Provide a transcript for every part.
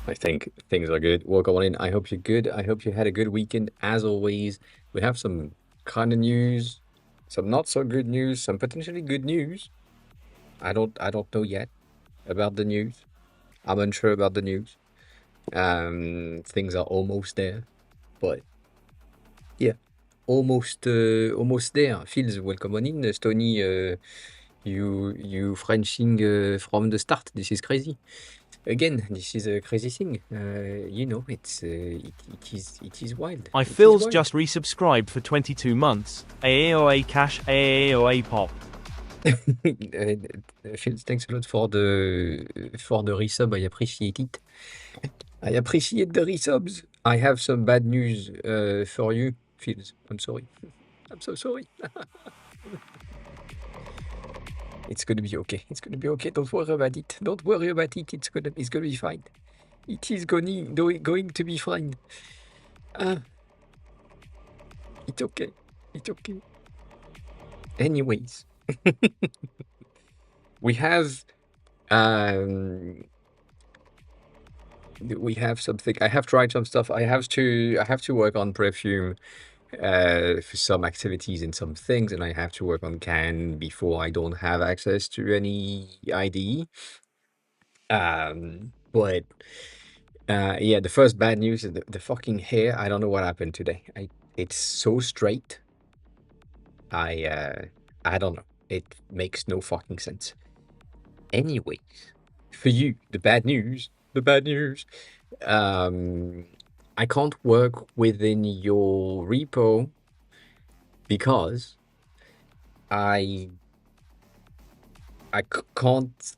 I think things are good. Welcome on in. I hope you're good. I hope you had a good weekend. As always, we have some kind of news, some not so good news, some potentially good news. I don't know yet about the news. I'm unsure about the news. Things are almost there, but yeah, almost there. Feels welcome on in, Stony. You Frenching from the start. This is crazy. Again, this is a crazy thing. It is wild. I It is Phil's wild. just resubscribed for 22 months. AOA cash, AOA pop. Phil, thanks a lot for the resub. I appreciate it. I appreciate the resubs. I have some bad news for you, Phil. I'm sorry. I'm so sorry. It's gonna be okay. It's gonna be okay. Don't worry about it. Don't worry about it. It's gonna be fine. It is going to be fine. Ah, it's okay. It's okay. Anyways, we have um we have something. I have tried some stuff. I have to work on perfume for some activities and some things, and I have to work on Can before I don't have access to any IDE. But yeah, the first bad news is the fucking hair. I don't know what happened today. It's so straight. I don't know. It makes no fucking sense. Anyways, for you, the bad news. The bad news. Um, I can't work within your repo because I can't.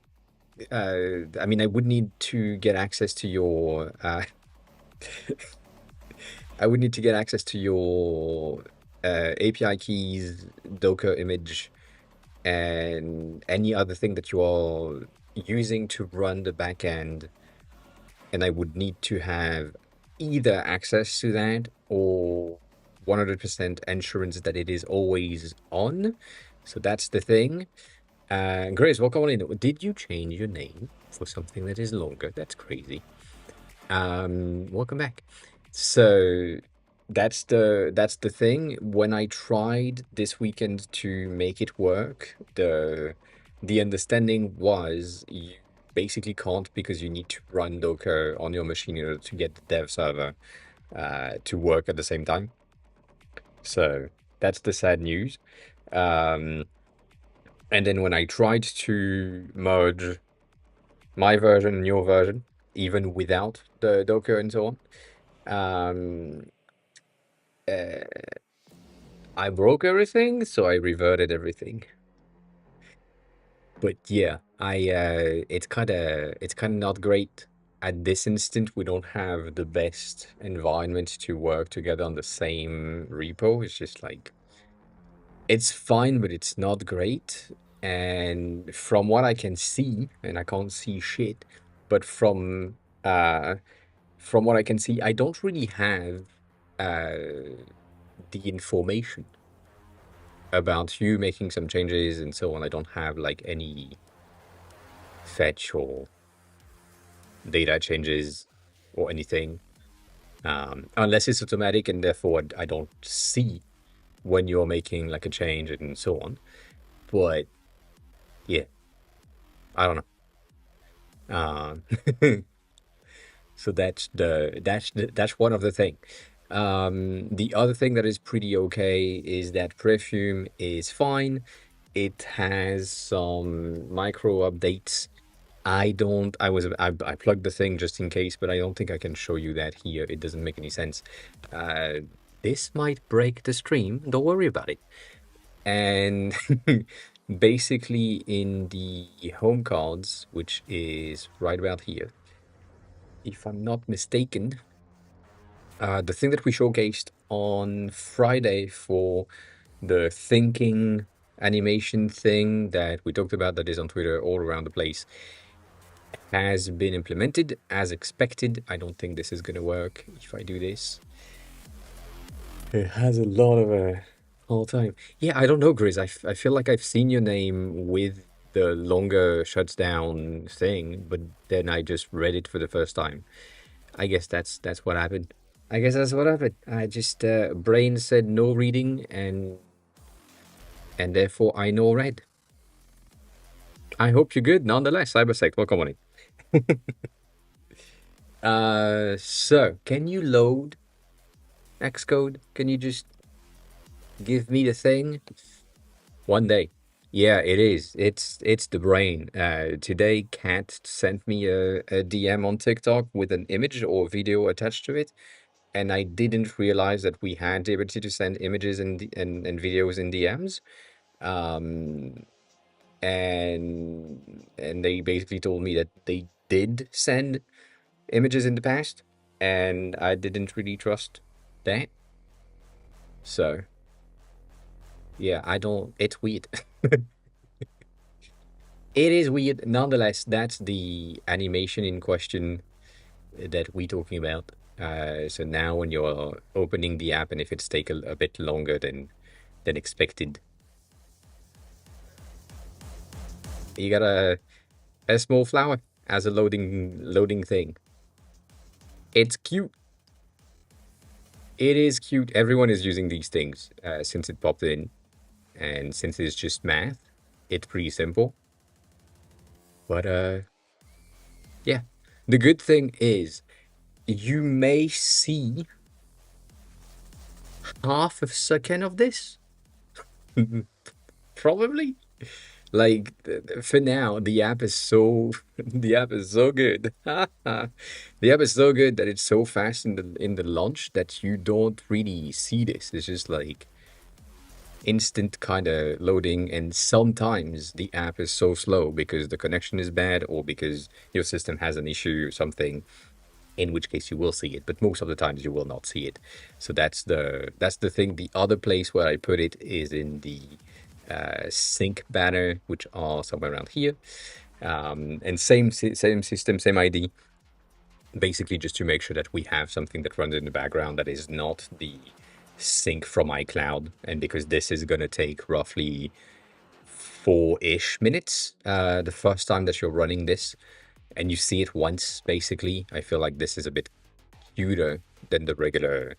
I mean, I would need to get access to your. I would need to get access to your API keys, Docker image, and any other thing that you are using to run the backend. And I would need to have either access to that or 100% assurance that it is always on. So that's the thing. Grace, welcome on in. Did you change your name for something that is longer? That's crazy. Welcome back. So that's the thing. When I tried this weekend to make it work, the understanding was you basically can't because you need to run Docker on your machine in order to get the dev server to work at the same time. So that's the sad news. Um, and then when I tried to merge my version and your version, even without the Docker and so on, um, uh, I broke everything, so I reverted everything. But yeah, it's kind of not great. At this instant, we don't have the best environment to work together on the same repo. It's just like it's fine, but it's not great. And from what I can see, and I can't see shit, but from what I can see, I don't really have the information about you making some changes and so on. I don't have like any fetch or data changes or anything, unless it's automatic, and therefore I don't see when you're making like a change and so on. But yeah, I don't know. So that's one of the thing. The other thing that is pretty okay is that Perfume is fine. It has some micro updates. I plugged the thing just in case, but I don't think I can show you that here. It doesn't make any sense. Uh, this might break the stream. Don't worry about it. And basically in the home cards, which is right about here, if I'm not mistaken, the thing that we showcased on Friday for the thinking animation thing that we talked about that is on Twitter all around the place has been implemented as expected. I don't think this is going to work if I do this. It has a lot of all time. Yeah, I don't know, Grizz. I feel like I've seen your name with the longer shuts down thing, but then I just read it for the first time. I guess that's what happened. I guess that's what happened. I just brain said no reading, and therefore I know red. I hope you're good. Nonetheless, Cybersect, welcome on it. So can you load Xcode? Can you just give me the thing? One day. Yeah, it is. It's the brain. Today, Kat sent me a DM on TikTok with an image or video attached to it, and I didn't realize that we had the ability to send images and videos in DMs. Um, and they basically told me that they did send images in the past, and I didn't really trust that. So yeah, I don't. It's weird. It is weird. Nonetheless, that's the animation in question that we're talking about. So now when you're opening the app and if it's taken a bit longer than expected, you got a small flower as a loading thing. It's cute. It is cute. Everyone is using these things since it popped in, and since it's just math, it's pretty simple. But yeah. The good thing is you may see half a second of this. Probably. Like for now, the app is so the app is so good. The app is so good that it's so fast in the launch that you don't really see this. It's just like instant kind of loading, and sometimes the app is so slow because the connection is bad or because your system has an issue or something, in which case you will see it, but most of the times you will not see it. So that's the thing. The other place where I put it is in the sync banner, which are somewhere around here. And same system, same ID, basically just to make sure that we have something that runs in the background that is not the sync from iCloud. And because this is going to take roughly 4-ish minutes the first time that you're running this, and you see it once, basically, I feel like this is a bit cuter than the regular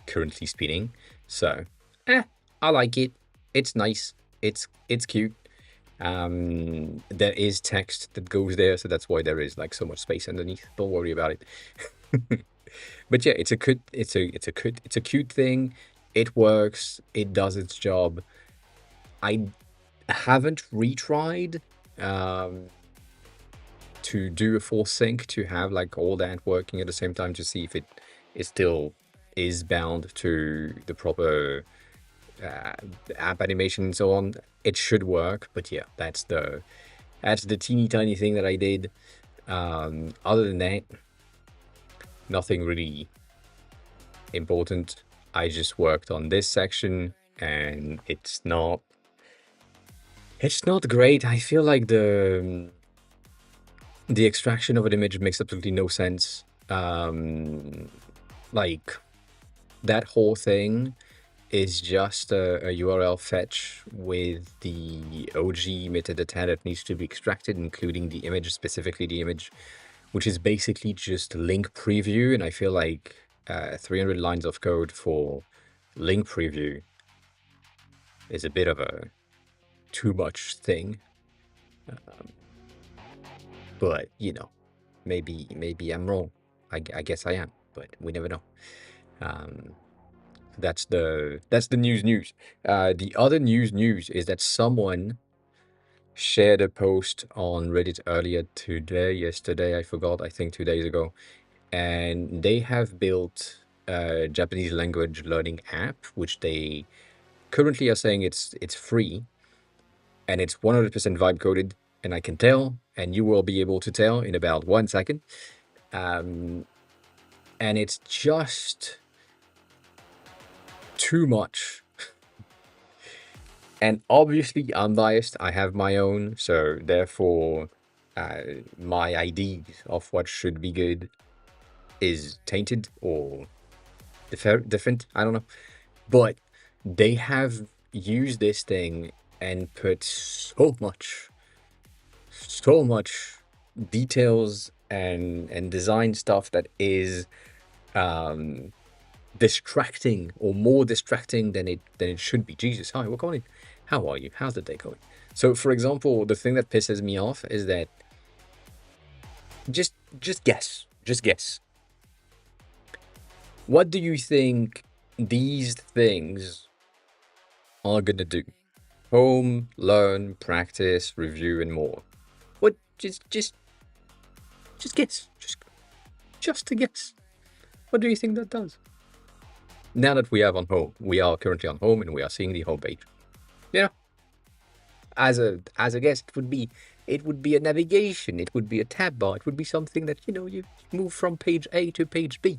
currently spinning. So, I like it. It's nice. It's cute. There is text that goes there, so that's why there is like so much space underneath. Don't worry about it. But yeah, it's a cute thing. It works. It does its job. I haven't retried to do a full sync to have like all that working at the same time to see if it still is bound to the proper app animation and so on. It should work, but yeah, that's the teeny tiny thing that I did. Other than that, nothing really important. I just worked on this section, and it's not great. I feel like the extraction of an image makes absolutely no sense. Like that whole thing is just a URL fetch with the OG metadata that needs to be extracted, including the image, specifically the image, which is basically just link preview. And I feel like 300 lines of code for link preview is a bit of a too much thing. But you know, maybe I'm wrong. I guess I am, but we never know. That's the news. The other news is that someone shared a post on Reddit earlier yesterday, I forgot, I think 2 days ago, and they have built a Japanese language learning app, which they currently are saying it's free, and it's 100% vibe coded, and I can tell, and you will be able to tell in about 1 second. And it's just too much. And obviously, I'm biased. I have my own, so therefore, my idea of what should be good is tainted or different. I don't know. But they have used this thing and put so much details and design stuff that is um, distracting or more distracting than it should be. Jesus, hi, welcome on in. How are you? How's the day going? So, for example, the thing that pisses me off is that just just guess. What do you think these things are gonna do? Home, learn, practice, review, and more. What? Just guess. Just to guess. What do you think that does? Now that we are currently on home, and we are seeing the home page. Yeah. As a guess, it would be a navigation. It would be a tab bar. It would be something that you move from page A to page B.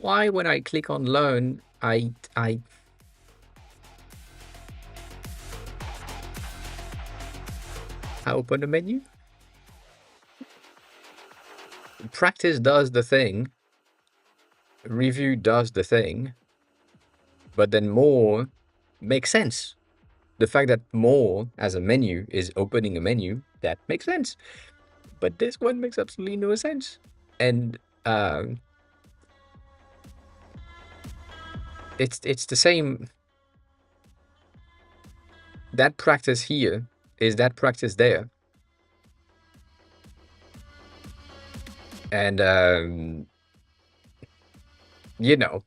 Why, when I click on learn, I open a menu? Practice does the thing, review does the thing, but then more makes sense. The fact that more as a menu is opening a menu, that makes sense. But this one makes absolutely no sense. And it's the same. That practice here is that practice there. And you know,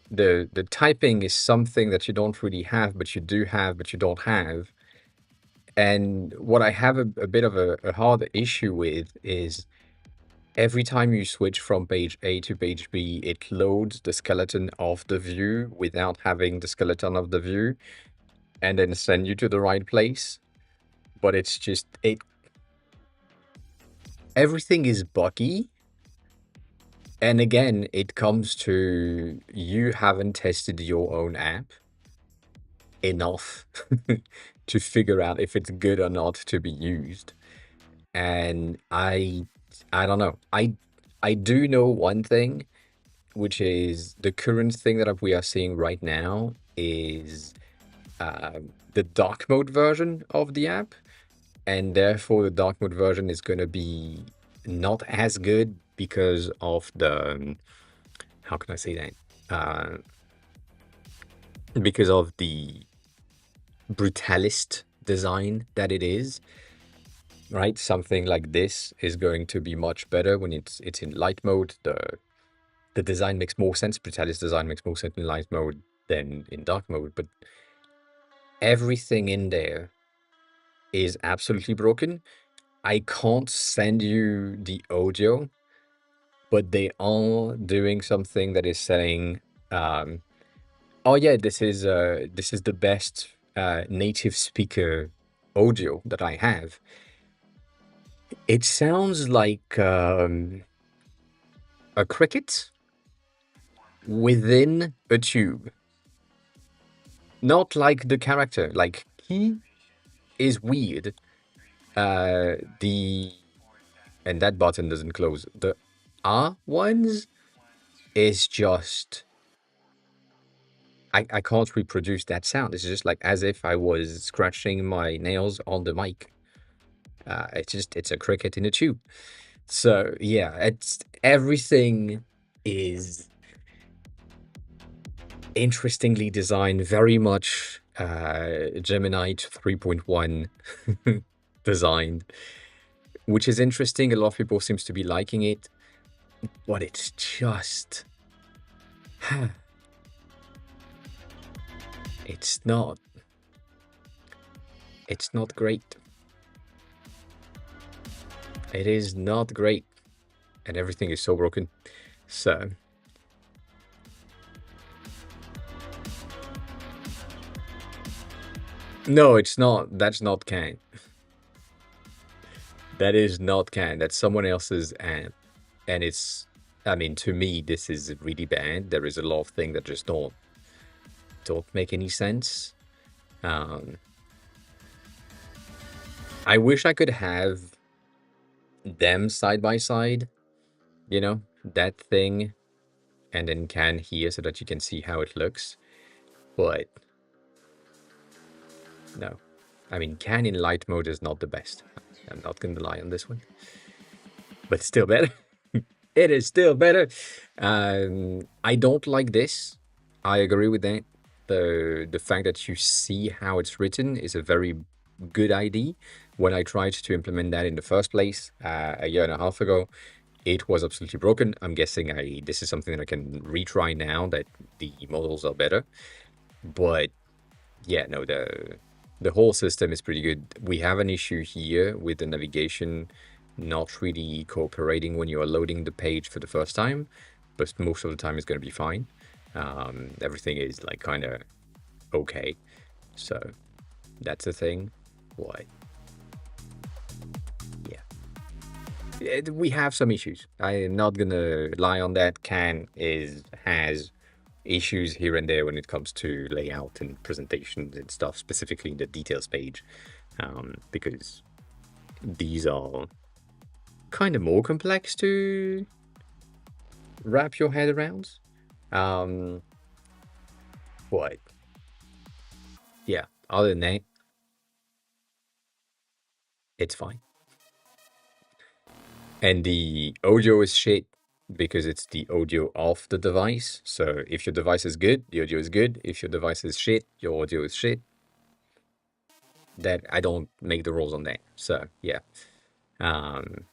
the typing is something that you don't really have, but you do have, but you don't have. And what I have a bit of a hard issue with is every time you switch from page A to page B, it loads the skeleton of the view without having the skeleton of the view, and then send you to the right place. But it's just everything is buggy. And again, it comes to you haven't tested your own app enough to figure out if it's good or not to be used. And I don't know. I do know one thing, which is the current thing that we are seeing right now is the dark mode version of the app, and therefore the dark mode version is going to be not as good because of the how can I say that? Because of the brutalist design that it is, right? Something like this is going to be much better when it's in light mode. The design makes more sense. Brutalist design makes more sense in light mode than in dark mode, but everything in there is absolutely broken. I can't send you the audio, but they are doing something that is saying, "Oh yeah, this is the best native speaker audio that I have." It sounds like a cricket within a tube, not like the character. Like he is weird. The and that button doesn't close. The R ones is just I can't reproduce that sound. It's just like as if I was scratching my nails on the mic. It's a cricket in a tube. So yeah, it's everything is interestingly designed, very much Gemini 3.1 designed, which is interesting. A lot of people seems to be liking it, but it's just it's not great. It is not great, and everything is so broken. So no, it's not. That's not Kang. That is not Kang. That's someone else's app, and it's. I mean, to me, this is really bad. There is a lot of things that just don't make any sense. I wish I could have them side by side, that thing, and then can here so that you can see how it looks. But no, I mean, can in light mode is not the best. I'm not gonna lie on this one. but still better. It is still better. I don't like this. I agree with that. The fact that you see how it's written is a very good idea. When I tried to implement that in the first place a year and a half ago, it was absolutely broken. I'm guessing this is something that I can retry now that the models are better. But yeah, no, the whole system is pretty good. We have an issue here with the navigation not really cooperating when you are loading the page for the first time, but most of the time it's going to be fine. Everything is like kind of okay. So that's the thing. What? Yeah. We have some issues. I am not gonna lie on that. Can is has issues here and there when it comes to layout and presentations and stuff, specifically in the details page, because these are kind of more complex to wrap your head around. Um, but yeah, other than that, it's fine. And the audio is shit because it's the audio of the device. So if your device is good, the audio is good. If your device is shit, your audio is shit. That I don't make the rules on that. So yeah. Um,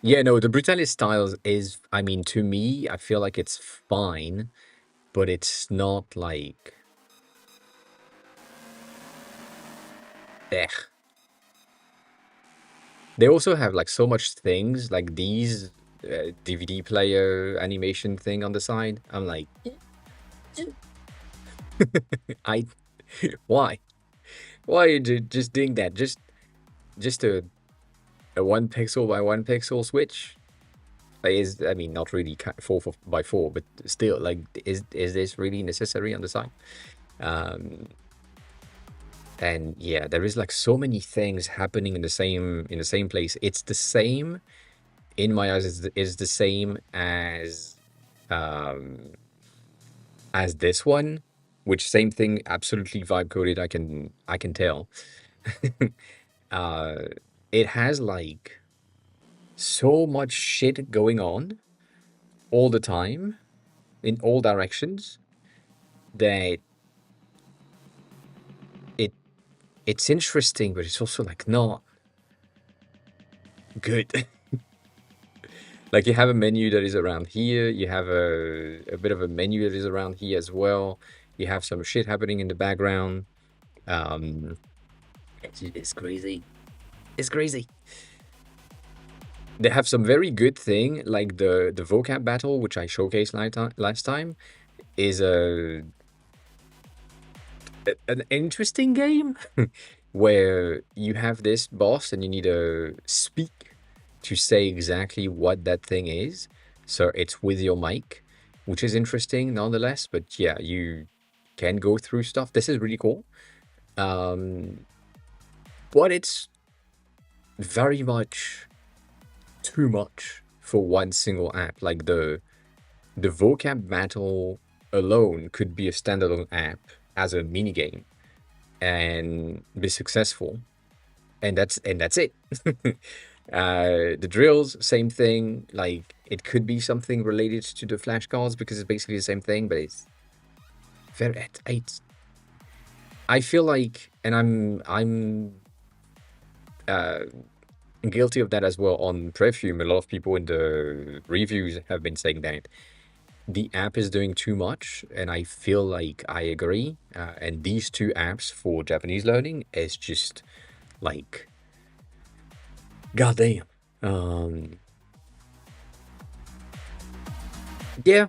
yeah, no, the Brutalis styles is, I mean, to me, I feel like it's fine, but it's not like, eh. They also have like so much things, like these DVD player animation thing on the side. I'm like, I, why? Why are you just doing that? Just a 1 pixel by 1 pixel switch? Like, I mean, not really 4 by 4, but still, like, is this really necessary on the side? And yeah, there is like so many things happening in the same place. It's the same in my eyes. Is the same as this one, which same thing, absolutely vibe coded. I can tell. uh, it has like so much shit going on all the time in all directions that it it's interesting, but it's also like not good. Like you have a menu that is around here, you have a bit of a menu that is around here as well. You have some shit happening in the background. Um, it's crazy. It's crazy. They have some very good thing, like the vocab battle, which I showcased last time, is an interesting game where you have this boss and you need to speak to say exactly what that thing is. So it's with your mic, which is interesting nonetheless. But yeah, you can go through stuff. This is really cool. Um, but it's very much too much for one single app. Like the vocab battle alone could be a standalone app as a mini game and be successful, and that's it. The drills, same thing. Like it could be something related to the flashcards because it's basically the same thing, but it's very. I feel like, and I'm guilty of that as well on Perfume. A lot of people in the reviews have been saying that the app is doing too much, and I feel like I agree. And these two apps for Japanese learning is just like, goddamn. Yeah,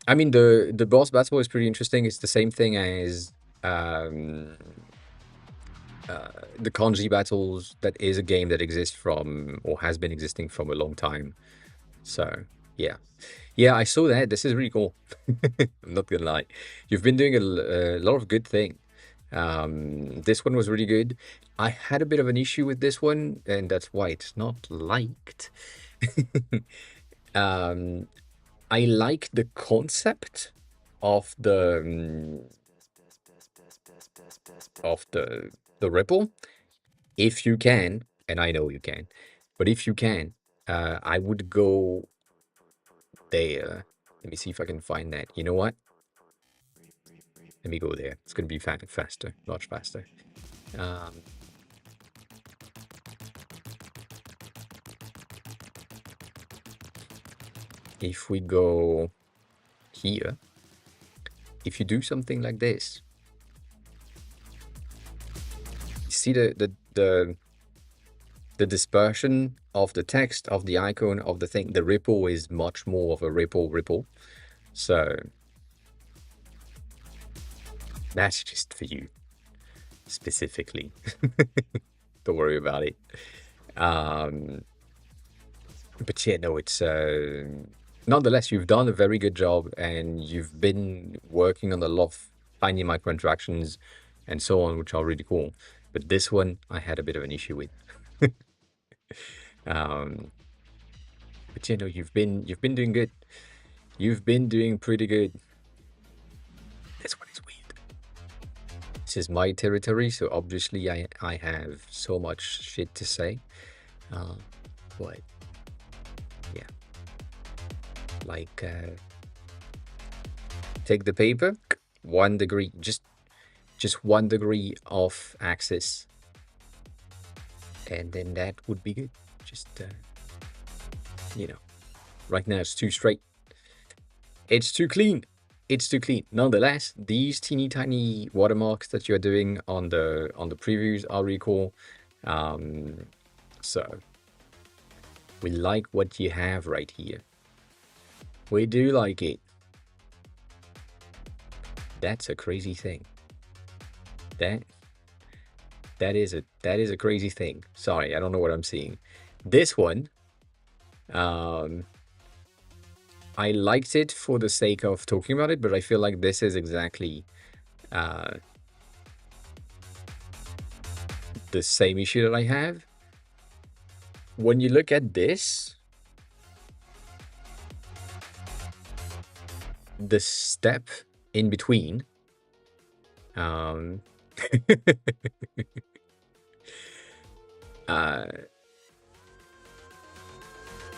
I mean the boss battle is pretty interesting. It's the same thing as um, the kanji battles. That is a game that exists from or has been existing from a long time. So yeah, yeah, I saw that. This is really cool. I'm not gonna lie. You've been doing a lot of good thing. This one was really good. I had a bit of an issue with this one, and that's why it's not liked. um, I like the concept of of the ripple. If you can, and I know you can, But if you can, I would go there. Let me see if I can find that. You know what? Let me go there. It's going to be faster, much faster. Um, if we go here, if you do something like this, you see the dispersion of the text, of the icon, of the thing. The ripple is much more of a ripple. So that's just for you specifically. Don't worry about it. But yeah, no, it's nonetheless, you've done a very good job, and you've been working on a lot of tiny micro interactions and so on, which are really cool. But this one, I had a bit of an issue with. But yeah, no, you've been doing good. You've been doing pretty good. This one is weird. This is my territory, so obviously I have so much shit to say. But yeah, like take the paper, 1 degree, just 1 degree off axis, and then that would be good. Just you know, right now it's too straight. It's too clean. It's too clean. Nonetheless, these teeny tiny watermarks that you're doing on the previews are really cool. So we like what you have right here. We do like it. That's a crazy thing. That is a crazy thing. Sorry, I don't know what I'm seeing. This one, I liked it for the sake of talking about it, but I feel like this is exactly the same issue that I have. When you look at this, the step in between,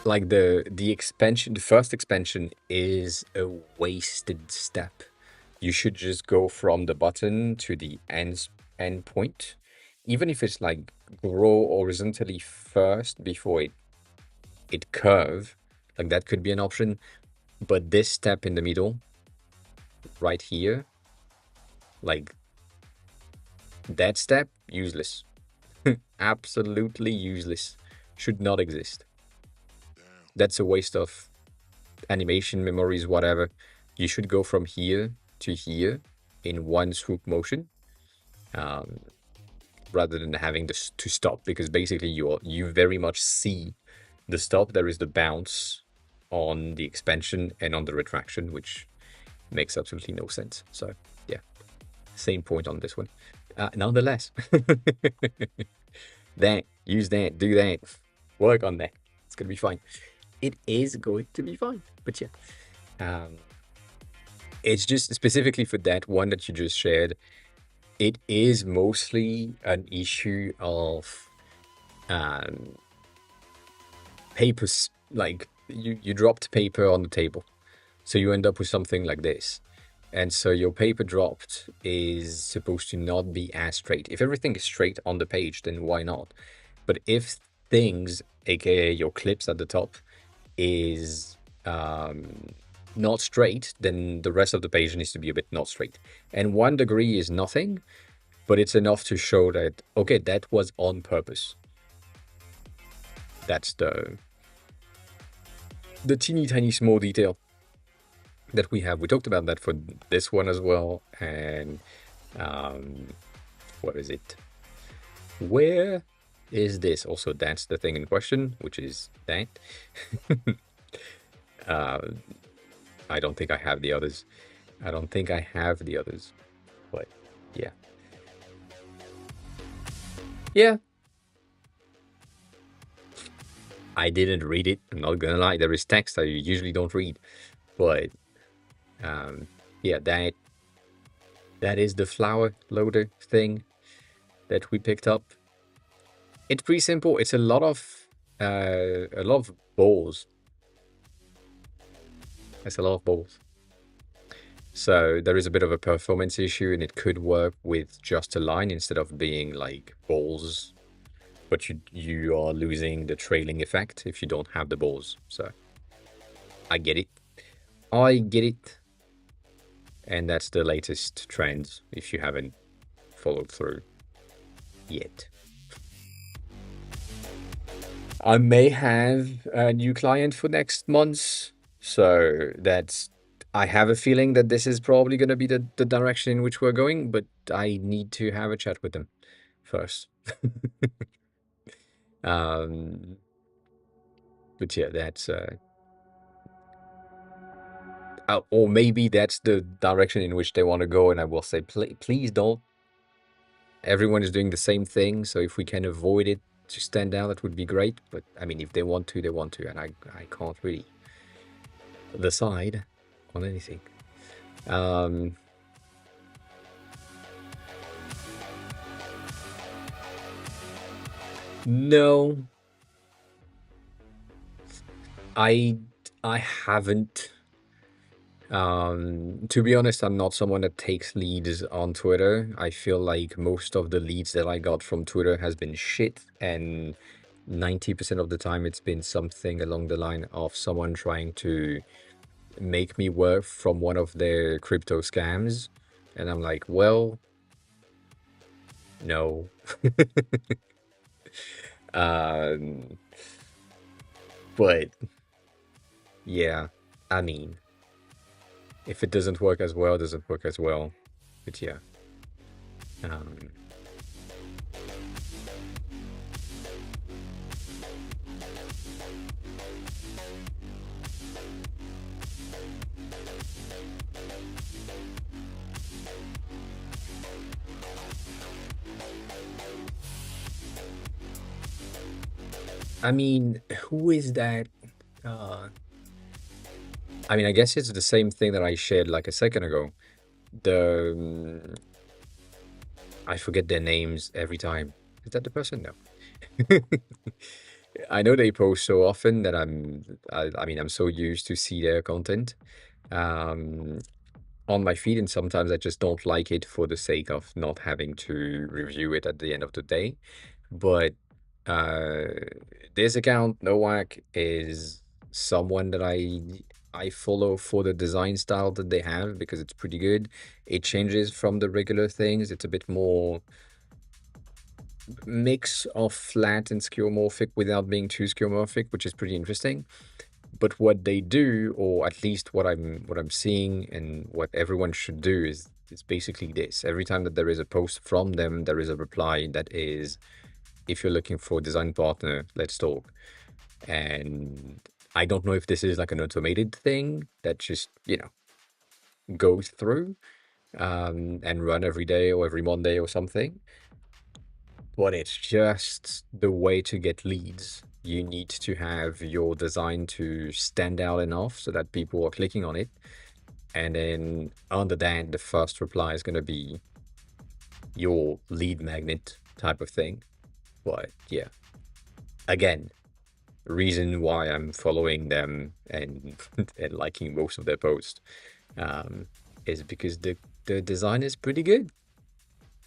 like the expansion, the first expansion is a wasted step. You should just go from the button to the end point, even if it's like grow horizontally first before it curve, like that could be an option. But this step in the middle, right here, like that step, useless. Absolutely useless. Should not exist. That's a waste of animation, memories, whatever. You should go from here to here in one swoop motion, rather than having this to stop, because basically you very much see the stop. There is the bounce on the expansion and on the retraction, which makes absolutely no sense. So yeah, same point on this one. Nonetheless, use that, do that, work on that. It's gonna be fine. It is going to be fine. But yeah, it's just specifically for that one that you just shared. It is mostly an issue of papers. Like you dropped paper on the table, so you end up with something like this. And so your paper dropped is supposed to not be as straight. If everything is straight on the page, then why not? But if things, aka your clips at the top, is not straight, then the rest of the page needs to be a bit not straight. And 1 degree is nothing, but it's enough to show that, okay, that was on purpose. That's the teeny tiny small detail that we have. We talked about that for this one as well. And what is it? Where is this? Also, that's the thing in question, which is that. I don't think I have the others. But yeah. Yeah. I didn't read it. I'm not gonna lie. There is text I usually don't read. But yeah, that is the flower loader thing that we picked up. It's pretty simple. It's a lot of A lot of balls. It's a lot of balls. So there is a bit of a performance issue, and it could work with just a line instead of being like balls, but you are losing the trailing effect if you don't have the balls. So I get it. I get it. And that's the latest trend if you haven't followed through yet. I may have a new client for next month, so that's I have a feeling that this is probably going to be the direction in which we're going, but I need to have a chat with them first. um, but yeah, that's or maybe that's the direction in which they want to go, and I will say, please don't. Everyone is doing the same thing, so if we can avoid it to stand out, that would be great. But I mean, if they want to, they want to, and I can't really decide on anything. Um, no, I I haven't. To be honest, I'm not someone that takes leads on Twitter. I feel like most of the leads that I got from Twitter has been shit, and 90% of the time it's been something along the line of someone trying to make me work from one of their crypto scams. And I'm like, well, no. um, but yeah, I mean, if it doesn't work as well, it doesn't work as well. But yeah. Um, I mean, who is that? Uh, I mean, I guess it's the same thing that I shared like a second ago. The I forget their names every time. Is that the person? No. I know they post so often that I mean, I'm so used to see their content um, on my feed, and sometimes I just don't like it for the sake of not having to review it at the end of the day. But uh, this account, Nowak, is someone that I follow for the design style that they have because it's pretty good. It changes from the regular things. It's a bit more mix of flat and skeuomorphic without being too skeuomorphic, which is pretty interesting. But what they do, or at least what I'm seeing and what everyone should do is it's basically this. Every time that there is a post from them, there is a reply that is, if you're looking for a design partner, let's talk. And I don't know if this is like an automated thing that just, goes through and run every day or every Monday or something. But it's just the way to get leads. You need to have your design to stand out enough so that people are clicking on it. And then under that, the first reply is going to be your lead magnet type of thing. But yeah, again, reason why I'm following them and and liking most of their posts um, is because the design is pretty good.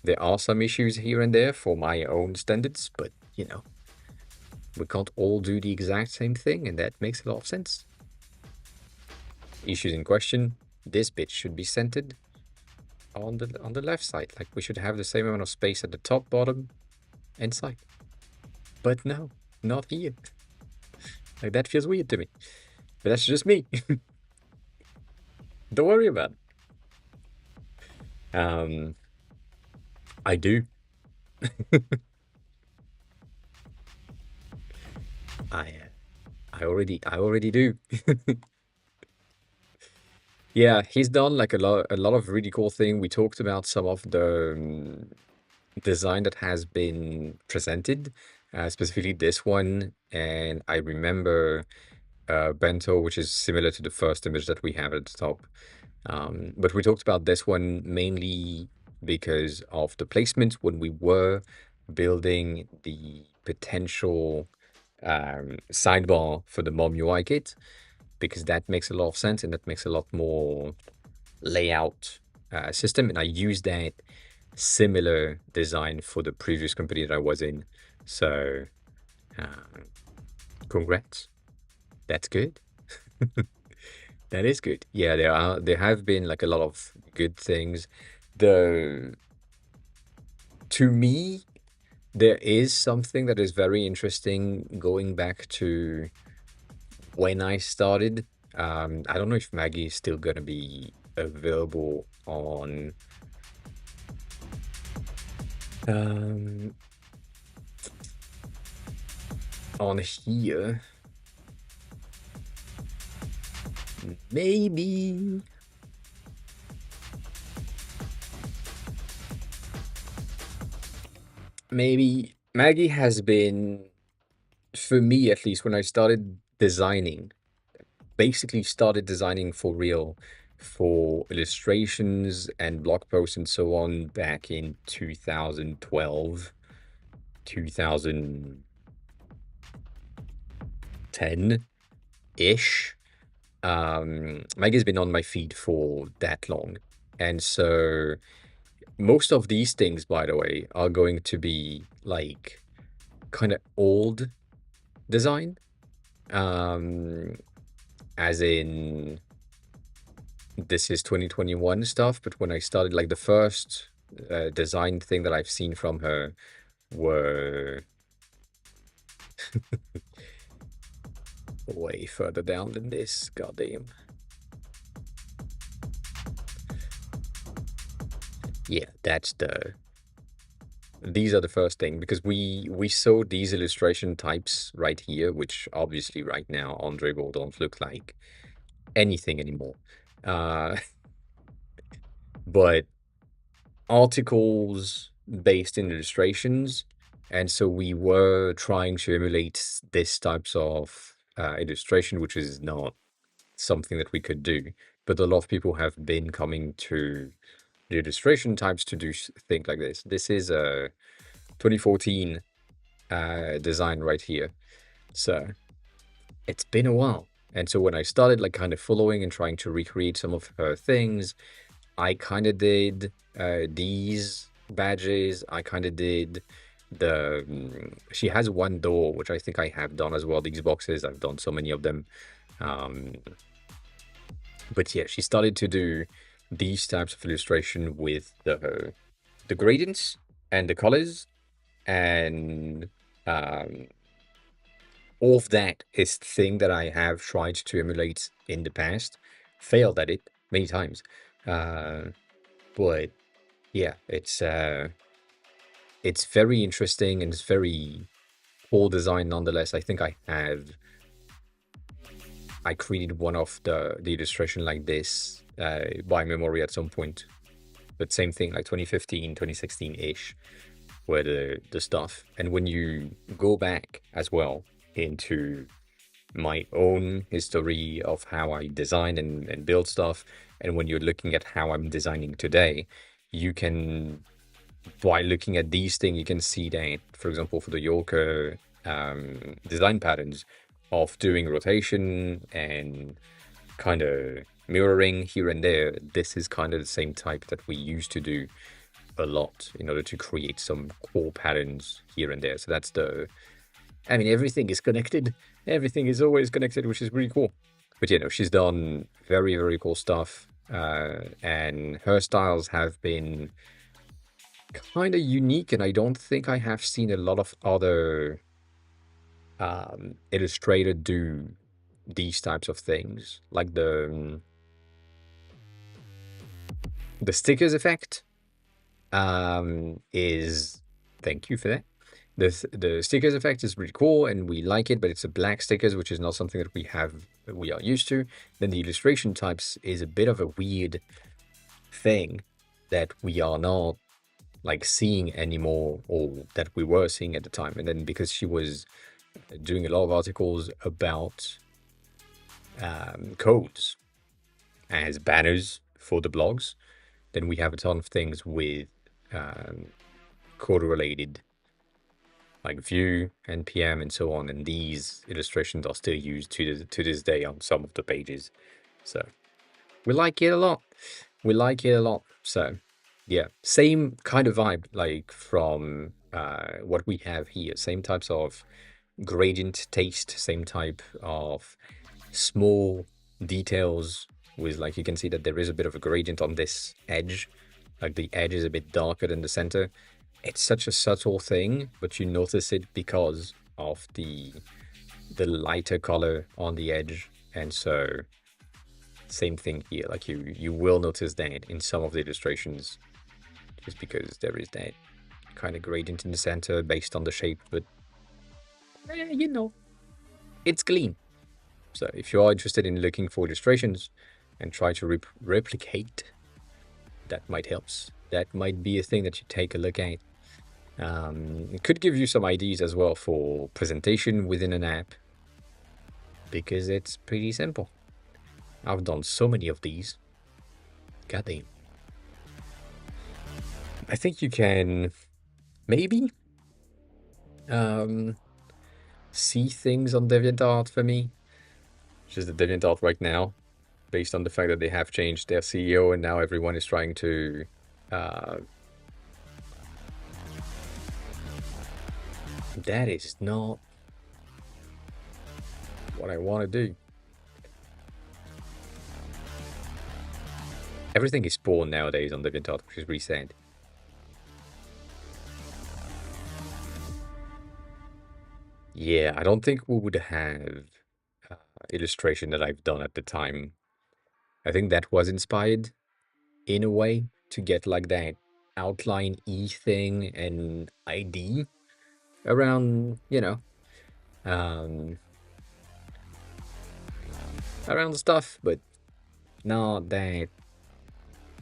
There are some issues here and there for my own standards, but we can't all do the exact same thing, and that makes a lot of sense. Issues in question, this bit should be centered on the left side. Like we should have the same amount of space at the top, bottom, and side. But no, not here. Like that feels weird to me. But that's just me. Don't worry about it. I do. I I already do. Yeah, he's done like a lot of really cool thing. We talked about some of the design that has been presented, specifically this one, and I remember Bento, which is similar to the first image that we have at the top. But we talked about this one mainly because of the placement when we were building the potential sidebar for the Mom UI kit, because that makes a lot of sense and that makes a lot more layout system. And I use that similar design for the previous company that I was in. So, congrats. That's good. That is good. Yeah, there have been like a lot of good things. The To me, there is something that is very interesting going back to when I started. I don't know if Maggie is still gonna be available um on here. Maybe. Maybe Maggie has been, for me at least, when I started designing, basically started designing for real, for illustrations and blog posts and so on back in 2012, 2010-ish. Maggie's been on my feed for that long. And so most of these things, by the way, are going to be like kind of old design. As in, this is 2021 stuff, but when I started, like the first design thing that I've seen from her were way further down than this. Goddamn. Yeah, these are the first thing, because we saw these illustration types right here, which obviously right now on Dribble don't look like anything anymore. But articles based in illustrations, and so we were trying to emulate this types of illustration, which is not something that we could do. But a lot of people have been coming to the illustration types to do things like this. This is a 2014 design right here. So it's been a while. And so when I started like kind of following and trying to recreate some of her things, I kind of did these badges. I kind of did she has one door, which I think I have done as well. These boxes, I've done so many of them. But yeah, she started to do these types of illustration with the gradients and the colors, and all of that is thing that I have tried to emulate in the past, failed at it many times. But yeah, it's very interesting and it's very cool design nonetheless. I think I created one of the illustration like this by memory at some point, but same thing, like 2015, 2016-ish were the stuff. And when you go back as well into my own history of how I design and build stuff, and when you're looking at how I'm designing today, you can, by looking at these things, you can see that, for example, for the Yorker design patterns of doing rotation and kind of mirroring here and there, this is kind of the same type that we used to do a lot in order to create some core patterns here and there. So that's I mean, everything is connected. Everything is always connected, which is really cool. But you know, she's done very, very cool stuff. And her styles have been kind of unique, and I don't think I have seen a lot of other illustrator do these types of things, like the stickers effect is, thank you for that. The stickers effect is really cool and we like it, but it's a black stickers, which is not something that we are used to. Then the illustration types is a bit of a weird thing that we are not like seeing anymore, or that we were seeing at the time. And then because she was doing a lot of articles about codes as banners for the blogs, then we have a ton of things with code related like Vue, NPM, and so on. And these illustrations are still used to this day on some of the pages. So we like it a lot. We like it a lot. So yeah, same kind of vibe like from what we have here. Same types of gradient taste, same type of small details with, like, you can see that there is a bit of a gradient on this edge. Like the edge is a bit darker than the center. It's such a subtle thing, but you notice it because of the lighter color on the edge. And so same thing here. Like you will notice that in some of the illustrations, just because there is that kind of gradient in the center based on the shape. But you know, it's clean. So if you are interested in looking for illustrations and try to replicate, that might help. That might be a thing that you take a look at. It could give you some ideas as well for presentation within an app, because it's pretty simple. I've done so many of these. Goddamn. I think you can maybe see things on DeviantArt for me, which is the DeviantArt right now, based on the fact that they have changed their CEO and now everyone is trying to that is not what I want to do. Everything is spawned nowadays on DeviantArt, which is really sad. Yeah, I don't think we would have illustration that I've done at the time. I think that was inspired in a way to get like that outline E thing and ID around, around the stuff, but not that. I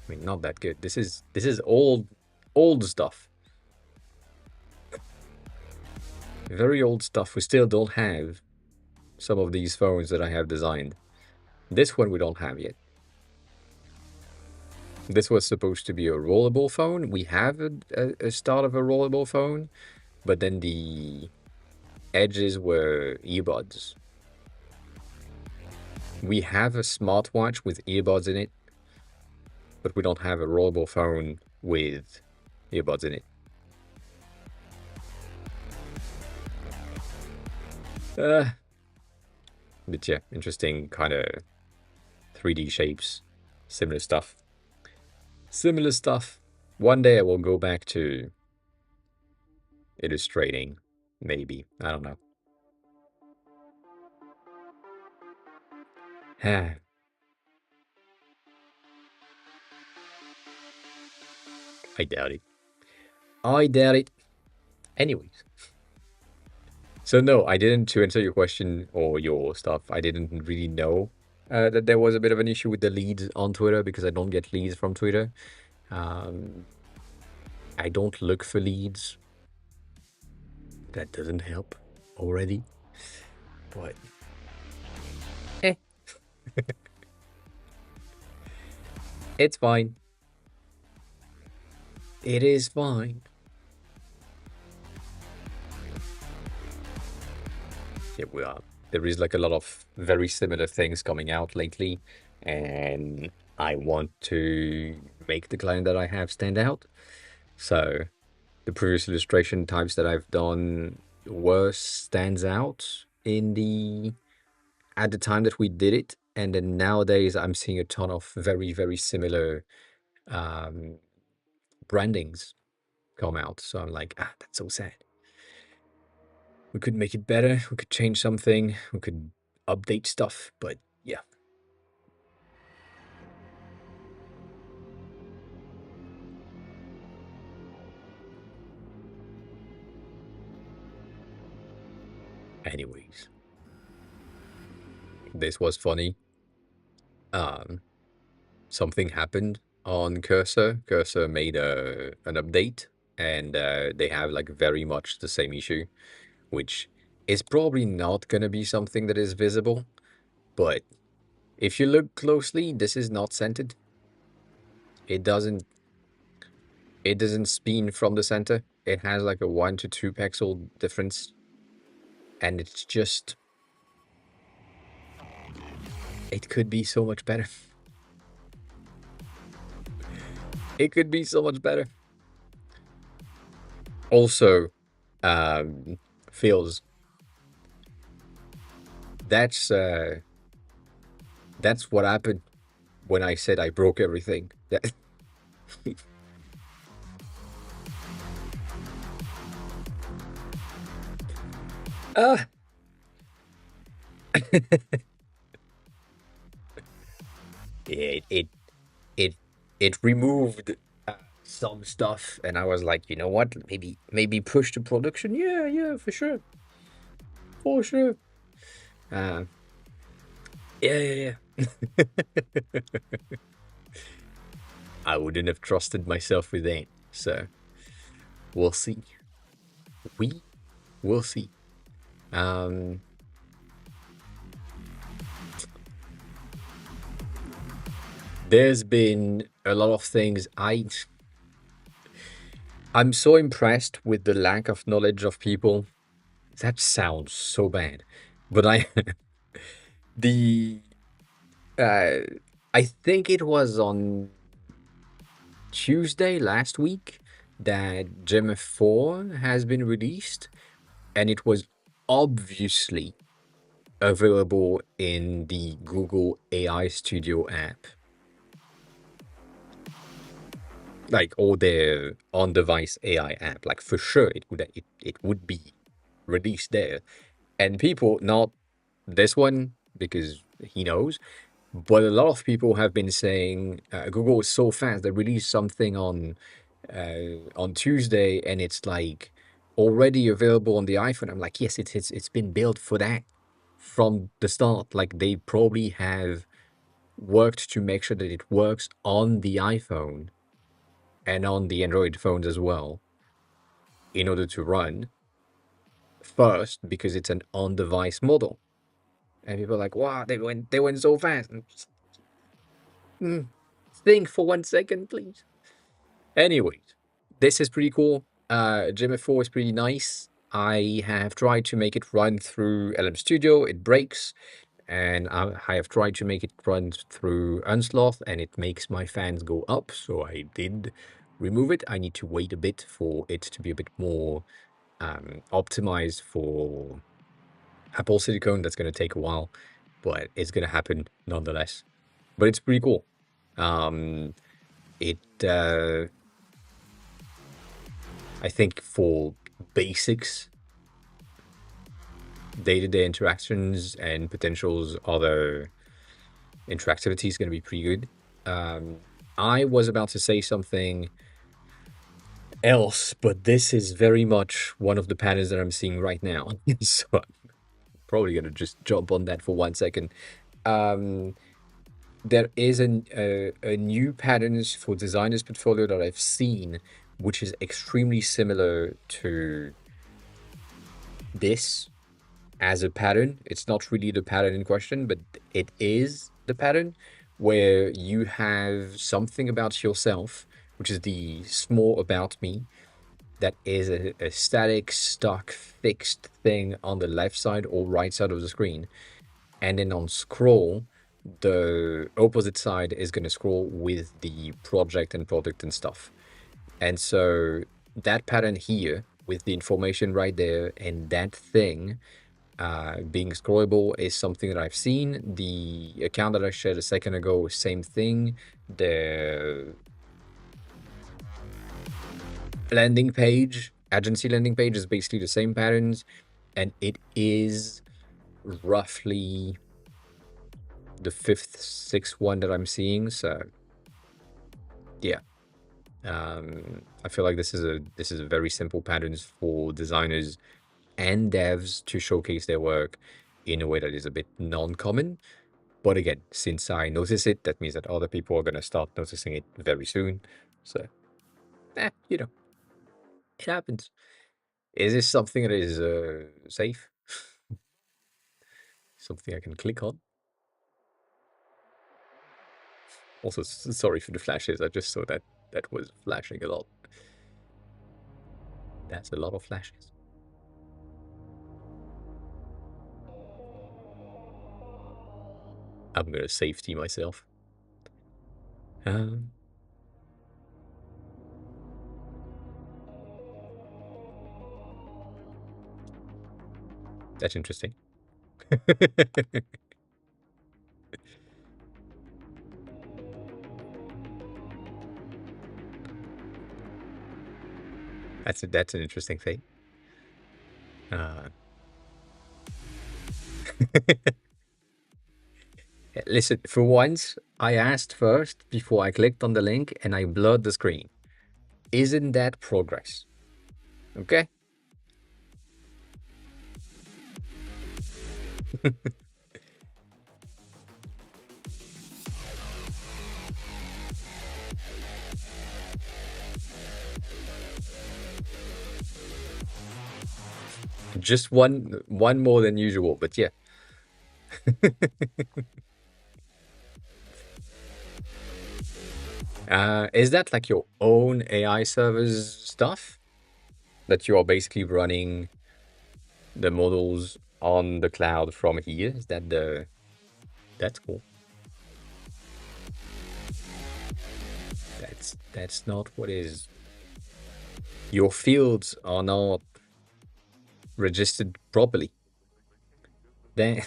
mean, not that good. This is old stuff. Very old stuff. We still don't have some of these phones that I have designed. This one we don't have yet. This was supposed to be a rollable phone. We have a start of a rollable phone, but then the edges were earbuds. We have a smartwatch with earbuds in it, but we don't have a rollable phone with earbuds in it. But yeah, interesting kind of 3D shapes, similar stuff. Similar stuff. One day I will go back to illustrating, maybe. I don't know. I doubt it. I doubt it. Anyways. So no, I didn't, to answer your question or your stuff, I didn't really know that there was a bit of an issue with the leads on Twitter, because I don't get leads from Twitter. I don't look for leads. That doesn't help already. But it's fine. It is fine. Yeah, we are. There is like a lot of very similar things coming out lately, and I want to make the client that I have stand out. So the previous illustration types that I've done were stands out at the time that we did it, and then nowadays I'm seeing a ton of very, very similar brandings come out. So I'm like, that's so sad. We could make it better. We could change something. We could update stuff, but yeah. Anyways, this was funny. Something happened on Cursor. Cursor made an update, and they have like very much the same issue, which is probably not gonna be something that is visible, but if you look closely, this is not scented. It doesn't. it doesn't spin from the center. It has like a 1 to 2 pixel difference, and it's just, it could be so much better. It could be so much better. Also, um, feels that's uh, that's what happened when I said I broke everything. That ah, it it it removed some stuff, and I was like, you know what? Maybe push to production. Yeah, yeah, for sure, for sure. Uh, yeah, yeah, yeah. I wouldn't have trusted myself with that. So we'll see. We will see. Um, there's been a lot of things. I'm so impressed with the lack of knowledge of people. That sounds so bad, but the uh I think it was on Tuesday last week that Gem 4 has been released, and it was obviously available in the Google AI Studio app, like, or their on-device AI app. Like, for sure, it would be released there, and people, not this one because he knows, but a lot of people have been saying Google is so fast. They released something on Tuesday, and it's like already available on the iPhone. I'm like, yes, it's been built for that from the start. Like, they probably have worked to make sure that it works on the iPhone and on the Android phones as well in order to run first, because it's an on-device model. And people are like, wow, they went so fast. Mm, think for 1 second, please. Anyways, this is pretty cool. Gem 4 is pretty nice. I have tried to make it run through LM Studio. It breaks. And I have tried to make it run through Unsloth, and it makes my fans go up. So I did remove it. I need to wait a bit for it to be a bit more optimized for Apple Silicon. That's going to take a while, but it's going to happen nonetheless. But it's pretty cool. Um, it I think for basics, day-to-day interactions and potentials, other interactivity is going to be pretty good. I was about to say something else, but this is very much one of the patterns that I'm seeing right now. So I'm probably going to just jump on that for 1 second. Um, there is a new patterns for designers portfolio that I've seen, which is extremely similar to this as a pattern. It's not really the pattern in question, but it is the pattern where you have something about yourself, which is the small about me, that is a static, stuck, fixed thing on the left side or right side of the screen. And then on scroll, the opposite side is going to scroll with the project and product and stuff. And so that pattern here with the information right there and that thing being scrollable is something that I've seen. The account that I shared a second ago, same thing. The landing page, agency landing page, is basically the same patterns, and it is roughly the fifth, sixth one that I'm seeing. So yeah, I feel like this is a very simple patterns for designers and devs to showcase their work in a way that is a bit non-common. But again, since I notice it, that means that other people are going to start noticing it very soon. So, you know, it happens. Is this something that is safe? Something I can click on? Also, sorry for the flashes. I just saw that that was flashing a lot. That's a lot of flashes. I'm gonna safety myself. Um, that's interesting. That's an interesting thing. Uh, listen, for once, I asked first before I clicked on the link and I blurred the screen. Isn't that progress? Okay? Just one more than usual, but yeah. Is that like your own AI servers stuff that you are basically running the models on the cloud from here? Is that the... That's cool. That's not what is... Your fields are not registered properly. Then...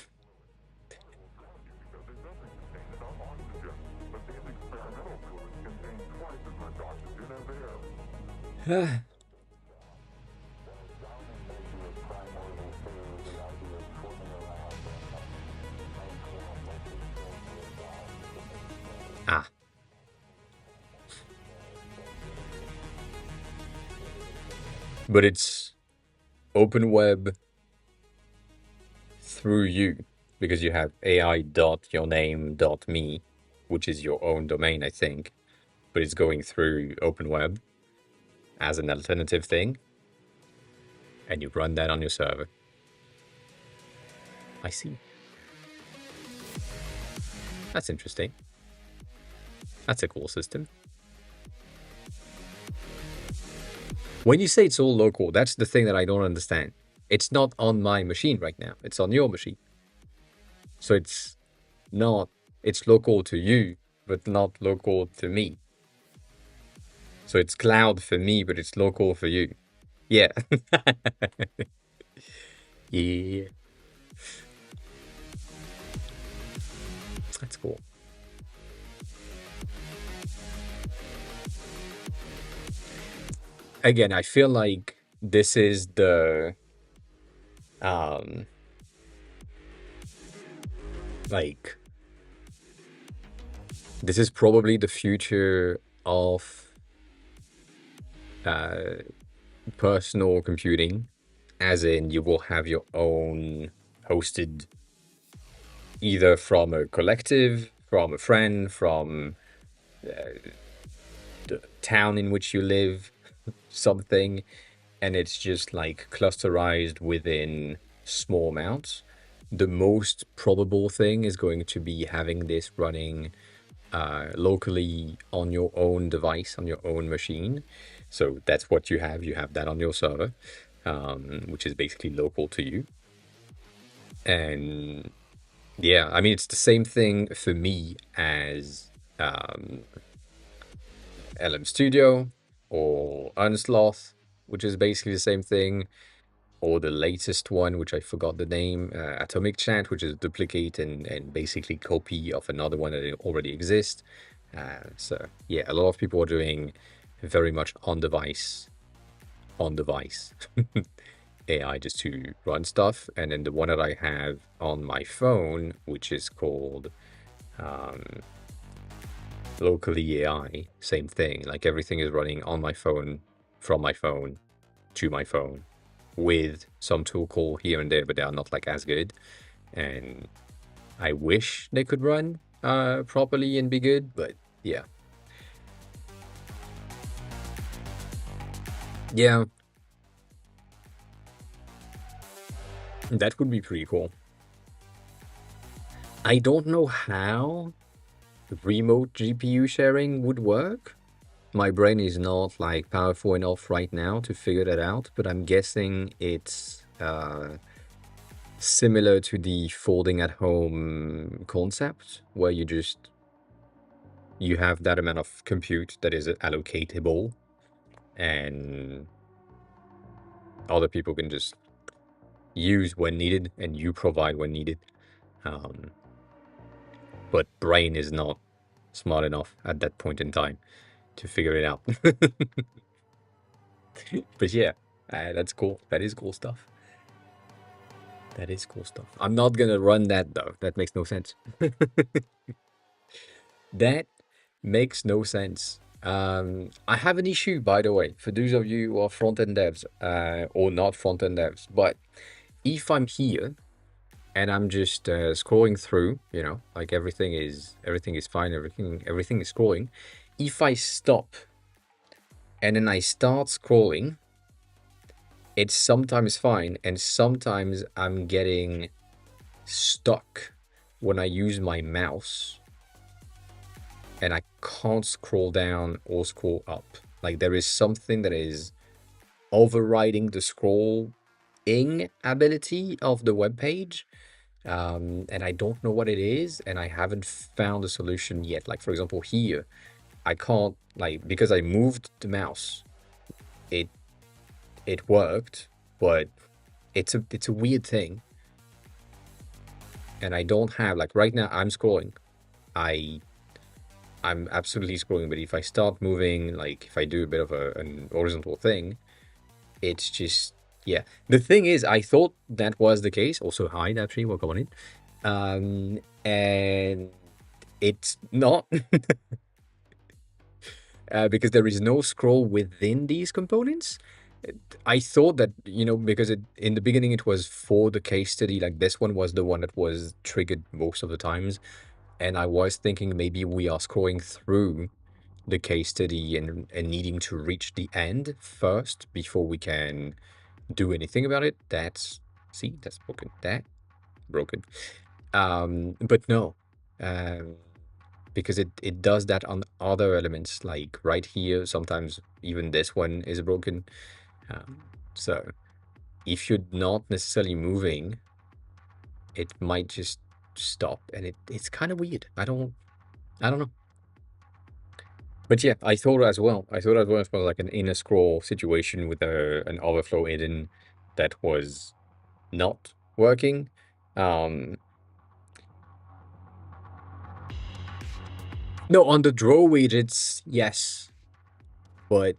ah. But it's open web through you, because you have ai.yourname.me, which is your own domain, I think, but it's going through open web as an alternative thing, and you run that on your server. I see. That's interesting. That's a cool system. When you say it's all local, that's the thing that I don't understand. It's not on my machine right now. It's on your machine. So it's not... It's local to you, but not local to me. So it's cloud for me, but it's local for you. Yeah. Yeah. That's cool. Again, I feel like this is the like, this is probably the future of personal computing, as in you will have your own hosted, either from a collective, from a friend, from the town in which you live, something, and it's just like clusterized within small amounts. The most probable thing is going to be having this running locally on your own device, on your own machine. So that's what you have. You have that on your server, which is basically local to you. And yeah, I mean, it's the same thing for me as LM Studio or Unsloth, which is basically the same thing, or the latest one, which I forgot the name, Atomic Chat, which is a duplicate and basically copy of another one that already exists. So yeah, a lot of people are doing very much on device AI just to run stuff. And then the one that I have on my phone, which is called locally AI, same thing. Like everything is running on my phone, from my phone, to my phone, with some tool call here and there, but they are not like as good. And I wish they could run properly and be good, but yeah. Yeah. That would be pretty cool. I don't know how remote GPU sharing would work, My brain is not like powerful enough right now to figure that out, but I'm guessing it's similar to the folding at home concept, where you have that amount of compute that is allocatable, and other people can just use when needed, and you provide when needed. Um, but brain is not smart enough at that point in time to figure it out. But yeah, that's cool. That is cool stuff. That is cool stuff. I'm not gonna run that though. That makes no sense. That makes no sense. I have an issue, by the way, for those of you who are front-end devs, or not front-end devs. But if I'm here and I'm just scrolling through, like everything is fine, everything is scrolling. If I stop and then I start scrolling, it's sometimes fine, and sometimes I'm getting stuck when I use my mouse and I can't scroll down or scroll up. Like there is something that is overriding the scrolling ability of the web page. And I don't know what it is, and I haven't found a solution yet. Like for example, here, I can't, like, because I moved the mouse, it it worked, but it's a weird thing. And I don't have, like, right now I'm scrolling. I'm absolutely scrolling, but if I start moving, like if I do a bit of an horizontal thing, it's just, yeah. The thing is, I thought that was the case. Also, hi, actually, welcome on in. And it's not, because there is no scroll within these components. I thought that, because in the beginning it was for the case study, like this one was the one that was triggered most of the times. And I was thinking maybe we are scrolling through the case study and needing to reach the end first before we can do anything about it. See, that's broken. That broken. But no, um, because it does that on other elements, like right here. Sometimes even this one is broken. So if you're not necessarily moving, it might just stop, and it's kind of weird. I don't know. But yeah, I thought as well. It was like an inner scroll situation with an overflow hidden that was not working. No, on the draw widgets, yes. But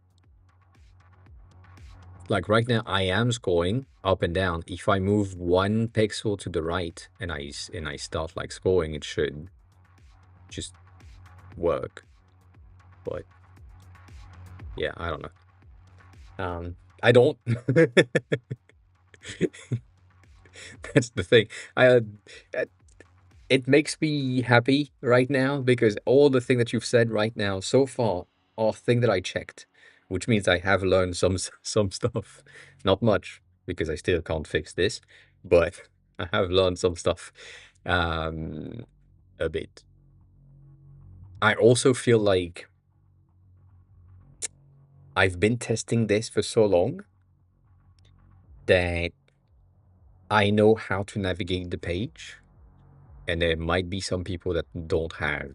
like right now, I am scrolling up and down. If I move one pixel to the right and I start like scrolling, it should just work. But yeah, I don't know. I don't. That's the thing. I It makes me happy right now because all the thing that you've said right now so far are thing that I checked, which means I have learned some stuff. Not much because I still can't fix this, but I have learned some stuff, um, a bit. I also feel like I've been testing this for so long that I know how to navigate the page, and there might be some people that don't have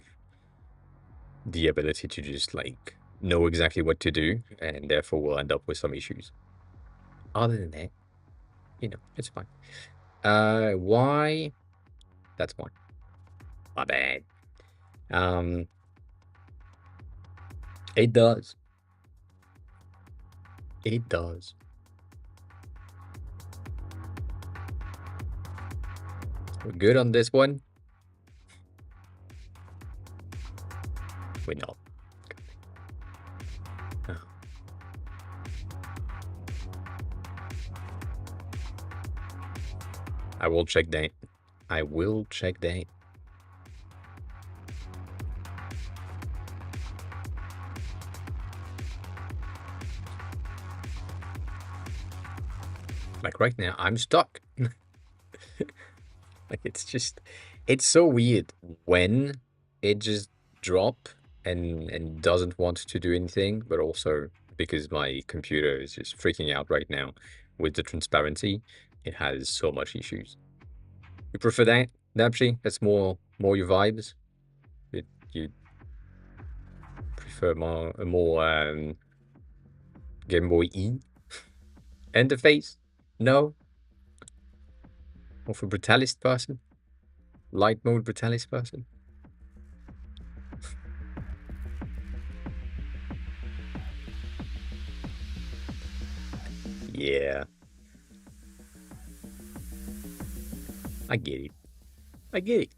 the ability to just like know exactly what to do, and therefore we'll end up with some issues. Other than that, it's fine. Why? That's fine. My bad. Um, it does. It does. We're good on this one. We're not. Oh, I will check that. I will check that. Like right now, I'm stuck. Like it's so weird when it just drop and doesn't want to do anything, but also because my computer is just freaking out right now with the transparency. It has so much issues. You prefer that, Dapchi? That's more your vibes. You prefer more Game Boy E interface? No, more for brutalist person, light mode brutalist person. Yeah, I get it. I get it.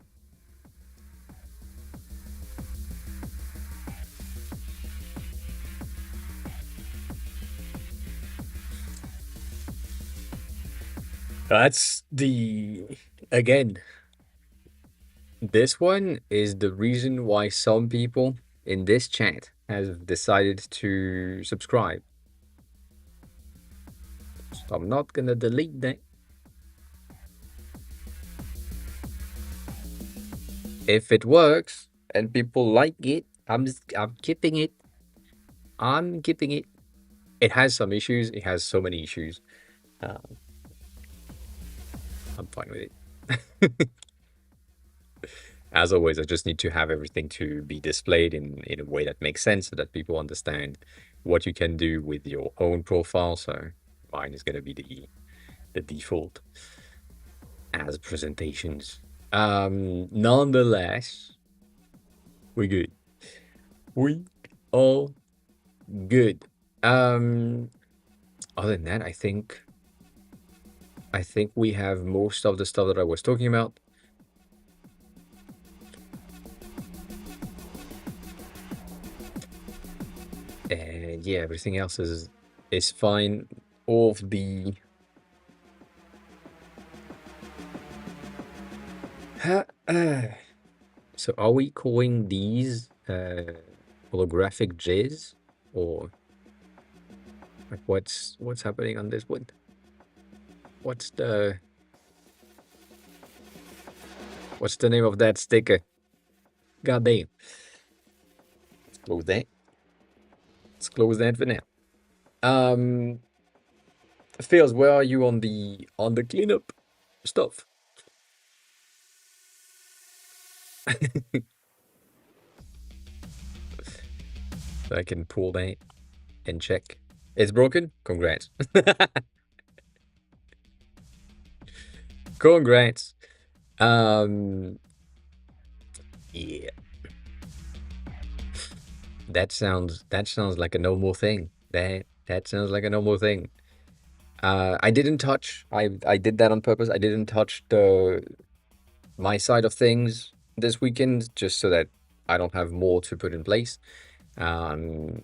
That's the again. This one is the reason why some people in this chat have decided to subscribe. So I'm not gonna delete that. If it works and people like it, I'm keeping it. I'm keeping it. It has some issues. It has so many issues. Uh, I'm fine with it. As always, I just need to have everything to be displayed in a way that makes sense so that people understand what you can do with your own profile. So mine is going to be the default as presentations. Nonetheless, we're good. We all good. Other than that, I think we have most of the stuff that I was talking about. And yeah, everything else is fine. All of the so are we calling these holographic jizz or like what's happening on this one? What's the name of that sticker? God damn. Close that. Let's close that for now. Feels, where are you on the cleanup stuff? I can pull that and check. It's broken? Congrats. Congrats. Yeah. That sounds like a normal thing. That sounds like a normal thing. I didn't touch. I did that on purpose. I didn't touch my side of things this weekend just so that I don't have more to put in place. Um,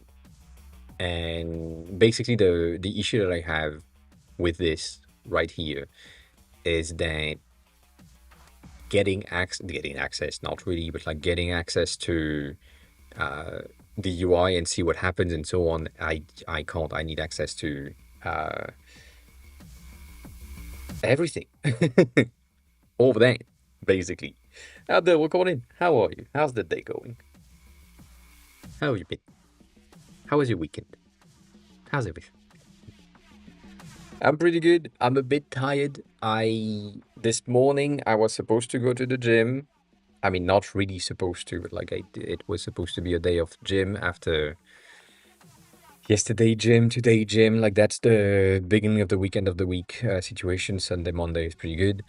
and basically the issue that I have with this right here is that getting access, not really, but like getting access to the UI and see what happens and so on. I can't. I need access to uh, everything, all of that, basically. Abdel, recording. How are you? How's the day going? How have you been? How was your weekend? How's everything? I'm pretty good. I'm a bit tired. This morning I was supposed to go to the gym. I mean, not really supposed to, but like it was supposed to be a day of gym after yesterday gym, today gym. Like that's the beginning of the weekend of the week situation. Sunday, Monday is pretty good.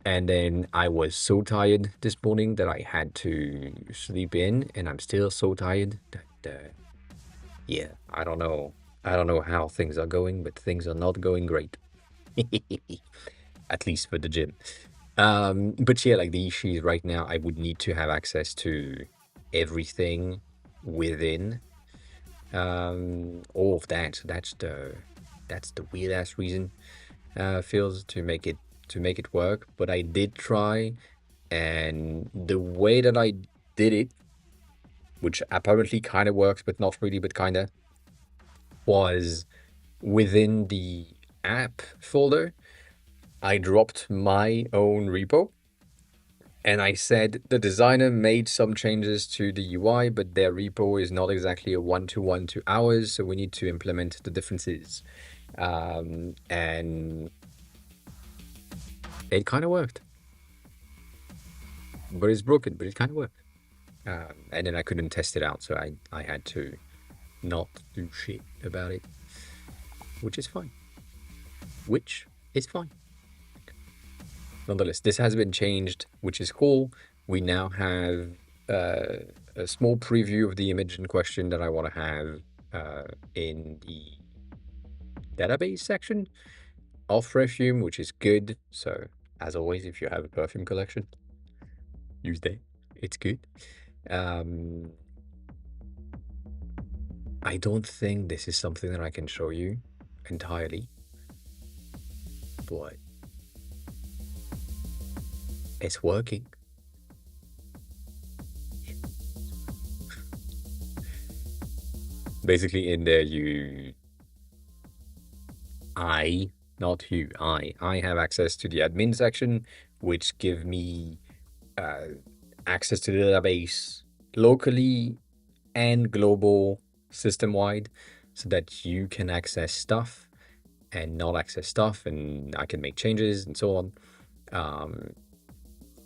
And then I was so tired this morning that I had to sleep in, and I'm still so tired that yeah, I don't know. I don't know how things are going, but things are not going great. At least for the gym. But yeah, like the issue is right now, I would need to have access to everything within all of that. So that's the weird ass reason feels to make it work. But I did try, and the way that I did it, which apparently kind of works, but not really, but kind of, was within the app folder. I dropped my own repo, And I said the designer made some changes to the UI, but their repo is not exactly a one-to-one to ours, so we need to implement the differences. And it kind of worked, but it's broken, but it kind of worked. And then I couldn't test it out, so I had to not do shit about it, which is fine. Which is fine. Nonetheless, this has been changed, which is cool. We now have a small preview of the image in question that I want to have in the database section of perfume, which is good. So, as always, if you have a perfume collection, use that. It's good. I don't think this is something that I can show you entirely, but it's working. Basically, in there, not you, I have access to the admin section, which give me access to the database locally and global system-wide, so that you can access stuff and not access stuff, and I can make changes and so on.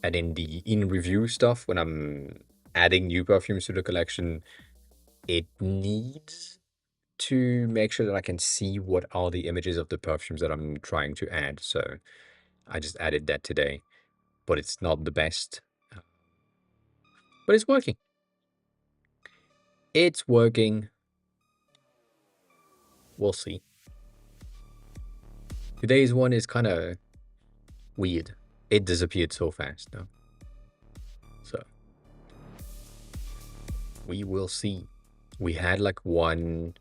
And in the in-review stuff, when I'm adding new perfumes to the collection, it needs to make sure that I can see what are the images of the perfumes that I'm trying to add. So I just added that today, but it's not the best. But it's working. It's working. We'll see. Today's one is kind of weird. It disappeared so fast, though. So we will see. We had like one.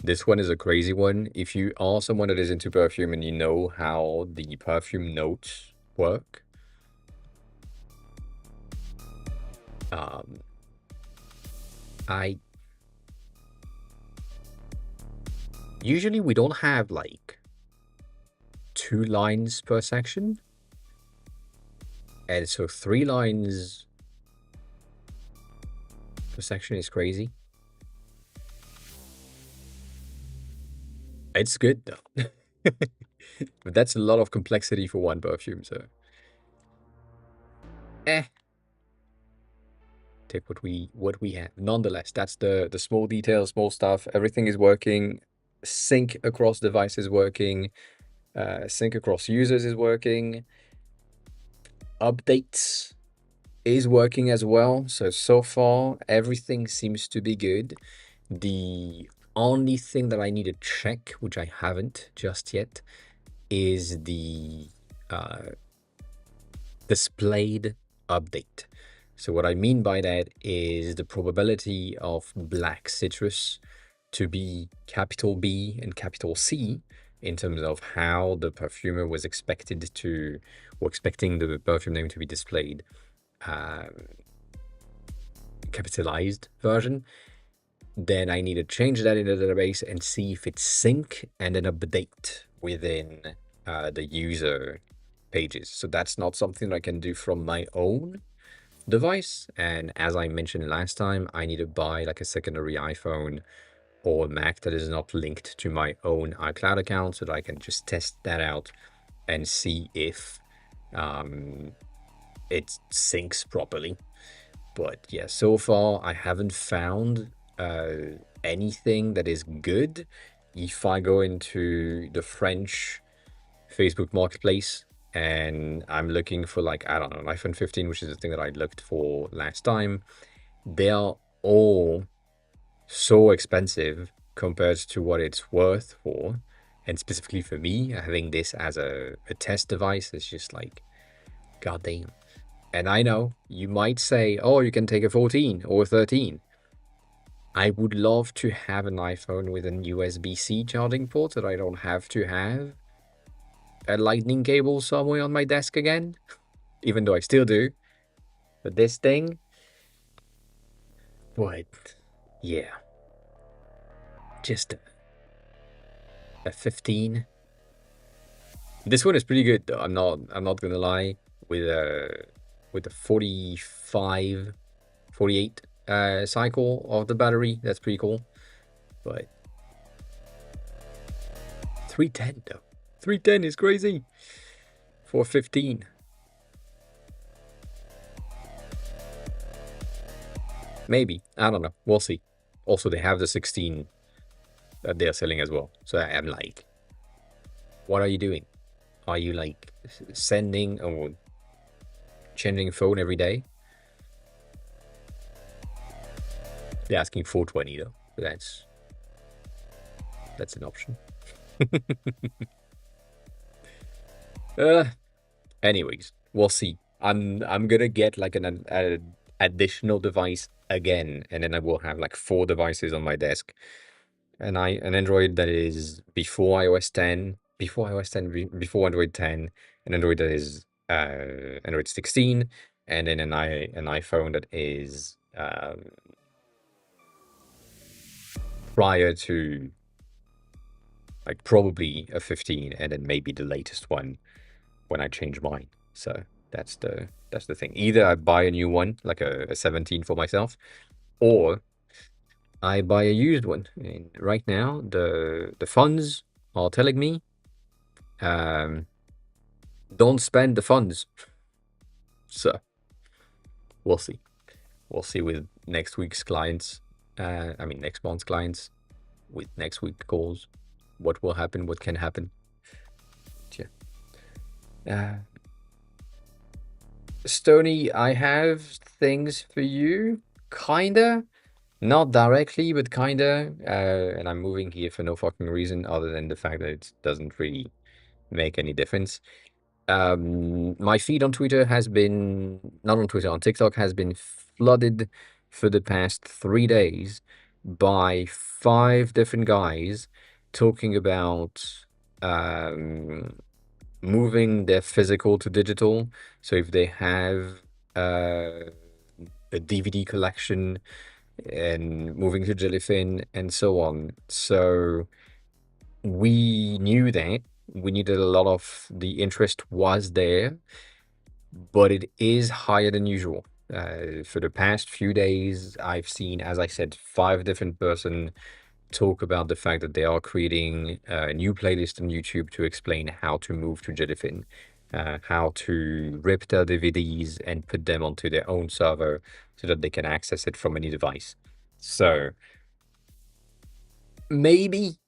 This one is a crazy one. If you are someone that is into perfume and you know how the perfume notes work, usually we don't have like 2 lines per section, and so 3 lines per section is crazy. It's good though. But that's a lot of complexity for one perfume, so take what we have. Nonetheless, that's the small details, small stuff. Everything is working. Sync across devices working. Sync across users is working. Updates is working as well. So far, everything seems to be good. The only thing that I need to check, which I haven't just yet, is the displayed update. So what I mean by that is the probability of black citrus to be capital B and capital C in terms of how the perfumer was expecting the perfume name to be displayed, capitalized version. Then I need to change that in the database and see if it's sync and then update within the user pages. So that's not something I can do from my own device. And as I mentioned last time, I need to buy like a secondary iPhone or Mac that is not linked to my own iCloud account so that I can just test that out and see if it syncs properly. But yeah, so far I haven't found anything that is good. If I go into the French Facebook Marketplace and I'm looking for like, I don't know, an iPhone 15, which is the thing that I looked for last time, they are all so expensive compared to what it's worth for. And specifically for me, having this as a test device is just like, goddamn. And I know you might say, oh, you can take a 14 or a 13. I would love to have an iPhone with an USB-C charging port that I don't have to have a lightning cable somewhere on my desk again, even though I still do. But this thing, but yeah, just a 15. This one is pretty good though. I'm not gonna lie. with a 45, 48 cycle of the battery. That's pretty cool. But 310 though. 310 is crazy. 415. Maybe. I don't know. We'll see. Also, they have the 16 that they're selling as well. So I'm like, what are you doing? Are you like sending or changing phone every day? They're asking 420 though. But that's an option. Anyways, we'll see. I'm gonna get like an additional device again, and then I will have like 4 devices on my desk. An Android that is before iOS 10, before Android 10, an Android that is Android 16, and then an iPhone that is prior to like probably a 15, and then maybe the latest one when I change mine. So that's the thing. Either I buy a new one, like a 17 for myself, or I buy a used one. And right now, the funds are telling me, um, don't spend the funds. So we'll see. We'll see with next week's clients. I mean next month's clients, with next week's calls, what will happen, what can happen. Yeah. Stony, I have things for you, kinda. Not directly, but kinda. And I'm moving here for no fucking reason other than the fact that it doesn't really make any difference. My feed on Twitter has been, not on Twitter, on TikTok has been flooded for the past 3 days by 5 different guys talking about moving their physical to digital. So if they have a DVD collection and moving to Jellyfin and so on. So we knew that we needed a lot of the interest was there, but it is higher than usual. For the past few days, I've seen, as I said, 5 different person talk about the fact that they are creating a new playlist on YouTube to explain how to move to Jellyfin, how to rip their DVDs and put them onto their own server so that they can access it from any device. So maybe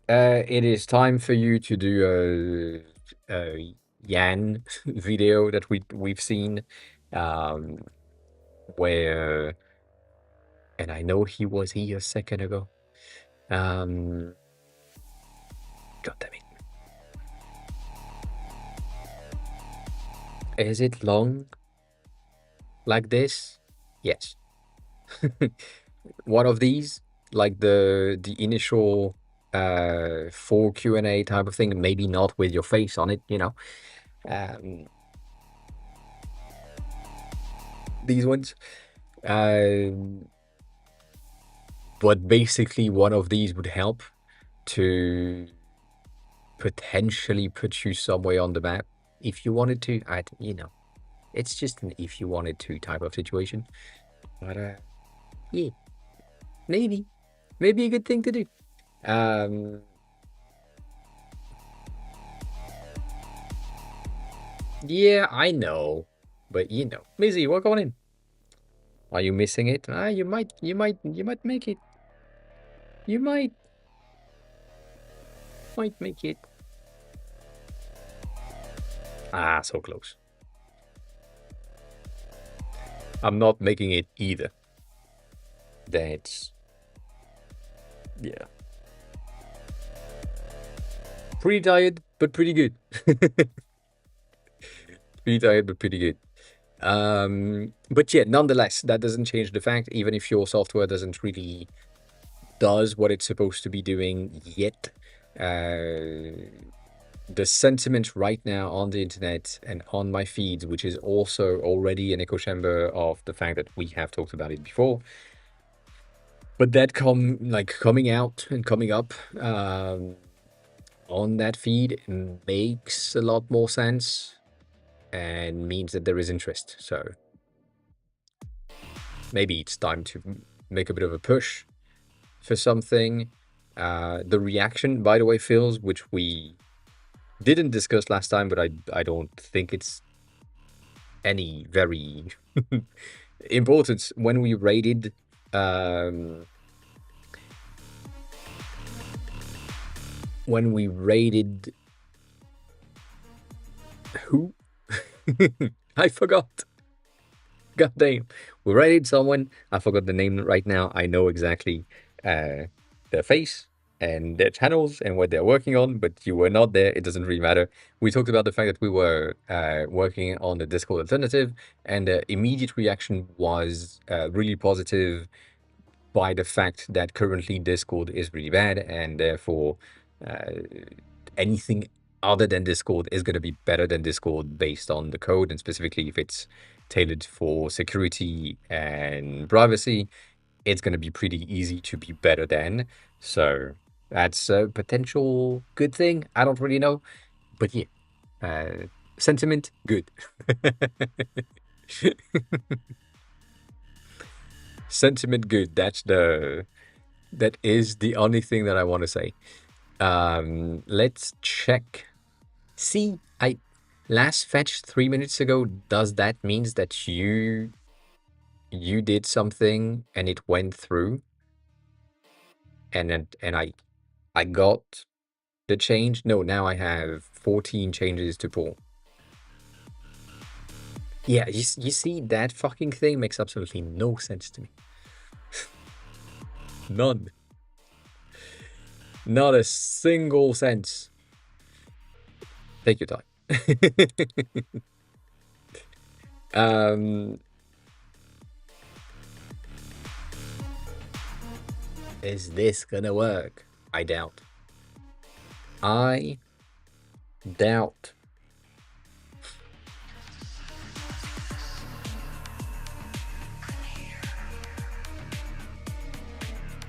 it is time for you to do a Yan video that we've seen, where, and I know he was here a second ago. God damn it. Is it long like this? Yes. One of these, like the initial full Q&A type of thing, maybe not with your face on it, you know. These ones. But basically one of these would help to potentially put you somewhere on the map if you wanted to. You know, it's just an if you wanted to type of situation. But yeah, maybe a good thing to do. Yeah, I know, but you know, Mizzy, welcome on in. Are you missing it? You might make it. You might make it. So close. I'm not making it either. That's, yeah. Pretty tired, but pretty good. Pretty tired, but pretty good. But yeah, nonetheless, that doesn't change the fact, even if your software doesn't really does what it's supposed to be doing yet, the sentiment right now on the internet and on my feeds, which is also already an echo chamber of the fact that we have talked about it before, but that coming out and coming up on that feed makes a lot more sense. and means that there is interest. So maybe it's time to make a bit of a push for something. The reaction, by the way, Phils, which we didn't discuss last time, but I don't think it's any very important. When we rated who? I forgot. God damn. We rated someone. I forgot the name right now. I know exactly their face and their channels and what they're working on, but you were not there. It doesn't really matter. We talked about the fact that we were working on the Discord alternative, and the immediate reaction was really positive by the fact that currently Discord is really bad, and therefore anything other than Discord is going to be better than Discord based on the code, and specifically if it's tailored for security and privacy, it's going to be pretty easy to be better than. So that's a potential good thing. I don't really know, but yeah, sentiment good. Sentiment good. That is the only thing that I want to say. Let's check. See, I last fetched 3 minutes ago. Does that means that you did something and it went through, and I got the change? No, now I have 14 changes to pull. Yeah, you see, that fucking thing makes absolutely no sense to me. None. Not a single sense. Take your time. Is this gonna work? I doubt. I doubt.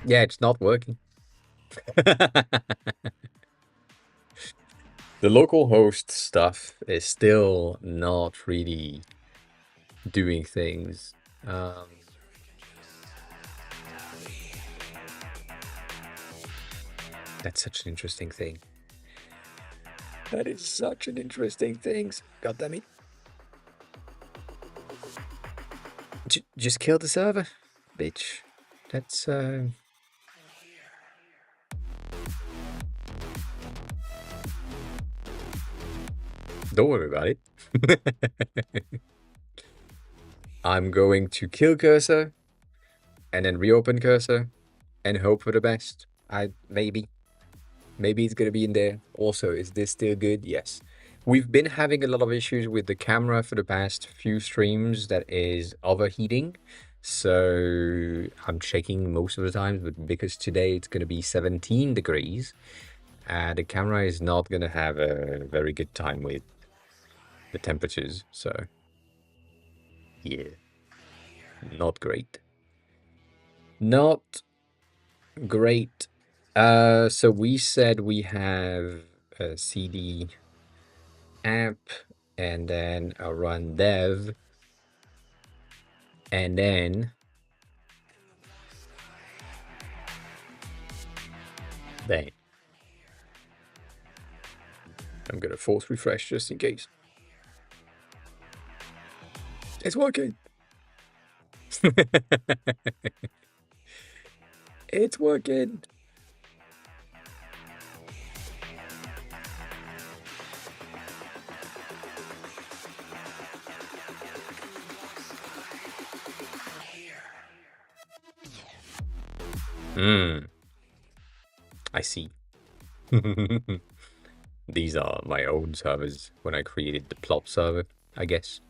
Yeah, it's not working. The local host stuff is still not really doing things. That's such an interesting thing. That is such an interesting thing. God damn it. Just kill the server, bitch. That's Don't worry about it. I'm going to kill cursor and then reopen cursor and hope for the best. Maybe it's gonna be in there. Also, is this still good? Yes. We've been having a lot of issues with the camera for the past few streams that is overheating. So I'm checking most of the times, but because today it's gonna be 17 degrees, the camera is not gonna have a very good time with the temperatures. So yeah, not great. Not great. So we said we have a cd app and then a run dev, and then bang. I'm gonna force refresh just in case. It's working. It's working. I see. These are my own servers when I created the plop server, I guess.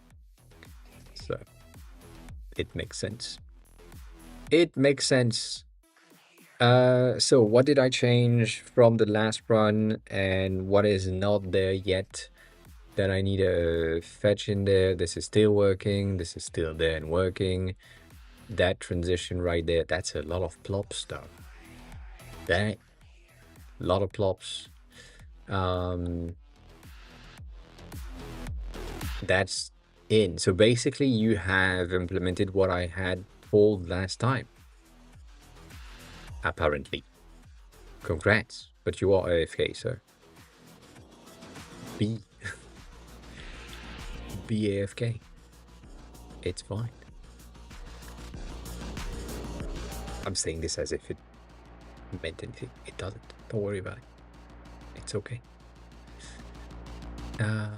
So it makes sense. It makes sense. So what did I change from the last run and what is not there yet that I need to fetch in there? This is still working. This is still there and working. That transition right there, that's a lot of plop stuff. That, a lot of plops. That's in. So basically, you have implemented what I had told last time. Apparently. Congrats. But you are AFK, so be be AFK. It's fine. I'm saying this as if it meant anything. It doesn't. Don't worry about it. It's okay. Uh,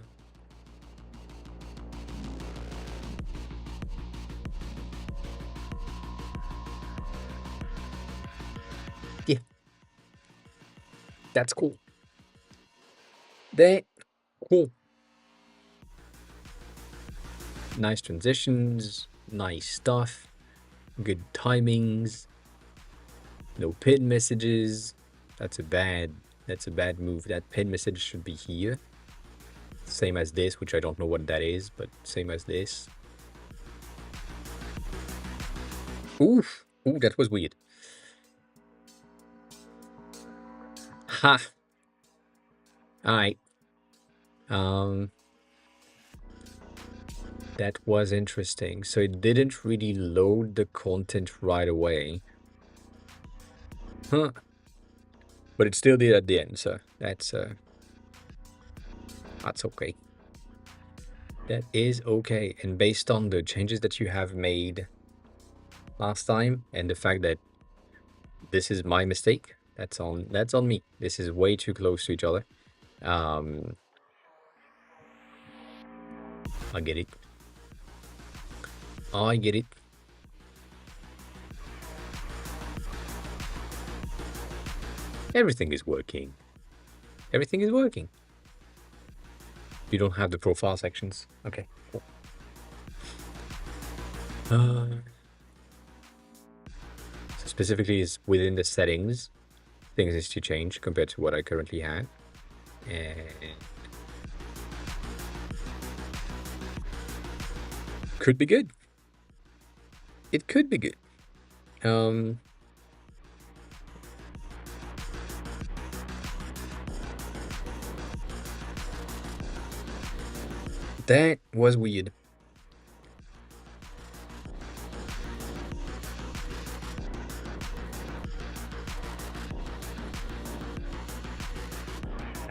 yeah, that's cool. That cool. Nice transitions, nice stuff, good timings, no pin messages. That's a bad move. That pin message should be here. Same as this, which I don't know what that is, but same as this. Oof. Ooh, that was weird. Ha. Alright. That was interesting. So it didn't really load the content right away. Huh. But it still did at the end, so that's okay. That is okay. And based on the changes that you have made last time and the fact that this is my mistake, that's on me. This is way too close to each other. I get it. I get it. Everything is working. Everything is working. You don't have the profile sections. Okay, cool. So specifically is within the settings, things is to change compared to what I currently have. And could be good. It could be good. That was weird.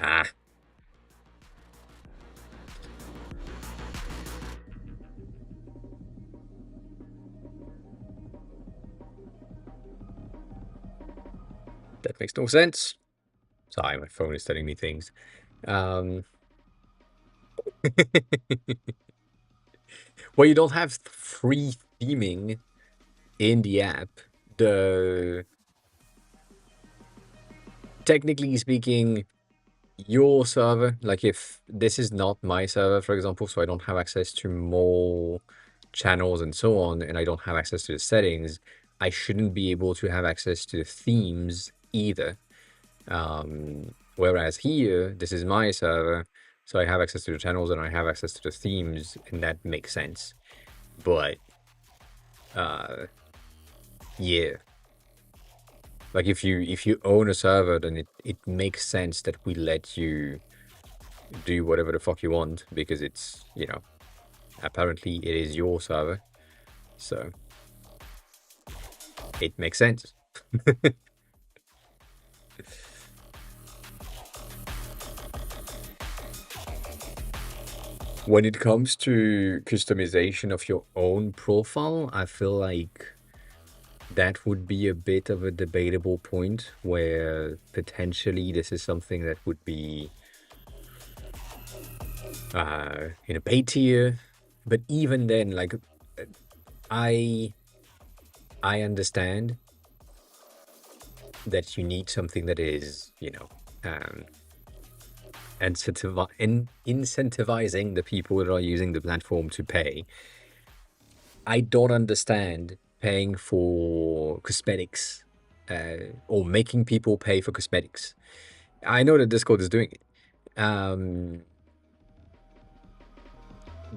Ah. That makes no sense. Sorry, my phone is telling me things. Well, you don't have free theming in the app. Technically speaking, your server, like if this is not my server, for example, so I don't have access to more channels and so on, and I don't have access to the settings, I shouldn't be able to have access to the themes either. Whereas here, this is my server, so I have access to the channels and I have access to the themes, and that makes sense. But, yeah. Like if you own a server, then it makes sense that we let you do whatever the fuck you want because it's, apparently it is your server. So it makes sense. When it comes to customization of your own profile, I feel like that would be a bit of a debatable point where potentially this is something that would be in a paid tier. But even then, like, I understand that you need something that is, incentivizing the people that are using the platform to pay. I don't understand paying for cosmetics or making people pay for cosmetics. I know that Discord is doing it.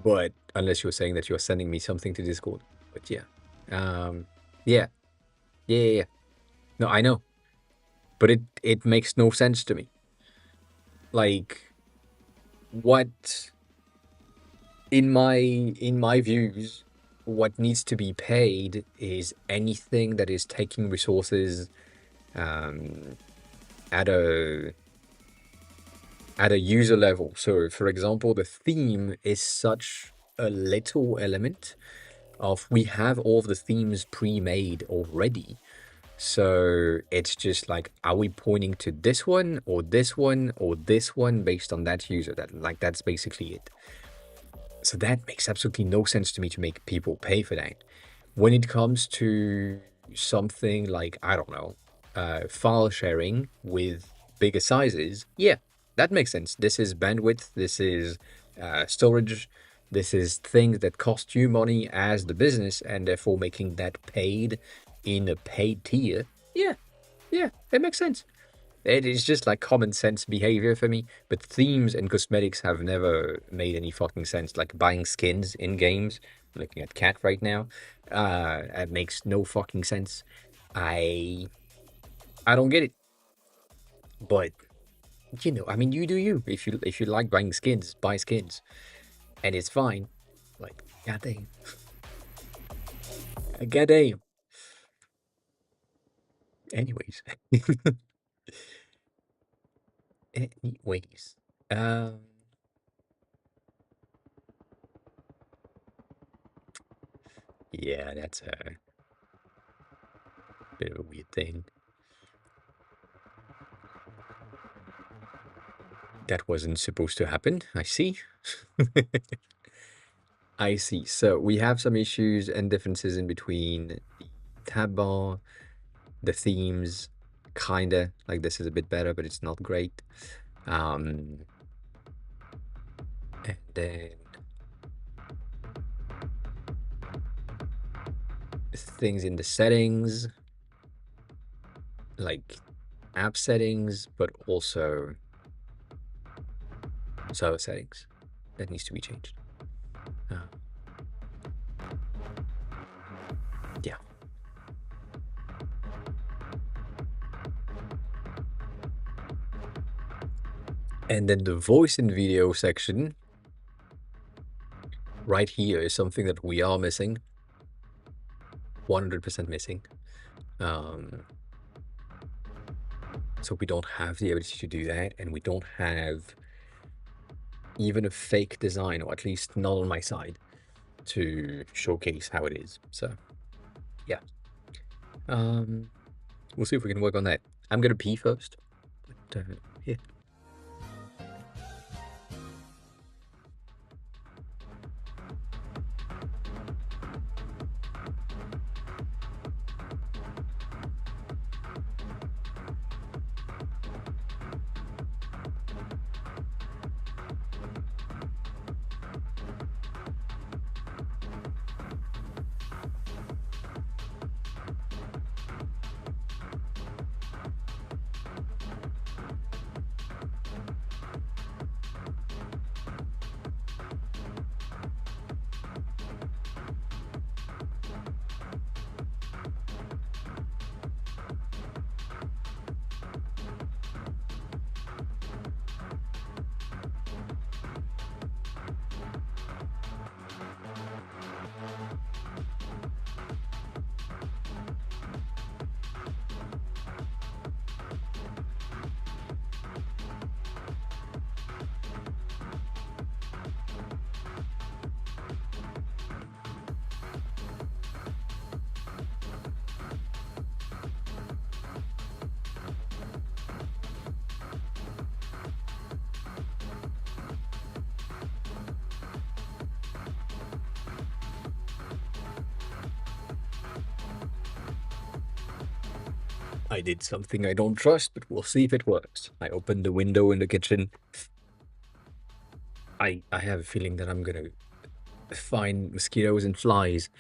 But unless you're saying that you're sending me something to Discord. But yeah. Yeah. Yeah. No, I know. But it makes no sense to me. Like, what in my views, what needs to be paid is anything that is taking resources um, at a user level. So, for example, the theme is such a little element of we have all of the themes pre-made already. So it's just like, are we pointing to this one or this one or this one based on that user? That's basically it. So that makes absolutely no sense to me to make people pay for that. When it comes to something like, I don't know, file sharing with bigger sizes, yeah, that makes sense. This is bandwidth, this is storage, this is things that cost you money as the business, and therefore making that paid in a paid tier. Yeah, yeah, it makes sense. It is just like common sense behavior for me. But themes and cosmetics have never made any fucking sense. Like buying skins in games. I'm looking at Cat right now. It makes no fucking sense. I I don't get it. But I mean, you do you. If you like buying skins, buy skins, and it's fine. Like, goddamn, goddamn. Anyways, anyways, um, yeah, that's a bit of a weird thing. That wasn't supposed to happen. I see. I see. So we have some issues and differences in between the tab bar, the themes, kinda. Like this is a bit better, but it's not great. And then things in the settings, like app settings, but also server settings. That needs to be changed. Uh, yeah. And then the voice and video section right here is something that we are missing. 100% missing. So we don't have the ability to do that, and we don't have even a fake design, or at least not on my side, to showcase how it is. So yeah. We'll see if we can work on that. I'm gonna pee first. But yeah. I did something I don't trust, but we'll see if it works. I opened the window in the kitchen. I have a feeling that I'm gonna find mosquitoes and flies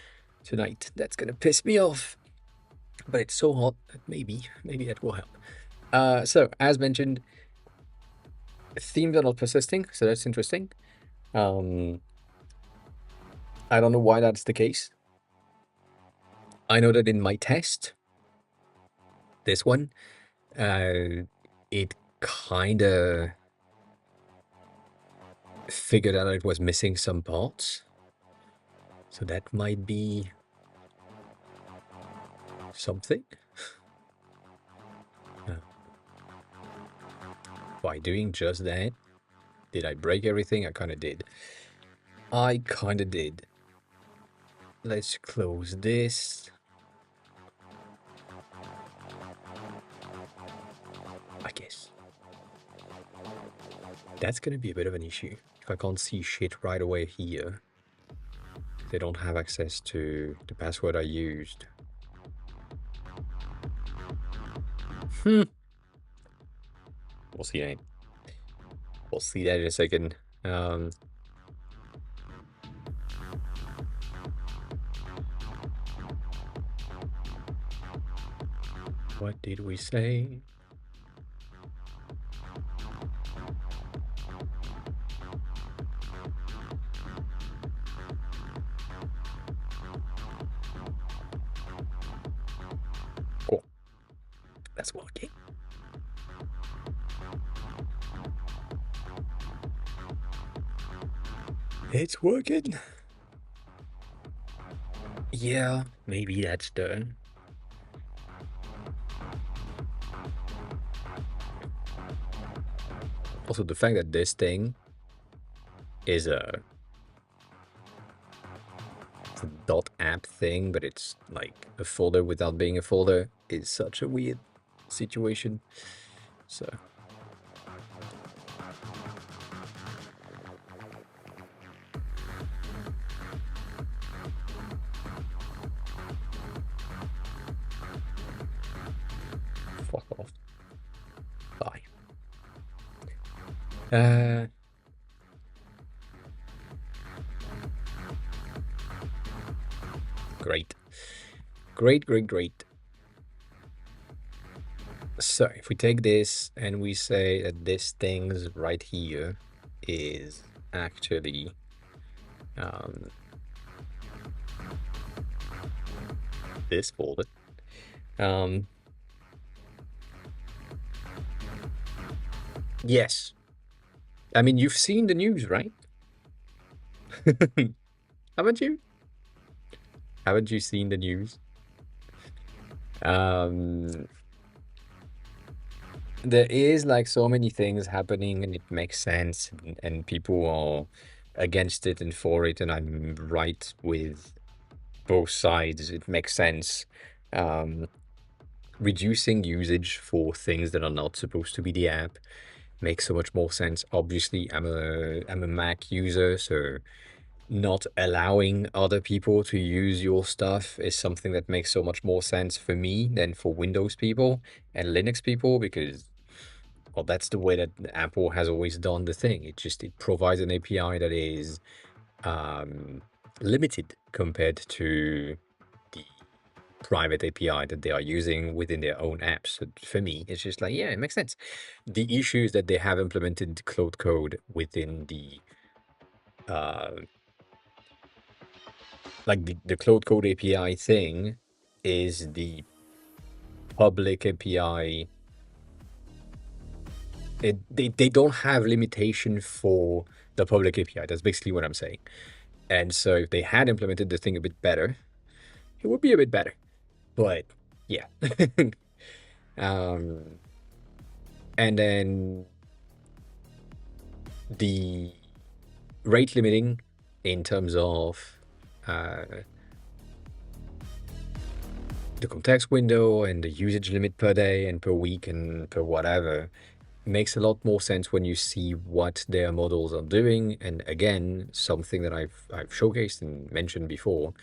tonight. That's gonna piss me off. But it's so hot that maybe that will help. So as mentioned, themes are not persisting, so that's interesting. Um, I don't know why that's the case. I know that in my test, this one, it kind of figured out it was missing some parts. So that might be something. By doing just that, did I break everything? I kind of did. I kind of did. Let's close this. I guess. That's going to be a bit of an issue. If I can't see shit right away here, they don't have access to the password I used. We'll see that. We'll see that in a second. What did we say? Cool. That's working. It's working. Yeah, maybe that's the... Also, the fact that this thing is a .app thing, but it's like a folder without being a folder, is such a weird situation. So... fuck off. Bye. Great. Great, great, great. So if we take this and we say that this thing's right here is actually this folder. Yes. I mean, you've seen the news, right? Haven't you? Haven't you seen the news? There is like so many things happening and it makes sense and people are against it and for it, and I'm right with both sides. It makes sense. Reducing usage for things that are not supposed to be the app makes so much more sense. Obviously, I'm a Mac user, so not allowing other people to use your stuff is something that makes so much more sense for me than for Windows people and Linux people, because, well, that's the way that Apple has always done the thing. It provides an API that is limited compared to the private API that they are using within their own apps. So for me, it's just like, yeah, it makes sense. The issue is that they have implemented cloud code within the like the cloud code API thing is the public API. They don't have limitation for the public API. That's basically what I'm saying. And so if they had implemented the thing a bit better, it would be a bit better. But yeah. And then the rate limiting in terms of the context window and the usage limit per day and per week and per whatever makes a lot more sense when you see what their models are doing. And again, something that I've showcased and mentioned before,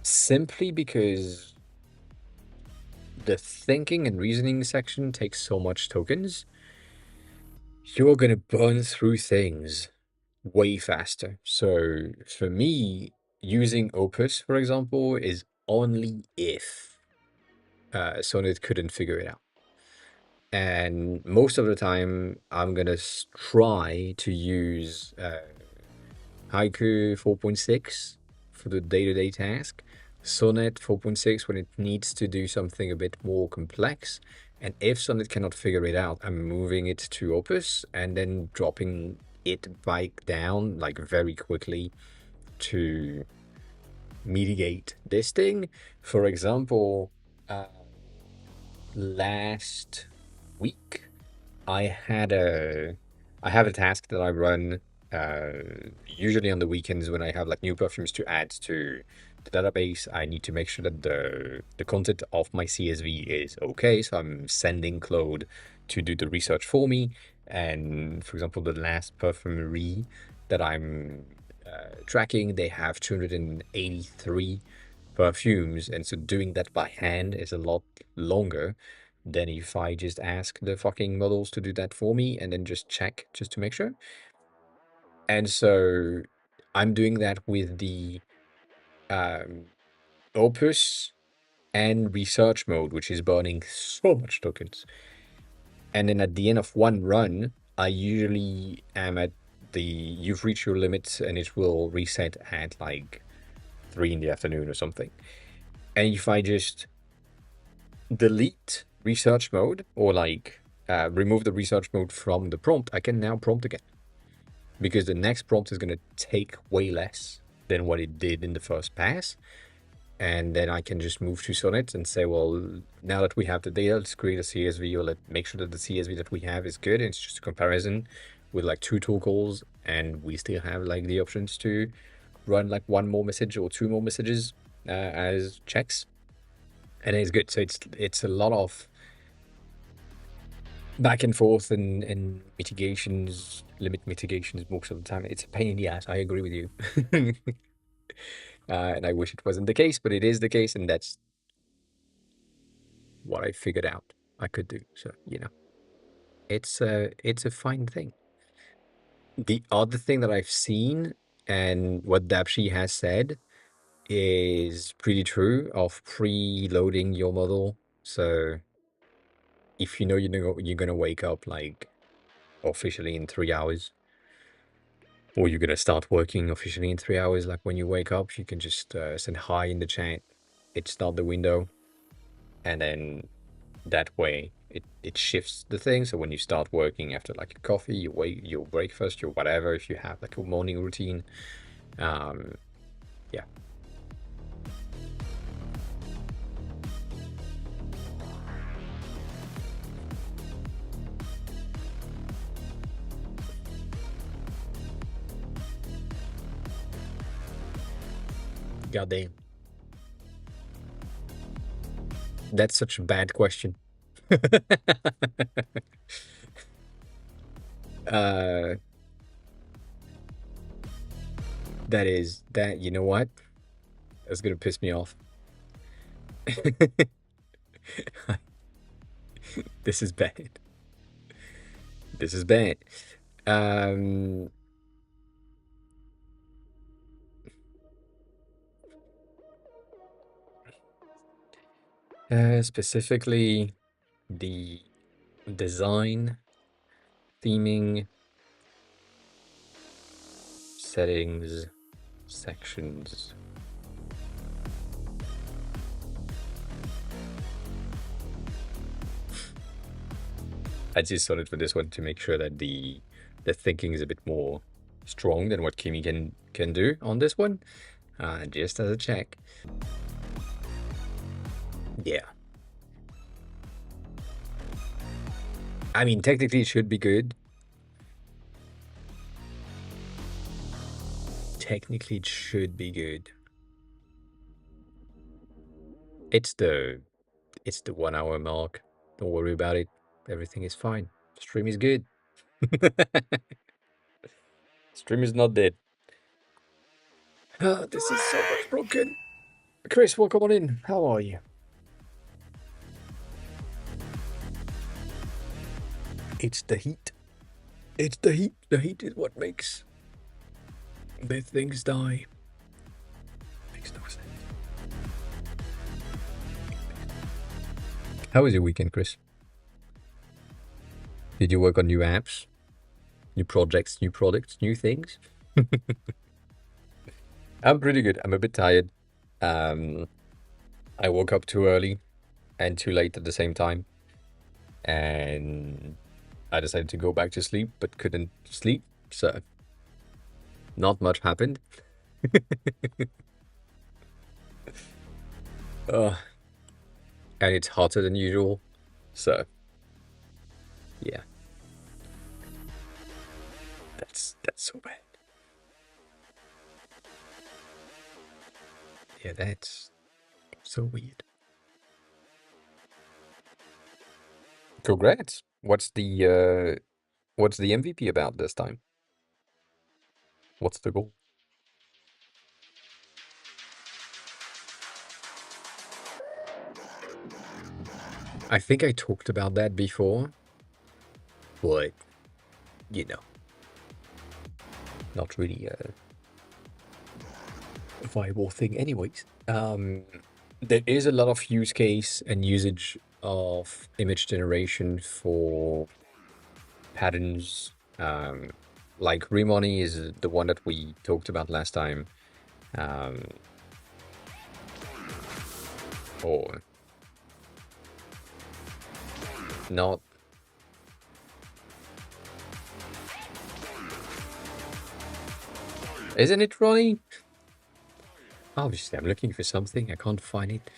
simply because the thinking and reasoning section takes so much tokens, you're gonna burn through things way faster. So for me, using Opus, for example, is only if Sonnet couldn't figure it out. And most of the time, I'm gonna try to use Haiku 4.6 for the day-to-day task, Sonnet 4.6 when it needs to do something a bit more complex, And if Sonnet cannot figure it out, I'm moving it to Opus and then dropping it back down like very quickly to mitigate this thing. For example, uh, last week I had a I have a task that I run usually on the weekends when I have like new perfumes to add to the database. I need to make sure that the content of my CSV is okay. So I'm sending Claude to do the research for me. And for example, the last perfumery that I'm tracking, they have 283 perfumes, and so doing that by hand is a lot longer than if I just ask the fucking models to do that for me and then just check just to make sure. And so I'm doing that with the um, Opus and research mode, which is burning so much tokens. And then at the end of one run, I usually am at the you've reached your limit and it will reset at like 3 in the afternoon or something. And if I just delete research mode or like remove the research mode from the prompt, I can now prompt again. Because the next prompt is going to take way less than what it did in the first pass. And then I can just move to Sonnet and say, well, now that we have the data, let's create a CSV, or let make sure that the CSV that we have is good. And it's just a comparison with like 2 tokens, and we still have like the options to run like 1 more message or 2 more messages as checks. And it's good. So it's a lot of back and forth and mitigations, limit mitigations most of the time. It's a pain in the ass. I agree with you. And I wish it wasn't the case, but it is the case, and that's what I figured out I could do. So, it's a fine thing. The other thing that I've seen and what Dapshi has said is pretty true of preloading your model. So if you know you're gonna wake up like officially in 3 hours, or you're gonna start working officially in 3 hours, like when you wake up, you can just send hi in the chat. It's not the window, and then that way it shifts the thing. So when you start working after like a coffee, your breakfast, your whatever, if you have like a morning routine, yeah. Goddamn. That's such a bad question. uh, that you know what? That's gonna piss me off. This is bad. This is bad. Specifically the design, theming, settings, sections. I just started for this one to make sure that the thinking is a bit more strong than what Kimi can do on this one, just as a check. Yeah. I mean, technically it should be good. Technically it should be good. It's the 1 hour mark. Don't worry about it. Everything is fine. Stream is good. Stream is not dead. Oh, this is so much broken. Chris, welcome on in. How are you? It's the heat. It's the heat. The heat is what makes the things die. Makes no sense. How was your weekend, Chris? Did you work on new apps? New projects, new products, new things? I'm pretty good. I'm a bit tired. I woke up too early and too late at the same time. and I decided to go back to sleep, but couldn't sleep, so not much happened. uh, and it's hotter than usual, so yeah, that's so bad. Yeah, that's so weird. Congrats. What's the MVP about this time? What's the goal? I think I talked about that before, but you know, not really a viable thing anyways. There is a lot of use case and usage of image generation for patterns. Like Remoni is the one that we talked about last time. Um, or not. Isn't it Ronnie? Obviously, I'm looking for something. I can't find it.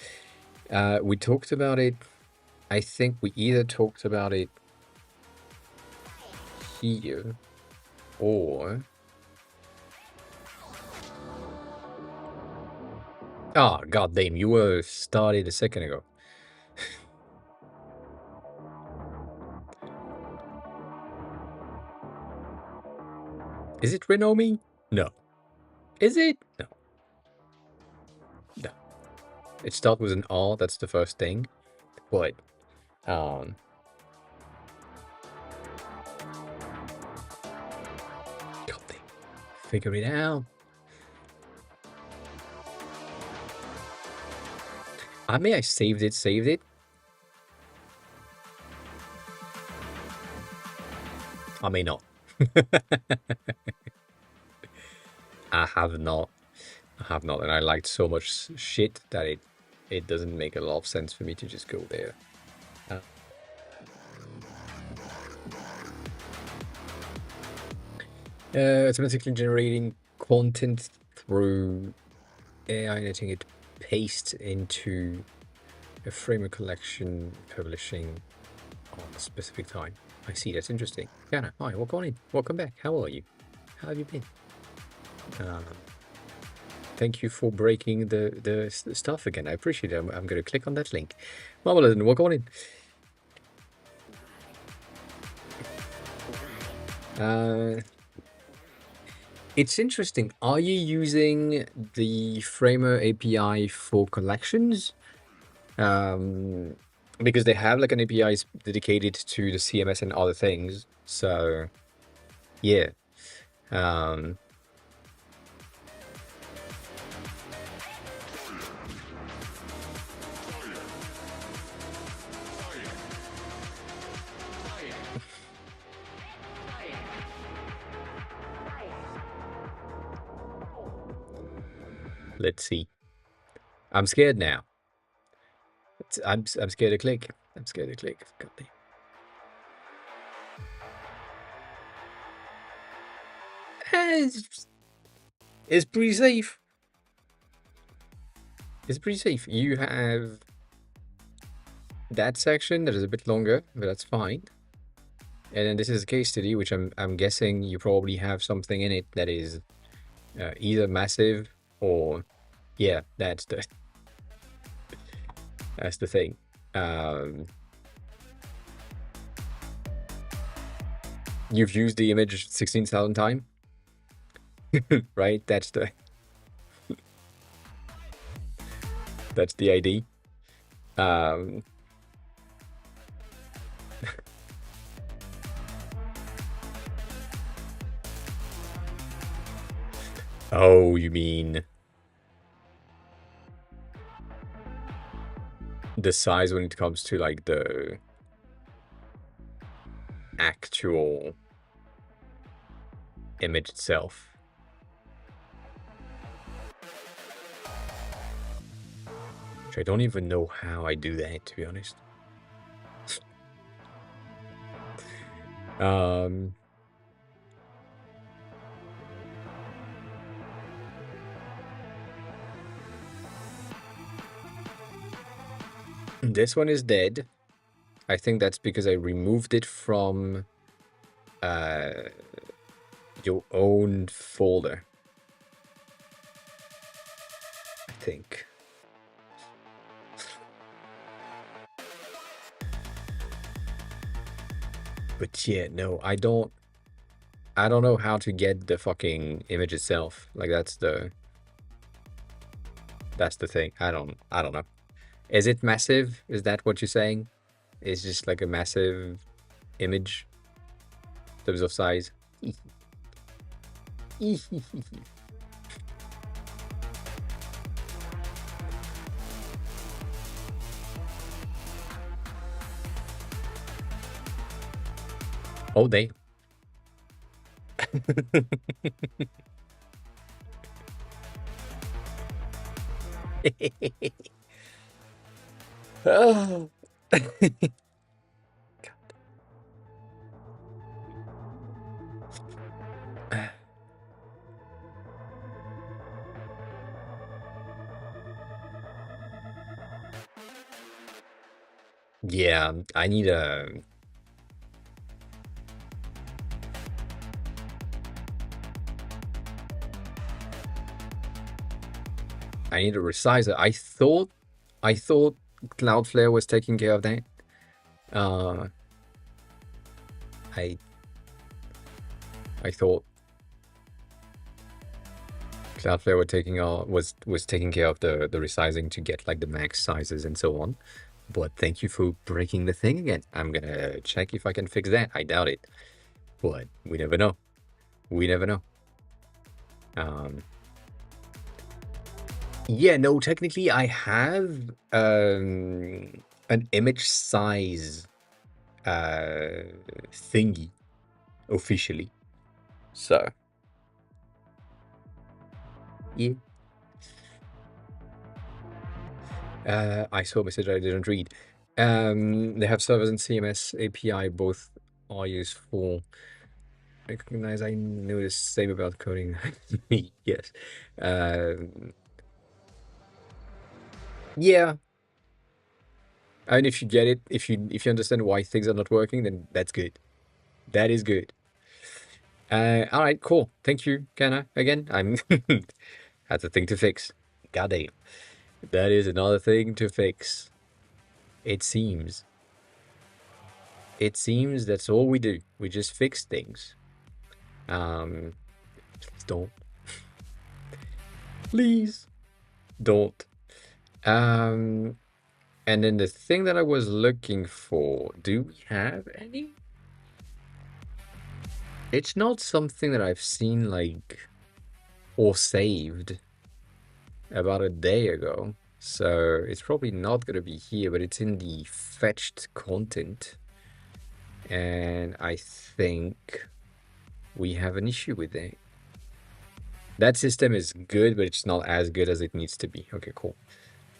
We talked about it. I think we either talked about it here or... Ah, god damn, you were started a second ago. Is it Renomi? No. Is it? No. No. It starts with an R, that's the first thing. But, um... God damn. Figure it out. I mean, I saved it. I may not. I have not. And I liked so much shit that it doesn't make a lot of sense for me to just go there. Automatically generating content through AI, letting it paste into a framework collection, publishing on a specific time. I see, that's interesting. Yana, hi, welcome in. Welcome back. How are you? How have you been? Thank you for breaking the stuff again. I appreciate it. I'm going to click on that link. Marmalade, welcome in. It's interesting. Are you using the Framer API for collections? Because they have like an API dedicated to the CMS and other things. So, yeah. Let's see. I'm scared now. I'm scared to click. I'm scared to click. God damn. It's pretty safe. It's pretty safe. You have that section that is a bit longer, but that's fine. And then this is a case study, which I'm guessing you probably have something in it that is either massive or, yeah, that's the thing. You've used the image 16,000 times, right? That's the ID. Oh, you mean the size when it comes to like the actual image itself? Which I don't even know how I do that, to be honest. Um, this one is dead. I think that's because I removed it from uh, your own folder, I think. But yeah, no, I don't know how to get the fucking image itself. Like that's the thing. I don't know. Is it massive? Is that what you're saying? It's just like a massive image in terms of size. Oh, they. Oh. Yeah, I need a resizer. I thought Cloudflare was taking care of that. Uh, I I thought Cloudflare were taking was taking care of the resizing to get like the max sizes and so on. But thank you for breaking the thing again. I'm gonna check if I can fix that. I doubt it, but we never know. We never know. Um, yeah, no, technically I have an image size thingy officially. So yeah. I saw a message I didn't read. They have servers and CMS API, both are useful. Recognize I know the same about coding. Yes. Yeah. And if you get it, if you understand why things are not working, then that's good. That is good. All right, cool. Thank you, Kana. Again, I'm that's a thing to fix. Goddamn. That is another thing to fix. It seems. It seems that's all we do. We just fix things. Please don't. Please don't. Um, and then the thing that I was looking for, do we have any? It's not something that I've seen like or saved about a day ago. So it's probably not going to be here, but it's in the fetched content. And I think we have an issue with that. That system is good, but it's not as good as it needs to be. Okay, cool.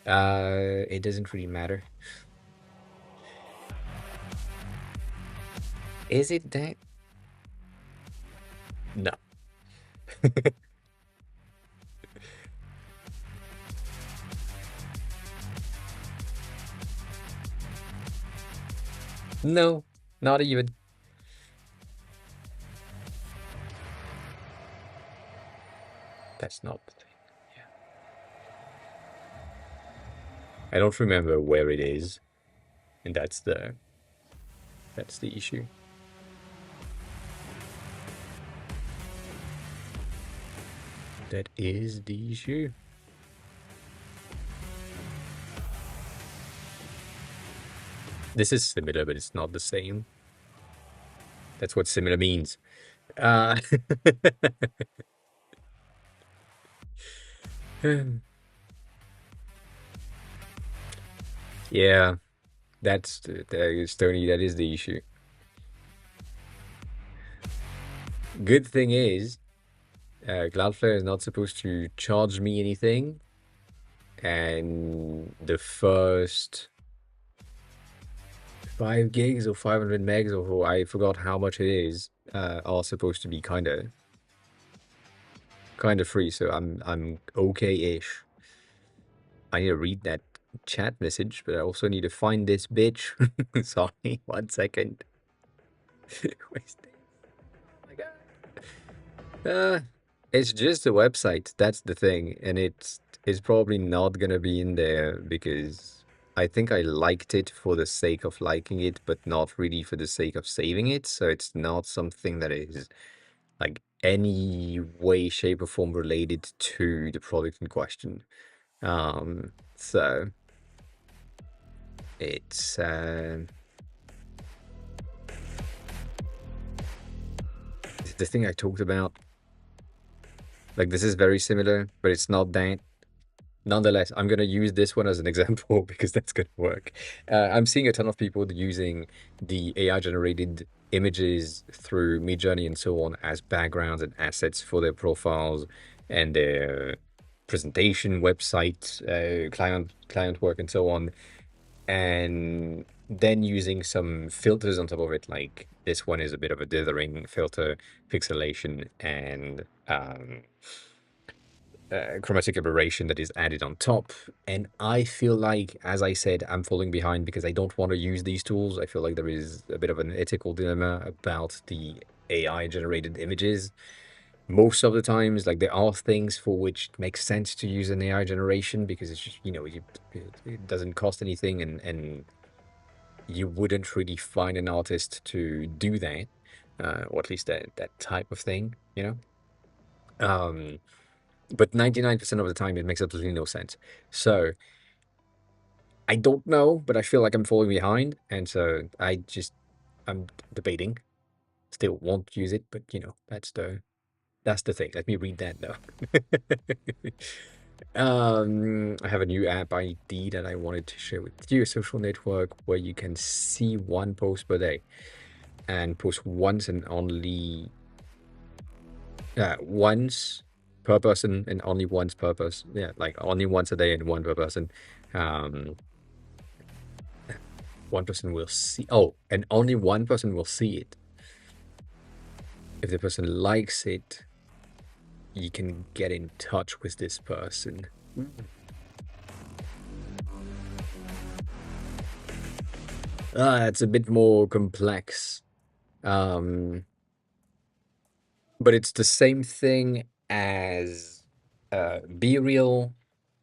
It doesn't really matter. Is it that? No. No, not even. That's not the thing. Yeah. I don't remember where it is, and that's the issue. That is the issue. This is similar, but it's not the same. That's what similar means. Uh, yeah, that's Stony. That is the issue. Good thing is, Cloudflare is not supposed to charge me anything, and the first 5 gigs or 500 megs, or I forgot how much it is, are supposed to be kind of free. So I'm okay-ish. I need to read that chat message, but I also need to find this bitch. Sorry, 1 second. Wasting. Oh my God. It's just a website. That's the thing, and it's probably not gonna be in there because I think I liked it for the sake of liking it, but not really for the sake of saving it. So it's not something that is like any way, shape, or form related to the product in question. So it's the thing I talked about. Like this is very similar, but it's not that. Nonetheless, I'm going to use this one as an example because that's going to work. I'm seeing a ton of people using the AI generated images through Midjourney and so on as backgrounds and assets for their profiles and their presentation, website, client work, and so on. And then using some filters on top of it, like this one is a bit of a dithering filter, pixelation, and chromatic aberration that is added on top. And I feel like, as I said, I'm falling behind because I don't want to use these tools. I feel like there is a bit of an ethical dilemma about the AI generated images. Most of the times, like there are things for which it makes sense to use an AI generation because it's just, it doesn't cost anything, and you wouldn't really find an artist to do that, or at least that type of thing, you know? Um, but 99% of the time, it makes absolutely no sense. So I don't know, but I feel like I'm falling behind. And so I'm debating. Still won't use it, but that's the thing. Let me read that though. I have a new app ID that I wanted to share with you, a social network where you can see one post per day and post once and only once per person and only once per person. Yeah, like only once a day and one per person. Um, One person will see. Oh, and only one person will see it. If the person likes it, you can get in touch with this person. It's a bit more complex. Um, but it's the same thing as Be Real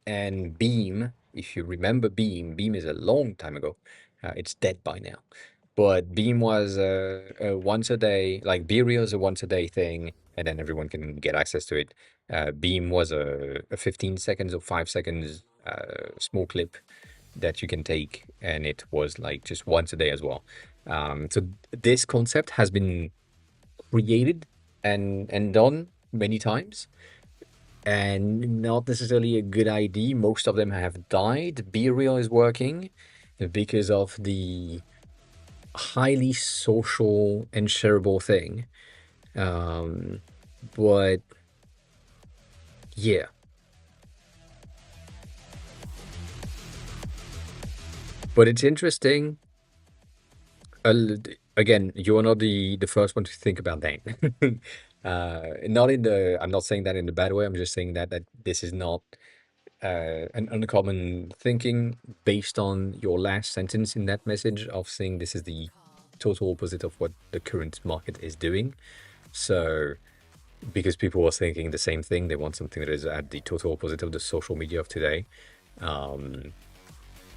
and Beam. If you remember Beam is a long time ago. It's dead by now. But Beam was a once a day, like Be Real is a once a day thing, and then everyone can get access to it. Beam was a 15 seconds or 5 seconds small clip that you can take, and it was like just once a day as well. So this concept has been created and done many times, and not necessarily a good idea. Most of them have died. Be Real is working because of the highly social and shareable thing. Um, but yeah, but it's interesting. Again, you're not the first one to think about that. Not in the. I'm not saying that in the bad way. I'm just saying that this is not an uncommon thinking based on your last sentence in that message of saying this is the total opposite of what the current market is doing. So, because people are thinking the same thing, they want something that is at the total opposite of the social media of today. Um,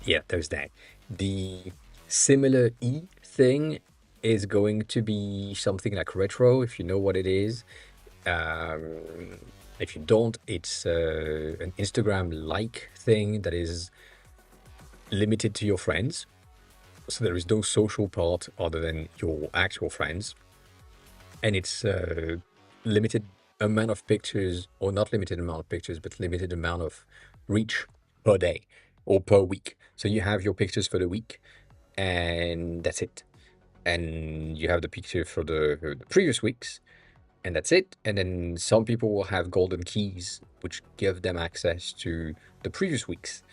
yeah, there's that. The similar E thing is going to be something like retro, if you know what it is. Um, if you don't, it's an Instagram-like thing that is limited to your friends. So there is no social part other than your actual friends. And it's limited amount of pictures, or not limited amount of pictures, but limited amount of reach per day or per week. So you have your pictures for the week, and that's it. And you have the picture for the previous weeks, and that's it. And then some people will have golden keys, which give them access to the previous weeks.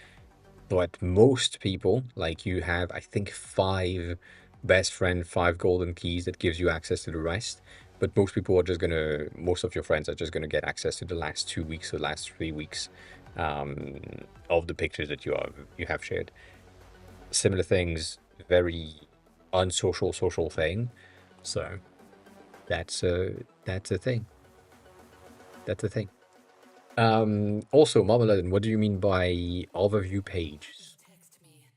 But most people, like you have, I think, five best friend, five golden keys that gives you access to the rest. But most people are just gonna, most of your friends are just gonna get access to the last 2 weeks or last 3 weeks um, of the pictures that you have shared. Similar things, very unsocial social thing. So that's a thing. That's a thing. Also, Marmalade, what do you mean by overview pages?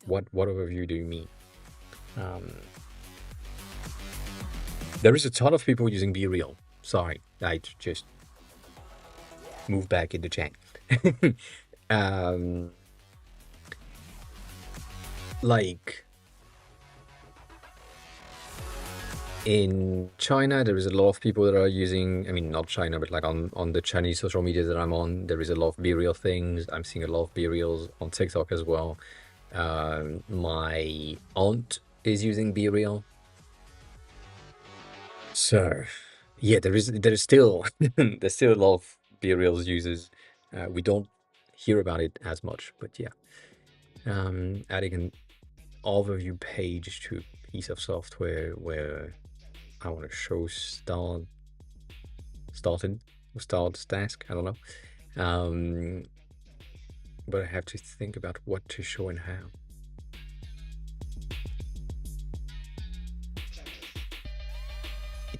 What overview do you mean? Um, there is a ton of people using Be Real. Sorry, I just moved back in the chat. um, like in China, there is a lot of people that are using. I mean, not China, but like on the Chinese social media that I'm on, there is a lot of Be Real things. I'm seeing a lot of Be Reals on TikTok as well. My aunt is using Be Real. So, yeah, there is still there's still a lot of Be Reals users. We don't hear about it as much, but yeah. Adding an overview page to a piece of software where I want to show start task. I don't know. But I have to think about what to show and how.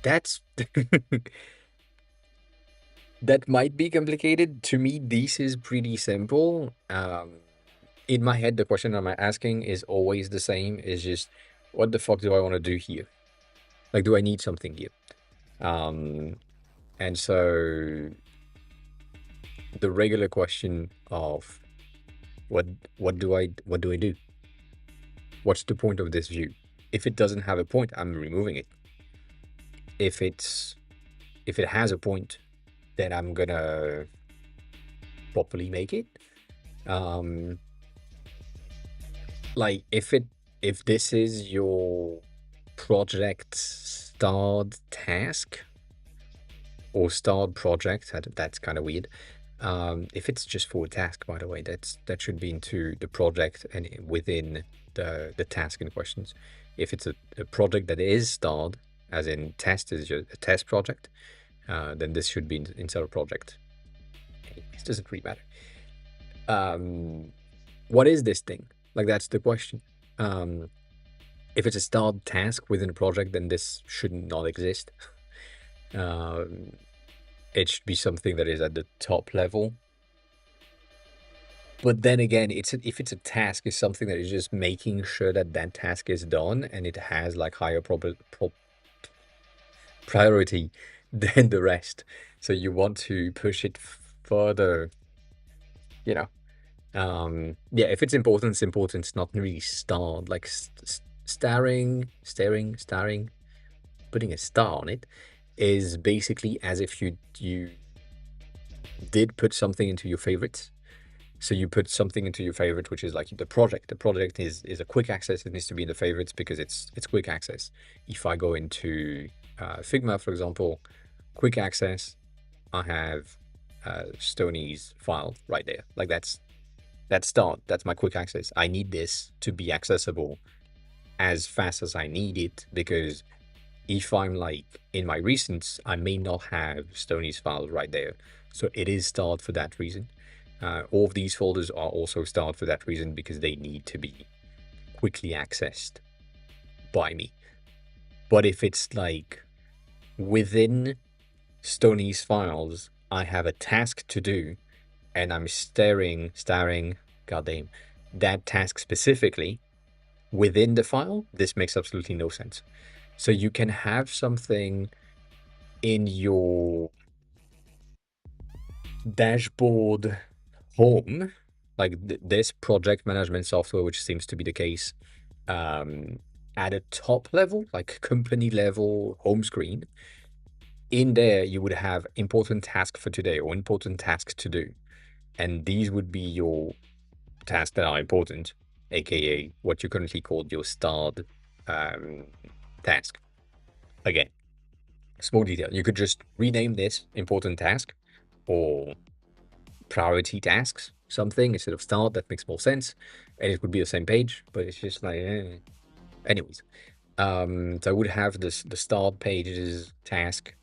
That's that might be complicated. To me, this is pretty simple. In my head, the question I'm asking is always the same. Is just, what the fuck do I want to do here? Like, do I need something here? And so the regular question of what what do I do? What's the point of this view? If it doesn't have a point, I'm removing it. If it has a point, then I'm gonna properly make it. Um, like if this is your project start task or start project, that's kind of weird. If it's just for a task, by the way, that should be into the project and within the task in questions. If it's a project that is starred, as in test is a test project, then this should be inside a project. It doesn't really matter. What is this thing? Like, that's the question. If it's a starred task within a project, then this should not exist. It should be something that is at the top level. But then again, if it's a task, it's something that is just making sure that that task is done and it has like higher priority than the rest. So you want to push it further, you know. Yeah, if it's important, it's important. It's not really starred. Like staring, putting a star on it is basically as if you did put something into your favorites. So you put something into your favorite, which is like the project. The project is a quick access. It needs to be in the favorites because it's quick access. If I go into Figma, for example, quick access, I have Stoney's file right there. Like that's start. That's my quick access. I need this to be accessible as fast as I need it, because if I'm like in my recents, I may not have Stoney's file right there. So it is starred for that reason. All of these folders are also starred for that reason, because they need to be quickly accessed by me. But if it's like within Stoney's files, I have a task to do, and I'm staring, goddamn, that task specifically within the file, this makes absolutely no sense. So you can have something in your dashboard home, like this project management software, which seems to be the case, at a top level, like company level home screen. In there, you would have important task for today or important tasks to do. And these would be your tasks that are important, aka what you currently called your starred task. Again, small detail. You could just rename this important task or priority tasks, something instead of start, that makes more sense. And it would be the same page, but it's just like, anyways. So I would have the start pages task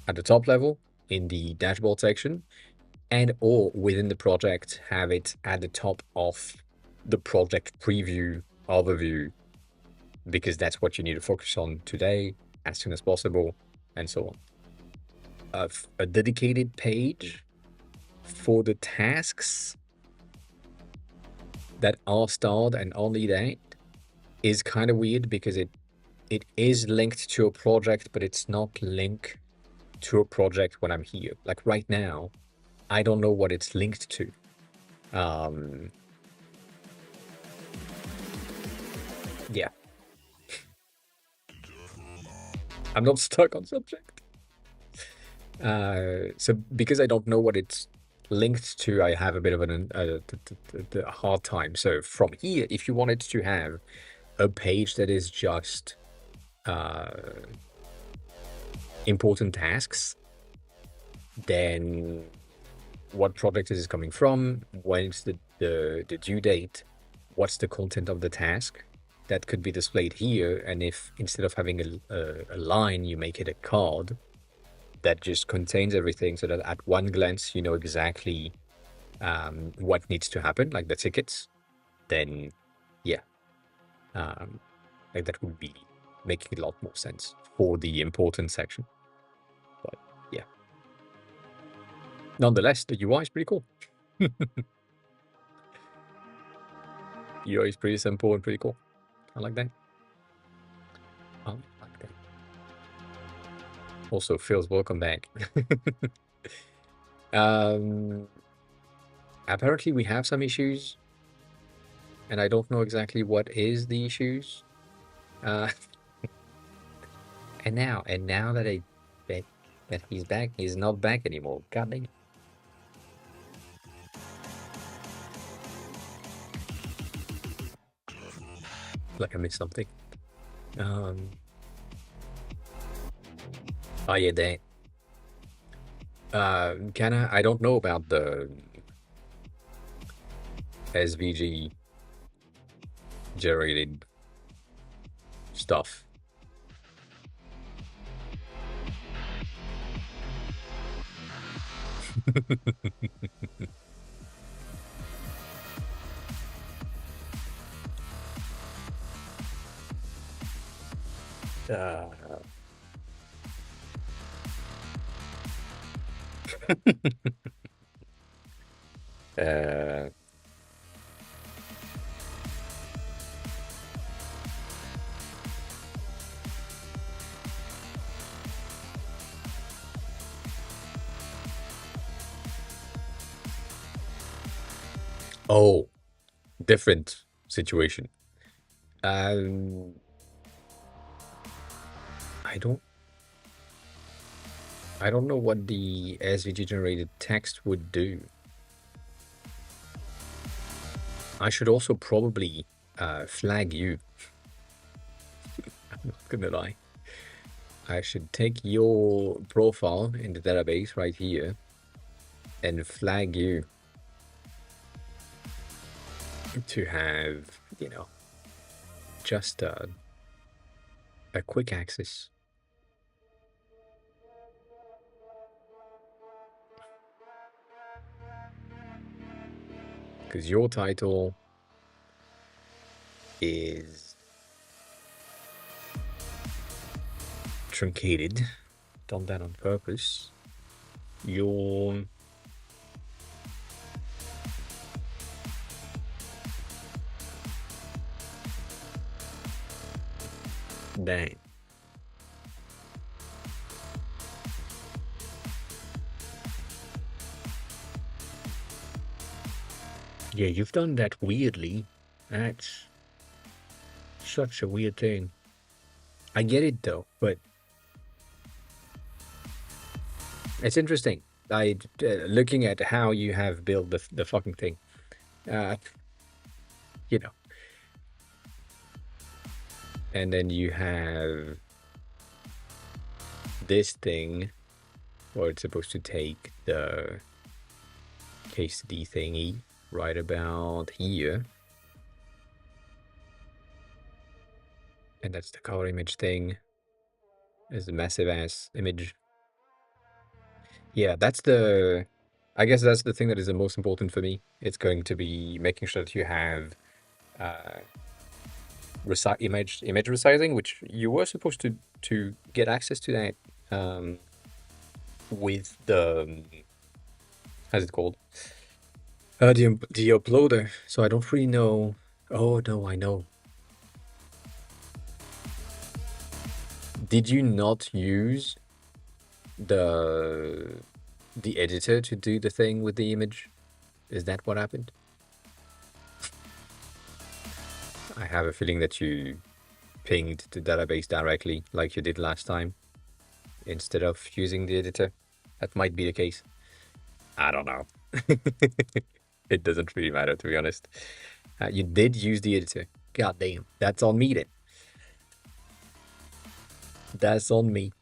at the top level in the dashboard section, and or within the project, have it at the top of the project preview overview, because that's what you need to focus on today as soon as possible, and so on. A dedicated page for the tasks that are starred and only that is kind of weird, because it is linked to a project, but it's not linked to a project when I'm here. Like right now, I don't know what it's linked to. Yeah. I'm not stuck on subject. So because I don't know what it's linked to, I have a bit of a hard time. So from here, if you wanted to have a page that is just important tasks, then what project is it coming from? When's the due date? What's the content of the task? That could be displayed here. And if instead of having a line, you make it a card that just contains everything, so that at one glance you know exactly what needs to happen, like the tickets, then yeah, like that would be making a lot more sense for the important section. But yeah, nonetheless, the UI is pretty cool. UI is pretty simple and pretty cool. I like that. I like that. Also, Phil's welcome back. Apparently we have some issues, and I don't know exactly what is the issues. And now that that he's back, he's not back anymore. God dang it. Like I missed something. Oh yeah, that. I don't know about the SVG generated stuff. Uh, oh, different situation. Um, I don't know what the SVG generated text would do. I should also probably flag you. I'm not gonna lie. I should take your profile in the database right here and flag you to have, you know, just a quick access. Because your title is truncated. Done that on purpose. Your dang. Yeah, you've done that weirdly. That's such a weird thing. I get it though, but it's interesting. Looking at how you have built the fucking thing. You know. And then you have this thing where it's supposed to take the pasted thingy right about here. And that's the color image thing. Is the massive ass image. Yeah, I guess that's the thing that is the most important for me. It's going to be making sure that you have uh, image resizing, which you were supposed to get access to that with the how's it called? The uploader. So I don't really know. Oh no, I know. Did you not use the the editor to do the thing with the image? Is that what happened? I have a feeling that you pinged the database directly like you did last time instead of using the editor. That might be the case. I don't know. It doesn't really matter, to be honest. You did use the editor. God damn. That's on me then. That's on me.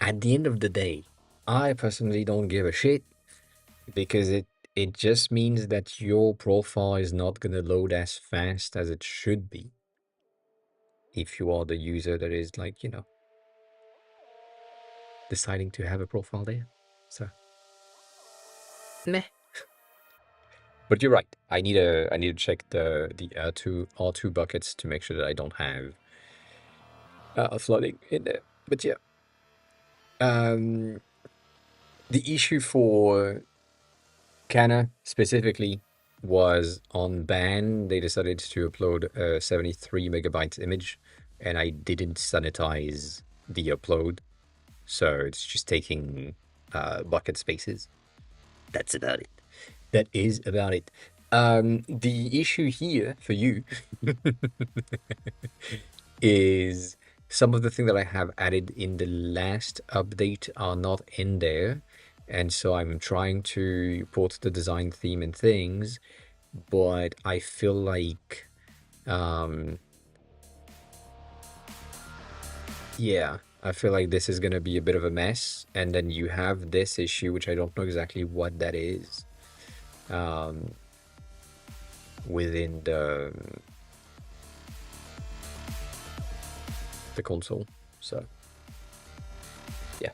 At the end of the day, I personally don't give a shit because it just means that your profile is not gonna load as fast as it should be if you are the user that is like, deciding to have a profile there. So meh. But you're right. I need to check the R2 buckets to make sure that I don't have flooding in there. But yeah. Um the issue for Canna specifically was on ban. They decided to upload a 73 megabytes image, and I didn't sanitize the upload, so it's just taking bucket spaces. That's about it. That is about it. The issue here for you is some of the things that I have added in the last update are not in there. And so I'm trying to port the design theme and things, but I feel like, um, yeah, I feel like this is gonna be a bit of a mess. And then you have this issue, which I don't know exactly what that is, um, within the console. So yeah,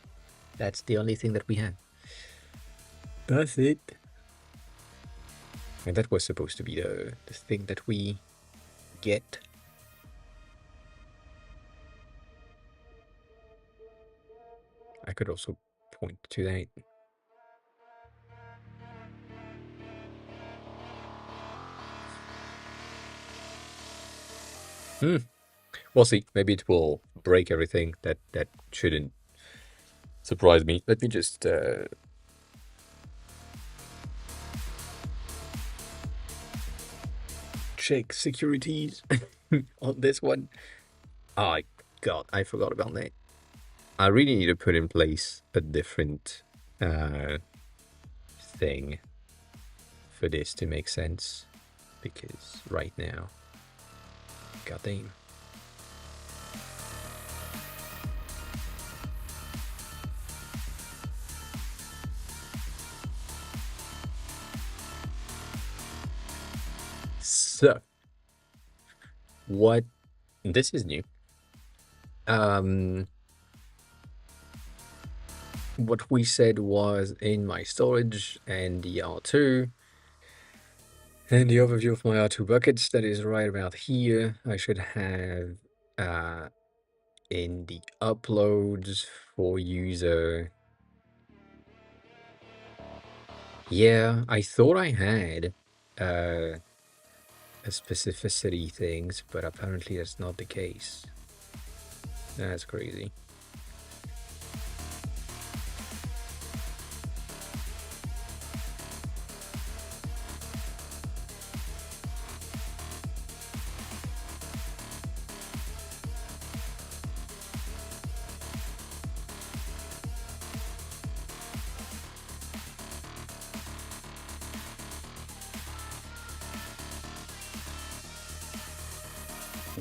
that's the only thing that we have. That's it. And that was supposed to be the thing that we get. I could also point to that. We'll see. Maybe it will break everything. That shouldn't surprise me. Let me just check securities on this one. Oh God, I forgot about that. I really need to put in place a different thing for this to make sense, because right now, goddamn. So, what this is new. What we said was in my storage and the R2 and the overview of my R2 buckets, that is right about here. I should have in the uploads for user. Yeah, I thought I had a specificity things, but apparently that's not the case. That's crazy.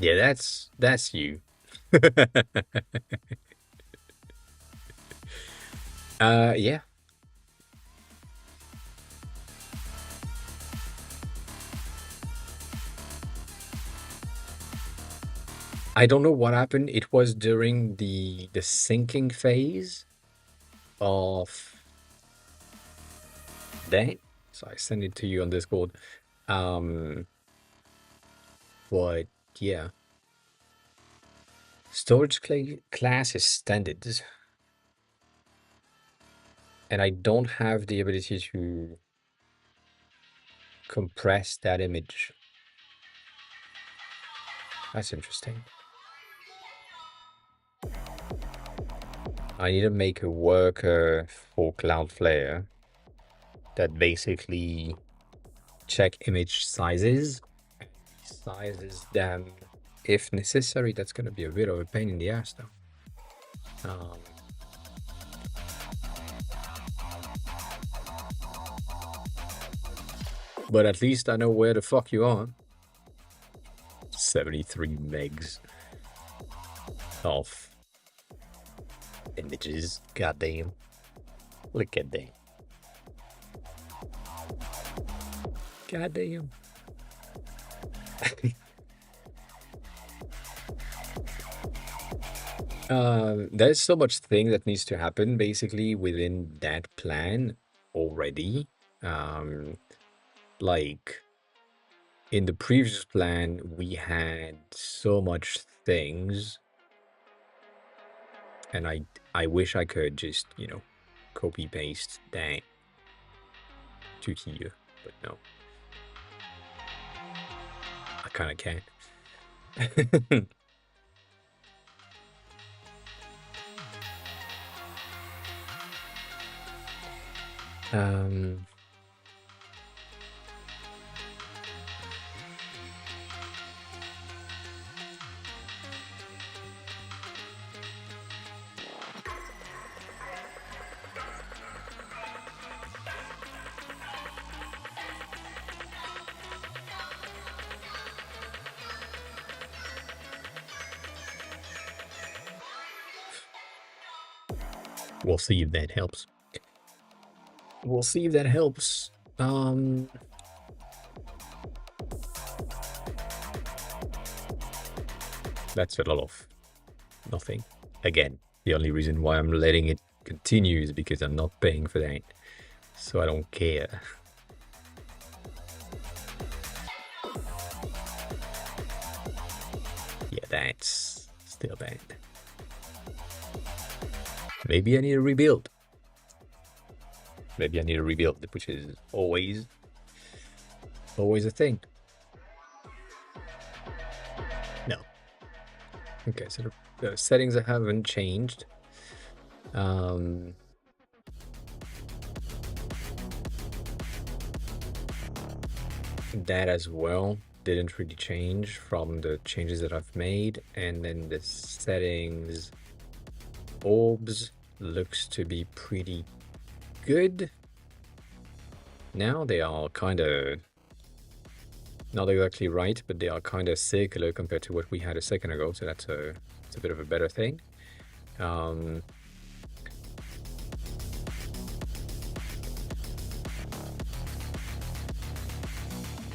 Yeah, that's you. Yeah. I don't know what happened. It was during the syncing phase of that. So I sent it to you on Discord. Um, but yeah, storage class is standard, and I don't have the ability to compress that image. That's interesting. I need to make a worker for Cloudflare that basically check image sizes, sizes them if necessary. That's going to be a bit of a pain in the ass though. But at least I know where the fuck you are. 73 megs of images. Goddamn. Look at that. Goddamn. There's so much thing that needs to happen basically within that plan already. Like in the previous plan, we had so much things, and I wish I could just, you know, copy paste that to here, but no, I kind of can't. um, we'll see if that helps. We'll see if that helps. That's a lot of nothing. Again, the only reason why I'm letting it continue is because I'm not paying for that. So I don't care. Yeah, that's still bad. Maybe I need to rebuild. Maybe I need to rebuild, which is always a thing. No. Okay, so the settings haven't changed. That as well didn't really change from the changes that I've made. And then the settings orbs looks to be pretty good. Now they are kind of not exactly right, but they are kind of circular compared to what we had a second ago. So it's a bit of a better thing.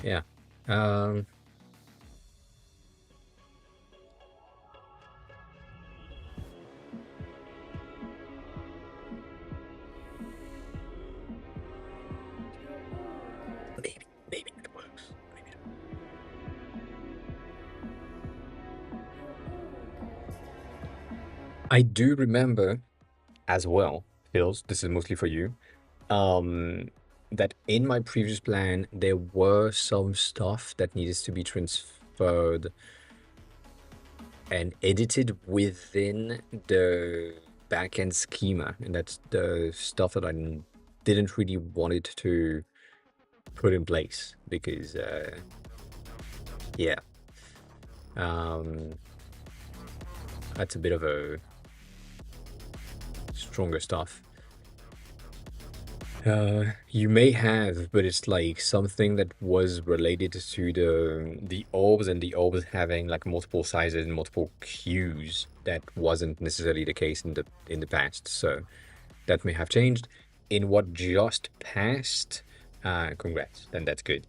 Yeah. Maybe it works. Maybe it... I do remember as well, Hills, this is mostly for you, that in my previous plan, there were some stuff that needed to be transferred and edited within the backend schema. And that's the stuff that I didn't really want it to put in place because, yeah, that's a bit of a stronger stuff. You may have, but it's like something that was related to the orbs, and the orbs having like multiple sizes and multiple hues. That wasn't necessarily the case in the past, so that may have changed. In what just passed, congrats, then that's good.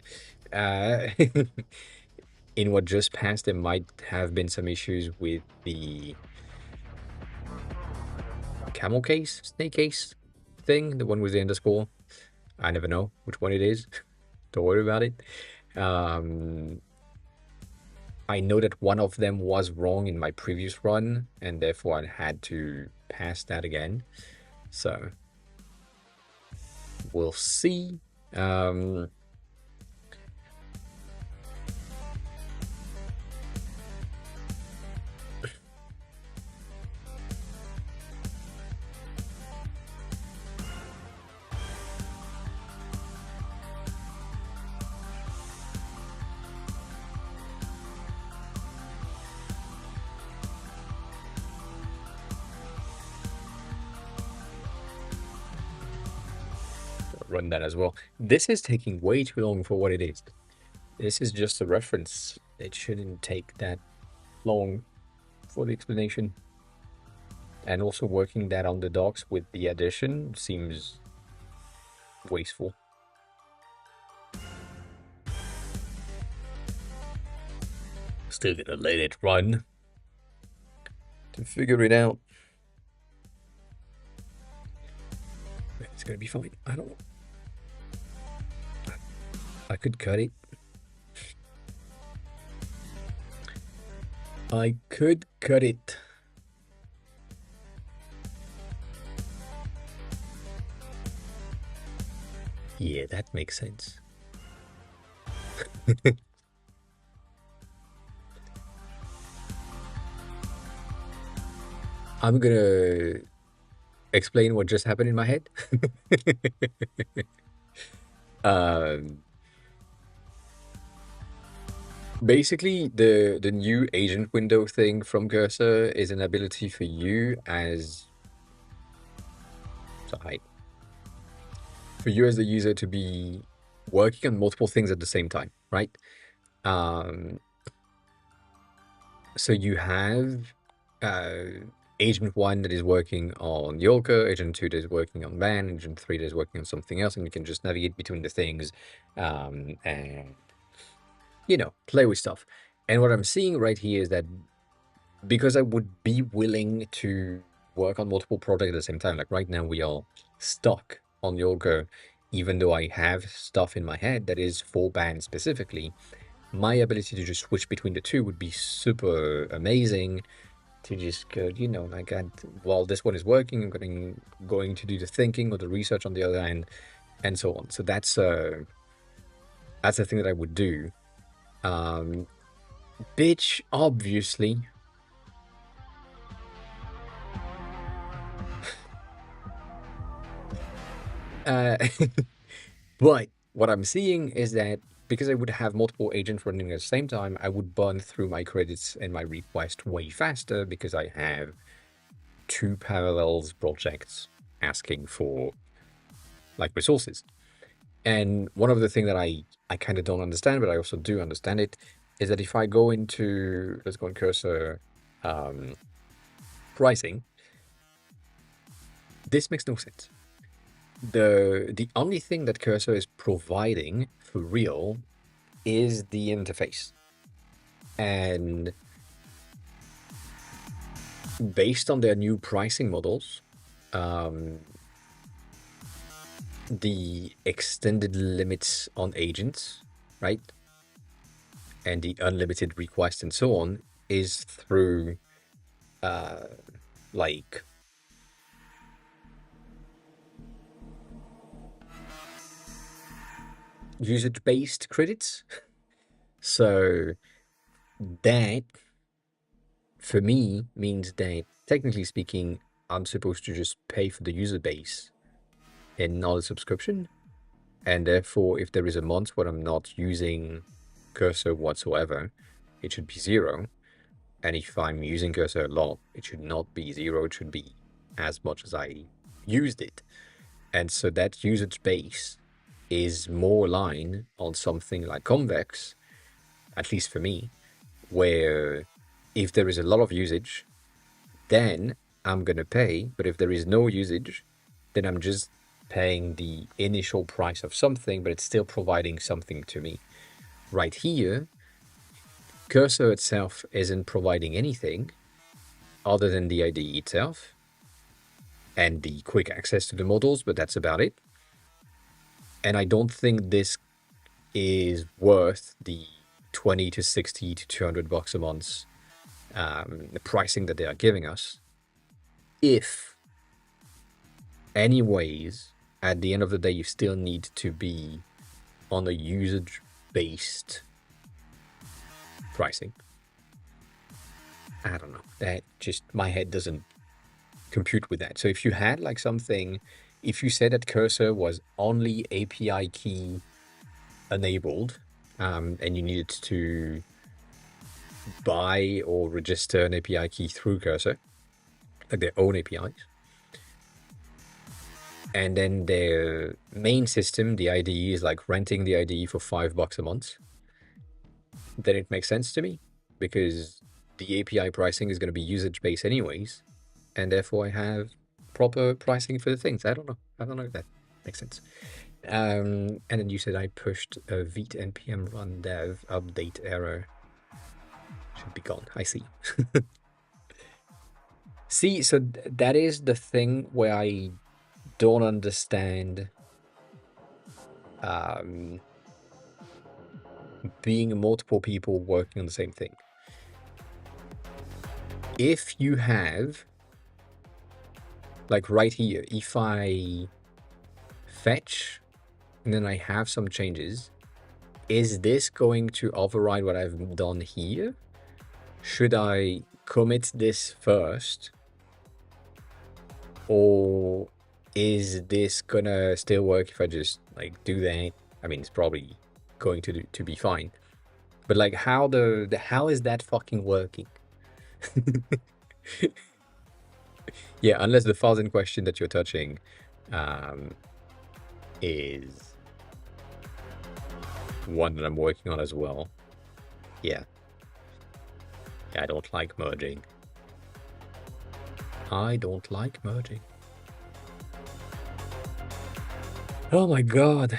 in what just passed, there might have been some issues with the camel case, snake case thing, the one with the underscore. I never know which one it is. Don't worry about it. Um, I know that one of them was wrong in my previous run, and therefore I had to pass that again. So we'll see. Run that as well. This is taking way too long for what it is. This is just a reference. It shouldn't take that long for the explanation. And also working that on the docs with the addition seems wasteful. Still gonna let it run to figure it out. It's gonna be fine. I don't know. I could cut it. I could cut it. Yeah, that makes sense. I'm gonna explain what just happened in my head. Basically, the new agent window thing from Cursor is an ability for you as for you as the user to be working on multiple things at the same time, right? So you have Agent 1 that is working on Yolka, Agent 2 that is working on Van, Agent 3 that is working on something else, and you can just navigate between the things and, you know, play with stuff. And what I'm seeing right here is that because I would be willing to work on multiple projects at the same time, like right now we are stuck on Yolka, even though I have stuff in my head that is for Van specifically, my ability to just switch between the two would be super amazing. To just go, you know, like, while this one is working, I'm going to do the thinking or the research on the other end, and so on. So that's the thing that I would do. Bitch, obviously. But what I'm seeing is that because I would have multiple agents running at the same time, I would burn through my credits and my request way faster because I have two parallels projects asking for like resources. And one of the things that I kind of don't understand, but I also do understand it, is that if I go into, let's go in Cursor pricing, this makes no sense. The only thing that Cursor is providing for real is the interface. And based on their new pricing models, the extended limits on agents, right? And the unlimited request and so on is through like usage-based credits. So that for me means that technically speaking, I'm supposed to just pay for the user base and not a subscription. And therefore, if there is a month where I'm not using Cursor whatsoever, it should be 0. And if I'm using Cursor a lot, it should not be 0. It should be as much as I used it. And so that usage base is more aligned on something like Convex, at least for me, where if there is a lot of usage, then I'm going to pay. But if there is no usage, then I'm just paying the initial price of something, but it's still providing something to me. Right here, Cursor itself isn't providing anything other than the IDE itself and the quick access to the models, but that's about it. And I don't think this is worth the 20 to 60 to $200 a month the pricing that they are giving us. If, anyways, at the end of the day, you still need to be on a usage-based pricing. I don't know. That just, my head doesn't compute with that. So if you had like something, if you said that Cursor was only API key enabled, and you needed to buy or register an API key through Cursor, like their own APIs, and then their main system, the IDE, is like renting the IDE for $5 a month, then it makes sense to me, because the API pricing is going to be usage-based anyways, and therefore I have proper pricing for the things. I don't know if that makes sense. And then you said I pushed a vite npm run dev update error. Should be gone. I see. See, so that is the thing where I don't understand being multiple people working on the same thing. If you have, like right here, if I fetch and then I have some changes, is this going to override what I've done here? Should I commit this first? Or is this gonna still work if I just like do that? I mean, it's probably going to be fine. But like how how is that fucking working? Yeah, unless the files in question that you're touching is one that I'm working on as well. Yeah. I don't like merging. I don't like merging. Oh my god.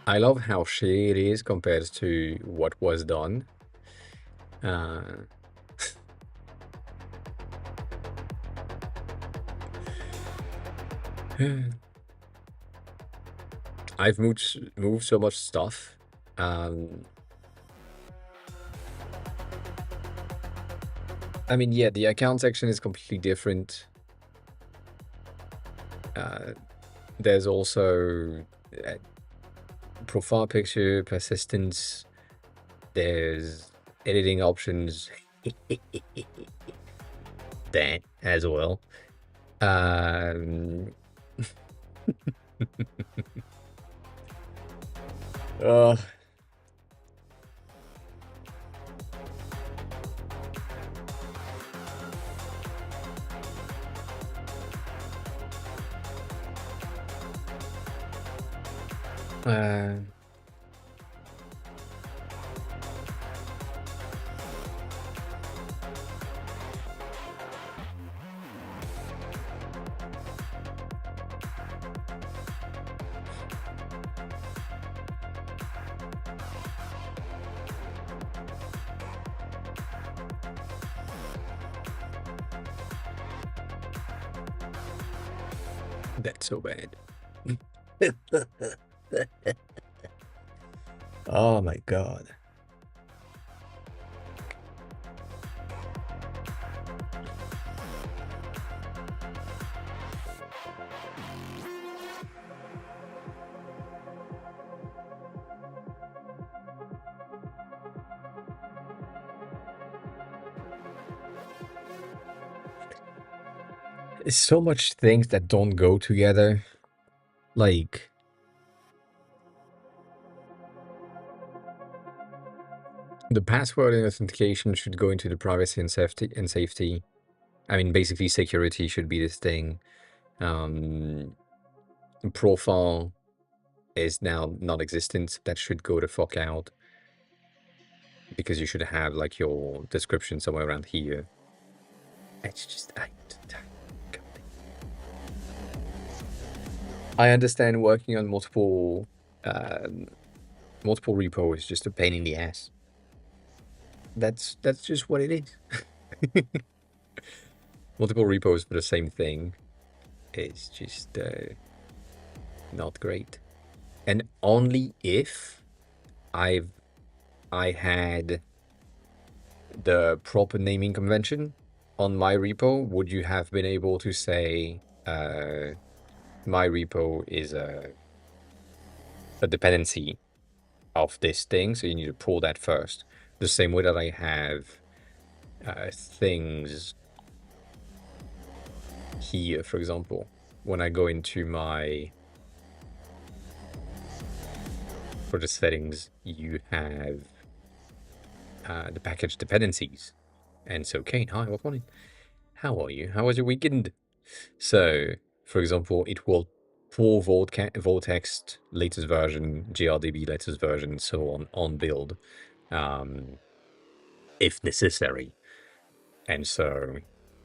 I love how shitty it is compared to what was done. I've moved so much stuff. I mean, yeah, the account section is completely different. There's also profile picture, persistence. There's editing options. That as well. That's so bad. Oh my god. It's so much things that don't go together. Like, the password and authentication should go into the privacy and safety. I mean, basically, security should be this thing. Profile is now non-existent. That should go the fuck out, because you should have like your description somewhere around here. It's just I understand working on multiple repo is just a pain in the ass. That's just what it is. Multiple repos for the same thing is just not great. And only if I had the proper naming convention on my repo would you have been able to say my repo is a dependency of this thing, so you need to pull that first. The same way that I have things here, for example, when I go into my for the settings, you have the package dependencies. And so, Kane, hi, welcome in. How are you? How was your weekend? So, for example, it will pull Vortex latest version, GRDB latest version, so on build, if necessary. And so,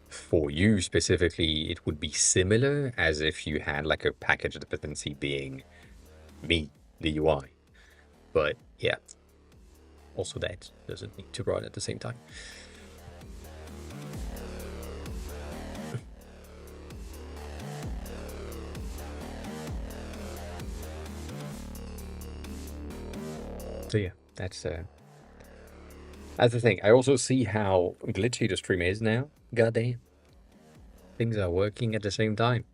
for you specifically, it would be similar as if you had like a package dependency being me, the UI. But yeah, also that doesn't need to run at the same time. So yeah, that's the thing. I also see how glitchy the stream is now. Goddamn. Things are working at the same time.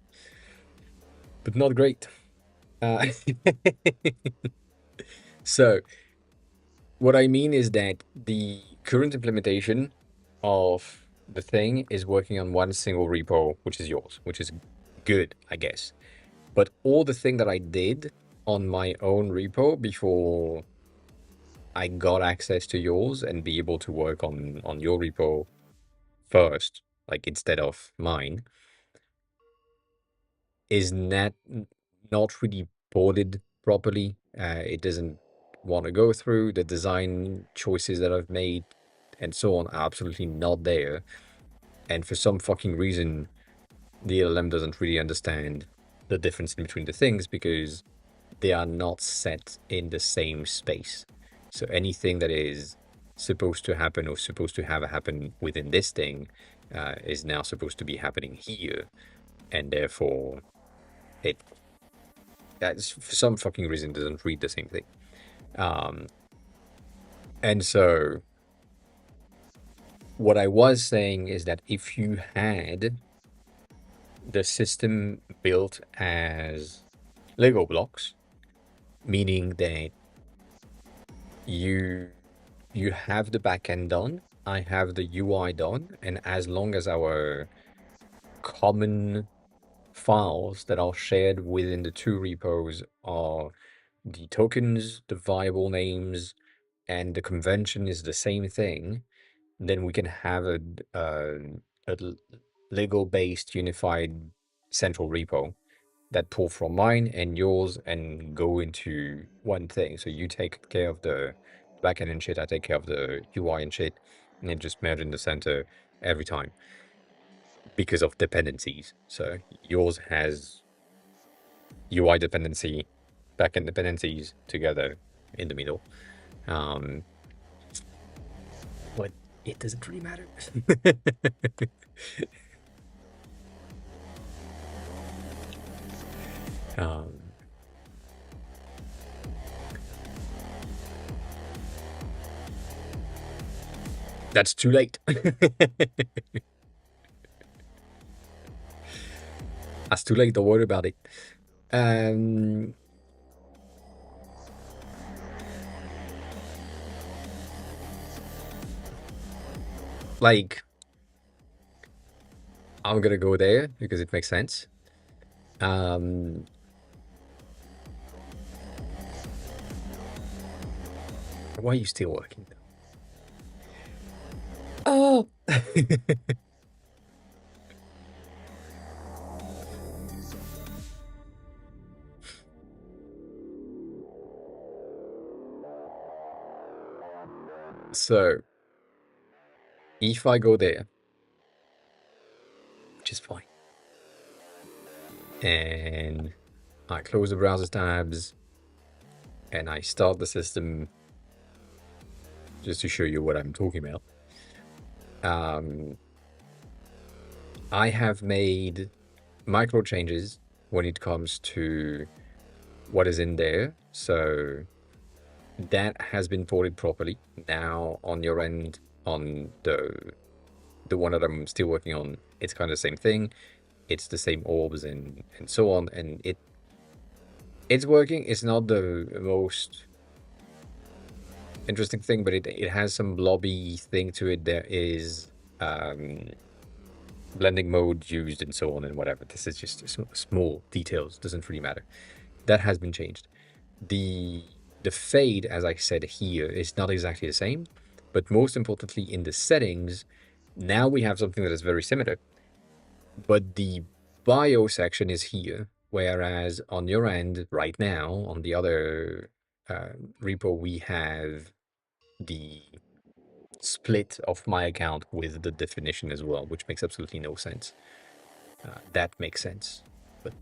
But not great. So, what I mean is that the current implementation of the thing is working on one single repo, which is yours, which is good, I guess. But all the thing that I did on my own repo before I got access to yours and be able to work on your repo first, like instead of mine, is not really ported properly. It doesn't want to go through. The design choices that I've made and so on are absolutely not there. And for some fucking reason, the LLM doesn't really understand the difference in between the things because they are not set in the same space. So anything that is supposed to happen or supposed to have happen within this thing is now supposed to be happening here. And therefore, it for some fucking reason doesn't read the same thing. And so what I was saying is that if you had the system built as Lego blocks, meaning that you have the backend done, I have the UI done, and as long as our common files that are shared within the two repos are the tokens, the variable names, and the convention is the same thing, then we can have a Lego-based unified central repo that pull from mine and yours and go into one thing. So you take care of the backend and shit, I take care of the UI and shit, and it just merge in the center every time because of dependencies. So yours has UI dependency, backend dependencies together in the middle. But it doesn't really matter. That's too late. That's too late. Don't worry about it. Like, I'm gonna go there because it makes sense. Why are you still working? Oh! So if I go there, which is fine, and I close the browser tabs and I start the system just to show you what I'm talking about. I have made micro changes when it comes to what is in there. So that has been ported properly. Now on your end, on the one that I'm still working on, it's kind of the same thing. It's the same orbs and so on, and it's working. It's not the most interesting thing, but it has some blobby thing to it. There is blending mode used and so on and whatever. This is just small details. Doesn't really matter. That has been changed. The fade, as I said here, is not exactly the same, but most importantly, in the settings, now we have something that is very similar, but the bio section is here, whereas on your end right now, on the other repo, we have the split of my account with the definition as well, which makes absolutely no sense. That makes sense, but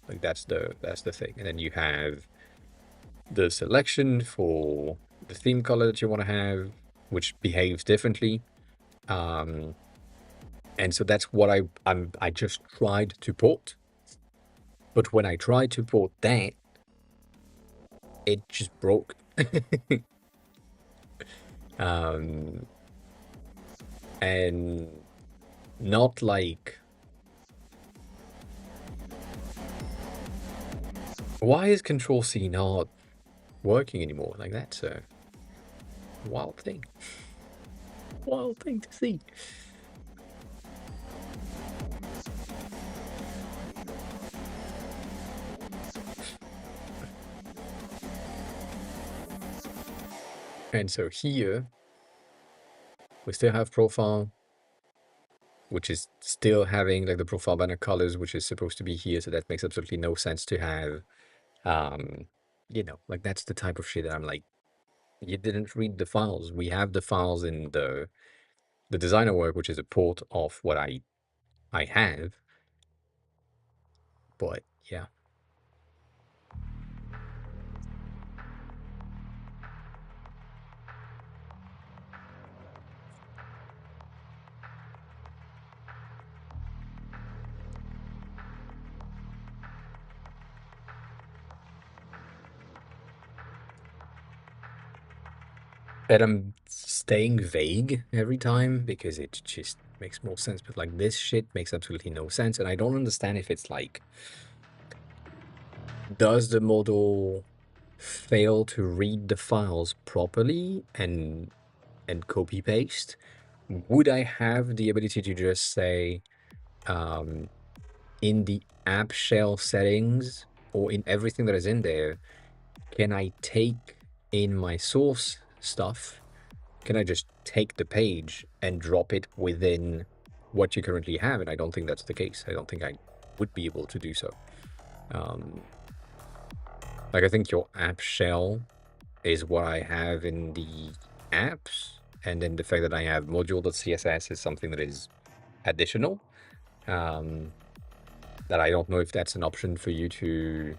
like that's the thing. And then you have the selection for the theme color that you want to have, which behaves differently. And so that's what I just tried to port. But when I tried to port that, it just broke. And not like, why is Control C not working anymore? Like that's a wild thing. Wild thing to see. And so here we still have profile, which is still having like the profile banner colors, which is supposed to be here. So that makes absolutely no sense to have. Like that's the type of shit that I'm like, you didn't read the files. We have the files in the designer work, which is a port of what I have. But yeah. And I'm staying vague every time because it just makes more sense. But like this shit makes absolutely no sense. And I don't understand if it's like, does the model fail to read the files properly and copy paste? Would I have the ability to just say, in the app shell settings or in everything that is in there, can I take in my source stuff? Can I just take the page and drop it within what you currently have? And I don't think that's the case. I don't think I would be able to do so. Like I think your app shell is what I have in the apps, and then the fact that I have module.css is something that is additional. That I don't know if that's an option for you to,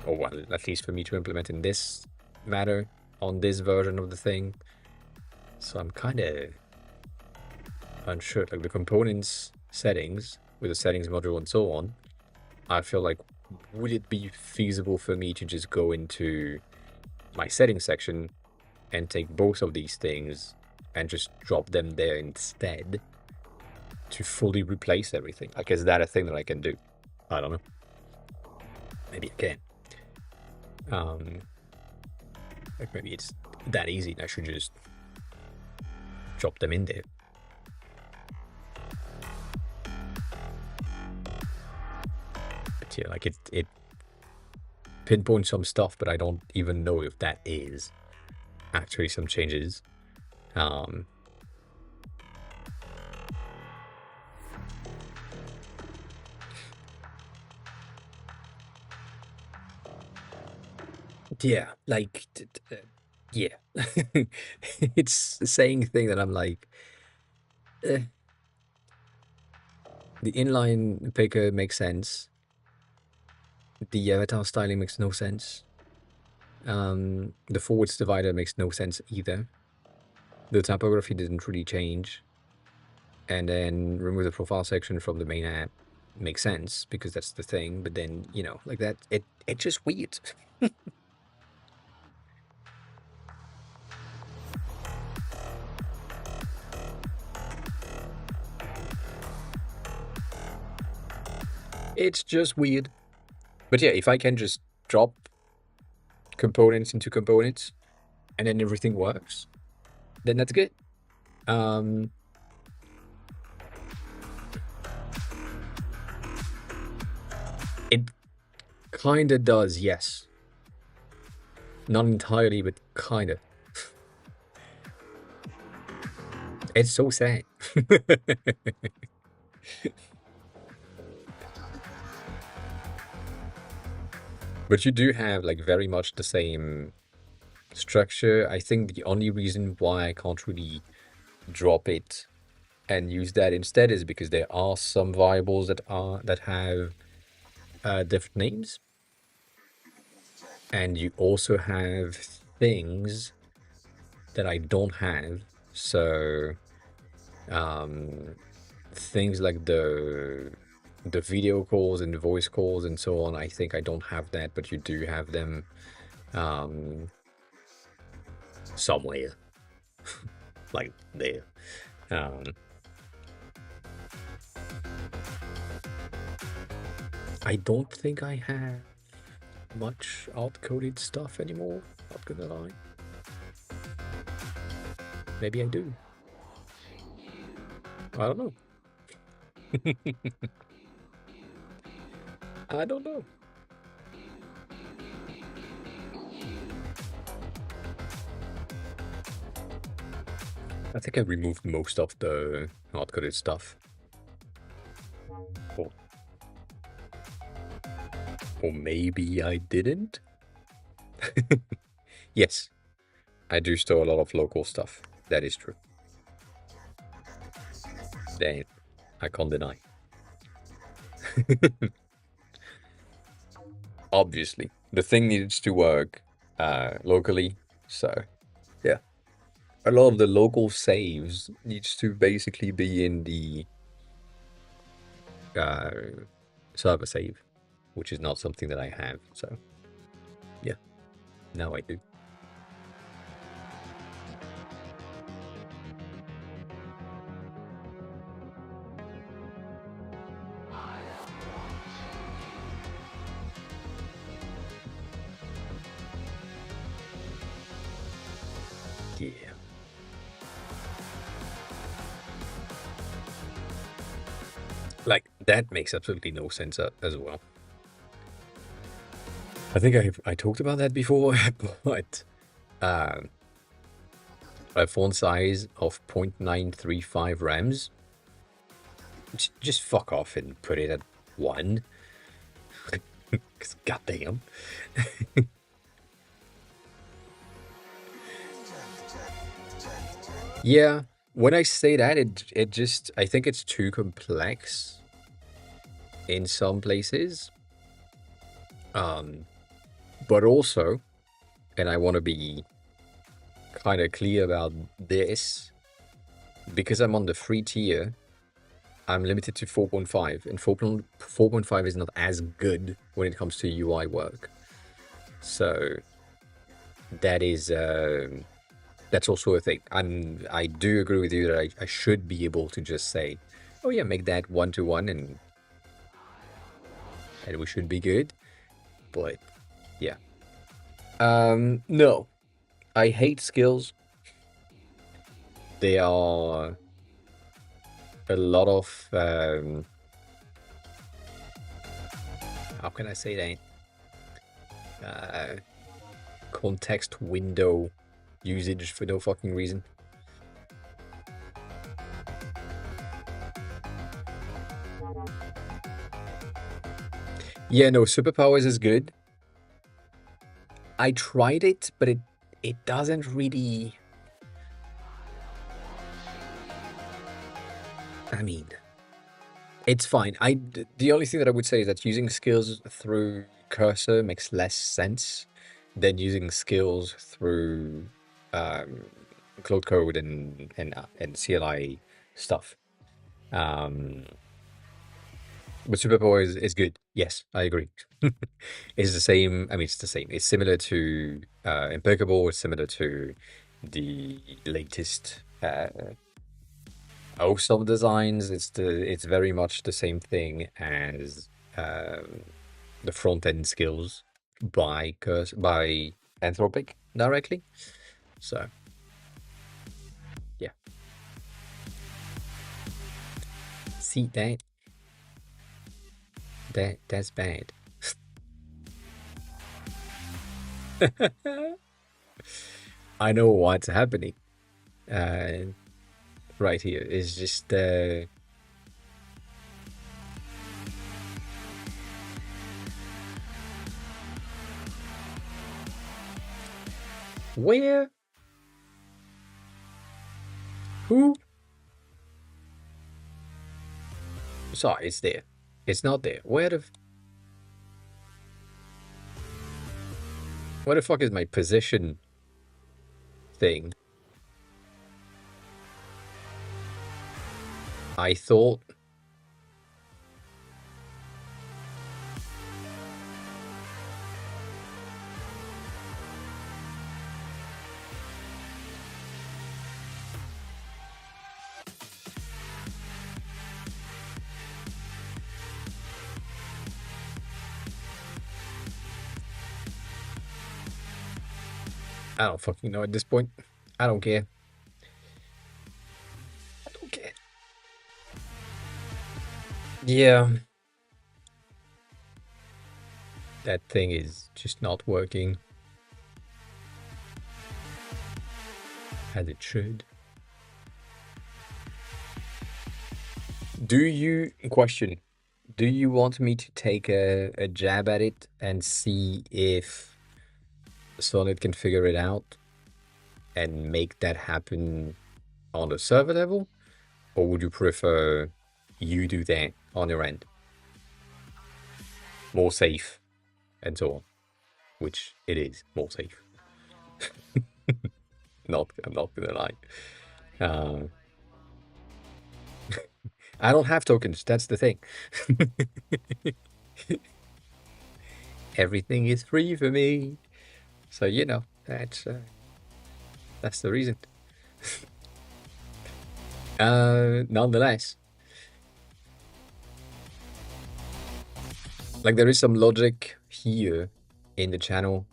or well, at least for me to implement in this matter on this version of the thing. So I'm kind of unsure. Like the components settings with the settings module and so on, I feel like, would it be feasible for me to just go into my settings section and take both of these things and just drop them there instead to fully replace everything? Like, is that a thing that I can do? I don't know. Maybe I can. Like maybe it's that easy and I should just drop them in there. But yeah, like it pinpoints some stuff, but I don't even know if that is actually some changes. Yeah, like Yeah. It's saying thing that I'm like, eh. The inline picker makes sense. The avatar styling makes no sense. The forwards divider makes no sense either. The typography didn't really change. And then remove the profile section from the main app makes sense because that's the thing. But then, you know, like that, it's just weird. It's just weird. But yeah, if I can just drop components into components and then everything works, then that's good. It kinda does, yes. Not entirely, but kinda. It's so sad. But you do have like very much the same structure. I think the only reason why I can't really drop it and use that instead is because there are some variables that have different names, and you also have things that I don't have. So things like the video calls and the voice calls and so on, I think I don't have that, but you do have them somewhere. Like there. I don't think I have much out-coded stuff anymore, not gonna lie. Maybe I do. I don't know. I don't know. I think I removed most of the hard-coded stuff. Or maybe I didn't? Yes, I do store a lot of local stuff. That is true. Damn, I can't deny. Obviously, the thing needs to work locally, so yeah. A lot of the local saves needs to basically be in the server save, which is not something that I have, so yeah, now I do. Yeah. Like, that makes absolutely no sense as well. I think I talked about that before, but a font size of 0.935 rems, just fuck off and put it at 1. Because goddamn. Yeah, when I say that, it just, I think it's too complex in some places. But also, and I want to be kind of clear about this, because I'm on the free tier, I'm limited to 4.5, and 4.5 is not as good when it comes to UI work. So that is that's also a thing. I do agree with you that I should be able to just say, oh yeah, make that 1-to-1 and we should be good. But yeah. No. I hate skills. They are a lot of how can I say that? Context window usage for no fucking reason. Yeah, no, superpowers is good. I tried it, but it doesn't really. I mean, it's fine. The only thing that I would say is that using skills through cursor makes less sense than using skills through um, Cloud Code and CLI stuff. Um, but Superpower is good. Yes, I agree. It's the same. I mean, it's the same. It's similar to Impeccable. It's similar to the latest some designs. It's very much the same thing as um, the front end skills by Anthropic directly. So yeah, see that's bad. I know what's happening. Uh, right here is just where who. Sorry, it's there. It's not there. Where the fuck is my position thing? I thought. I don't fucking know at this point. I don't care. I don't care. Yeah, that thing is just not working as it should. Do you question? Do you want me to take a jab at it and see if Solid can figure it out and make that happen on the server level? Or would you prefer you do that on your end? More safe and so on. Which it is more safe. I'm not gonna lie. Uh, I don't have tokens. That's the thing. Everything is free for me. So you know that's the reason. Nonetheless, like there is some logic here in the channel.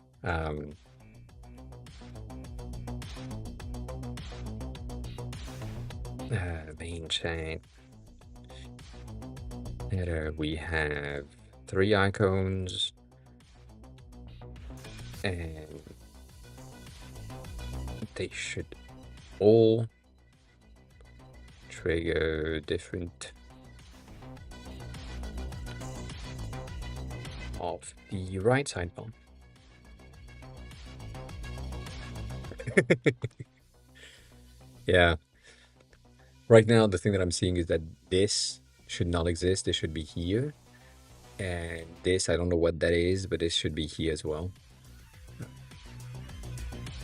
Main chat. Header, we have 3 icons and they should all trigger different of the right sidebar. Yeah. Right now, the thing that I'm seeing is that this should not exist. This should be here. And this, I don't know what that is, but this should be here as well.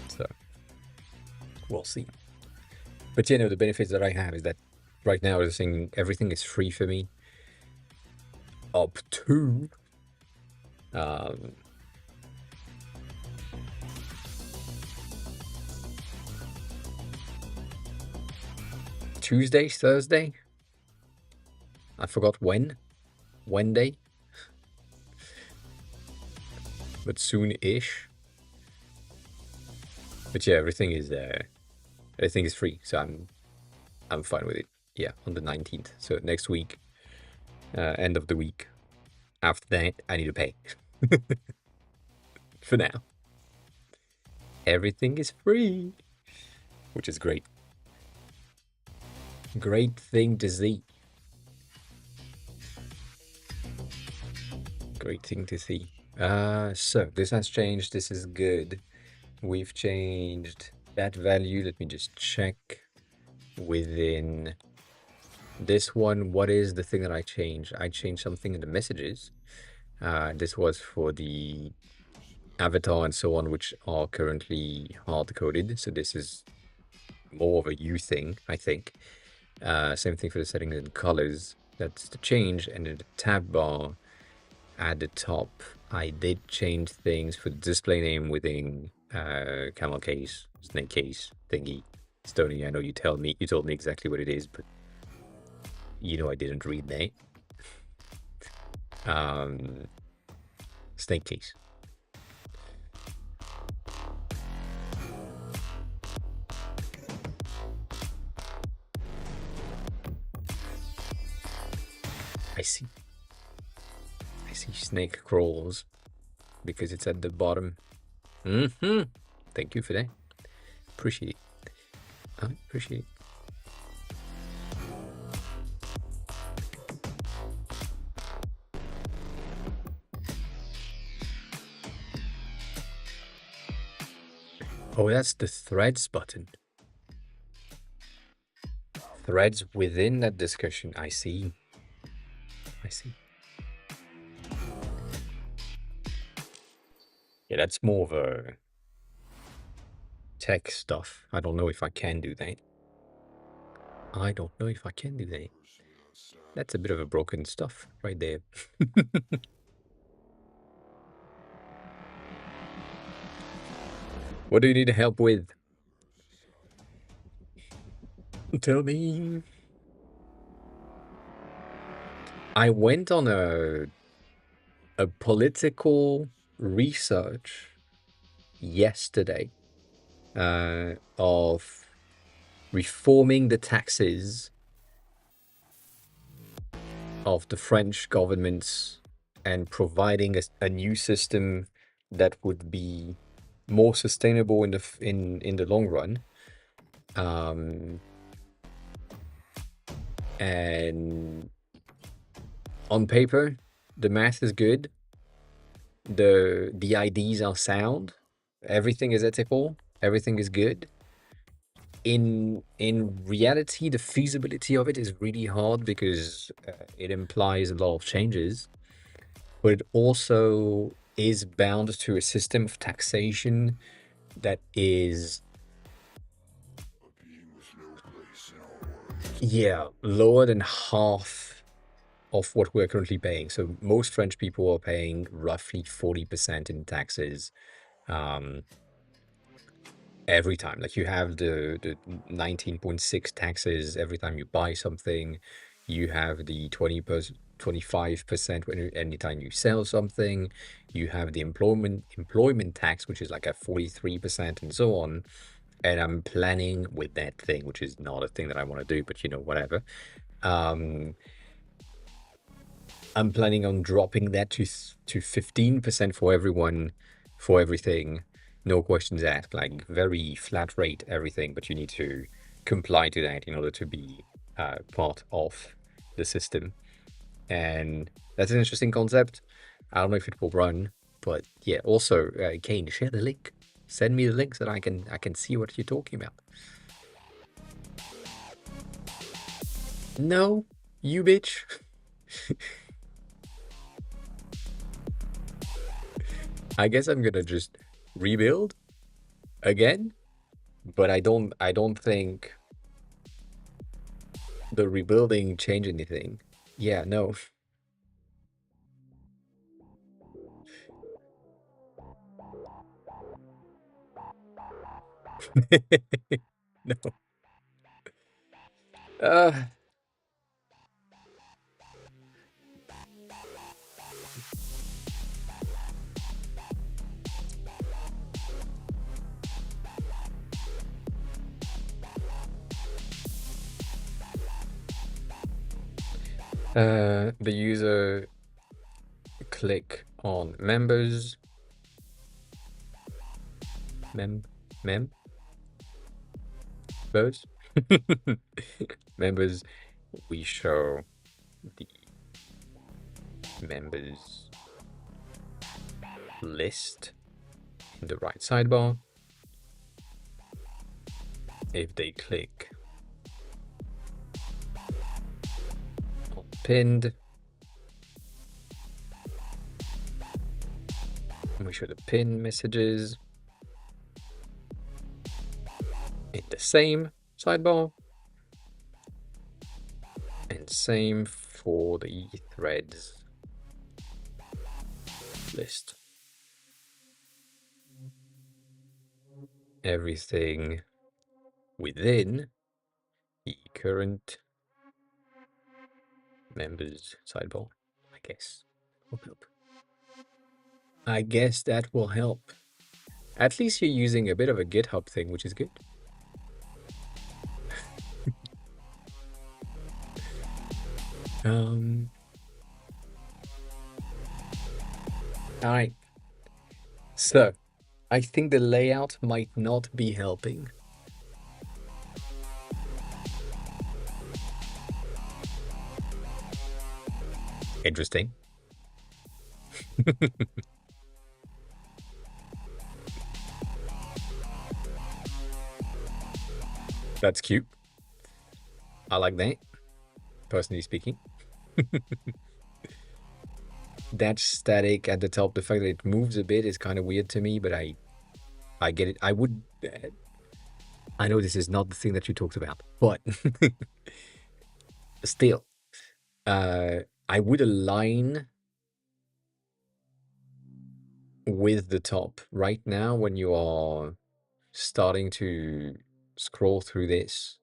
So, we'll see. But you know, the benefits that I have is that right now, everything is free for me. Up to Tuesday, Thursday. I forgot when. Wednesday. But soon-ish. But yeah, everything is free, so I'm fine with it. Yeah, on the 19th. So next week, end of the week. After that, I need to pay. For now. Everything is free, which is great. Great thing to see. Great thing to see. So this has changed. This is good. we've changed that value. Let me just check within this one. What is the thing that I changed? I changed something in the messages. This was for the avatar and so on, which are currently hard coded. So this is more of a you thing, I think. Same thing for the settings and colors. That's the change. And in the tab bar at the top, I did change things for the display name within camel case, snake case thingy. Stony, I know you told me exactly what it is, but you know I didn't read that. Snake case. I see. I see snake crawls because it's at the bottom. Thank you for that. Appreciate it. I appreciate it. Oh, that's the threads button. Threads within that discussion. I see. I see. Yeah, that's more of a tech stuff. I don't know if I can do that. I don't know if I can do that. That's a bit of a broken stuff right there. What do you need help with? Tell me. I went on a political research yesterday of reforming the taxes of the French government and providing a new system that would be more sustainable in the long run. And on paper, the math is good. The IDs are sound. Everything is ethical. Everything is good. In reality, the feasibility of it is really hard because it implies a lot of changes, but it also is bound to a system of taxation that is, yeah, lower than half of what we're currently paying. So most French people are paying roughly 40% in taxes every time. Like you have the 19.6 taxes every time you buy something. You have the 25% when anytime you sell something. You have the employment tax, which is like a 43% and so on. And I'm planning with that thing, which is not a thing that I want to do, but you know, whatever. I'm planning on dropping that to 15% for everyone, for everything, no questions asked, like very flat rate everything, but you need to comply to that in order to be part of the system. And that's an interesting concept. I don't know if it will run, but yeah. Also, Kane, share the link. Send me the link so that I can see what you're talking about. No, you bitch. I guess I'm gonna just rebuild again, but I don't think the rebuilding changed anything. Yeah, no. No. Uh, the user click on members, members, members. We show the members list in the right sidebar. if they click on pinned, we show the pin messages in the same sidebar, and same for the threads list. Everything within the current members sidebar, I guess, will help. I guess that will help. At least you're using a bit of a GitHub thing, which is good. All right. So, I think the layout might not be helping. Interesting. That's cute. I like that, personally speaking. That static at the top, the fact that it moves a bit is kind of weird to me, but I get it. I would... I know this is not the thing that you talked about, but still, I would align with the top right now when you are starting to scroll through this.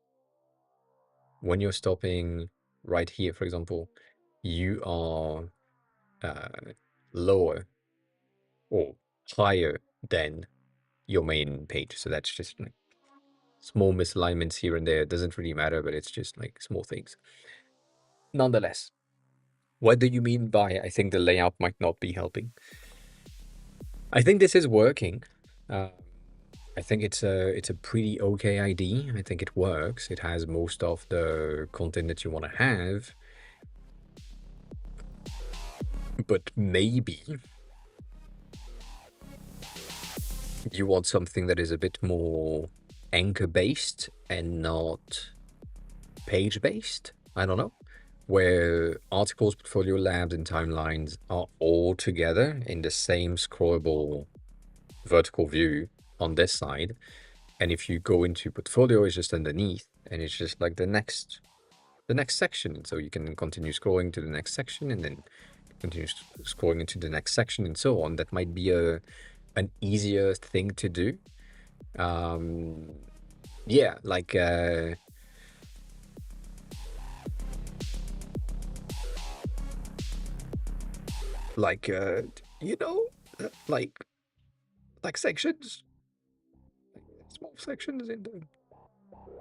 When you're stopping right here, for example, you are lower or higher than your main page. So that's just like small misalignments here and there. It doesn't really matter, but it's just like small things. Nonetheless, what do you mean by I think the layout might not be helping? I think this is working. I think it's a pretty okay ID. I think it works. It has most of the content that you want to have. But maybe you want something that is a bit more anchor-based and not page-based. I don't know. Where articles, portfolio, labs, and timelines are all together in the same scrollable vertical view on this side. And if you go into portfolio, it's just underneath, and it's just like the next section. So you can continue scrolling to the next section and then continue scrolling into the next section and so on. That might be an easier thing to do. Yeah, like you know, like sections, small sections in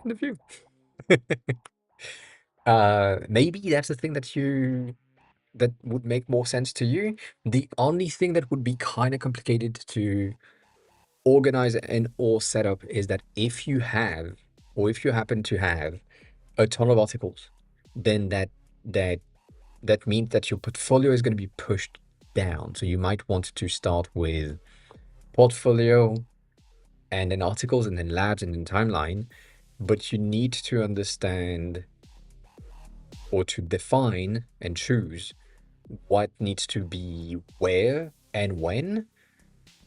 the view. Maybe that's the thing that would make more sense to you. The only thing that would be kind of complicated to organize and or set up is that if you have, or if you happen to have a ton of articles, then that means that your portfolio is going to be pushed down. So you might want to start with portfolio and then articles and then labs and then timeline, but you need to understand or to define and choose what needs to be where and when,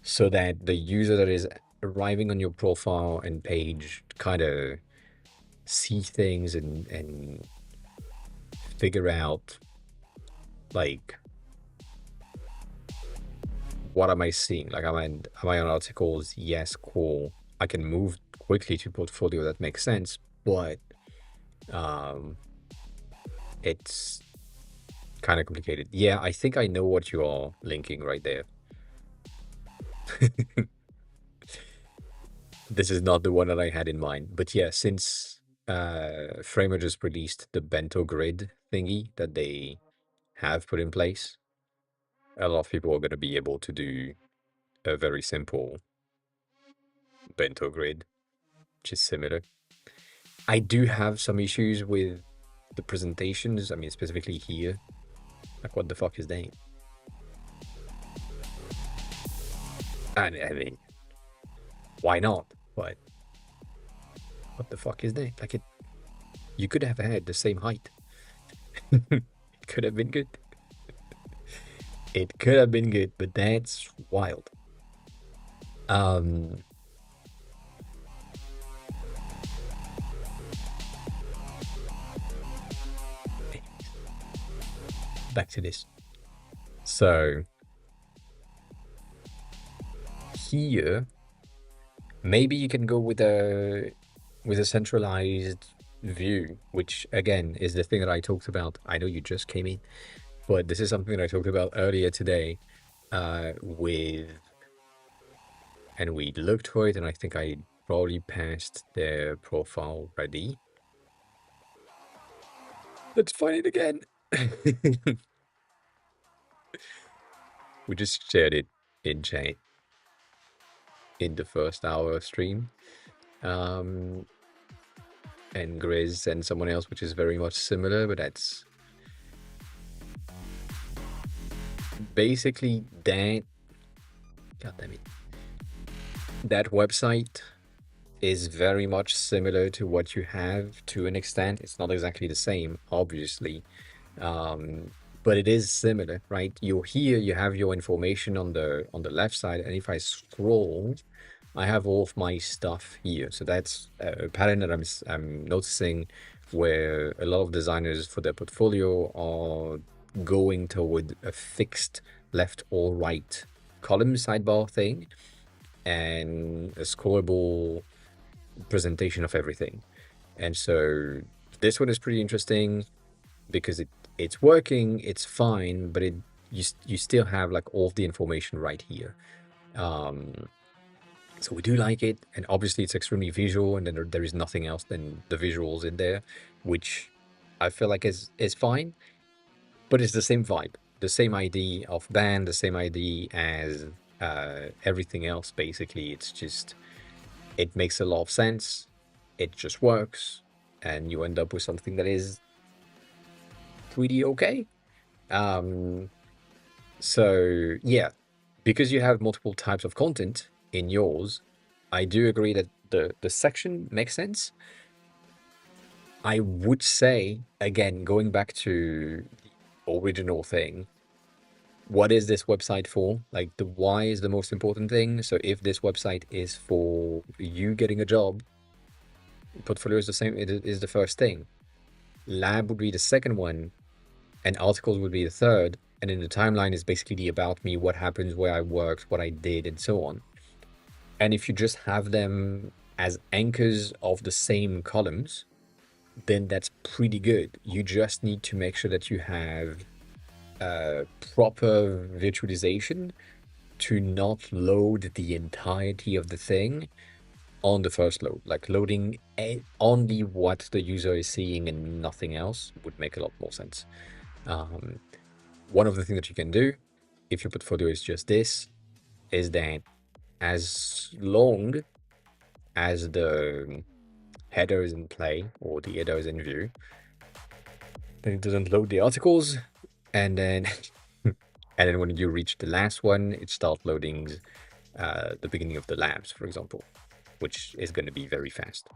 so that the user that is arriving on your profile and page kind of see things and figure out, like, what am I seeing? Like, am I on articles? Yes, cool. I can move quickly to portfolio. That makes sense, but it's kind of complicated. Yeah, I think I know what you are linking right there. This is not the one that I had in mind, but yeah, since Framer just released the bento grid thingy that they have put in place, a lot of people are going to be able to do a very simple bento grid, which is similar. I do have some issues with the presentations. I mean, specifically here. Like, what the fuck is that? I mean, why not? But What the fuck is that? Like, you could have had the same height. It could have been good. It could have been good, but that's wild. Um, Back to this. So here, maybe you can go with a centralized view, which again is the thing that I talked about. I know you just came in, but this is something that I talked about earlier today, with, and we looked for it, and I think I probably passed their profile already. Let's find it again. We just shared it in chat in the first hour stream. And Grizz and someone else, which is very much similar, but that's basically that. God damn it. That website is very much similar to what you have to an extent. It's not exactly the same, obviously, um, but it is similar, right? You're here, you have your information on the left side, and if I scroll, I have all of my stuff here. So that's a pattern that I'm noticing, where a lot of designers for their portfolio are going toward a fixed left or right column sidebar thing and a scrollable presentation of everything. And so this one is pretty interesting because it's working, it's fine, but you still have like all of the information right here. So we do like it, and obviously it's extremely visual, and then there is nothing else than the visuals in there, which I feel like is fine, but it's the same vibe, the same idea of band, the same idea as everything else. Basically, it's just, it makes a lot of sense, it just works, and you end up with something that is pretty okay. So yeah, because you have multiple types of content in yours, I do agree that the section makes sense. I would say, again, going back to the original thing, what is this website for? Like, the why is the most important thing. So if this website is for you getting a job, portfolio is the same, it is the first thing. Lab would be the second one, and articles would be the third. And then the timeline is basically the about me, what happens, where I worked, what I did, and so on. And if you just have them as anchors of the same columns, then that's pretty good. You just need to make sure that you have proper virtualization to not load the entirety of the thing on the first load. Like, loading only what the user is seeing and nothing else would make a lot more sense. One of the things that you can do, if your portfolio is just this, is that as long as the header is in play or the header is in view, then it doesn't load the articles, and then and then when you reach the last one, it starts loading the beginning of the labs, for example, which is going to be very fast.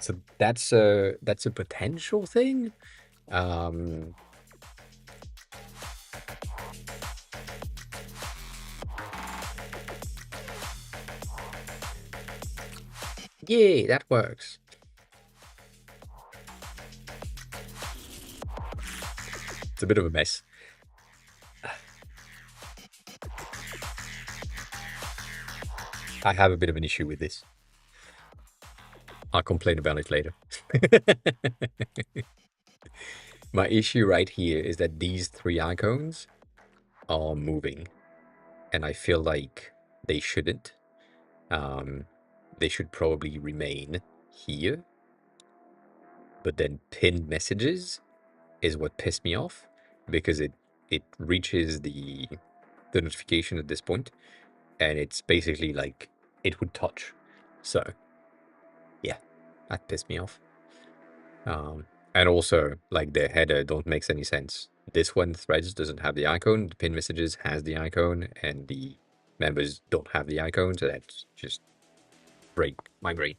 So that's a potential thing. Yeah, that works. It's a bit of a mess. I have a bit of an issue with this. I'll complain about it later. My issue right here is that these three icons are moving, and I feel like they shouldn't. They should probably remain here, but then pinned messages is what pissed me off, because it reaches the notification at this point, and it's basically like it would touch. So yeah, that pissed me off. And also, like, the header don't makes any sense. This one, threads, doesn't have the icon. The pin messages has the icon, and the members don't have the icon. So that's just break my brain.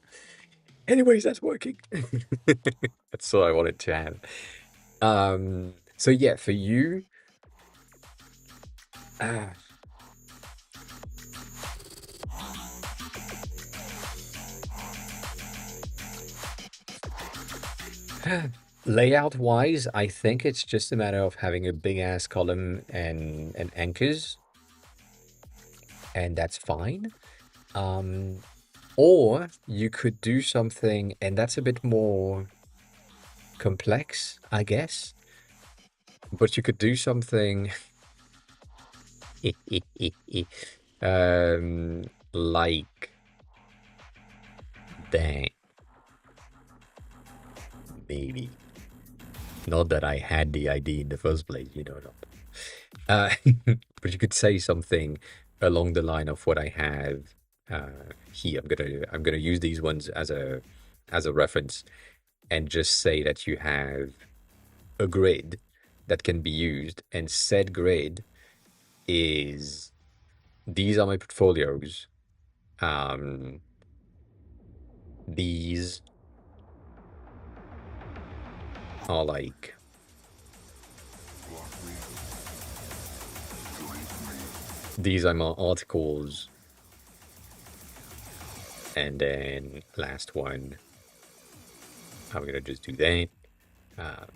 Anyways, that's working. That's all I wanted to have. So yeah, for you, uh, layout wise, I think it's just a matter of having a big ass column and anchors, and that's fine. Um, or you could do something, and that's a bit more complex, I guess. But you could do something like that, maybe. Not that I had the idea in the first place, you know. Not. But you could say something along the line of what I have here. I'm gonna use these ones as a reference, and just say that you have a grid that can be used, and said grid is these are my portfolios. Um, these are like these are my articles, and then last one, I'm gonna just do that. Uh,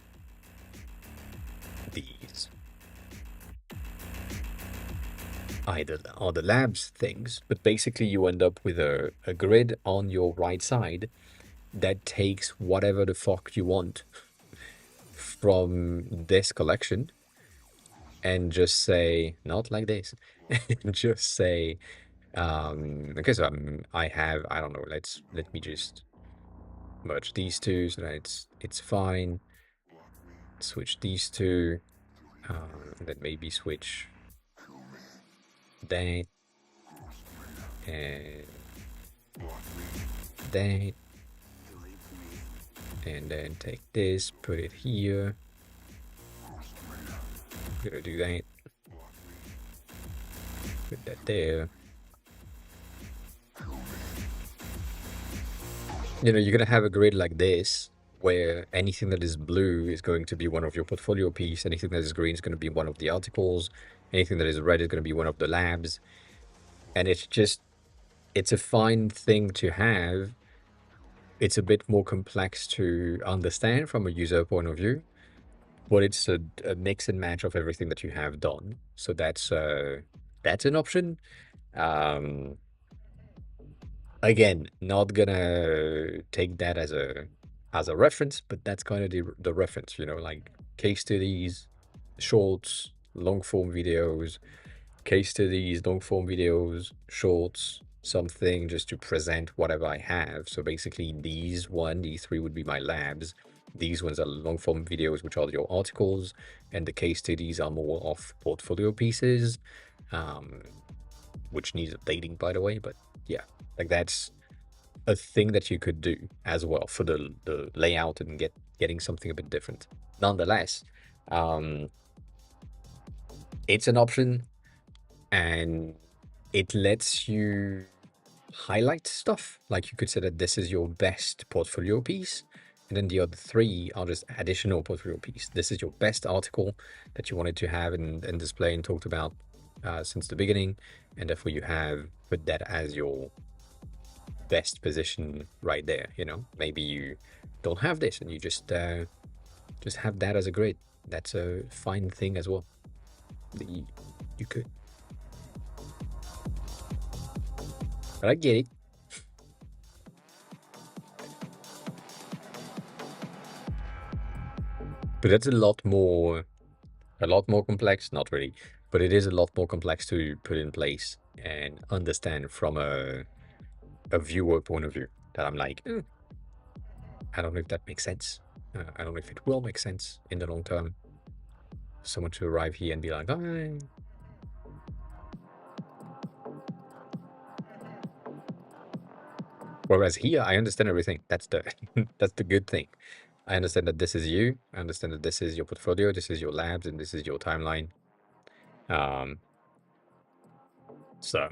these either are the labs things, but basically you end up with a grid on your right side that takes whatever the fuck you want from this collection and just say, not like this, and just say, okay, so I don't know, let me just merge these two so that it's fine. Switch these two, then maybe switch that and that, and then take this, put it here. I'm gonna do that. Put that there. You know, you're gonna have a grid like this where anything that is blue is going to be one of your portfolio piece, anything that is green is going to be one of the articles, anything that is red is going to be one of the labs. And it's a fine thing to have. It's a bit more complex to understand from a user point of view, but it's a mix and match of everything that you have done. So that's an option. Um, Again, not gonna take that as a reference, but that's kind of the reference, you know, like case studies, shorts, long form videos, case studies, long form videos, shorts, something just to present whatever I have. So basically these three would be my labs. These ones are long form videos, which are your articles, and the case studies are more of portfolio pieces, um, which needs updating, by the way. But yeah, like that's a thing that you could do as well for the layout and getting something a bit different. Nonetheless, um, it's an option, and it lets you highlight stuff. Like you could say that this is your best portfolio piece, and then the other three are just additional portfolio piece. This is your best article that you wanted to have and display and talked about since the beginning, and therefore you have put that as your best position right there. You know, maybe you don't have this and you just have that as a grid. That's a fine thing as well. That you could, but I get it. But that's a lot more complex. Not really, but it is a lot more complex to put in place and understand from a viewer point of view. That I'm like, I don't know if that makes sense. I don't know if it will make sense in the long term. Someone to arrive here and be like, oh. Whereas here, I understand everything. That's the that's the good thing. I understand that this is you. I understand that this is your portfolio, this is your labs, and this is your timeline. Um, so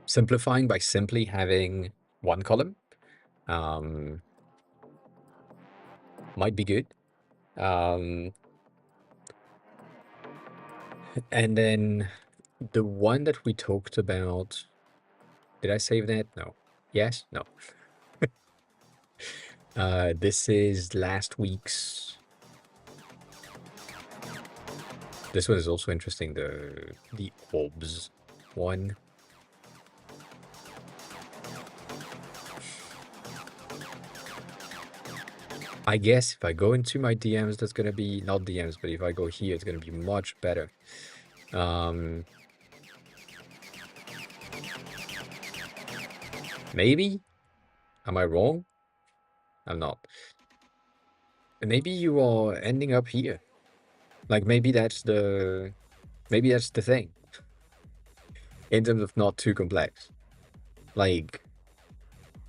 simplifying by simply having one column Um, might be good. Um, and then the one that we talked about, did I save that? No. Yes? No. This is last week's. This one is also interesting, the orbs one. I guess if I go into my DMs, that's gonna be not DMs, but if I go here, it's gonna be much better. Maybe? Am I wrong? I'm not. Maybe you are ending up here. Like maybe that's the thing in terms of not too complex. Like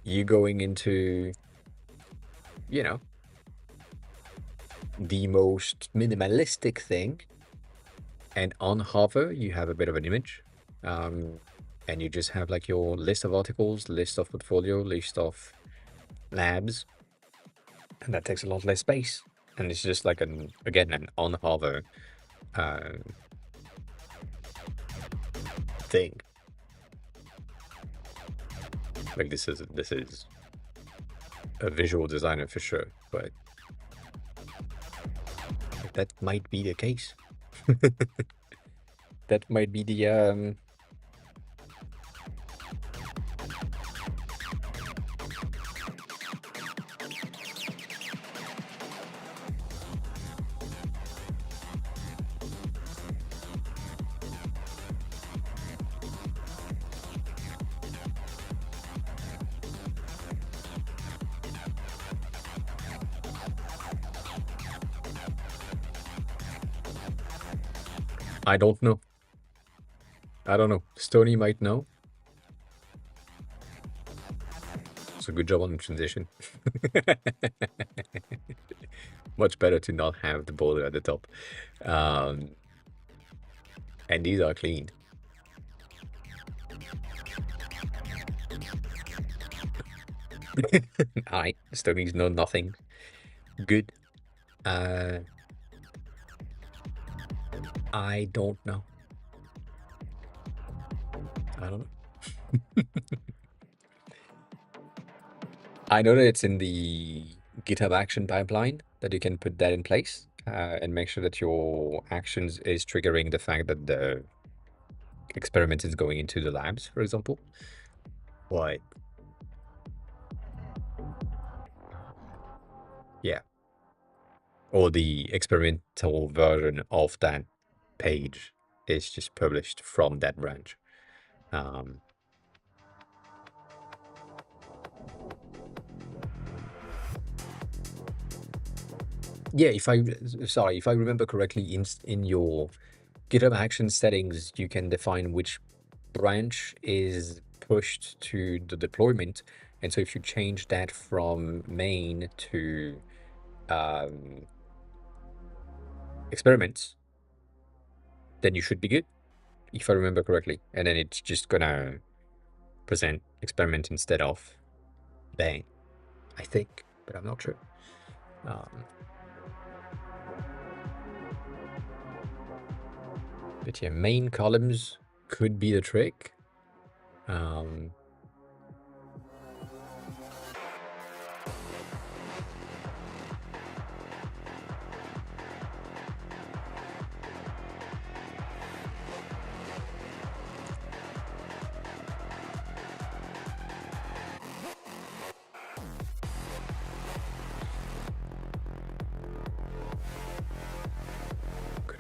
you going into, you know, the most minimalistic thing, and on hover you have a bit of an image, and you just have like your list of articles, list of portfolio, list of labs, and that takes a lot less space. And it's just like an on hover thing. Like this is a visual designer for sure, but that might be the case. That might be the I don't know. I don't know. Stony might know. So good job on the transition. Much better to not have the border at the top. And these are clean. Alright, Stonies know nothing. Good. I don't know. I don't know. I know that it's in the GitHub action pipeline that you can put that in place and make sure that your actions is triggering the fact that the experiment is going into the labs, for example. But yeah, or the experimental version of that page is just published from that branch. Yeah, if I remember correctly, in your GitHub action settings, you can define which branch is pushed to the deployment. And so if you change that from main to experiments, then you should be good, if I remember correctly. And then it's just gonna present experiment instead of bang, I think, but I'm not sure. But yeah, main columns could be the trick. Good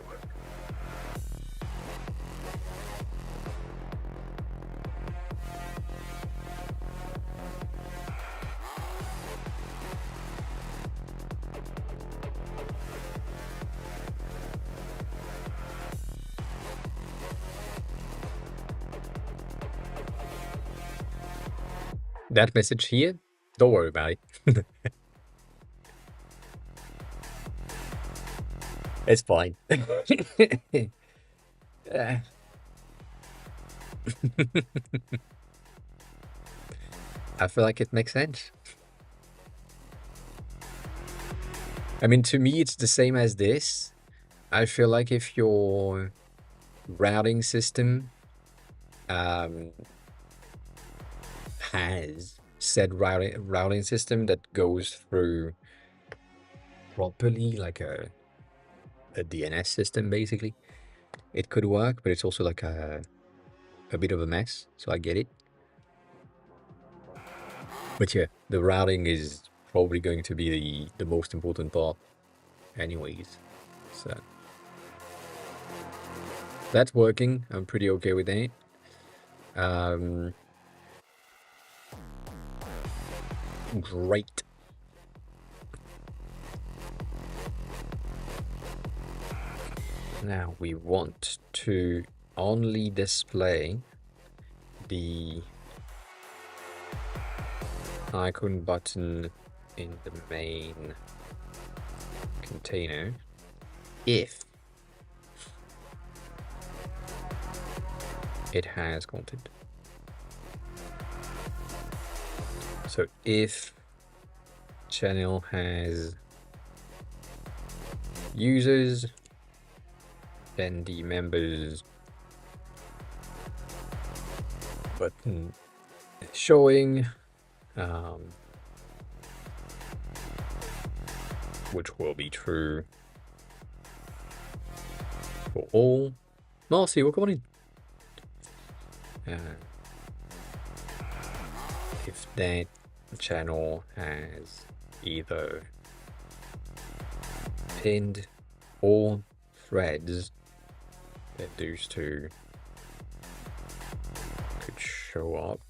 work. That message here, don't worry about it. It's fine. I feel like it makes sense. I mean, to me, it's the same as this. I feel like if your routing system um, has said routing system that goes through properly, like a DNS system, basically, it could work, but it's also like a bit of a mess, so I get it. But yeah, the routing is probably going to be the most important part anyways. So that's working. I'm pretty okay with that. Um, great. Now we want to only display the icon button in the main container if it has content. So if channel has users, then the members button is showing, which will be true for all. Marcy, welcome on in. If that channel has either pinned or threads, then those two could show up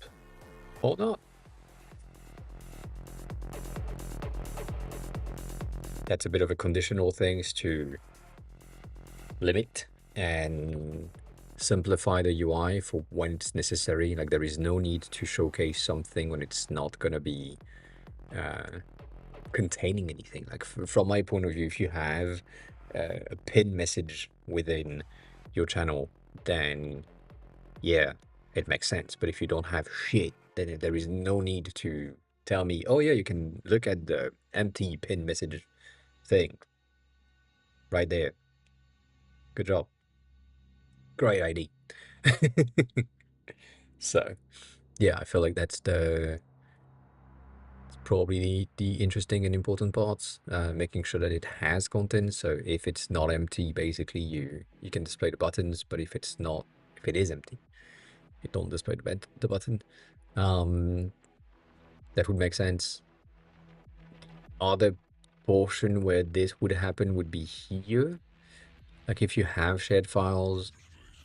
or not. That's a bit of a conditional things to limit and simplify the UI for when it's necessary. Like there is no need to showcase something when it's not going to be containing anything. Like from my point of view, if you have a pin message within your channel, then yeah, it makes sense. But if you don't have shit, then there is no need to tell me, oh yeah, you can look at the empty pin message thing right there. Good job. Great ID. So yeah, I feel like that's probably the interesting and important parts, making sure that it has content. So if it's not empty, basically you can display the buttons, but if it is empty, you don't display the button. That would make sense. Other portion where this would happen would be here. Like if you have shared files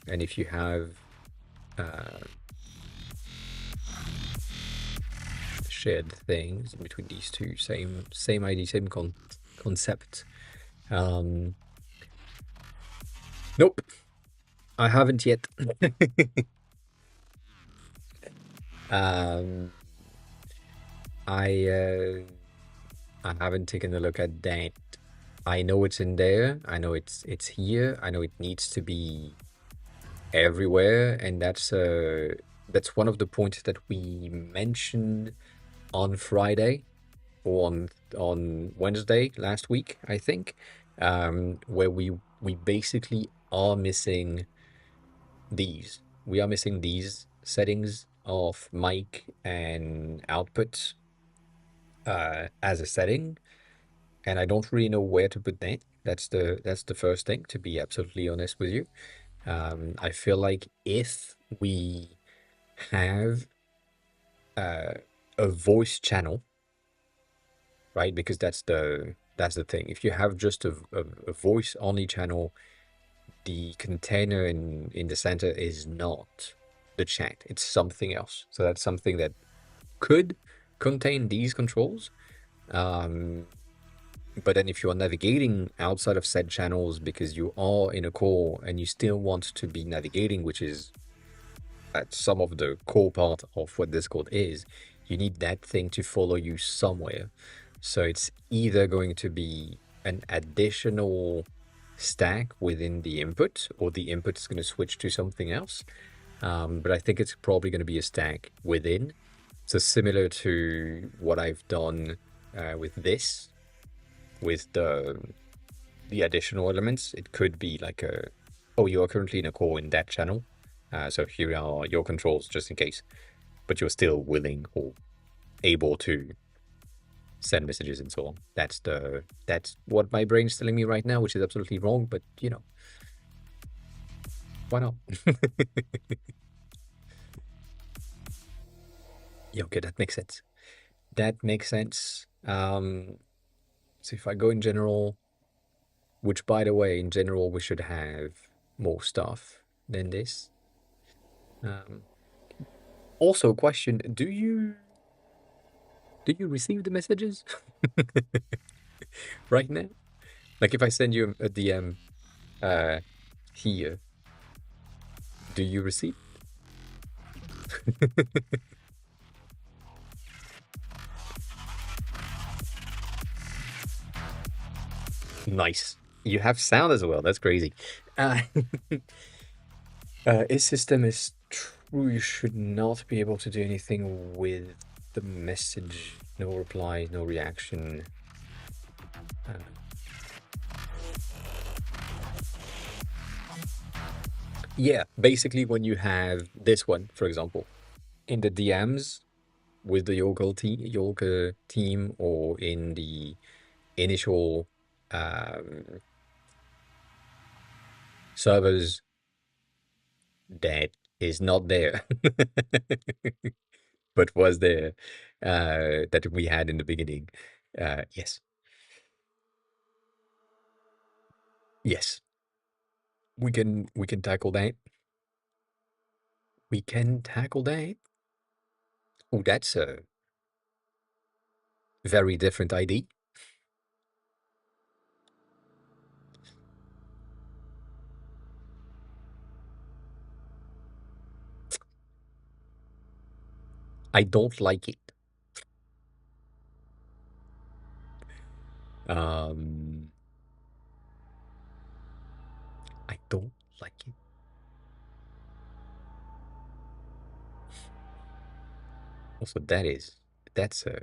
and if you have shared things in between these two, same ID, same concept. Nope, I haven't yet. I haven't taken a look at that. I know it's in there. I know it's here. I know it needs to be everywhere, and that's one of the points that we mentioned on Friday or on Wednesday last week, I think, where we basically are missing these. We are missing these settings of mic and output as a setting, and I don't really know where to put that. That's the first thing, to be absolutely honest with you. I feel like if we have a voice channel, right? Because that's the thing. If you have just a voice only channel, the container in the center is not the chat. It's something else. So that's something that could contain these controls. But then if you are navigating outside of said channels because you are in a call and you still want to be navigating, which is some of the core part of what Discord is, you need that thing to follow you somewhere. So it's either going to be an additional stack within the input, or the input is going to switch to something else. But I think it's probably going to be a stack within. So similar to what I've done with this, with the additional elements. It could be like a, oh, you are currently in a call in that channel, so here are your controls just in case, but you're still willing or able to send messages and so on. That's what my brain's telling me right now, which is absolutely wrong, but you know, why not? Yeah, okay, that makes sense. That makes sense. So if I go in general, which by the way, in general, we should have more stuff than this. Um, Also, question: do you receive the messages right now? Like, if I send you a DM here, do you receive? Nice. You have sound as well. That's crazy. Uh, if system is true, you should not be able to do anything with the message. No reply, no reaction. Uh, yeah, basically, when you have this one, for example, in the DMs with the yoga team, or in the initial um, servers, that is not there, but was there, that we had in the beginning. Yes, yes, we can tackle that. We can tackle that. Oh, that's a very different ID. I don't like it. Um, I don't like it. Also, that's a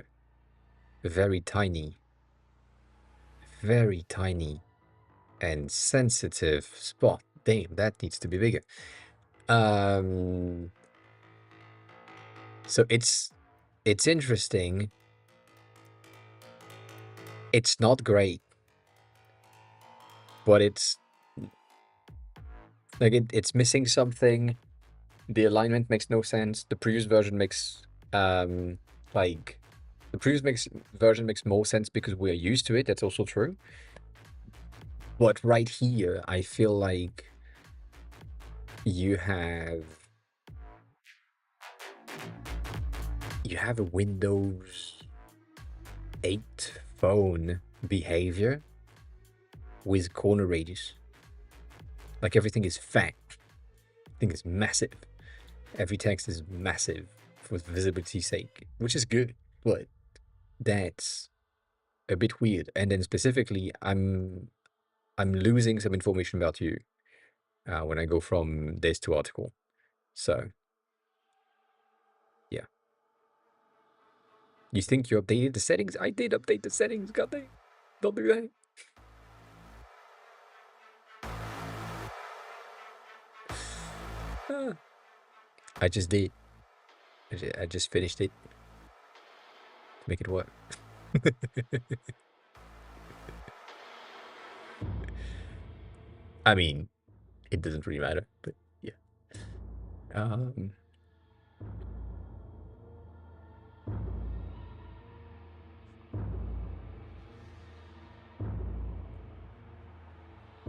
very tiny, very tiny and sensitive spot. Damn, that needs to be bigger. Um, so it's interesting. It's not great, but it's like it's missing something. The alignment makes no sense. The previous version makes um like the previous version makes more sense because we're used to it. That's also true. But right here, I feel like you have you have a Windows 8 phone behavior with corner radius. Like, everything is fat. Everything is massive. Every text is massive for visibility's sake, which is good, but that's a bit weird. And then specifically, I'm losing some information about you when I go from this to article. So yeah, you think you updated the settings? I did update the settings. God dang, don't do that. Ah, I just did. I just finished it to make it work. I mean, it doesn't really matter, but yeah. Um,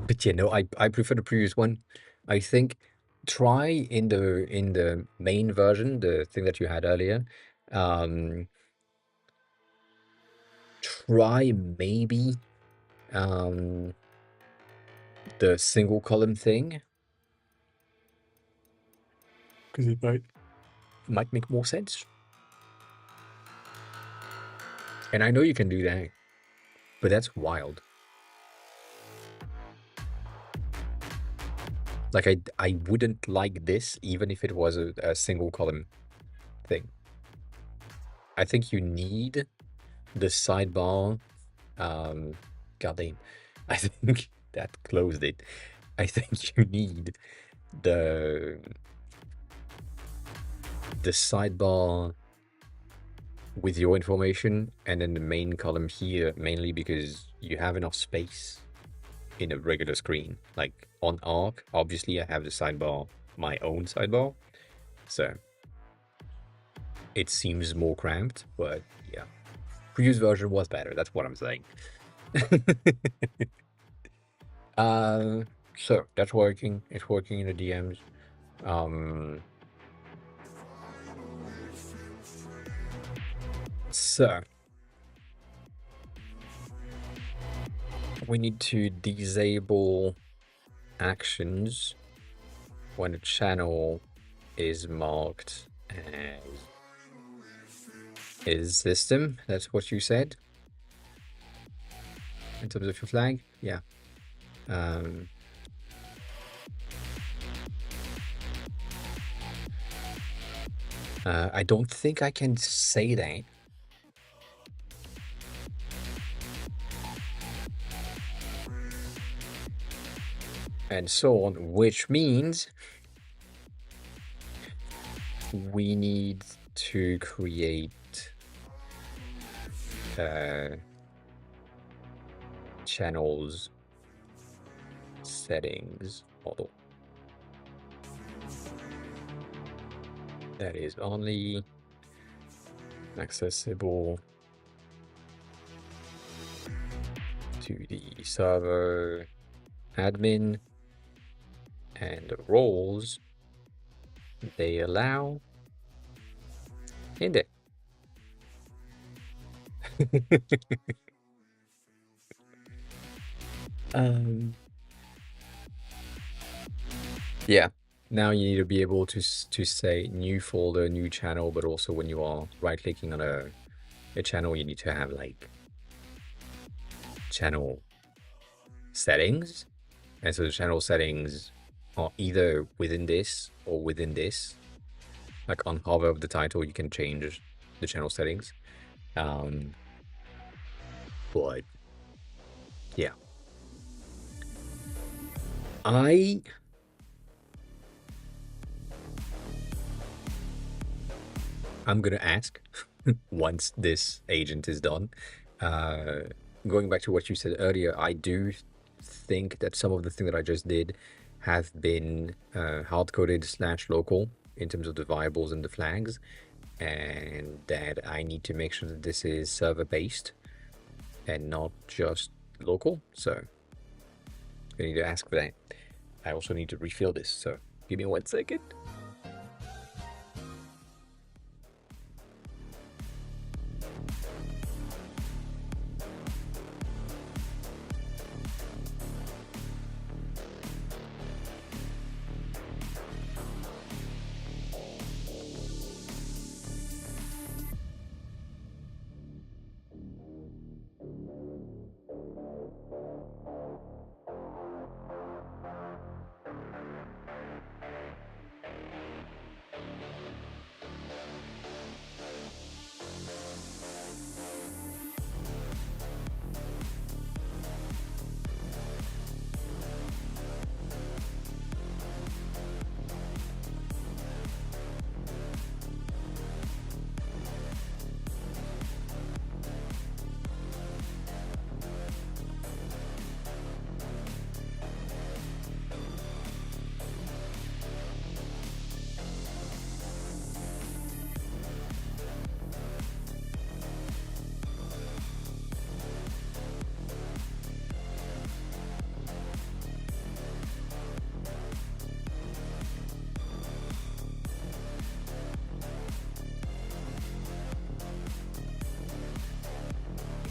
but yeah, no, I prefer the previous one. I think try in the main version, the thing that you had earlier. Um, Try maybe um the single column thing, because it might make more sense. And I know you can do that, but that's wild. Like, I wouldn't like this even if it was a single column thing. I think you need the sidebar. Um, goddamn. I think that closed it. I think you need the the sidebar with your information and then the main column here, mainly because you have enough space in a regular screen. Like on Arc, obviously I have the sidebar, my own sidebar, so it seems more cramped, but yeah. Previous version was better, that's what I'm saying. uh, so that's working. It's working in the DMs. Um, so we need to disable actions when a channel is marked as is system. That's what you said in terms of your flag. Yeah. I don't think I can say that. And so on, which means we need to create channels settings model that is only accessible to the server admin, and the roles they allow in there. Yeah. Now you need to be able to say new folder, new channel, but also when you are right-clicking on a channel, you need to have like channel settings. And so the channel settings are either within this or within this. Like on hover of the title, you can change the channel settings. But yeah. I'm gonna ask once this agent is done. Going back to what you said earlier, I do think that some of the things that I just did have been hard-coded / local in terms of the variables and the flags, and that I need to make sure that this is server-based and not just local. So I need to ask for that. I also need to refill this, so give me 1 second.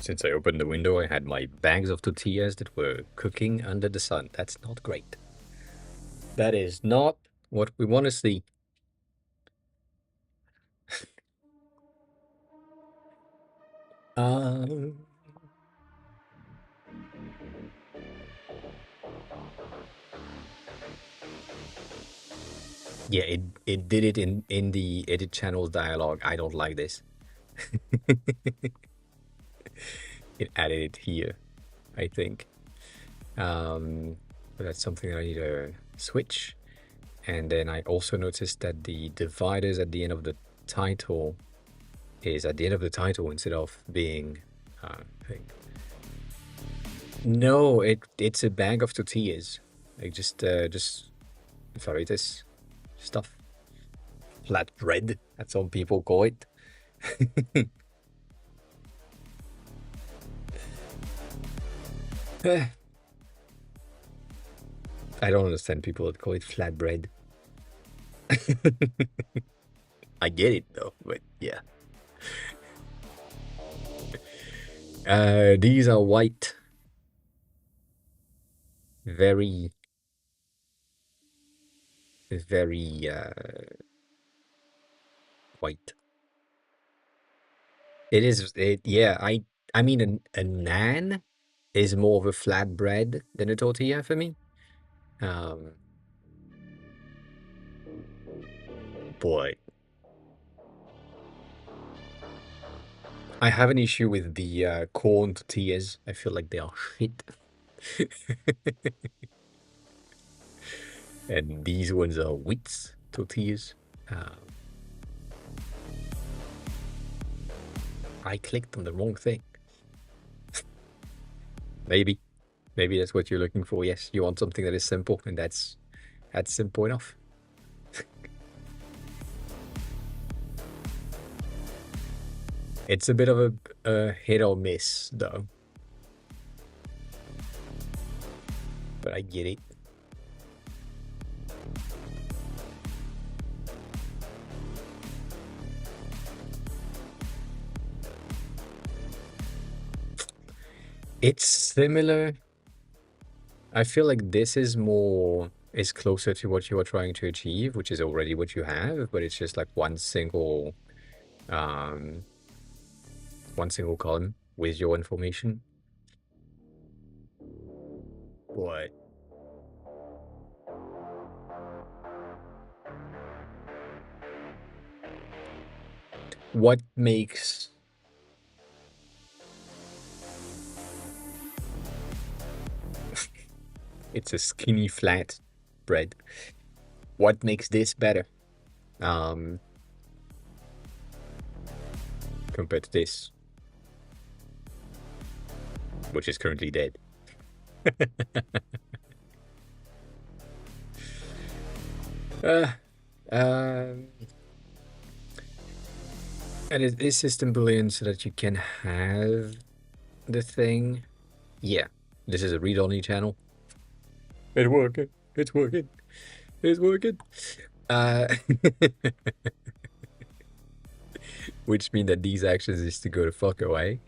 Since I opened the window, I had my bags of tortillas that were cooking under the sun. That's not great. That is not what we want to see. Yeah, it did it in the edit channels dialog. I don't like this. It added it here. I think. But that's something that I need to switch. And then I also noticed that the dividers at the end of the title is at the end of the title instead of being thing. No, it's a bag of tortillas. Like just fajitas stuff. Flatbread, as some people call it. I don't understand people that call it flatbread. I get it though, but yeah. These are white. Very, very white. It is. Yeah. I mean, a naan is more of a flatbread than a tortilla for me. Um, but I have an issue with the corn tortillas. I feel like they are shit. And these ones are wheat tortillas. I clicked on the wrong thing. Maybe. Maybe that's what you're looking for. Yes, you want something that is simple, and that's simple enough. It's a bit of a hit or miss, though. But I get it. It's similar. I feel like this is closer to what you are trying to achieve, which is already what you have, but it's just like um, one single column with your information. What? What makes it's a skinny flat bread. What makes this better? Compared to this, which is currently dead. Um, and it is system boolean so that you can have the thing. Yeah, this is a read-only channel. It's working. It's working. It's working. Uh, which means that these actions is to go the fuck away.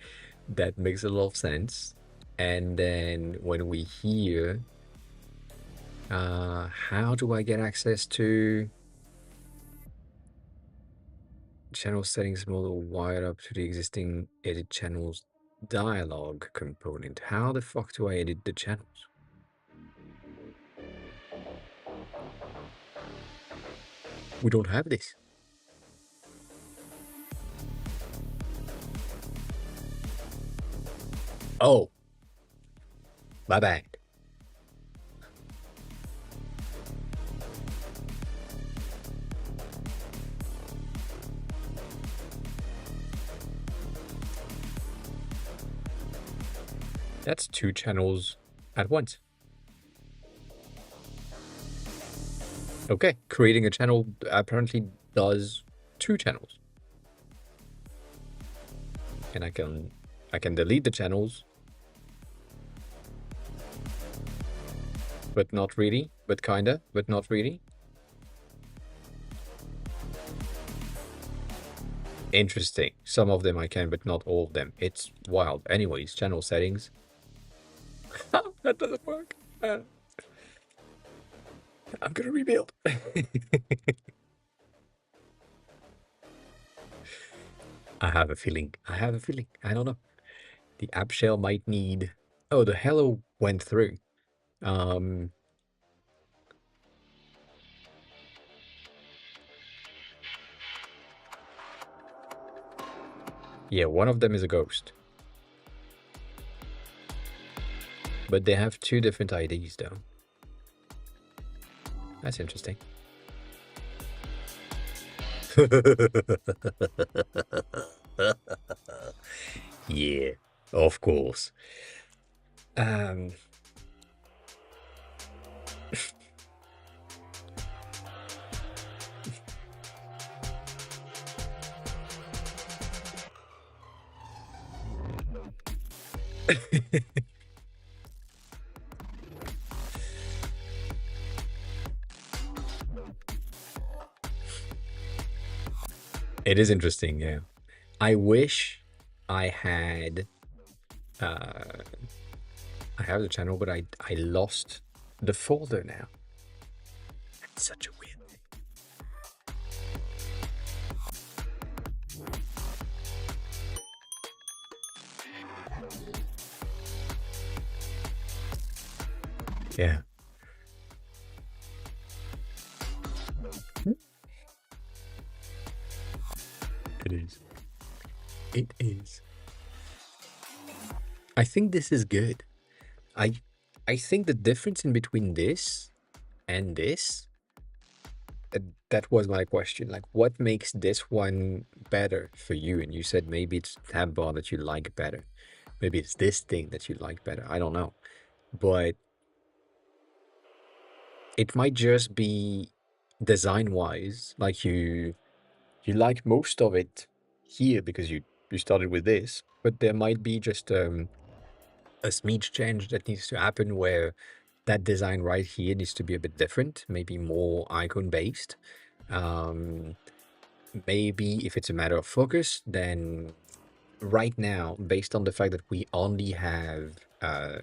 That makes a lot of sense. And then when we hear, how do I get access to channel settings model wired up to the existing edit channels dialog component? How the fuck do I edit the channels? We don't have this. Oh, my bad. That's two channels at once. Okay, creating a channel apparently does two channels. And I can delete the channels. But not really, but kinda, but not really. Interesting. Some of them I can, but not all of them. It's wild. Anyways, channel settings. That doesn't work. I'm gonna rebuild. I have a feeling. I have a feeling. I don't know. The app shell might need. Oh, the hello went through. Yeah, one of them is a ghost. But they have two different IDs though. That's interesting. Yeah, of course. Um, it is interesting, yeah. I wish I had I have the channel, but I lost the folder now. That's such a weird thing. Yeah. It is. It is. I think this is good. I I think the difference in between this and this, that was my question. Like, what makes this one better for you? And you said maybe it's tab bar that you like better. Maybe it's this thing that you like better. I don't know. But it might just be design wise, like you like most of it here because you started with this, but there might be just a smidge change that needs to happen where that design right here needs to be a bit different, maybe more icon based. Um, Maybe if it's a matter of focus, then right now, based on the fact that we only have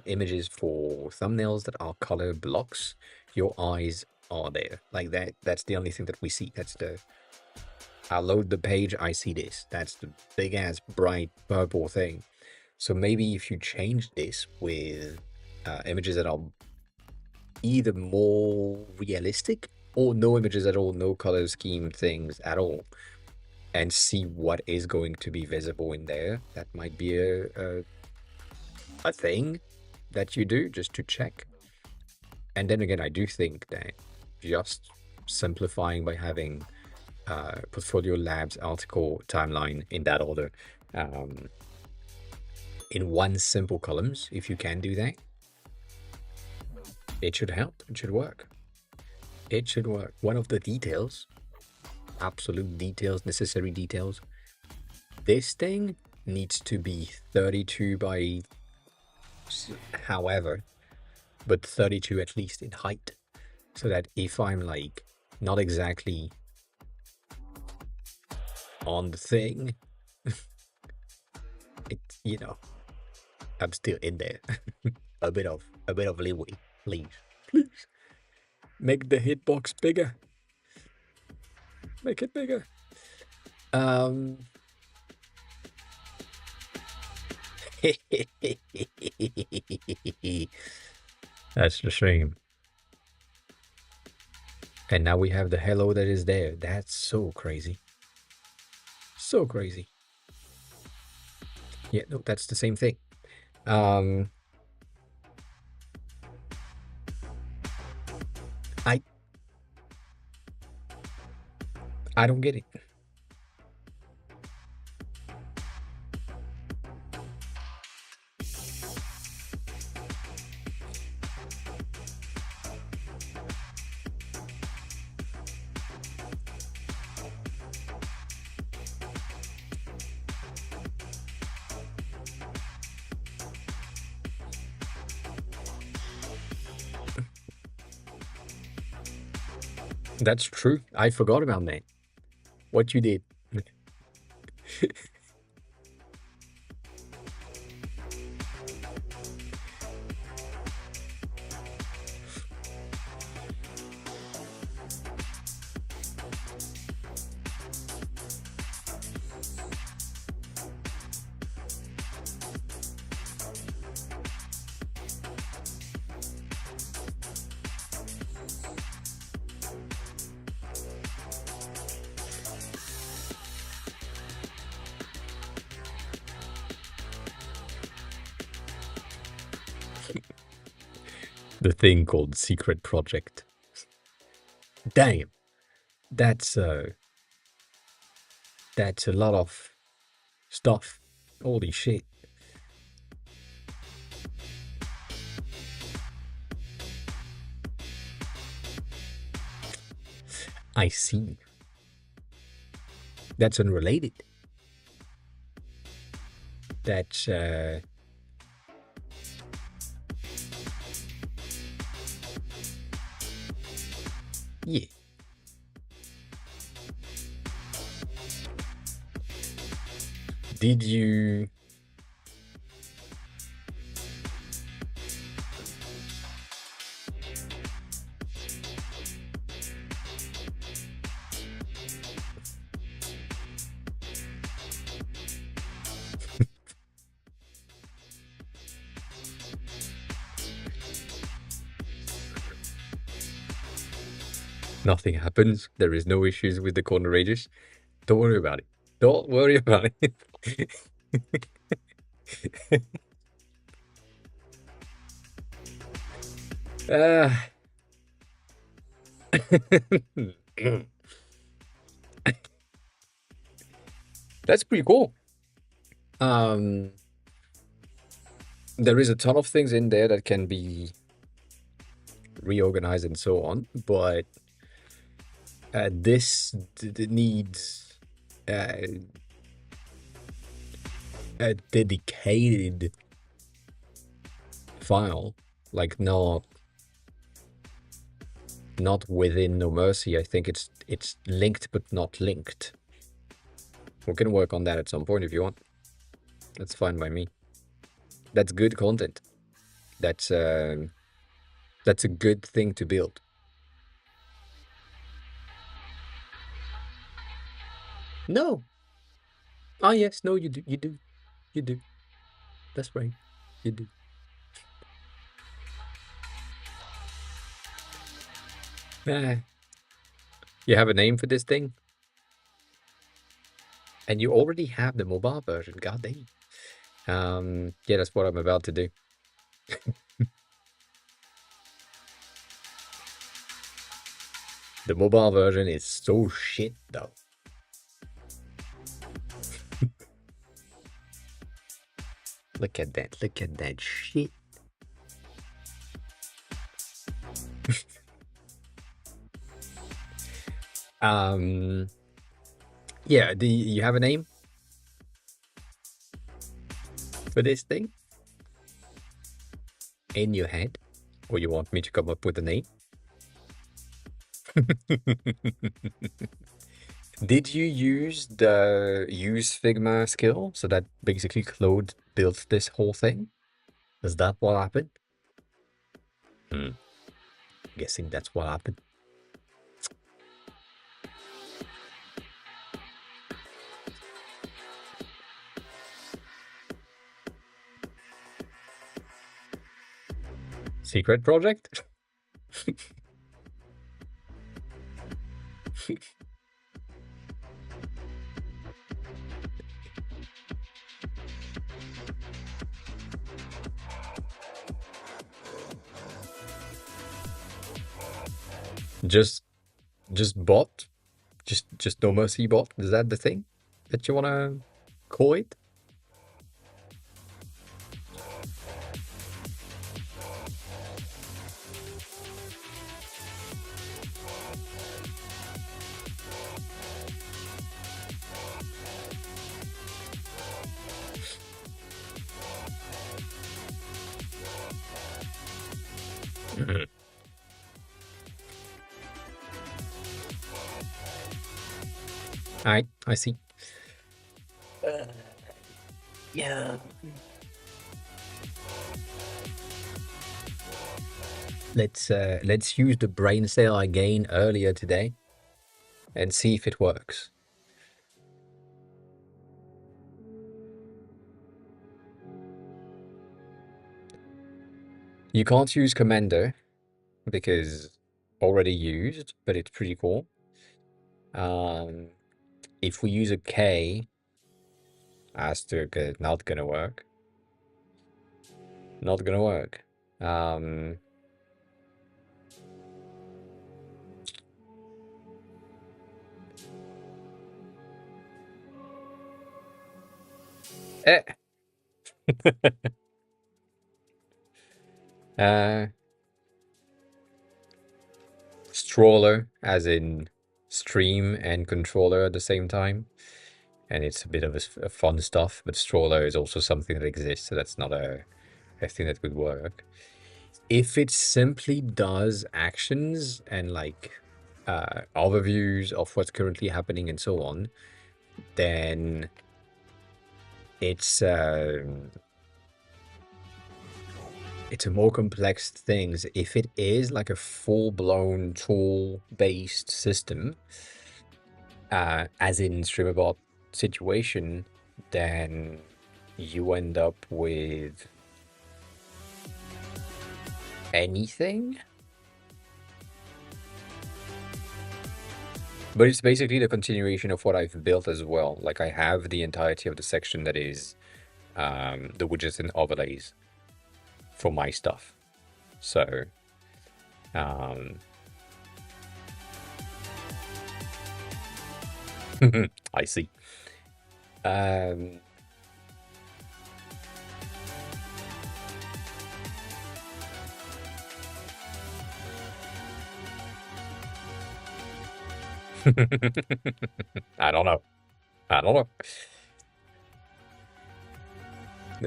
images for thumbnails that are color blocks, your eyes are there. Like that's the only thing that we see. That's the I load the page, I see this. That's the big ass bright purple thing. So maybe if you change this with images that are either more realistic or no images at all, no color scheme things at all, and see what is going to be visible in there, that might be a thing that you do just to check. And then again, I do think that just simplifying by having portfolio labs article timeline in that order in one simple columns, if you can do that, it should help. It should work. It should work. One of the details, absolute details, necessary details, this thing needs to be 32 by however, but 32 at least in height, so that if I'm like not exactly on the thing, it, you know, I'm still in there. a bit of leeway, please. Please make the hitbox bigger. Make it bigger. That's the shame. And now we have the hello that is there. That's so crazy. So crazy. Yeah, no, that's the same thing. I I don't get it. That's true. I forgot about that. What you did. The thing called secret project. Damn, that's that's a lot of stuff. Holy shit. I see. That's unrelated. That's yeah. Did you nothing happens? There is no issues with the corner radius. Don't worry about it. Don't worry about it. uh, that's pretty cool. Um, there is a ton of things in there that can be reorganized and so on, but this needs a dedicated file, like not within No Mercy. I think it's linked but not linked. We can work on that at some point if you want. That's fine by me. That's good content. That's a good thing to build. No. Ah, yes. No, you do. You do. You do. That's right. You do. You have a name for this thing? And you already have the mobile version. God dang. Yeah, that's what I'm about to do. The mobile version is so shit, though. Look at that. Look at that shit. Yeah, do you have a name for this thing in your head? Or you want me to come up with a name? Did you use the use Figma skill so that basically Claude built this whole thing? Is that what happened? Guessing that's what happened. Secret project? Just bot? Just no mercy bot? Is that the thing that you wanna call it? I see. Yeah. Let's use the brain cell I gained earlier today and see if it works. You can't use Commander because already used, but it's pretty cool. If we use a K, not gonna work. Not gonna work. Eh. Uh, Stroller, as in stream and controller at the same time. And it's a bit of a fun stuff, but stroller is also something that exists, so that's not a thing that would work. If it simply does actions and like overviews of what's currently happening and so on, then it's it's a more complex thing. If it is like a full-blown tool-based system, as in streamabot situation, then you end up with anything. But it's basically the continuation of what I've built as well. Like I have the entirety of the section that is the widgets and overlays for my stuff. So I see. Um, I don't know. I don't know.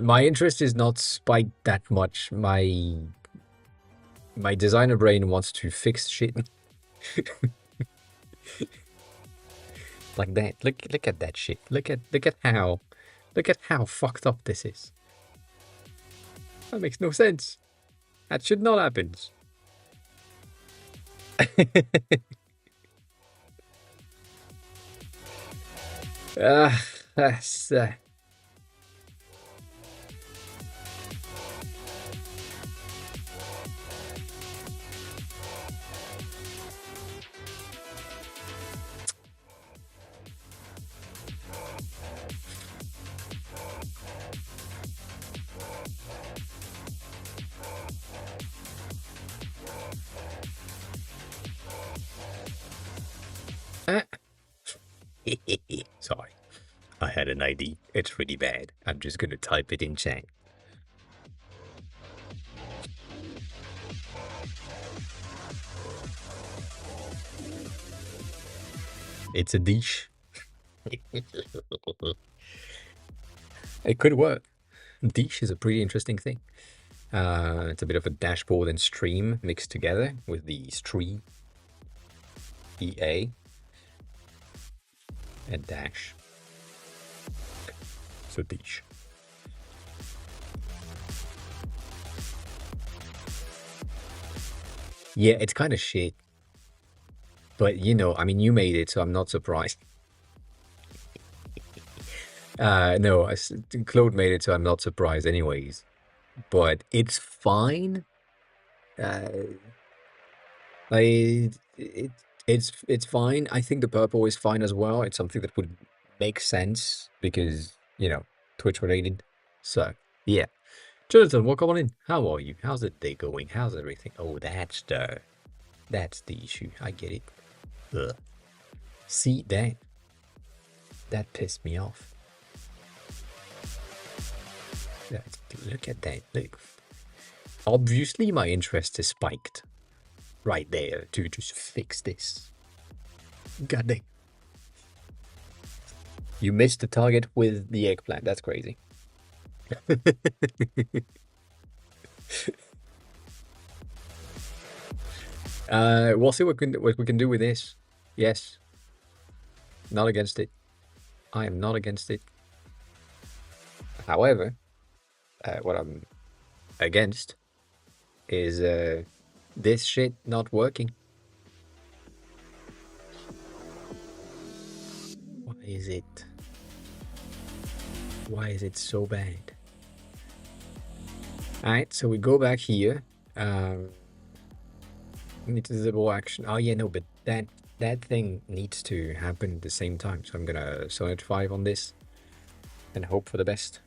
My interest is not spiked that much. My designer brain wants to fix shit like that. Look at that shit. Look at how fucked up this is. That makes no sense. That should not happen. That's sorry. I had an ID. It's really bad. I'm just gonna type it in chat. It's a dish. It could work. Dish is a pretty interesting thing. It's a bit of a dashboard and stream mixed together with the stream EA and dash. So dish. Yeah, it's kind of shit. But you know, I mean, you made it, so I'm not surprised. No, Claude made it, so I'm not surprised anyways. But it's fine. Uh, I it it's fine. I think the purple is fine as well. It's something that would make sense because, you know, Twitch related. So yeah. Jonathan, welcome on in. How are you? How's the day going? How's everything? Oh, that's the issue. I get it. Ugh. See that pissed me off. Look at that. Look. Obviously my interest is spiked right there to just fix this. God dang. You missed the target with the eggplant. That's crazy. We'll see what we can do with this. Yes. Not against it. I am not against it. However, what I'm against is this shit not working. Why is it? Why is it so bad? Alright, so we go back here. Need to disable action. Oh yeah, no, but that thing needs to happen at the same time. So I'm gonna sonnet 5 on this and hope for the best.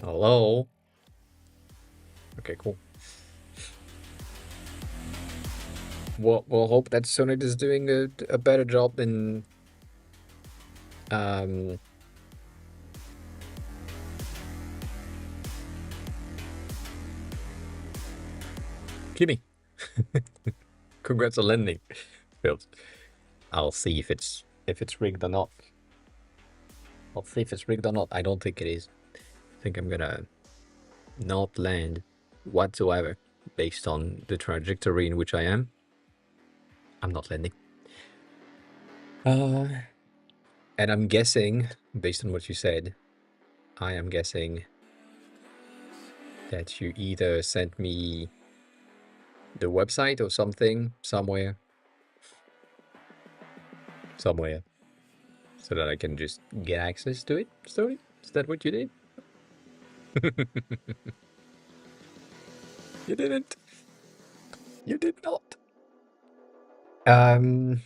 Hello? Okay, cool. we'll hope that Sonnet is doing a better job than um Kimmy. Congrats on landing. Failed. I'll see if it's rigged or not. I'll see if it's rigged or not. I don't think it is. I think I'm gonna not land whatsoever based on the trajectory in which I am. I'm not landing. And I'm guessing, based on what you said, I am guessing that you either sent me the website or something somewhere, so that I can just get access to it. Story? Is that what you did? You didn't. You did not. Um.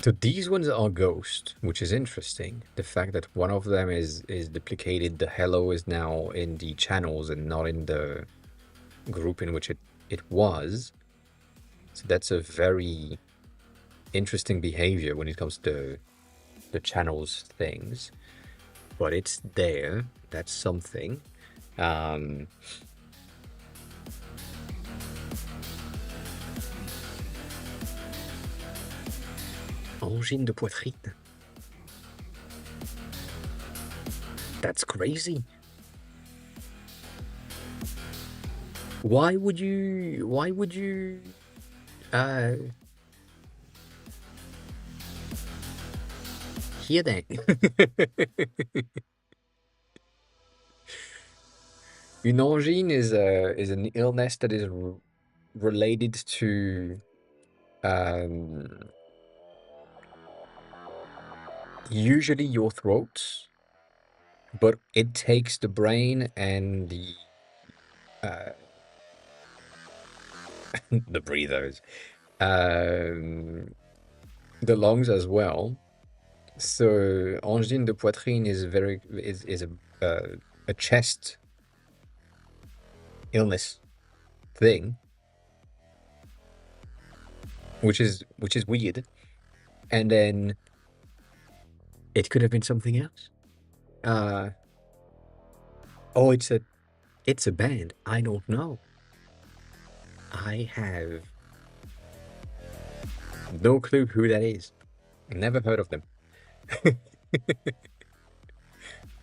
So these ones are ghost, which is interesting. The fact that one of them is duplicated, the hello is now in the channels and not in the group in which it was. So that's a very interesting behavior when it comes to the channels things. But it's there. That's something. Angine de poitrine. That's crazy. Why would you hear that? Une angine is an illness that is related to usually your throat, but it takes the brain and the breathers, the lungs as well. So angine de poitrine is a chest illness thing, which is weird. And then it could have been something else. Oh, it's a band. I don't know. I have no clue who that is. Never heard of them.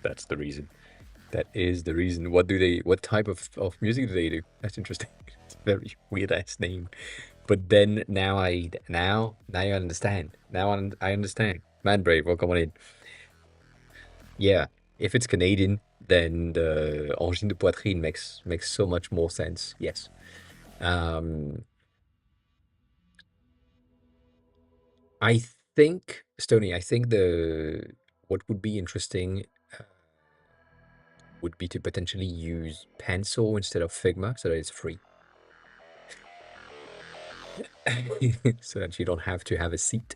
That's the reason. That is the reason. What type of music do they do? That's interesting. It's a very weird ass name. But then now I understand. I understand. Man Brave, welcome on in. Yeah, if it's Canadian, then the angine de poitrine makes so much more sense. Yes. I think, Stony, I think the what would be interesting would be to potentially use pencil instead of Figma so that it's free. So that you don't have to have a seat.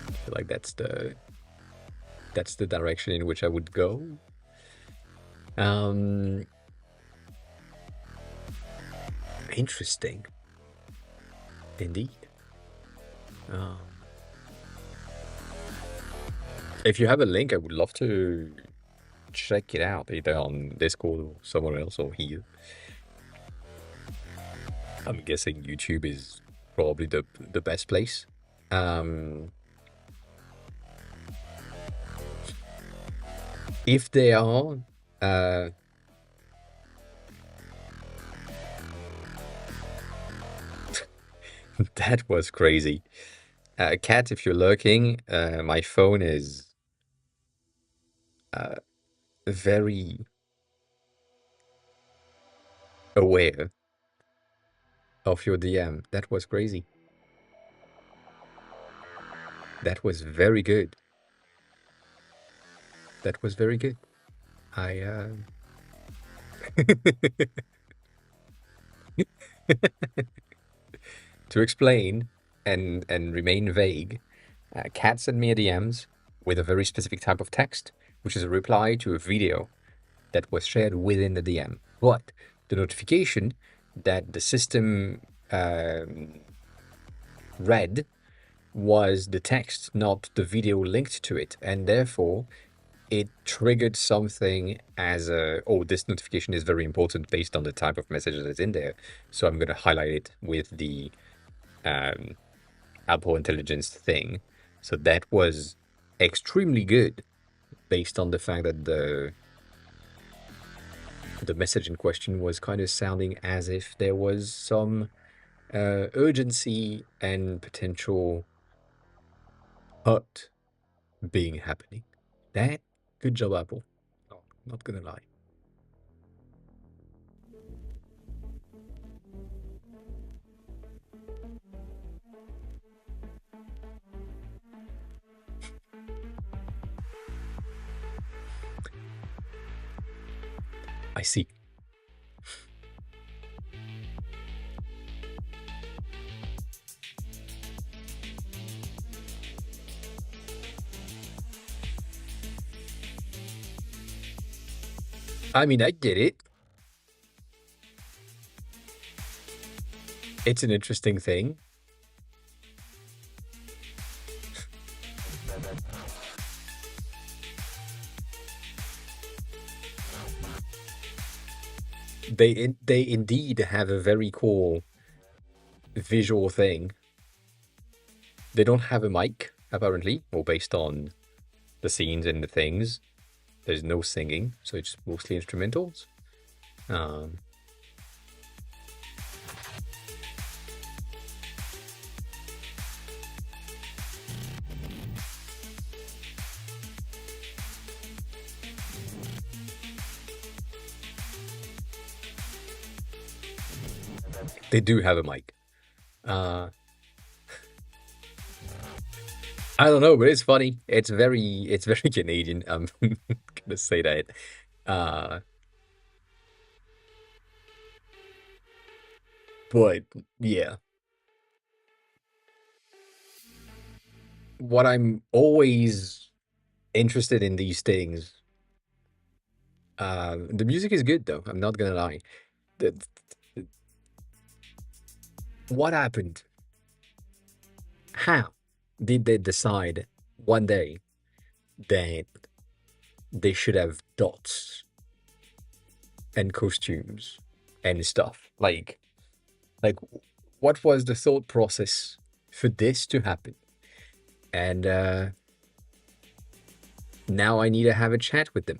I feel like that's the direction in which I would go. Interesting. Indeed. If you have a link, I would love to check it out, either on Discord or somewhere else or here. I'm guessing YouTube is probably the best place. If they are, that was crazy. Cat, if you're lurking, my phone is very aware of your DM. That was crazy. That was very good. That was very good. I to explain and remain vague, Cat sent me a DMs with a very specific type of text, which is a reply to a video that was shared within the DM. But the notification that the system read was the text, not the video linked to it. And therefore, it triggered something as a, oh, this notification is very important based on the type of message that's in there. So I'm going to highlight it with the um, Apple Intelligence thing. So that was extremely good based on the fact that the message in question was kind of sounding as if there was some urgency and potential hurt being happening. That, good job, Apple. Not gonna lie. I see. I mean, I get it. It's an interesting thing. They indeed have a very cool visual thing. They don't have a mic, apparently, or based on the scenes and the things. There's no singing, so it's mostly instrumentals. Um, they do have a mic. Uh, I don't know, but it's funny. It's very Canadian. I'm gonna say that. Uh, but yeah, what I'm always interested in these things. The music is good though. I'm not gonna lie. The, what happened? How did they decide one day that they should have dots and costumes and stuff? Like, what was the thought process for this to happen? And now I need to have a chat with them.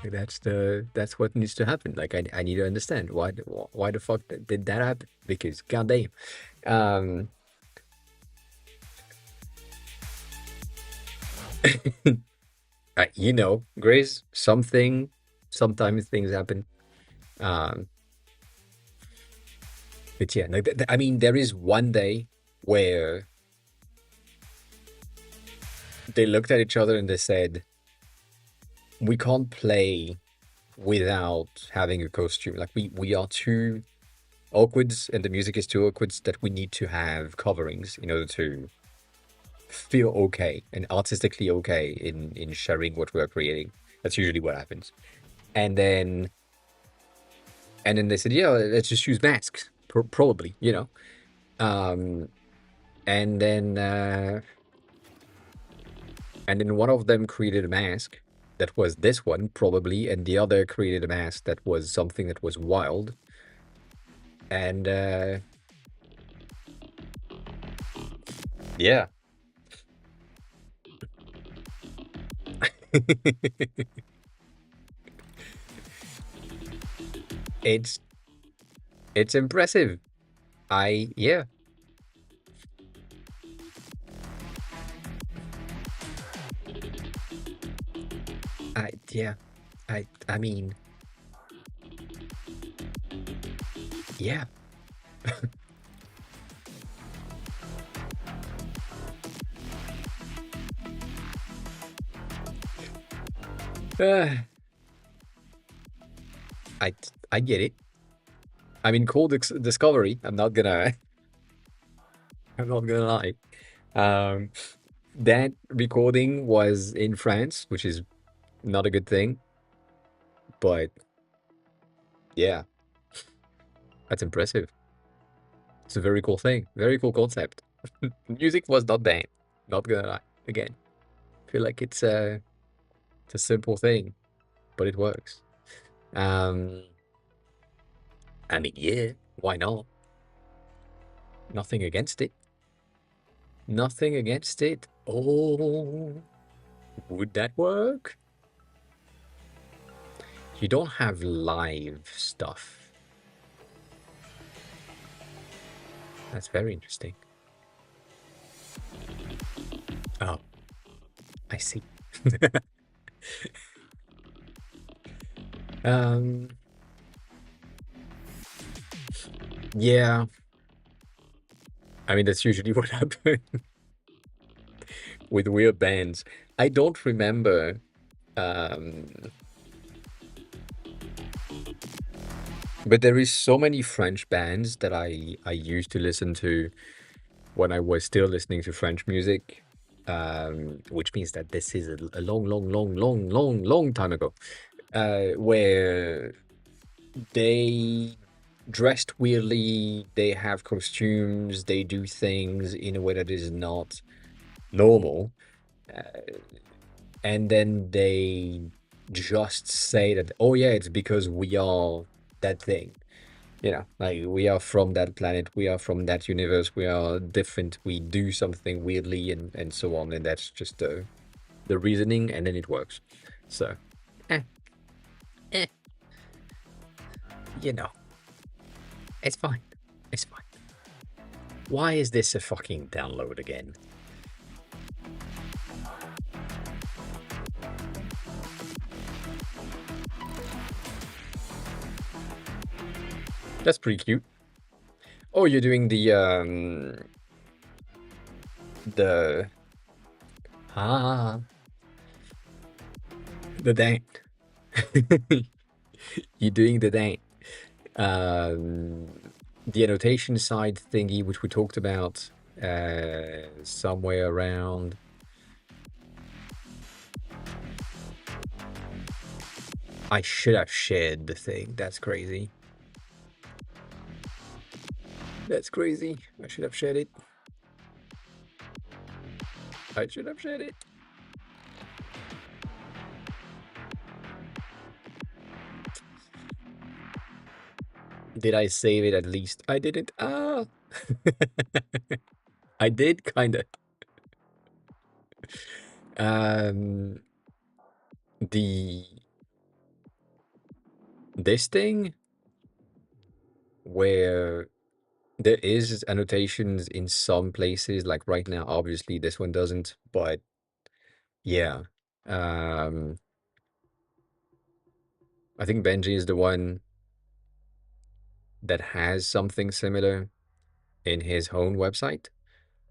That's what needs to happen. Like I need to understand why the fuck did that happen? Because goddamn, um, you know, Grace, sometimes things happen. Um, but yeah, like I mean, there is one day where they looked at each other and they said, "We can't play without having a costume. Like we are too awkward, and the music is too awkward that we need to have coverings in order to feel okay and artistically okay in sharing what we're creating." That's usually what happens. And then they said, "Yeah, let's just use masks, probably, you know." Um, and then one of them created a mask that was this one probably, and the other created a mask that was something that was wild. And yeah. it's impressive. Yeah. Yeah. I mean, yeah. Uh, I I get it. I mean, cool discovery. I'm not gonna lie. Um, That recording was in France, which is not a good thing, but yeah, that's impressive. It's a very cool thing, very cool concept. Music was not banned, not gonna lie. Again, I feel like it's a simple thing, but it works. Um, I mean, yeah, why not? Nothing against it. Nothing against it. Oh, would that work? You don't have live stuff. That's very interesting. Oh, I see. Um, yeah. I mean, that's usually what happens with weird bands. I don't remember. Um, but there is so many French bands that I used to listen to when I was still listening to French music, which means that this is a long, long, long, long, long, long time ago, where they dressed weirdly, they have costumes, they do things in a way that is not normal, and then they just say that, oh yeah, it's because we are that thing. You know, like we are from that planet, we are from that universe, we are different, we do something weirdly and so on, and that's just the reasoning, and then it works. So, eh, eh, you know, it's fine. It's fine. Why is this a fucking download again? That's pretty cute. Oh, you're doing the ah the dang. You're doing the dang. Um, the annotation side thingy, which we talked about somewhere around. I should have shared the thing. That's crazy. That's crazy. I should have shared it. I should have shared it. Did I save it at least? I didn't. Ah. I did, kinda. Um, the this thing where there is annotations in some places, like right now, obviously this one doesn't, but yeah. Um, I think Benji is the one that has something similar in his own website.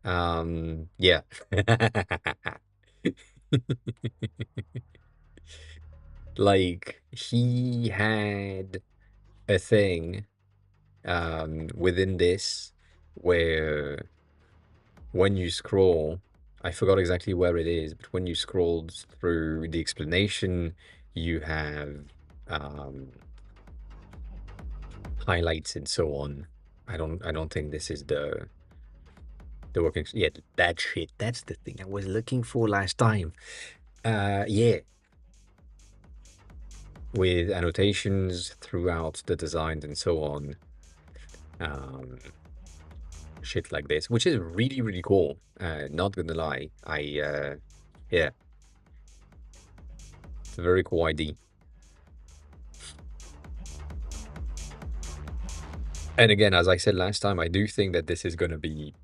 Yeah. Like he had a thing within this where when you scroll, I forgot exactly where it is, but when you scrolled through the explanation, you have um, highlights and so on. I don't think this is the working. Yeah, that shit. That's the thing I was looking for last time. Yeah, with annotations throughout the designs and so on. Um, Shit like this, which is really, really cool. Not gonna lie. Yeah, it's a very cool idea. And again, as I said last time, I do think that this is gonna be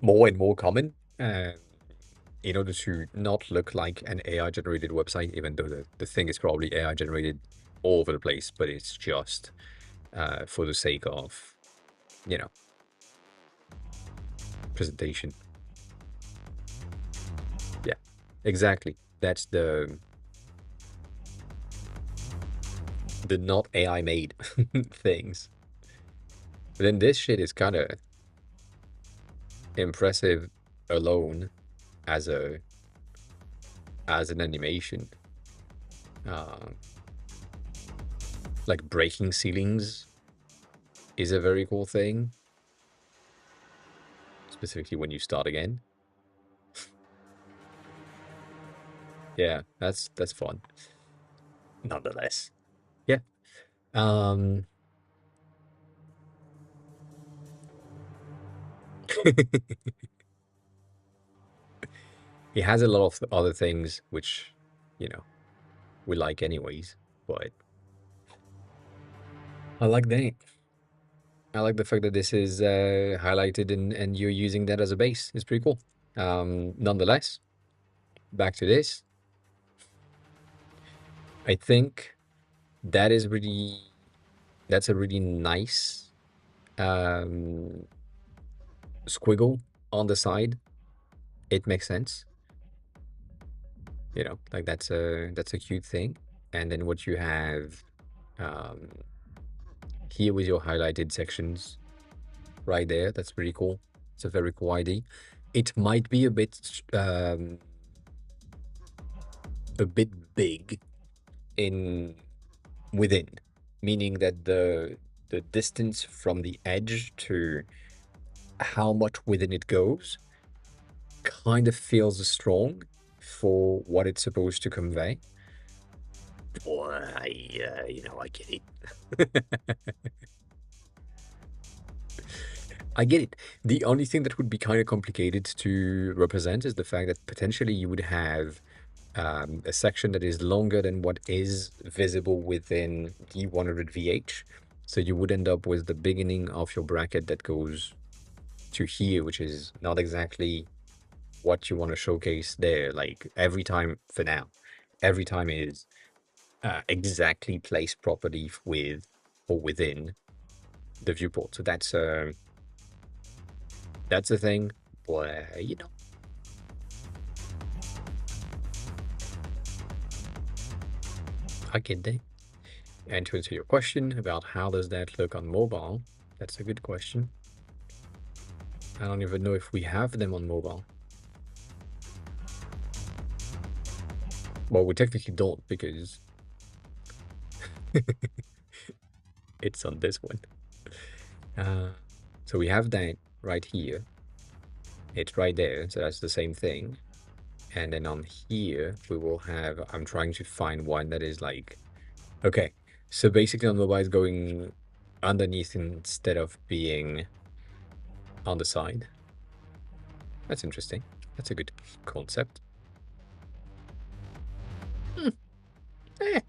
more and more common. In order to not look like an AI generated website, even though the thing is probably AI generated all over the place, but it's just for the sake of, you know, presentation. Yeah, exactly. That's the not AI made things. But then this shit is kind of impressive alone. as a as an animation. Uh, like breaking ceilings is a very cool thing, specifically when you start again. Yeah, that's fun. Nonetheless. Yeah. Um it has a lot of other things which, you know, we like anyways, but I like that. I like the fact that this is highlighted and you're using that as a base. It's pretty cool. Nonetheless, back to this. I think that is really that's a really nice um, squiggle on the side. It makes sense, like that's a cute thing. And then what you have um, here with your highlighted sections right there, that's pretty cool. It's a very cool idea. It might be a bit big in within, meaning that the distance from the edge to how much within it goes kind of feels strong for what it's supposed to convey. Boy, I get it. I get it. The only thing that would be kind of complicated to represent is the fact that potentially you would have a section that is longer than what is visible within the 100 VH. So you would end up with the beginning of your bracket that goes to here, which is not exactly what you want to showcase there. Like every time for now, every time is exactly placed properly with or within the viewport. So that's a thing where I get that. And to answer your question about how does that look on mobile, that's a good question. I don't even know if we have them on mobile. Well, we technically don't because it's on this one. Uh, so we have that right here. It's right there, so that's the same thing. And then on here, we will have, I'm trying to find one that is like, okay, so basically on mobile is going underneath instead of being on the side. That's interesting. That's a good concept. Hmm. Eh,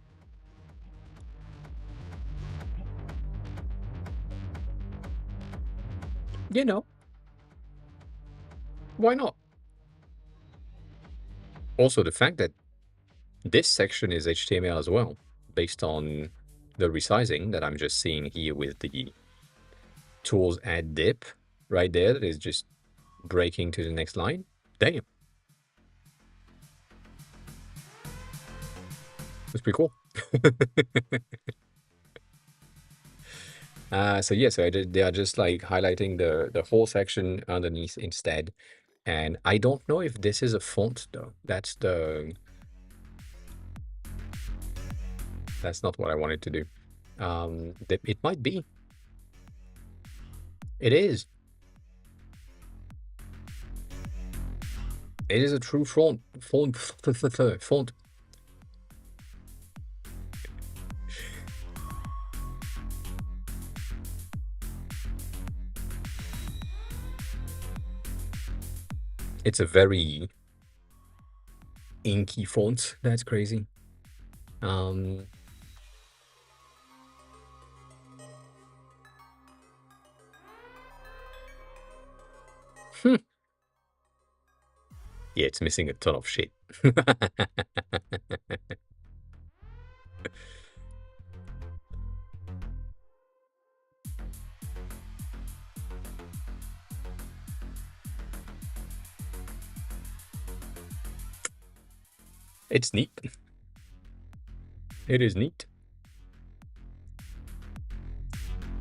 you know, why not? Also, the fact that this section is HTML as well, based on the resizing that I'm just seeing here with the tools add dip right there, that is just breaking to the next line. Damn, that's pretty cool. So yeah, they are just like highlighting the whole section underneath instead. And I don't know if this is a font though. That's not what I wanted to do. It might be. It is. It is a true font. It's a very inky font. That's crazy. Um, hmm. Yeah, it's missing a ton of shit. It's neat. It is neat.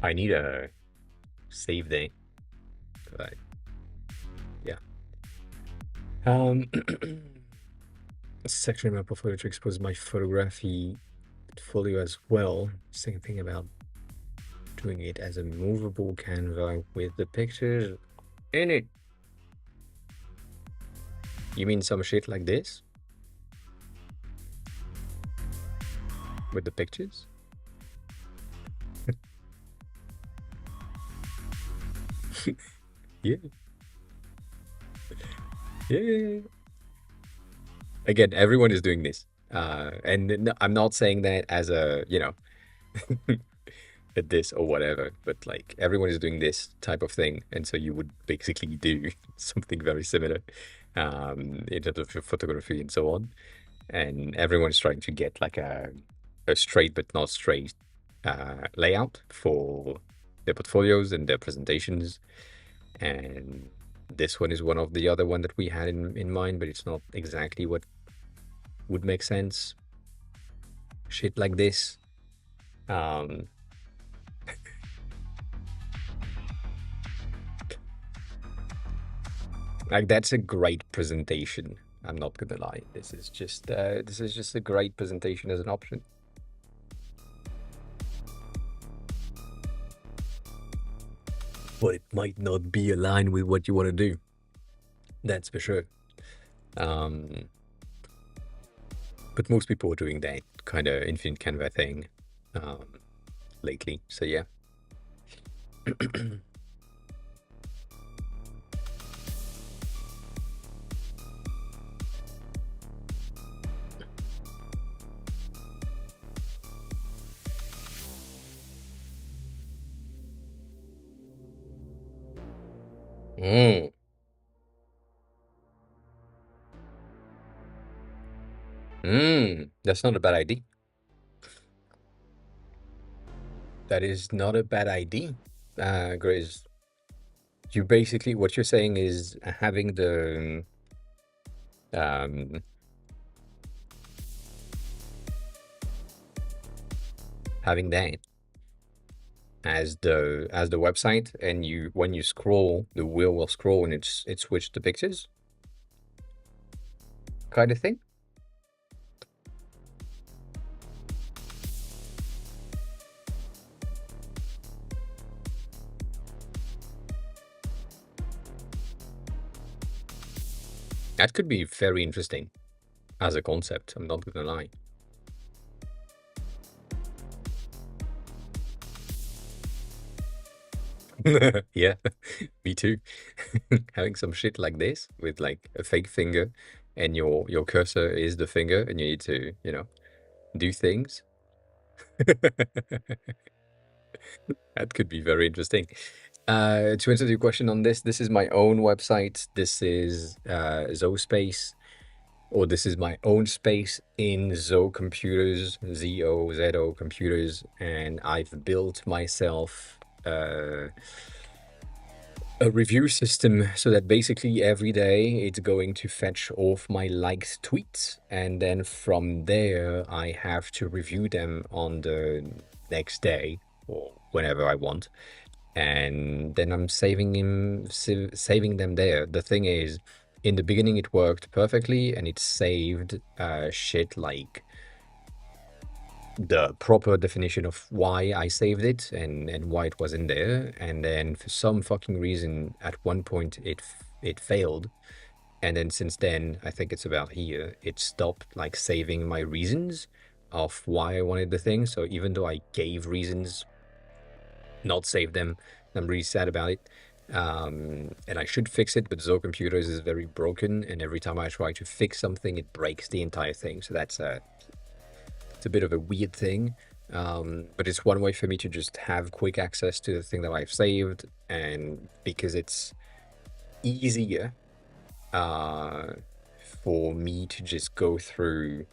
I need a save day for that. Yeah. Um, section in my portfolio to expose my photography portfolio as well. Same thing about doing it as a movable Canva with the pictures in it. You mean some shit like this? With the pictures? Yeah. Yeah, yeah, yeah. Again, everyone is doing this. And I'm not saying that as a, a this or whatever, but like everyone is doing this type of thing. And so you would basically do something very similar in terms of your photography and so on. And everyone's trying to get like a straight but not straight layout for their portfolios and their presentations. And this one is one of the other one that we had in mind, but it's not exactly what would make sense. Shit like this. Um, like that's a great presentation. I'm not gonna lie. This is just a great presentation as an option. But it might not be aligned with what you want to do. That's for sure. Um, but most people are doing that kind of infinite Canva thing lately. So yeah. Mm, that's not a bad idea. That is not a bad idea. Grace, you basically what you're saying is um having that as the website, and you when you scroll, the wheel will scroll and it switched to pictures kind of thing. That could be very interesting as a concept. I'm not gonna lie. Yeah, me too. Having some shit like this with like a fake finger and your cursor is the finger and you need to, do things. That could be very interesting. To answer your question on this, this is my own website. This is ZoSpace, or this is my own space in Zo Computers, ZOZO Computers, and I've built myself a review system so that basically every day it's going to fetch off my liked tweets, and then from there I have to review them on the next day or whenever I want, and then I'm saving them there. The thing is, in the beginning it worked perfectly and it saved shit like the proper definition of why I saved it and why it was in there. And then for some fucking reason, at one point it failed. And then since then, I think it's about here, it stopped like saving my reasons of why I wanted the thing. So even though I gave reasons, not save them, I'm really sad about it. And I should fix it, but Zo Computers is very broken, and every time I try to fix something, it breaks the entire thing. So that's it's a bit of a weird thing, but it's one way for me to just have quick access to the thing that I've saved, and because it's easier for me to just go through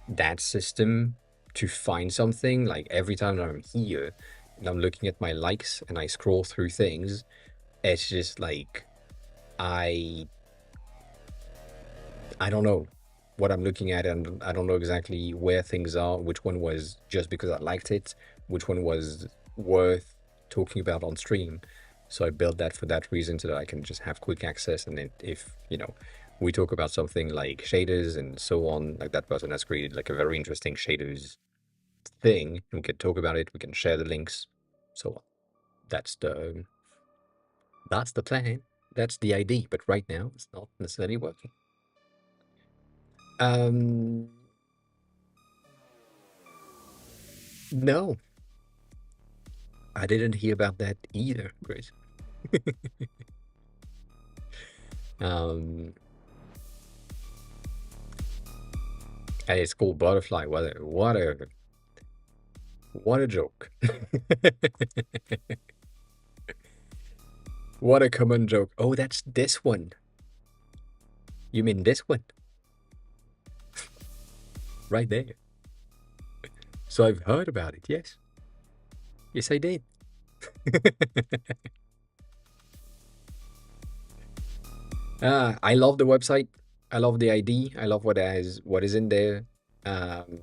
that system to find something. Like every time that I'm here and I'm looking at my likes and I scroll through things, it's just like I I don't know what I'm looking at, and I don't know exactly where things are, which one was just because I liked it, which one was worth talking about on stream. So I built that for that reason so that I can just have quick access, and then if, we talk about something like shaders and so on, like that person has created like a very interesting shaders thing, and we can talk about it, we can share the links, so on. That's the plan. That's the idea, but right now it's not necessarily working. Um, no, I didn't hear about that either, Chris. Um, and it's called Butterfly. What a joke. What a common joke. Oh, that's this one. You mean this one? Right there. So I've heard about it, yes. Yes, I did. I love the website. I love the ID. I love what is in there. Um,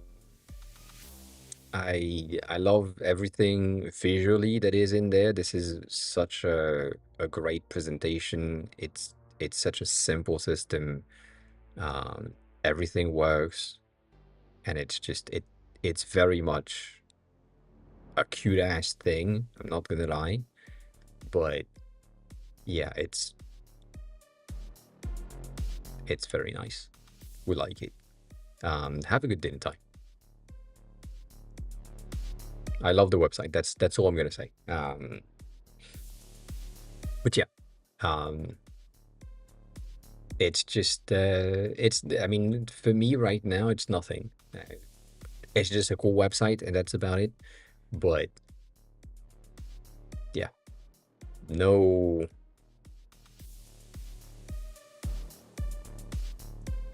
I love everything visually that is in there. This is such a great presentation. It's such a simple system. Everything works, and it's very much a cute ass thing. I'm not gonna lie, but yeah, it's very nice. We like it. Have a good dinner time. I love the website. That's all I'm gonna say. But yeah, um, it's just it's. I mean, for me right now, it's nothing. It's just a cool website, and that's about it. But yeah, no,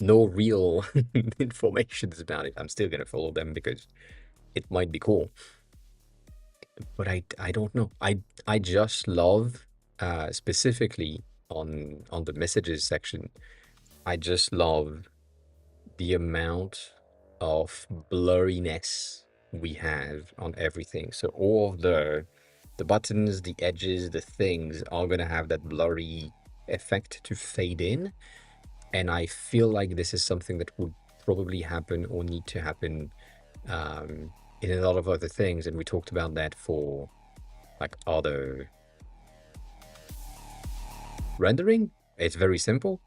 no real informations about it. I'm still gonna follow them because it might be cool. But I don't know. I just love specifically on the messages section. I just love the amount of blurriness we have on everything. So all of the buttons, the edges, the things are gonna have that blurry effect to fade in. And I feel like this is something that would probably happen or need to happen in a lot of other things. And we talked about that for like other rendering. It's very simple.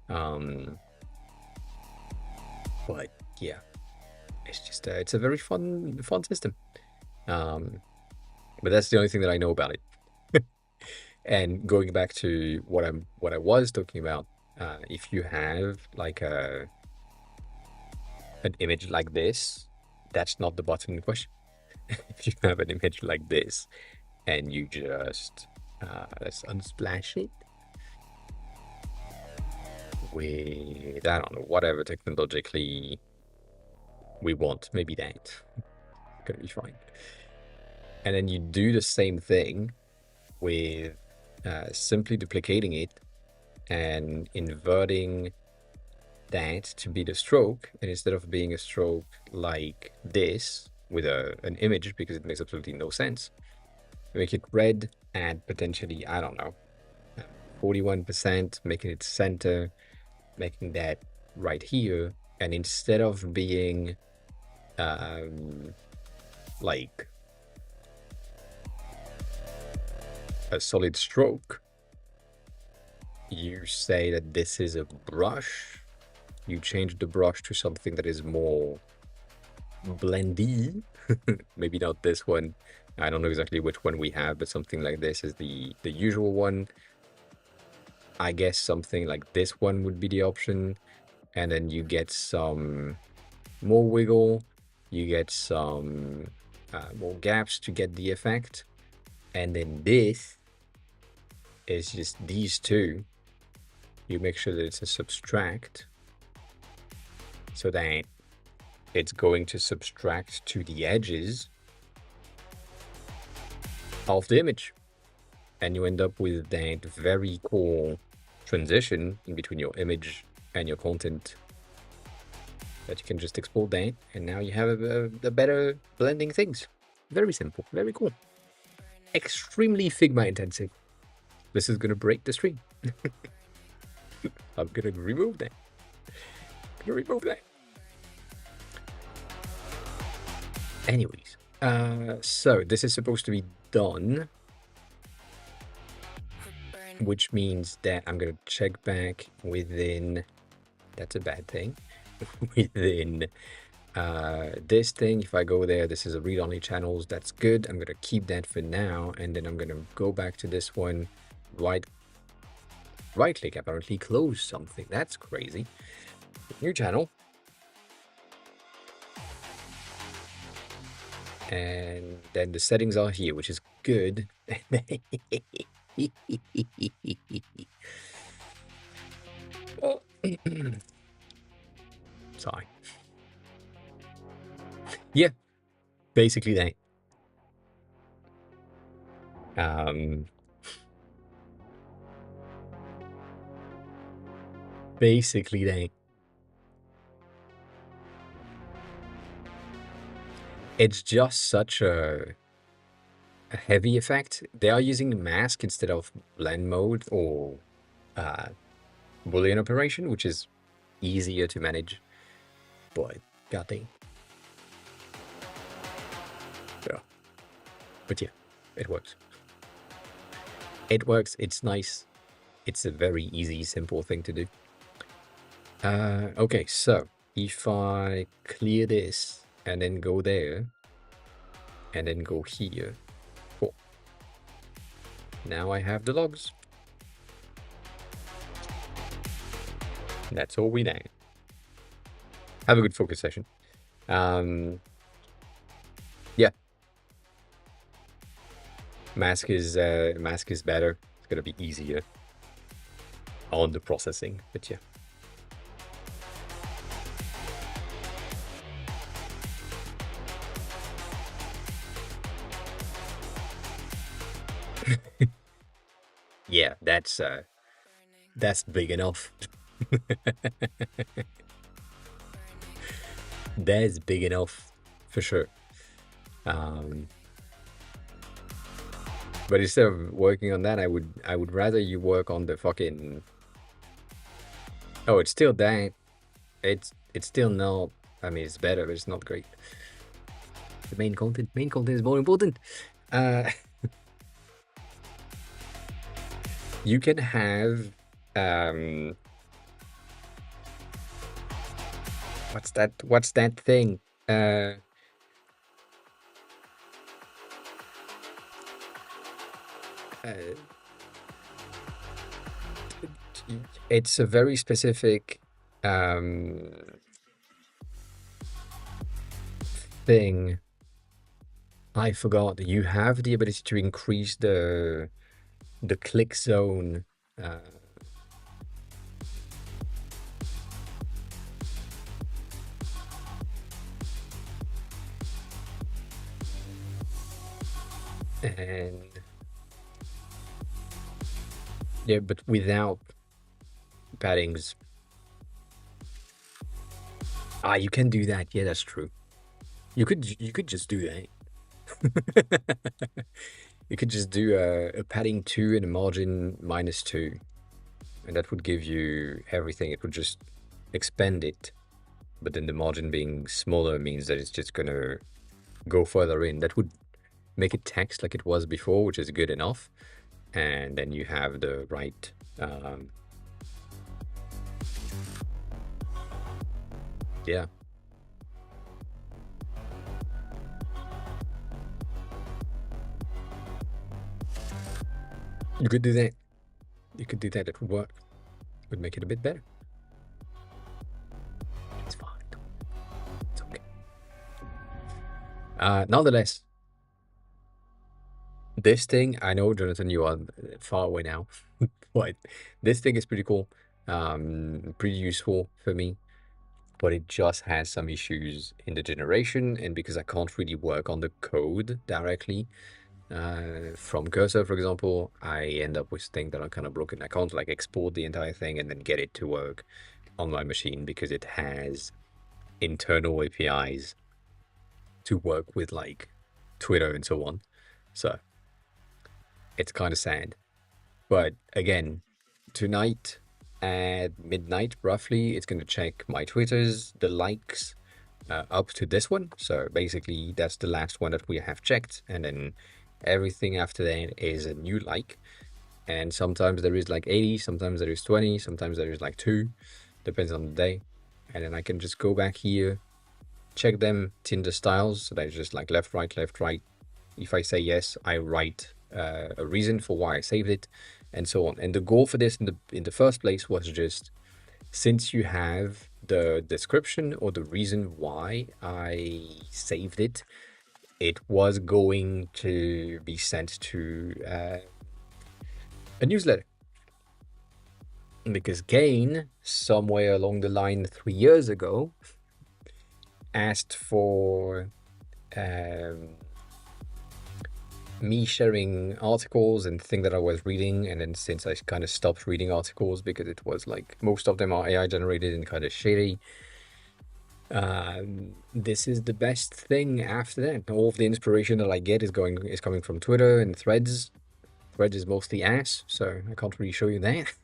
Um, but yeah, it's just it's a very fun system. Um, but that's the only thing that I know about it. And going back to what I was talking about, if you have like an image like this, that's not the button in question. If you have an image like this and you just let's unsplash it with I don't know whatever technologically we want, maybe that gonna be fine. And then you do the same thing with simply duplicating it and inverting that to be the stroke, and instead of being a stroke like this with an image, because it makes absolutely no sense, make it red and potentially, I don't know, 41%, making it center, making that right here, and instead of being like a solid stroke, you say that this is a brush. You change the brush to something that is more blendy. Maybe not this one. I don't know exactly which one we have, but something like this is the usual one. I guess something like this one would be the option. And then you get some more wiggle. You get some more gaps to get the effect. And then this is just these two. You make sure that it's a subtract so that it's going to subtract to the edges of the image. And you end up with that very cool transition in between your image and your content that you can just export that. And now you have a better blending things. Very simple, very cool. Extremely Figma intensive. This is going to break the stream. I'm gonna remove that. Anyways, so this is supposed to be done, which means that I'm gonna check back within. That's a bad thing. Within this thing, if I go there, this is a read-only channels. That's good. I'm gonna keep that for now, and then I'm gonna go back to this one. Right click, apparently close something. That's crazy. New channel. And then the settings are here, which is good. Oh. Sorry. Yeah, basically that. Basically that. It's just such a heavy effect. They are using the mask instead of blend mode or Boolean operation, which is easier to manage. But goddamn. Yeah. But yeah, it works. It works. It's nice. It's a very easy, simple thing to do. Okay, so if I clear this and then go there and then go here, cool. Now I have the logs. That's all we need. Have a good focus session. Yeah. Mask is better. It's gonna be easier on the processing, but yeah. Yeah, that's big enough. That's big enough for sure. But instead of working on that, I would rather you work on the fucking. Oh, it's still that. It's still not. I mean, it's better, but it's not great. The main content is more important. You can have what's that thing? It's a very specific thing. I forgot. You have the ability to increase the click zone. And yeah, but without paddings. Ah, you can do that. Yeah, that's true. You could just do that. You could just do a padding 2 and a margin -2, and that would give you everything. It would just expand it, but then the margin being smaller means that it's just gonna go further in. That would make it text like it was before, which is good enough. And then you have the right yeah. You could do that. You could do that. It would work. It would make it a bit better. It's fine. It's okay. Nonetheless, this thing, I know, Jonathan, you are far away now, but this thing is pretty cool. Pretty useful for me, but it just has some issues in the generation, and because I can't really work on the code directly from cursor, for example, I end up with things that are kind of broken. I can't like export the entire thing and then get it to work on my machine because it has internal APIs to work with like Twitter and so on. So it's kind of sad. But again, tonight at midnight, roughly, it's going to check my Twitters, the likes up to this one. So basically, that's the last one that we have checked. And then everything after that is a new like. And sometimes there is like 80, sometimes there is 20, sometimes there is like 2. Depends on the day. And then I can just go back here, check them Tinder styles. So that's just like left, right, left, right. If I say yes, I write a reason for why I saved it, and so on. And the goal for this in the first place was just, since you have the description or the reason why I saved it, it was going to be sent to a newsletter. Because Gain, somewhere along the line 3 years ago, asked for me sharing articles and things that I was reading. And then since I kind of stopped reading articles because it was like most of them are AI generated and kind of shitty, this is the best thing after that. All of the inspiration that I get is coming from Twitter and Threads. Threads is mostly ass, so I can't really show you that.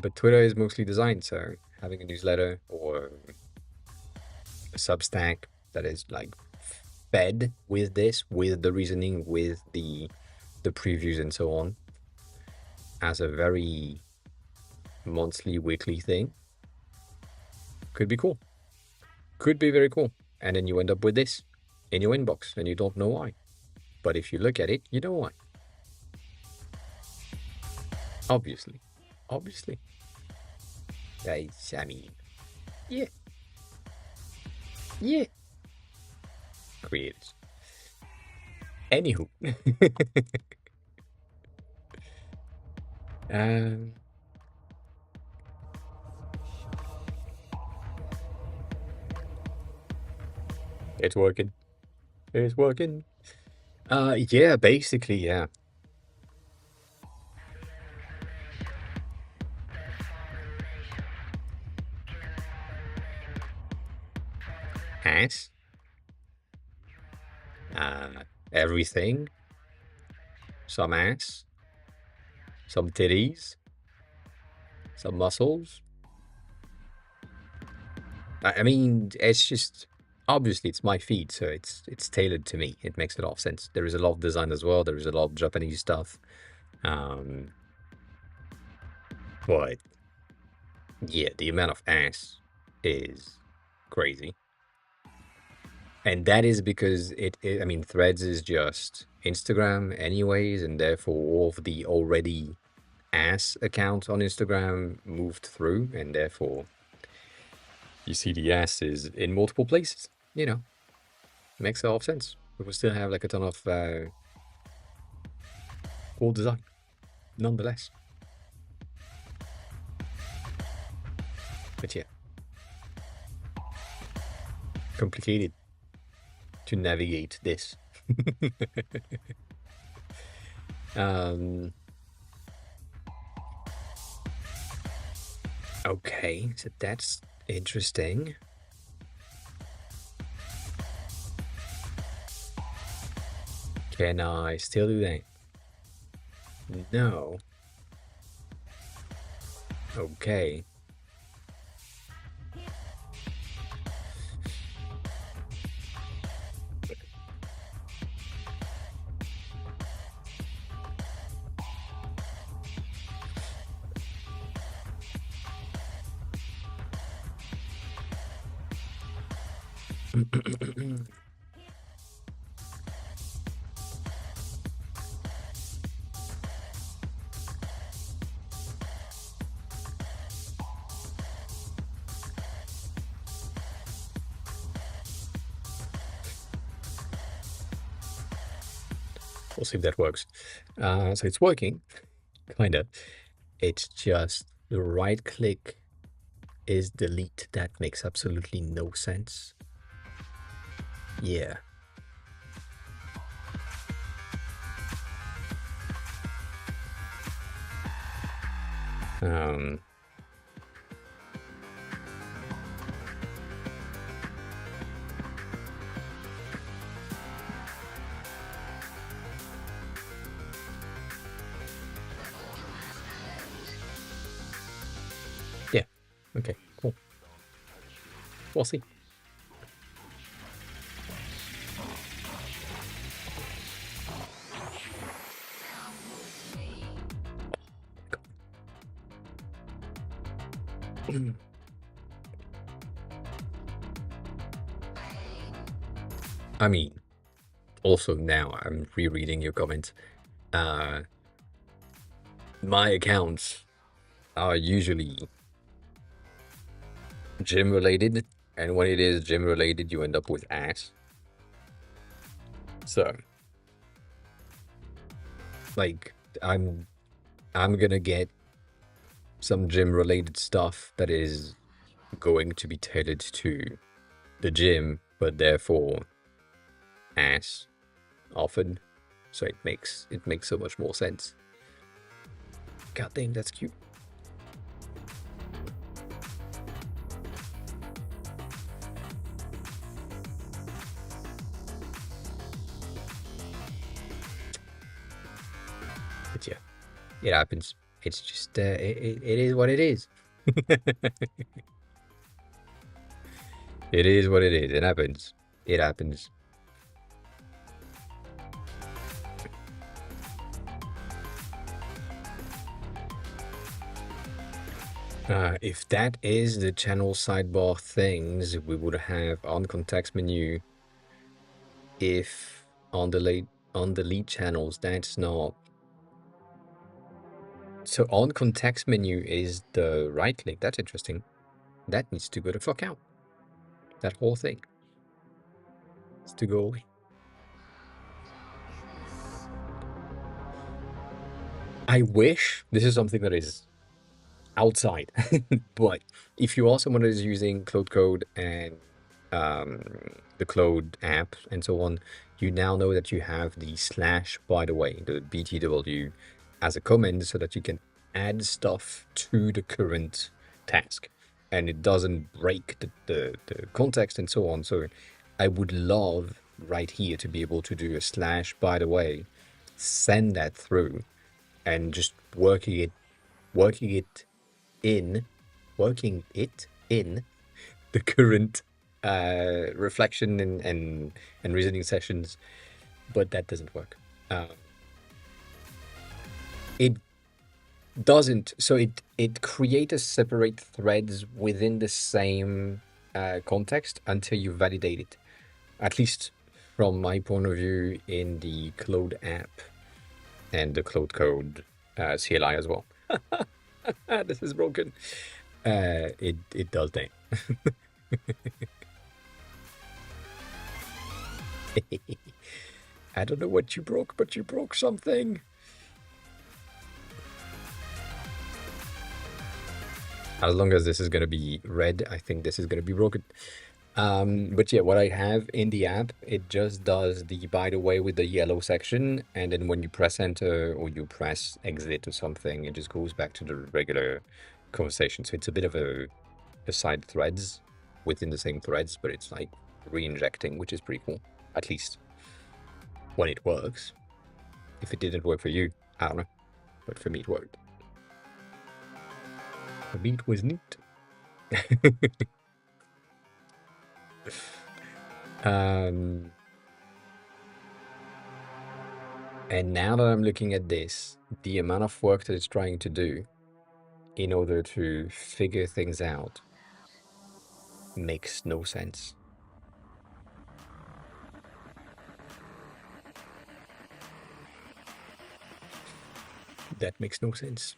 But Twitter is mostly designed, so having a newsletter or a Substack that is like fed with this, with the reasoning, with the previews and so on, as a very monthly, weekly thing, could be cool. Could be very cool. And then you end up with this in your inbox and you don't know why. But if you look at it, you know why. Obviously. Obviously. I mean, yeah. Yeah. Creators. Anywho. um, it's working. It's working. Yeah, basically, yeah. Ass. Everything. Some ass. Some titties. Some muscles. I mean, it's just obviously it's my feed, so it's tailored to me. It makes a lot of sense. There is a lot of design as well. There is a lot of Japanese stuff. Um, but yeah, the amount of ass is crazy. And that is because I mean, Threads is just Instagram anyways, and therefore all of the already ass accounts on Instagram moved through, and therefore you see the ass is in multiple places. You know, makes a lot of sense. But we still have like a ton of cool design, nonetheless. But yeah, complicated to navigate this. Okay, so that's interesting. Can I still do that? No. Okay. We'll see if that works. So it's working, kind of. It's just the right click is delete. That makes absolutely no sense. Yeah. Um, Okay, cool. We'll see. I mean, also now I'm rereading your comments. Uh, my accounts are usually gym related, and when it is gym related, you end up with ass. So, like, I'm gonna get some gym related stuff that is going to be tailored to the gym, but therefore ass often. So it makes so much more sense. God damn, that's cute. But yeah, it happens. It's just it is what it is. It is what it is. It happens. It happens. If that is the channel sidebar things, we would have on context menu. If on the lead channels, that's not. So on context menu is the right click. That's interesting. That needs to go the fuck out. That whole thing needs to go away. I wish this is something that is outside, but if you are someone that is using Cloud Code and um, the Cloud app and so on, you now know that you have the slash, by the way, the BTW as a comment so that you can add stuff to the current task and it doesn't break the context and so on. So I would love right here to be able to do a slash, by the way, send that through and just working it in working it in the current reflection and reasoning sessions, but that doesn't work. It doesn't. So it creates separate threads within the same context until you validate it. At least from my point of view in the Cloud app and the Cloud Code CLI as well. This is broken. It does that. I don't know what you broke, but you broke something. As long as this is going to be red, I think this is going to be broken. But yeah, what I have in the app, it just does the by the way with the yellow section, and then when you press enter or you press exit or something, it just goes back to the regular conversation. So it's a bit of a side threads within the same threads, but it's like re-injecting, which is pretty cool. At least when it works. If it didn't work for you, I don't know. But for me, it worked. For me, it was neat. And now that I'm looking at this, the amount of work that it's trying to do in order to figure things out makes no sense. That makes no sense.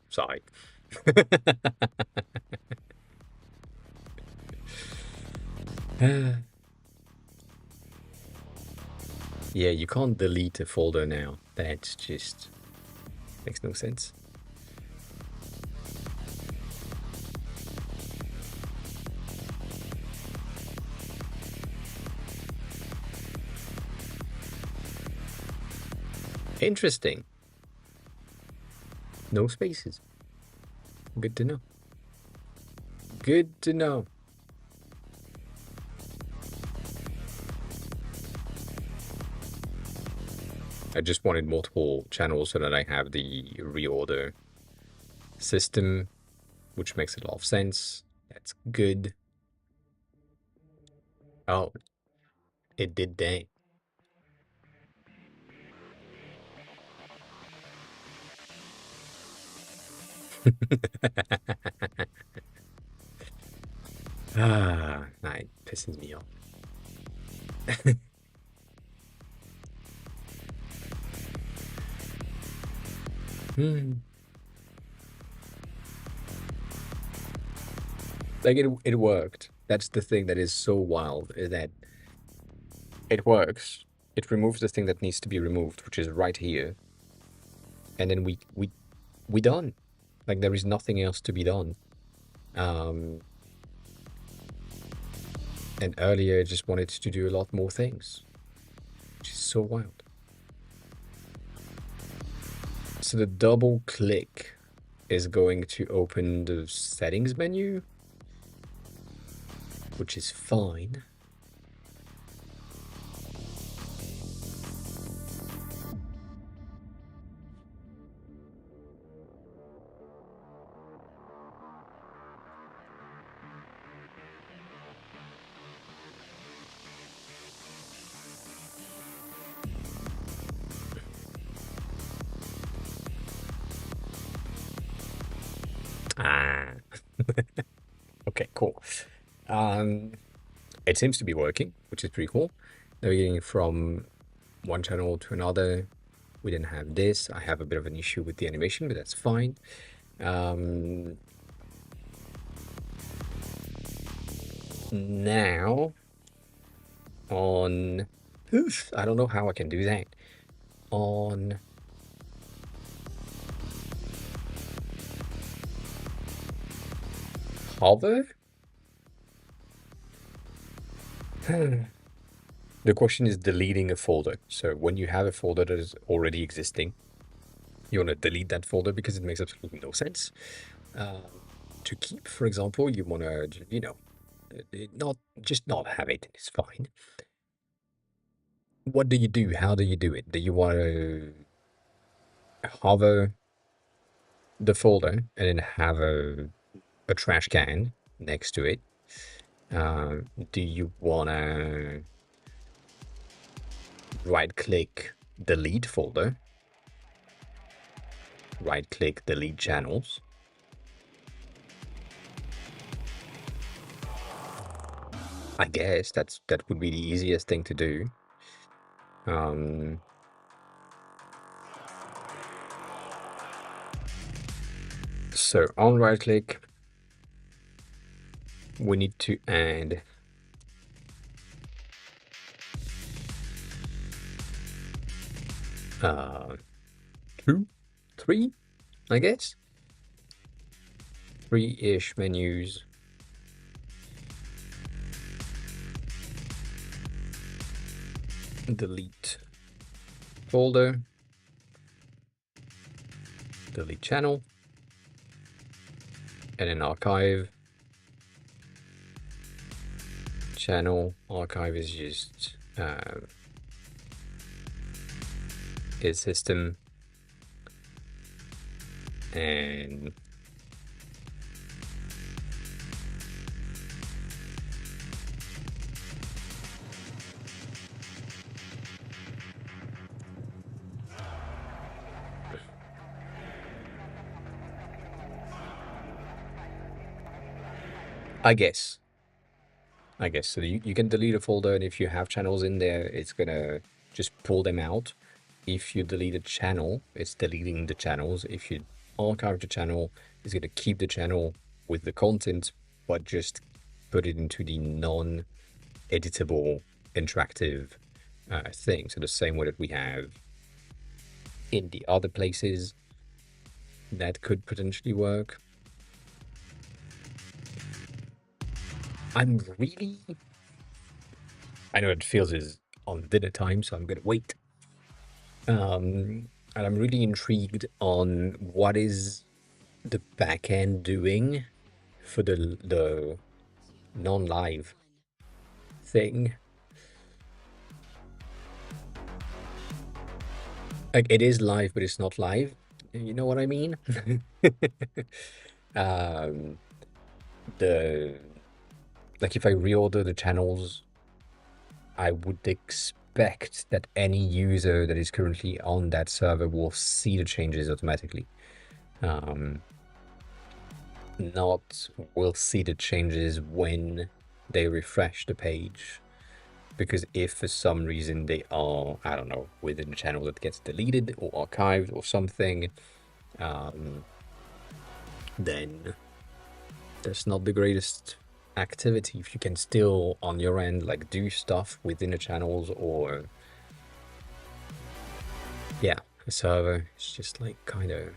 Sorry. Yeah, you can't delete a folder now. That's just makes no sense. Interesting. No spaces. Good to know. Good to know. I just wanted multiple channels so that I have the reorder system, which makes a lot of sense. That's good. Oh, it did that. It pisses me off. Hmm. Like it worked. That's the thing that is so wild, is that it works. It removes the thing that needs to be removed, which is right here. And then we done. Like there is nothing else to be done. Um, and earlier I just wanted to do a lot more things, which is so wild. So the double click is going to open the settings menu, which is fine. Ah, okay, cool. Um, it seems to be working, which is pretty cool. Navigating from one channel to another. We didn't have this. I have a bit of an issue with the animation, but that's fine. Now on, oof, I don't know how I can do that. On hover? The question is deleting a folder. So when you have a folder that is already existing, you want to delete that folder because it makes absolutely no sense. To keep, for example, you want to, not have it. It's fine. What do you do? How do you do it? Do you want to hover the folder and then have a trash can next to it? Do you want to right click delete folder, right click delete channels? I guess that would be the easiest thing to do. So on right click, we need to add two, three, I guess. Three-ish menus. Delete folder, delete channel, and an archive. Channel archive is just his system, and I guess so. You can delete a folder, and if you have channels in there, it's gonna just pull them out. If you delete a channel, it's deleting the channels. If you archive the channel, it's gonna keep the channel with the content, but just put it into the non-editable interactive thing. So the same way that we have in the other places, that could potentially work. I'm really, I know it feels is on dinner time, so I'm gonna wait. And I'm really intrigued on what is the backend doing for the non-live thing. Like it is live, but it's not live. You know what I mean? um, the like if I reorder the channels, I would expect that any user that is currently on that server will see the changes automatically. Um, Not will see the changes when they refresh the page. Because if for some reason they are, I don't know, within the channel that gets deleted or archived or something, um, then that's not the greatest activity. If you can still on your end like do stuff within the channels, or yeah, the server, it's just like kind of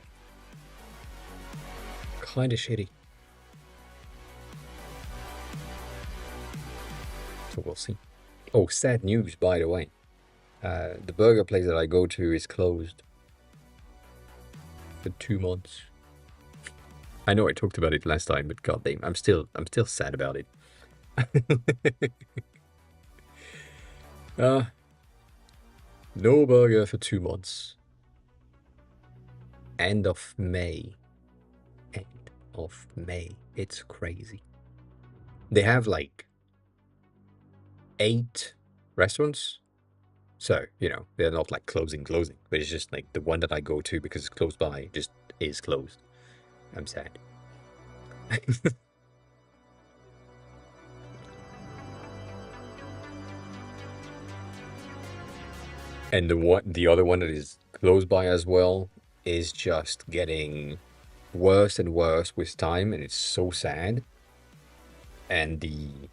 shitty. So we'll see. Oh, sad news, by the way. The burger place that I go to is closed for 2 months. I know I talked about it last time, but goddamn, I'm still sad about it. No burger for 2 months. End of May. End of May. It's crazy. They have like 8 restaurants. So, they're not like closing, but it's just like the one that I go to because it's close by just is closed. I'm sad. And the other one that is close by as well is just getting worse and worse with time, and it's so sad. And the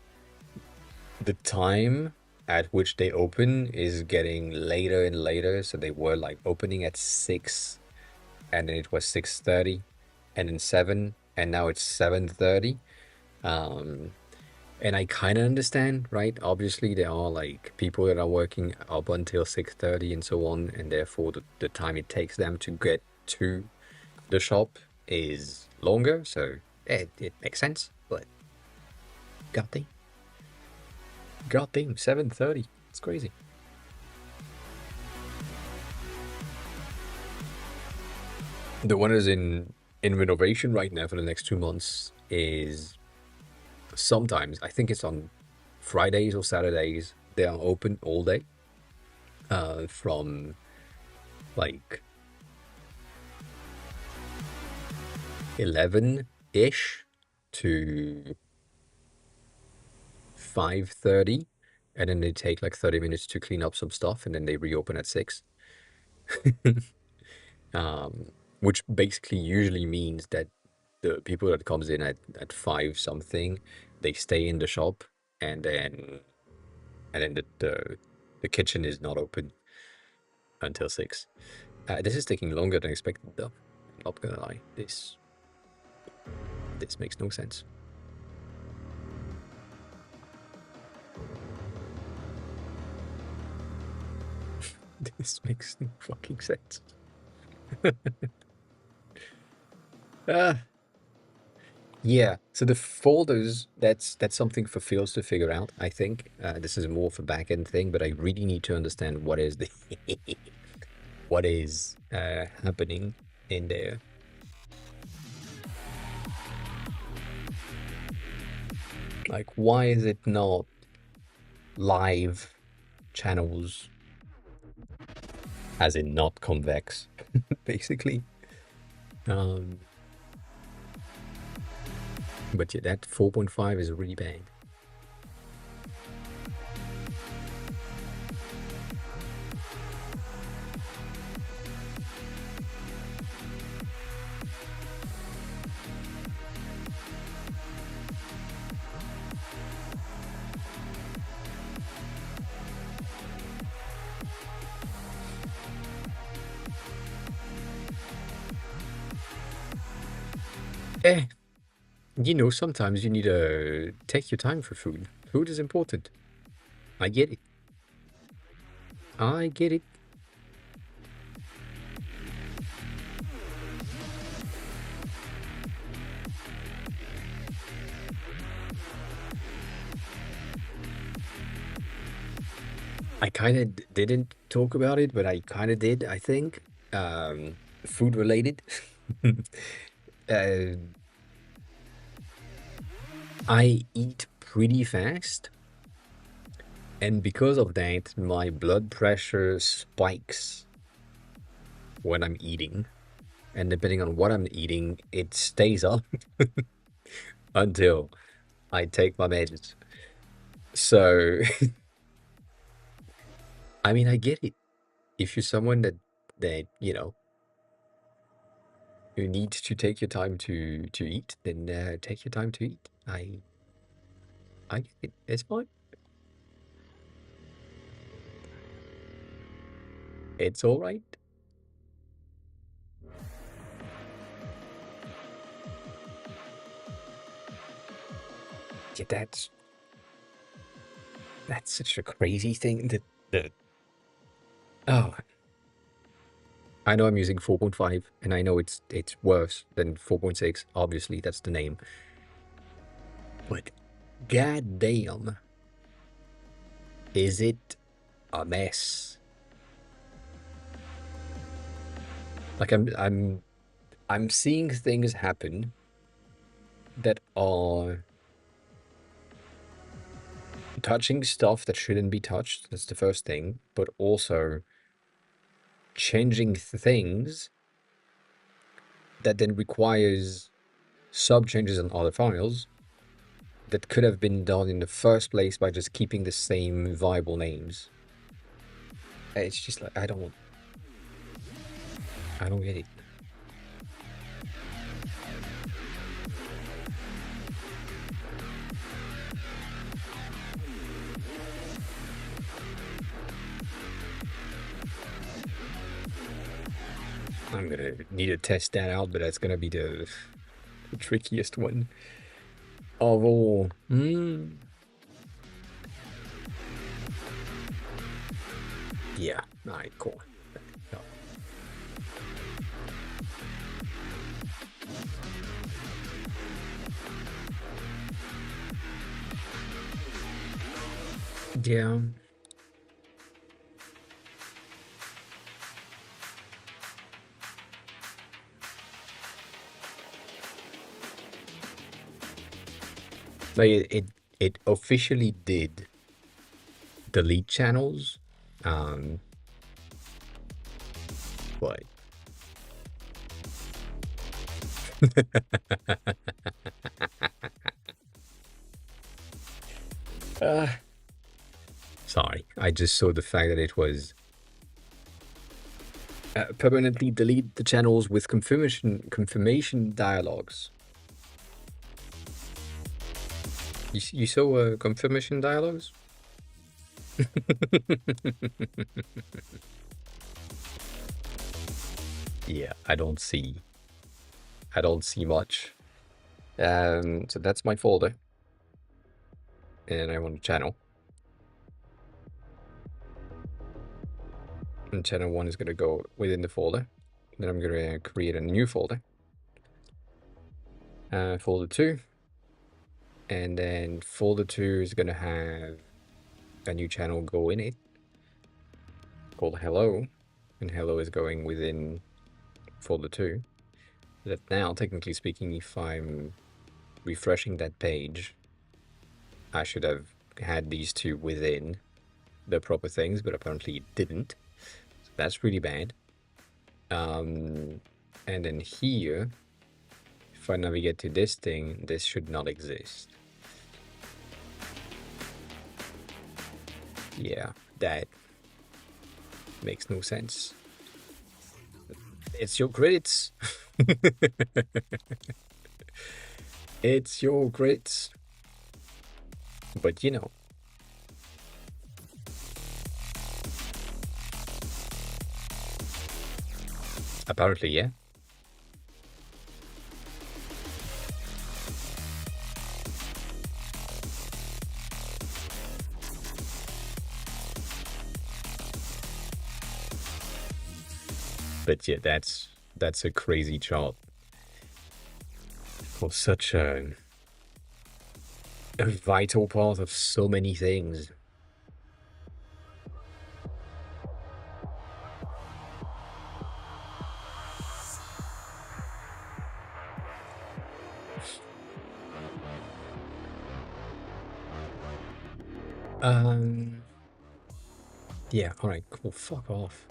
time at which they open is getting later and later. So they were like opening at 6, and then it was 6:30, and then 7, and now it's 7:30. And I kind of understand, right? Obviously, there are like people that are working up until 6:30 and so on, and therefore the time it takes them to get to the shop is longer. So it makes sense. But goddamn, goddamn, 7:30. It's crazy. The one is in renovation right now for the next 2 months. Is sometimes I think it's on Fridays or Saturdays. They are open all day, from like 11-ish to 5:30, and then they take like 30 minutes to clean up some stuff, and then they reopen at 6. Which basically usually means that the people that comes in at 5 something, they stay in the shop, and then the kitchen is not open until 6. This is taking longer than expected, though. Not gonna lie, this makes no sense. This makes no fucking sense. Yeah, so the folders, that's something for Fields to figure out, I think. This is more of a back-end thing, but I really need to understand what is the what is happening in there. Like, why is it not live channels, as in not convex, basically? Um, but yeah, that 4.5 is really bad. Eh, sometimes you need to take your time for food. Food is important. I get it. I get it. I kind of didn't talk about it, but I kind of did, I think. Food related. uh, I eat pretty fast, and because of that, my blood pressure spikes when I'm eating. And depending on what I'm eating, it stays up until I take my meds. So, I mean, I get it. If you're someone that you need to take your time to eat, then take your time to eat. I get it. It's fine. It's all right. Yeah, that's such a crazy thing that oh, I know I'm using 4.5, and I know it's worse than 4.6. Obviously, that's the name. But god damn, is it a mess? Like I'm seeing things happen that are touching stuff that shouldn't be touched. That's the first thing. But also changing things that then requires sub changes on other files that could have been done in the first place by just keeping the same viable names. It's just like I don't get it. I'm gonna need to test that out, but that's gonna be the trickiest one of all. Yeah. All right. Cool. Oh, yeah. Like it officially did delete channels. Um, but uh, sorry, I just saw the fact that it was permanently delete the channels with confirmation dialogues. You saw confirmation dialogues? Yeah, I don't see much. So that's my folder, and I want a channel. And channel one is gonna go within the folder. Then I'm gonna create a new folder. Folder two, and then folder two is gonna have a new channel go in it called hello, and hello is going within folder two. That now, technically speaking, if I'm refreshing that page, I should have had these two within the proper things, but apparently it didn't. So that's really bad. And then here, if I navigate to this thing, this should not exist. Yeah, that makes no sense. It's your credits. It's your credits. But you know, apparently, yeah. But yeah, that's a crazy chart for such a vital part of so many things. Um, yeah, all right, cool. Fuck off.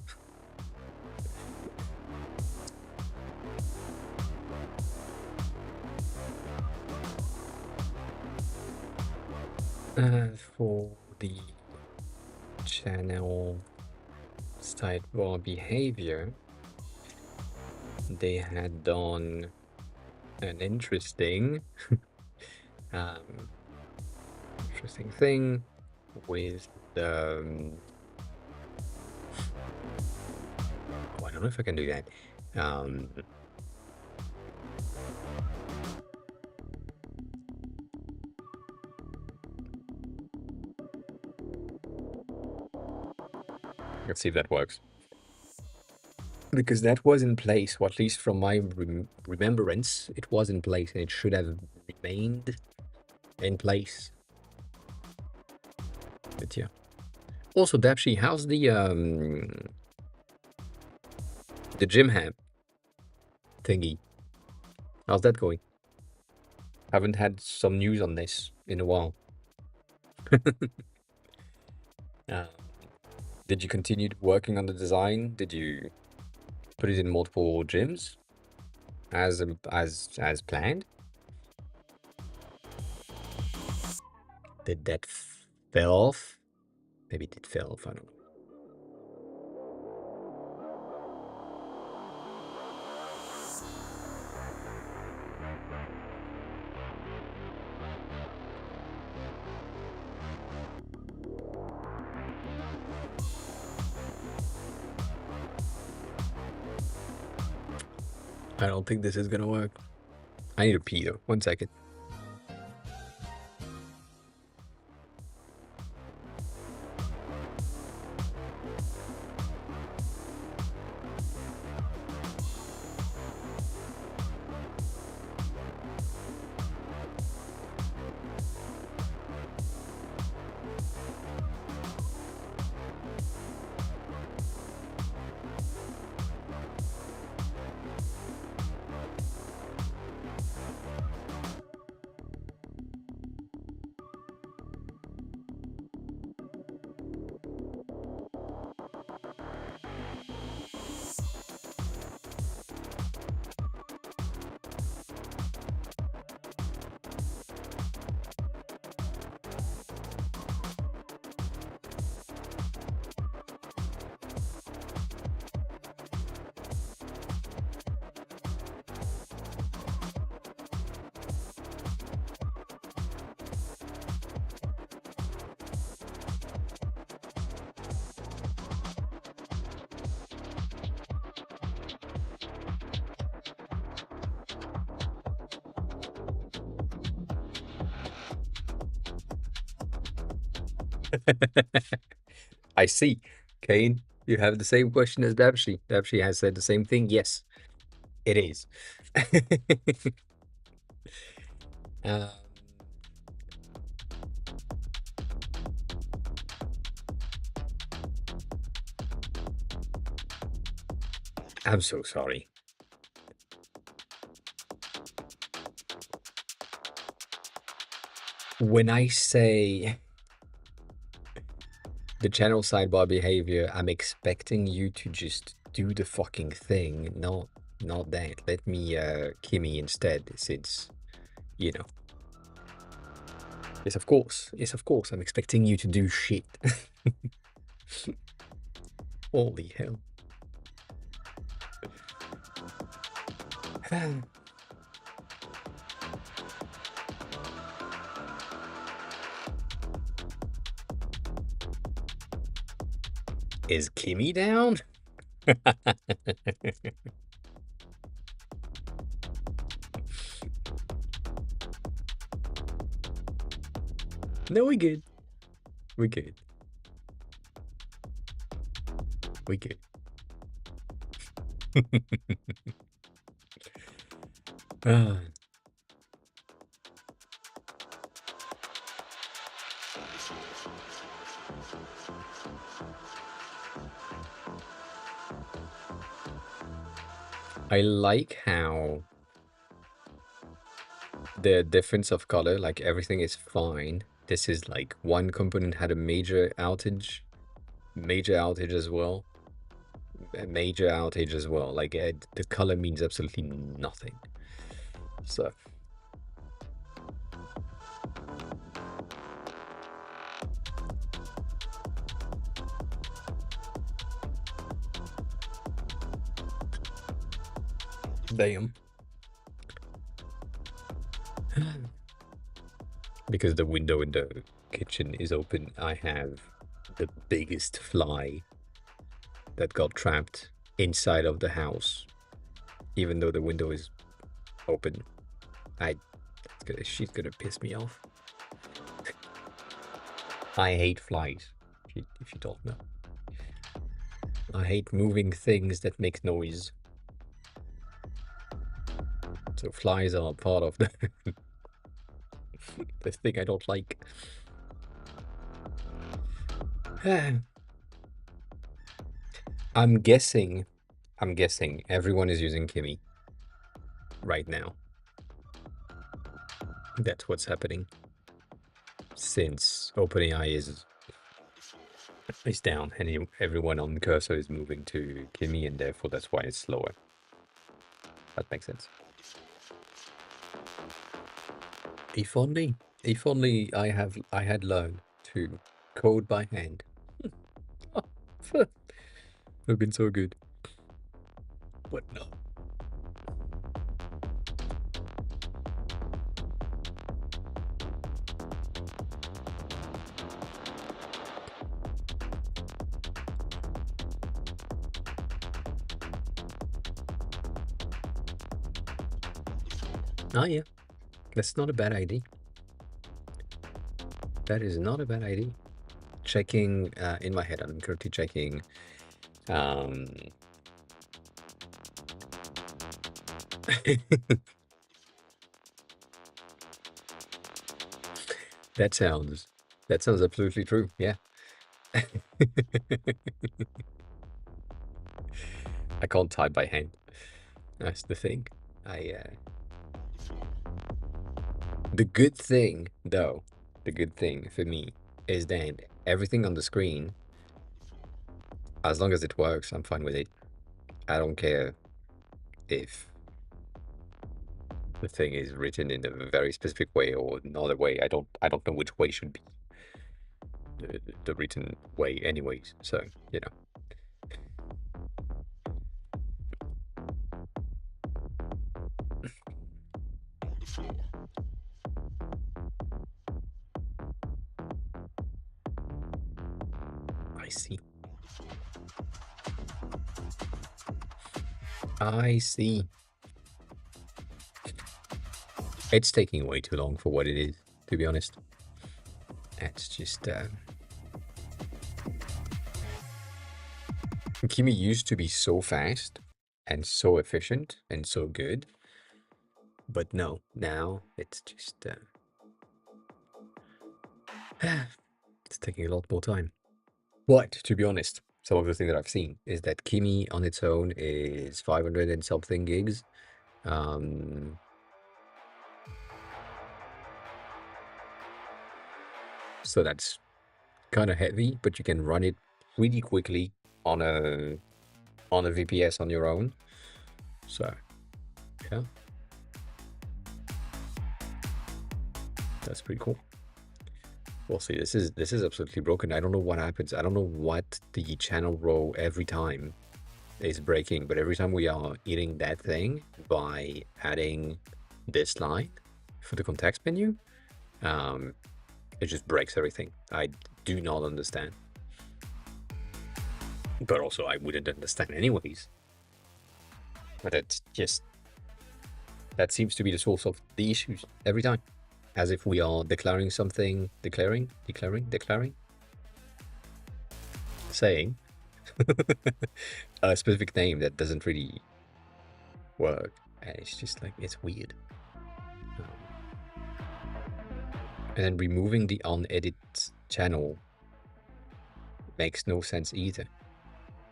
For the channel sidebar behavior, they had done an um, interesting thing with the. Oh, I don't know if I can do that. Let's see if that works. Because that was in place, or at least from my remembrance, it was in place and it should have remained in place. But yeah. Also, Dapshi, how's the gym ham thingy? How's that going? Haven't had some news on this in a while. uh, did you continue working on the design? Did you put it in multiple gyms as planned? Did that fell off? Maybe it did fell off. I don't know. I don't think this is gonna work. I need to pee though. 1 second. I see. Kane, you have the same question as Dabshi. Dabshi has said the same thing. Yes, it is. um, I'm so sorry. When I say the channel sidebar behavior, I'm expecting you to just do the fucking thing, not that. Let me Kimmy instead, since you know. Yes, of course. Yes, of course. I'm expecting you to do shit. Holy hell. Is Kimmy down? No, we good. We good. We good. Ah. I like how the difference of color, like everything is fine. this is like one component had a major outage as well, a major outage as well. Like the color means absolutely nothing. So damn. Because the window in the kitchen is open, I have the biggest fly that got trapped inside of the house, even though the window is open. She's gonna piss me off. I hate flies, if you don't know. I hate moving things that make noise. So flies are part of the the thing I don't like. I'm guessing everyone is using Kimi right now. That's what's happening. Since OpenAI is down and everyone on Cursor is moving to Kimi, and therefore that's why it's slower. That makes sense. If only I had learned to code by hand. Would have been so good. But no. Oh yeah, that's not a bad idea. That is not a bad idea. Checking in my head, I'm currently checking that sounds absolutely true. Yeah. I can't type by hand. That's the thing. The good thing, though, the good thing for me is that everything on the screen, as long as it works, I'm fine with it. I don't care if the thing is written in a very specific way or another way. I don't know which way should be the written way anyways. So, you know. I see. I see. It's taking way too long for what it is, to be honest. It's just Kimi used to be so fast and so efficient and so good, but no, now it's just it's taking a lot more time. But to be honest, some of the things that I've seen is that Kimi on its own is 500 and something gigs. So that's kind of heavy, but you can run it really quickly on a VPS on your own. So yeah, that's pretty cool. We'll see. This is absolutely broken. I don't know what happens. I don't know what the channel row every time is breaking, but every time we are eating that thing by adding this line for the context menu, it just breaks everything. I do not understand. But also, I wouldn't understand anyways. But it's just, that seems to be the source of the issues every time. As if we are declaring something, saying a specific name that doesn't really work. And it's just like, it's weird. And then removing the unedit channel makes no sense either.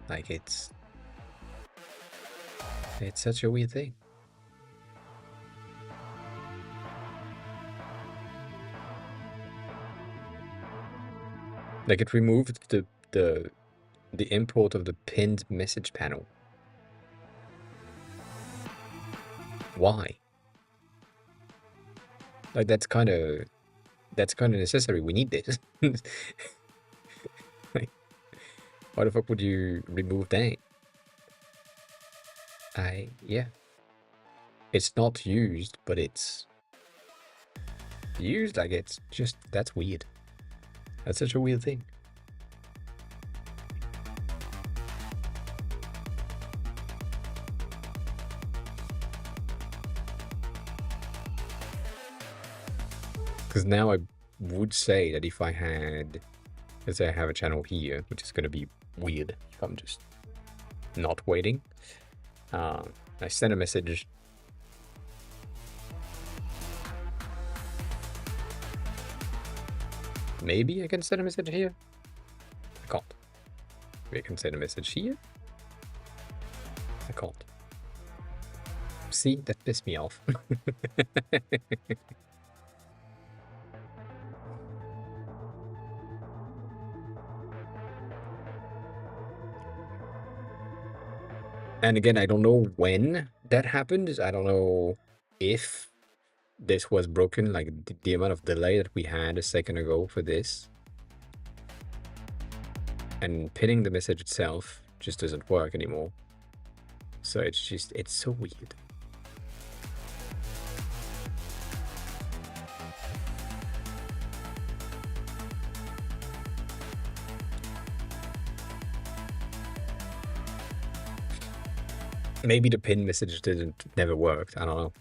Like, it's such a weird thing. Like it removed the import of the pinned message panel. Why? Like that's kind of necessary. We need this. Like, why the fuck would you remove that? Yeah. It's not used, but it's used. Like it's just that's weird. That's such a weird thing. Because now I would say that if I had, let's say I have a channel here, which is going to be weird if I'm just not waiting. I send a message. Maybe I can send a message here. I can't. Maybe I can send a message here. I can't. See, that pissed me off. And again, I don't know when that happened. I don't know if this was broken, like the amount of delay that we had a second ago for this. And pinning the message itself just doesn't work anymore. So it's so weird. Maybe the pin message never worked. I don't know.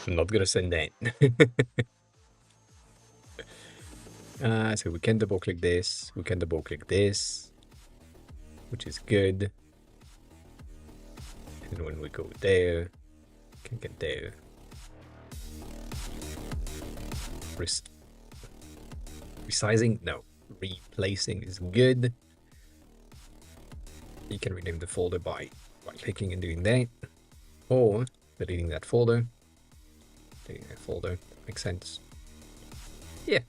I'm not gonna send that. So we can double click this. We can double click this, which is good. And when we go there, we can get there. Resizing? No. Replacing is good. You can rename the folder by clicking and doing that, or deleting that folder. Deleting that folder makes sense. Yeah.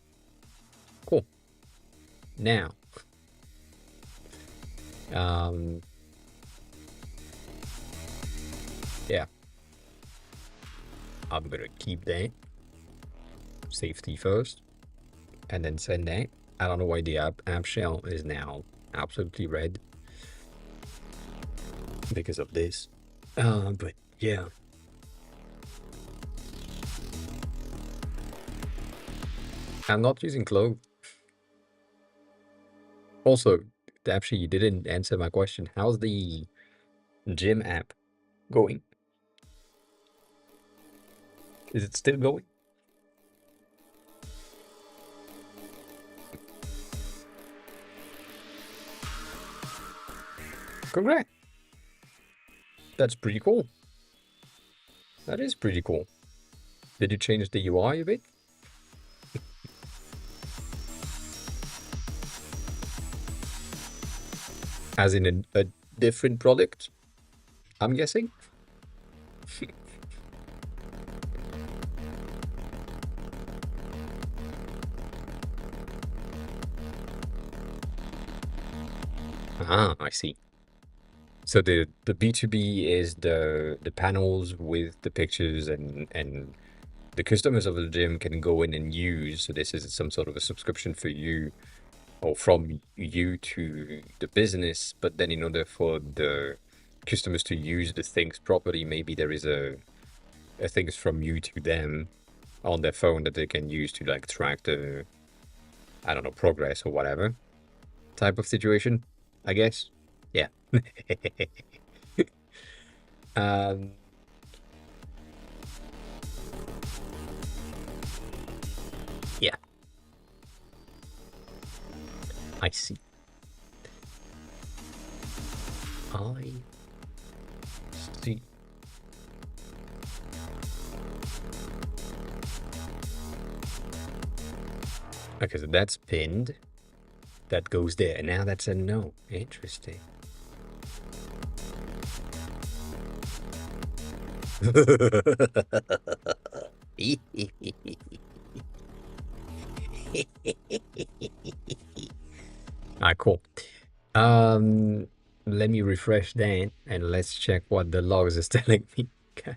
Cool. Now, yeah, I'm gonna keep that. Safety first, and then send that. I don't know why the app shell is now absolutely red because of this. But yeah. I'm not using Clove. Also, actually, you didn't answer my question. How's the gym app going? Is it still going? Congrats. That's pretty cool. That is pretty cool. Did you change the UI a bit? As in a different product, I'm guessing? Ah, I see. So the B2B is the panels with the pictures and the customers of the gym can go in and use. So this is some sort of a subscription for you or from you to the business. But then in order for the customers to use the things properly, maybe there is a things from you to them on their phone that they can use to like track the, I don't know, progress or whatever type of situation, I guess. Yeah. um, yeah, I see. I see. Okay, so that's pinned. That goes there. And now that's a no. Interesting. Alright, cool. Um, Let me refresh that and let's check what the logs is telling me. Okay.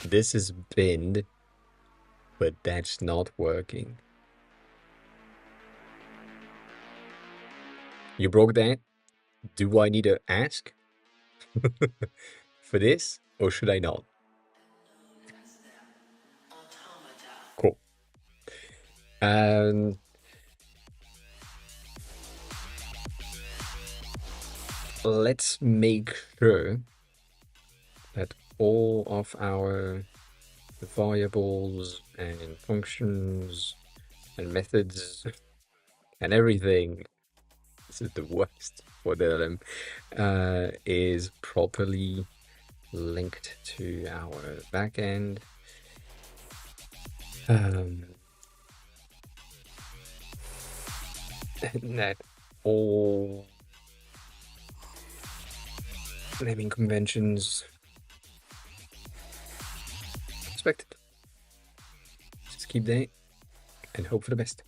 This is pinned, but that's not working. You broke that? Do I need to ask for this or should I not? Cool. Um, let's make sure that all of our variables and functions and methods and everything, this is the worst for the LM, is properly linked to our backend. That all naming conventions respected. Just keep that and hope for the best.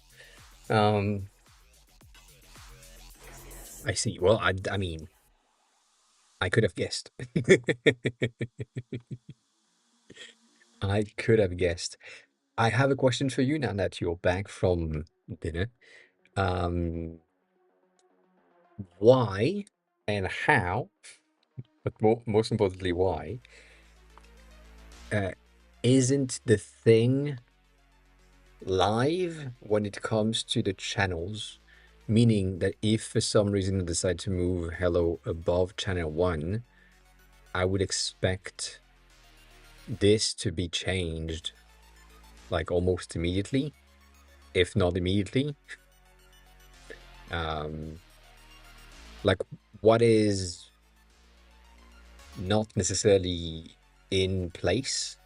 I see. Well, I mean, I could have guessed. I could have guessed. I have a question for you now that you're back from dinner. Um, why and how, but most importantly, why, uh, isn't the thing live when it comes to the channels? Meaning that if for some reason I decide to move hello above channel 1, I would expect this to be changed like almost immediately, if not immediately. Like what is not necessarily in place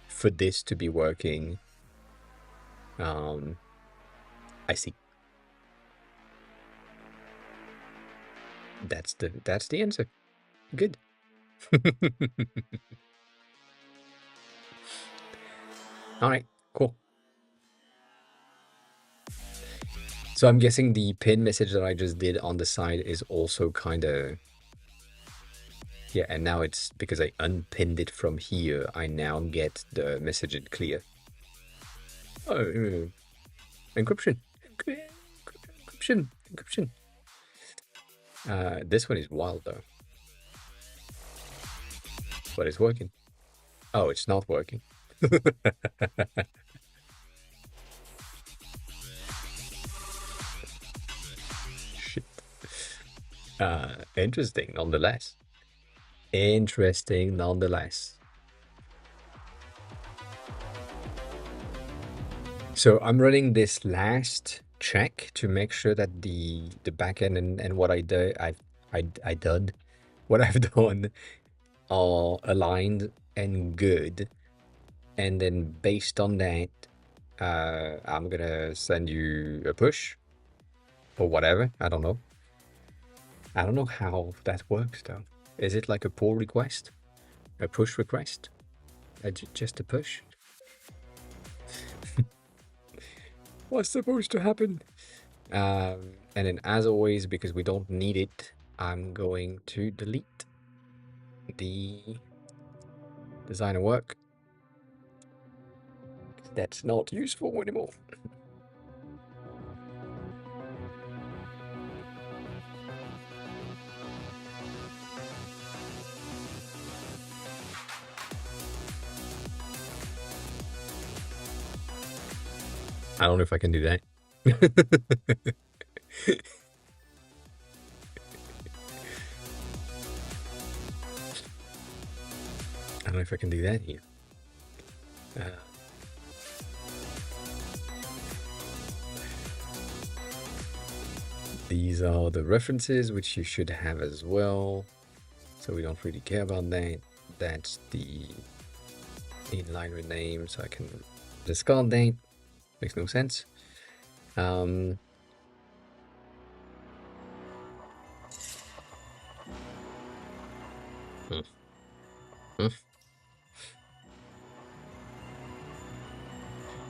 for this to be working? I see. That's the answer. Good. All right, cool. So I'm guessing the pin message that I just did on the side is also kind of, yeah, and now it's because I unpinned it from here, I now get the message in clear. Oh, encryption. Encryption. Encryption. This one is wild though. But it's working. Oh, it's not working. Shit. Interesting nonetheless. Interesting nonetheless. So I'm running this last check to make sure that the backend and what I did what I've done are aligned and good. And then based on that, I'm gonna send you a push or whatever. I don't know. I don't know how that works though. Is it like a pull request? A push request? Just a push? What's supposed to happen? And then as always, because we don't need it, I'm going to delete the designer work. That's not useful anymore. I don't know if I can do that. I don't know if I can do that here. These are the references, which you should have as well. So we don't really care about that. That's the inline rename, so I can Discard that. Makes no sense. Um, hmm, hmm.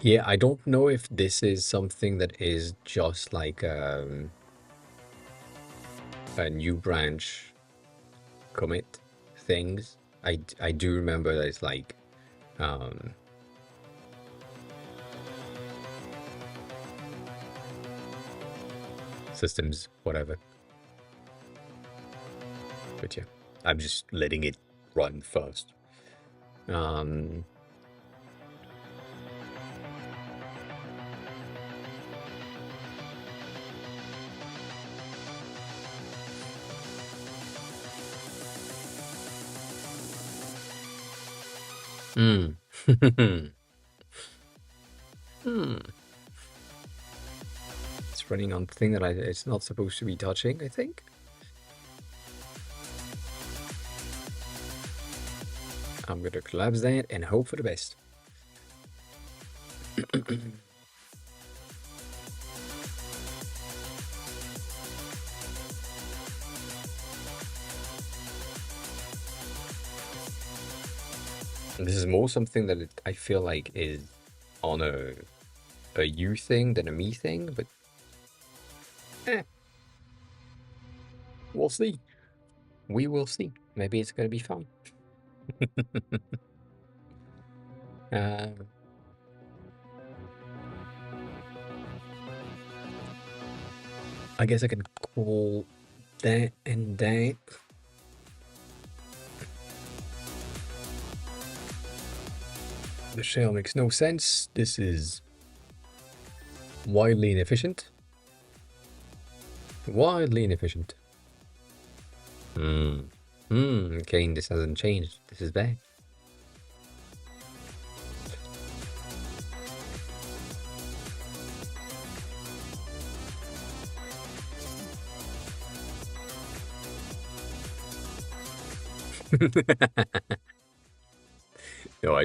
Yeah, I don't know if this is something that is just like a new branch commit things. I do remember that it's like um, systems, whatever. But yeah, I'm just letting it run first. Um, hmm. Hmm. It's running on the thing that it's not supposed to be touching, I think. I'm gonna collapse that and hope for the best. This is more something that I feel like is on a you thing than a me thing, but eh, we'll see. We will see. Maybe it's gonna be fun. uh, I guess I can call that and that. The shell makes no sense. This is wildly inefficient. Wildly inefficient. Hmm. Hmm. Okay, this hasn't changed. This is bad. No,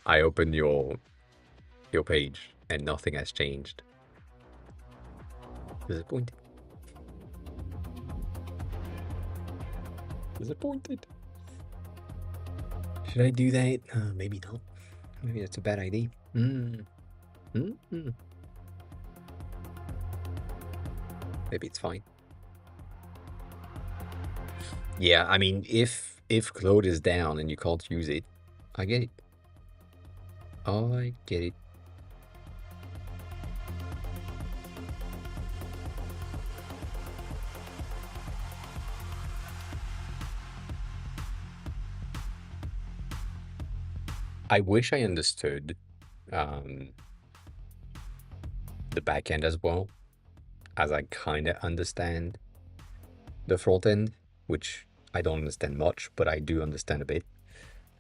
I opened your page and nothing has changed. Disappointed. Disappointed. Should I do that? Maybe not. Maybe that's a bad idea. Hmm. Hmm. Maybe it's fine. Yeah, I mean, if Claude is down and you can't use it, I get it. I get it. I wish I understood um, the back end as well, as I kind of understand the front end, which I don't understand much, but I do understand a bit.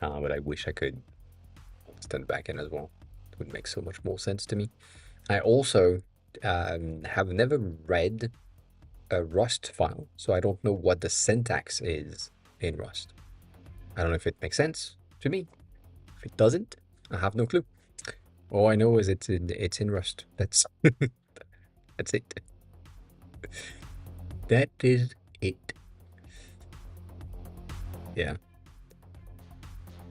But I wish I could understand the back end as well. It would make so much more sense to me. I also have never read a Rust file, so I don't know what the syntax is in Rust. I don't know if it makes sense to me. If it doesn't, I have no clue. All I know is it's in Rust. That's it. That is it. Yeah.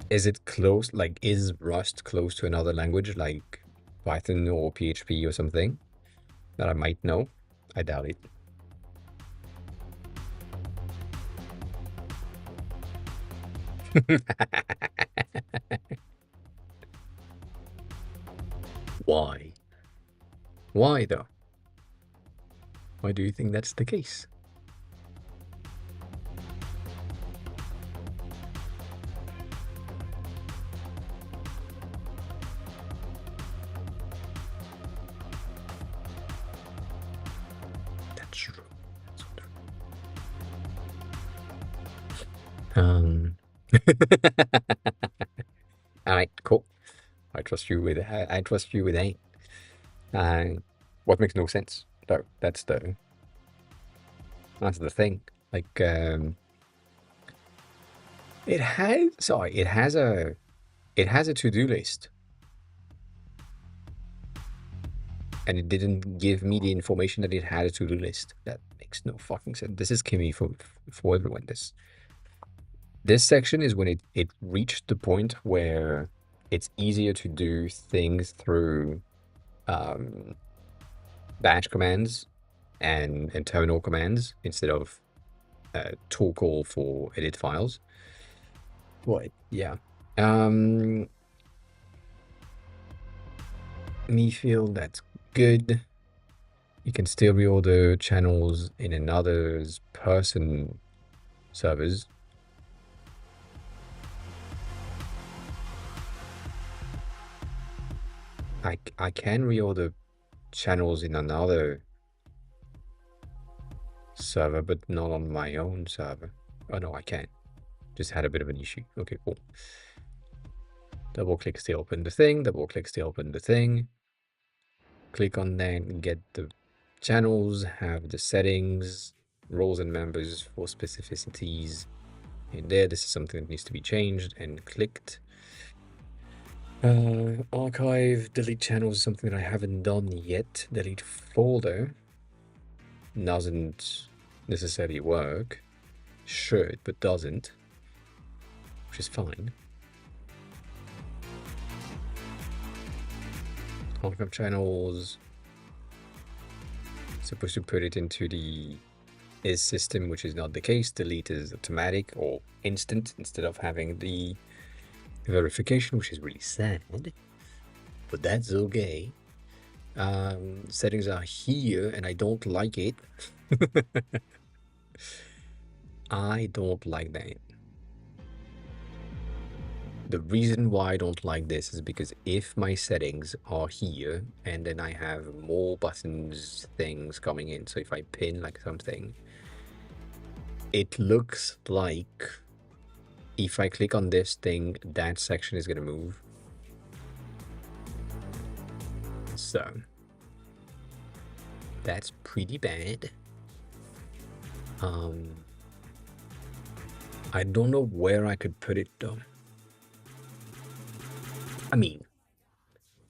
Is it close? Like, is Rust close to another language like Python or PHP or something that I might know? I doubt it. Why? Why though? Why do you think that's the case? That's true. That's so true. All right, cool. I trust you with I trust you with that. What makes no sense though? That's the thing. Like it has a to-do list. and it didn't give me the information that it had a to-do list. That makes no fucking sense. This is Kimmy for everyone. This section is when it reached the point where it's easier to do things through batch commands and terminal commands instead of tool call for edit files. What? Yeah. Me feel that's good. You can still reorder channels in another's person servers. I can reorder channels in another server, but not on my own server. Oh no, I can. Just had a bit of an issue. Okay, cool. Double click to open the thing, double click to open the thing. Click on that, get the channels, have the settings, roles and members for specificities in there. This is something that needs to be changed, and clicked. Archive, delete channels is something that I haven't done yet. Delete folder doesn't necessarily work. Should, but doesn't, which is fine. Archive channels. Supposed to put it into the is system, which is not the case. Delete is automatic or instant instead of having the verification, which is really sad, but that's okay. Settings are here and I don't like it. I don't like that. The reason why I don't like this is because if my settings are here and then I have more buttons things coming in, so if I pin like something, it looks like if I click on this thing, that section is going to move. So that's pretty bad. I don't know where I could put it though. I mean,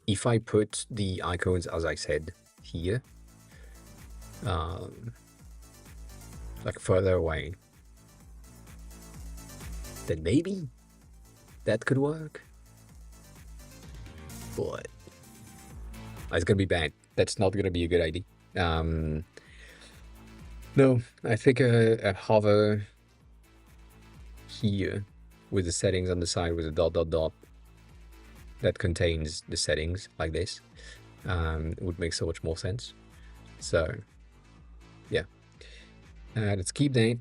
if I put the icons, as I said, here, like further away, then maybe that could work. But it's gonna be bad. That's not gonna be a good idea. No, I think a hover here with the settings on the side with a dot dot dot that contains the settings like this would make so much more sense. So yeah, let's keep that.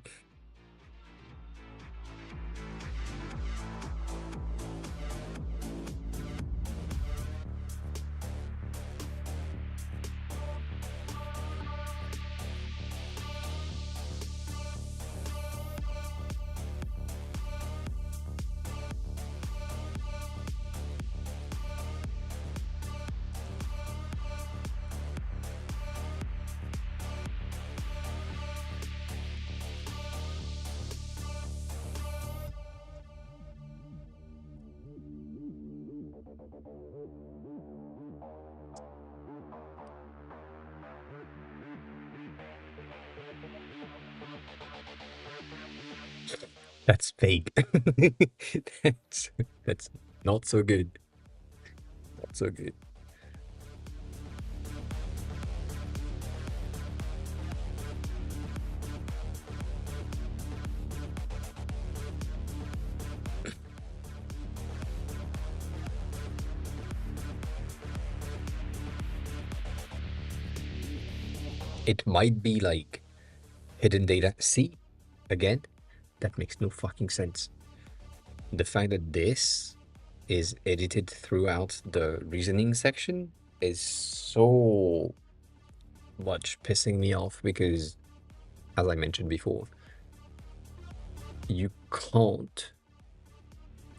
That's fake. That's not so good. Not so good. It might be like hidden data. See, again, that makes no fucking sense. The fact that this is edited throughout the reasoning section is so much pissing me off because, as I mentioned before, you can't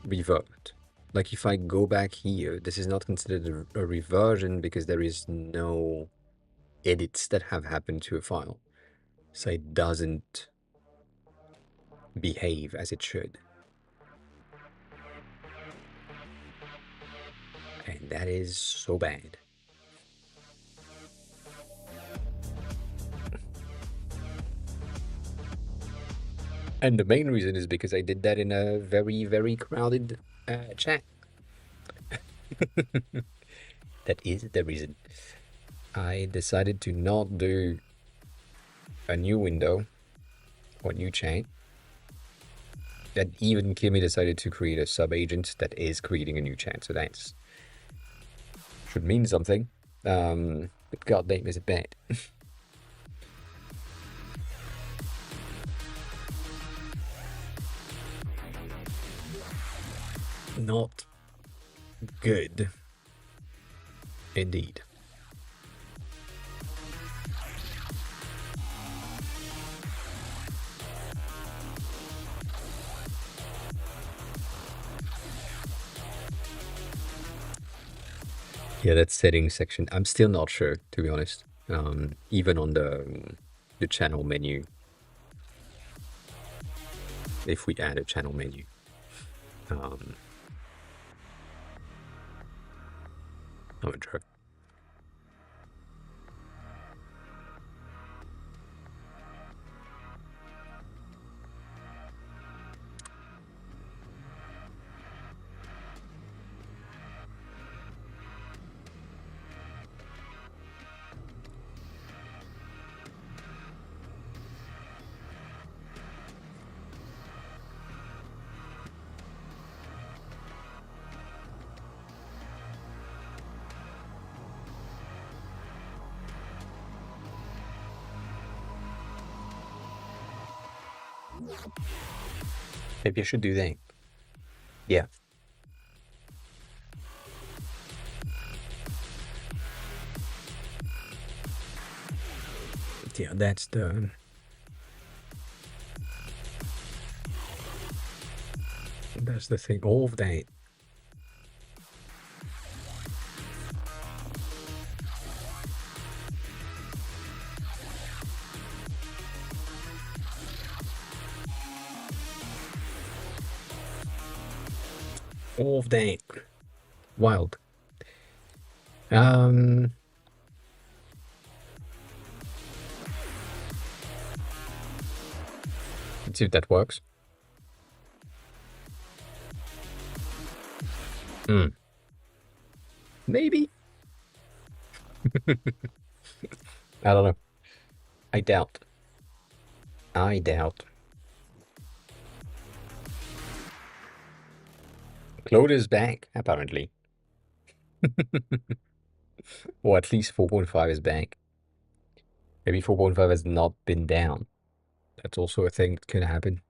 revert. Like if I go back here, this is not considered a reversion because there is no edits that have happened to a file. So it doesn't behave as it should. And that is so bad. And the main reason is because I did that in a very, very crowded chat. That is the reason. I decided to not do a new window or new chat. That even Kimmy decided to create a sub agent that is creating a new chat. So that should mean something. But goddamn, is it bad? Not good. Indeed. Yeah, that settings section. I'm still not sure, to be honest. Even on the channel menu, if we add a channel menu, um, I'm not sure. Maybe I should do that. Yeah. Yeah, that's the thing. All of that. All of that. Wild. Um, let's see if that works. Hmm. Maybe. I don't know. I doubt. I doubt. Claude is back, apparently. Or at least 4.5 is back. Maybe 4.5 has not been down. That's also a thing that could happen.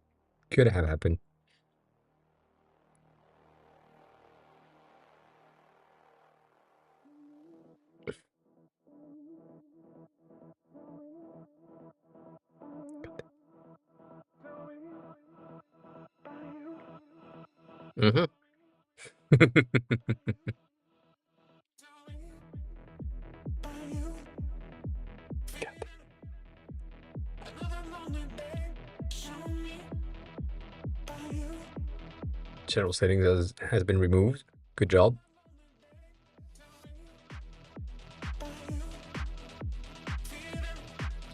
Could have happened. Mm-hmm. Channel settings has been removed. Good job.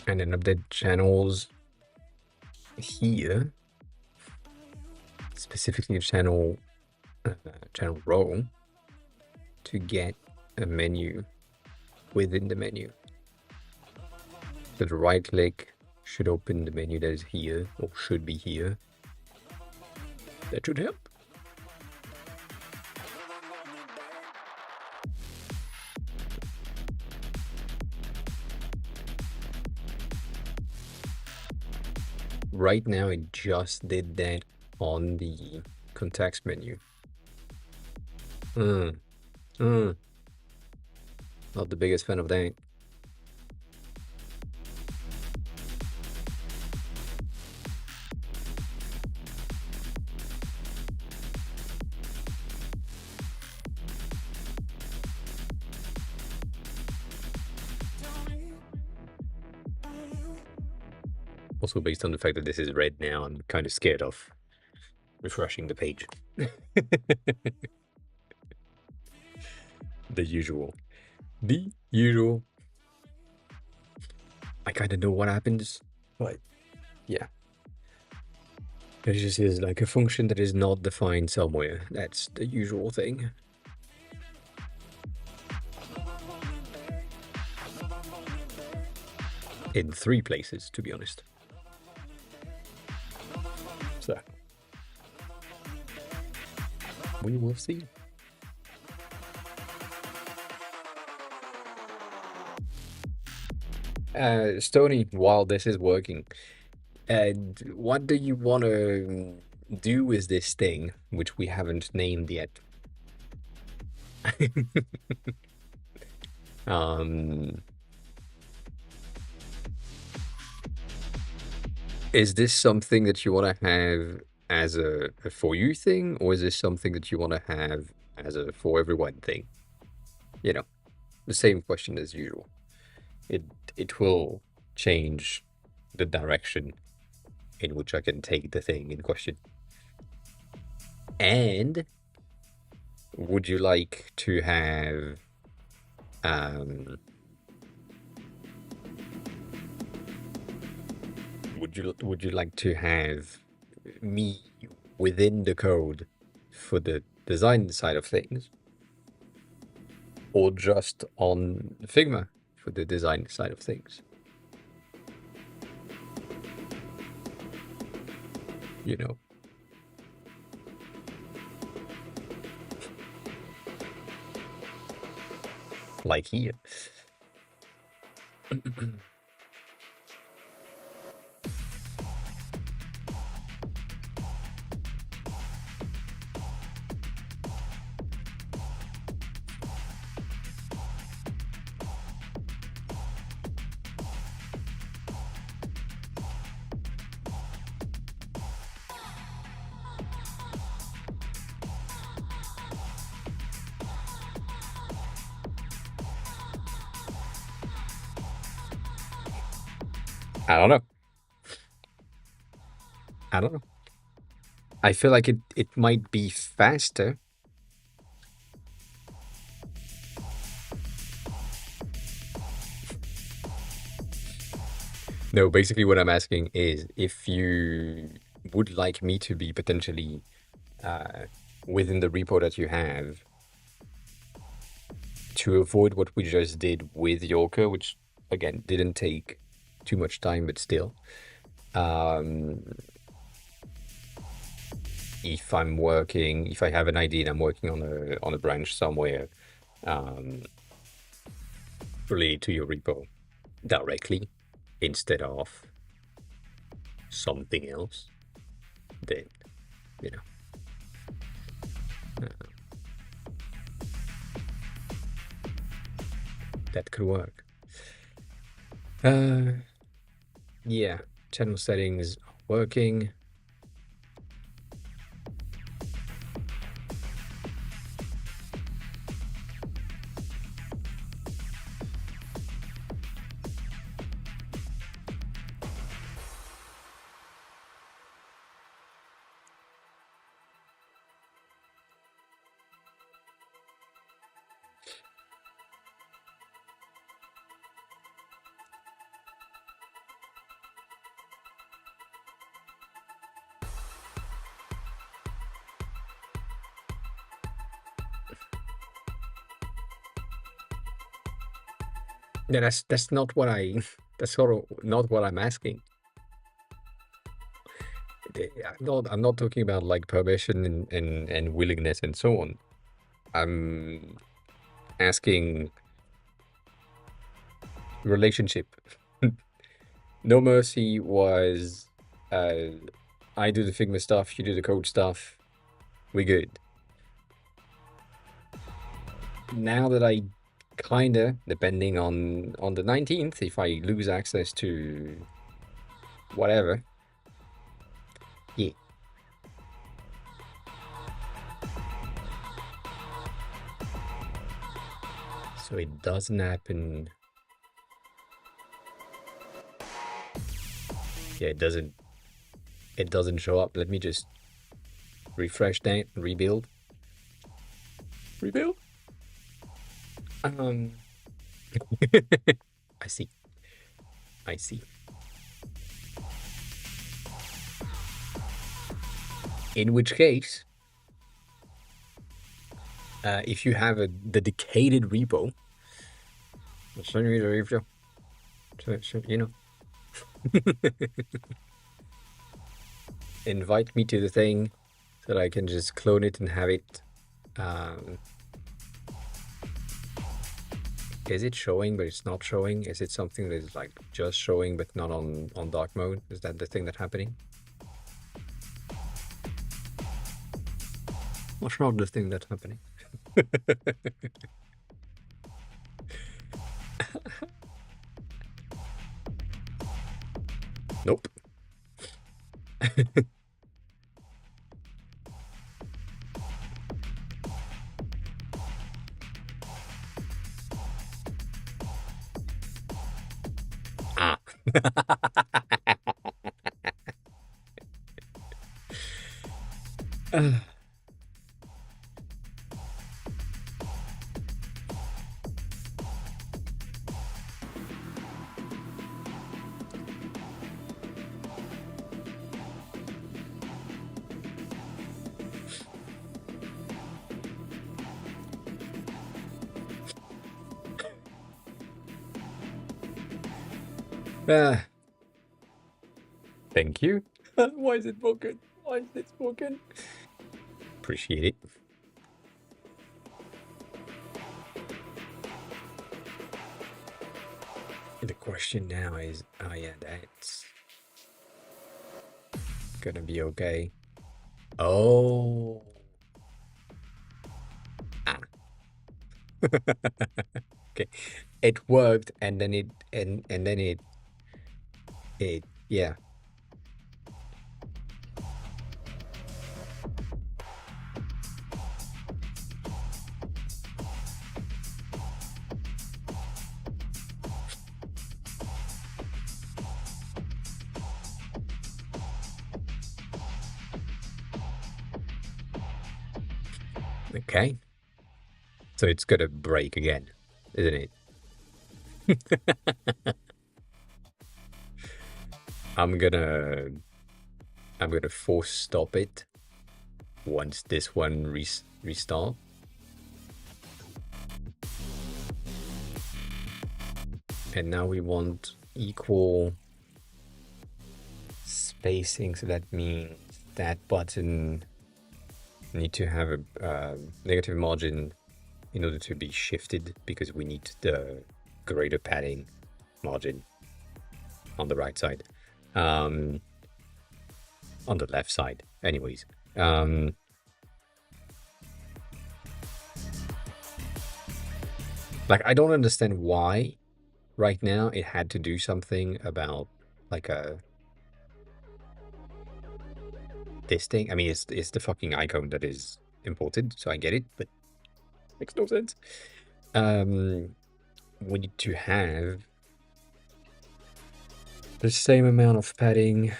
And then update channels here, specifically channel row, to get a menu within the menu. So the right click should open the menu that is here, or should be here. That should help. Right now, it just did that on the context menu. Not the biggest fan of that. Also, based on the fact that this is red now, I'm kind of scared of refreshing the page. The usual. The usual. I kind of know what happens, but yeah. It just is like a function that is not defined somewhere. That's the usual thing. In 3 places, to be honest. So, we will see. Stony, while this is working, what do you want to do with this thing, which we haven't named yet? Um, is this something that you want to have as a for you thing, or is this something that you want to have as a for everyone thing? You know, the same question as usual. It will change the direction in which I can take the thing in question. And would you like to have would you like to have me within the code for the design side of things, or just on Figma for the design side of things? You know, like here. I don't know. I don't know. I feel like it might be faster. No, basically what I'm asking is if you would like me to be potentially within the repo that you have to avoid what we just did with Yorker, which again didn't take too much time, but still. If I have an idea and I'm working on a branch somewhere related to your repo directly instead of something else, then you know. That could work. Yeah, channel settings are working. Yeah, that's not what I that's sort of not what I'm asking. I'm not talking about like permission and willingness and so on. I'm asking relationship. No Mercy was I do the Figma stuff, you do the code stuff, we good. Now that I kinda, depending on the 19th, if I lose access to whatever, yeah. So it doesn't happen. Yeah, it doesn't show up. Let me just refresh that, rebuild. Rebuild? I see. I see. In which case, if you have a dedicated repo, send me the repo. So, you know, invite me to the thing so that I can just clone it and have it. Is it showing but it's not showing? Is it something that is like just showing but not on dark mode? Is that the thing that's happening? What's not the thing that's happening? Nope. Ah. Ah. Thank you. Why is it broken? Why is it broken? Appreciate it. The question now is, oh yeah, that's gonna be okay. Oh. Ah. Okay. It worked and then it yeah. Okay. So it's gonna break again, isn't it? I'm gonna force stop it once this one restart. And now we want equal spacing, so that means that button need to have a negative margin in order to be shifted, because we need the greater padding margin on the right side, on the left side anyways. Like, I don't understand why right now it had to do something about like this thing. I mean, it's the fucking icon that is imported, so I get it, but makes no sense. We need to have the same amount of padding.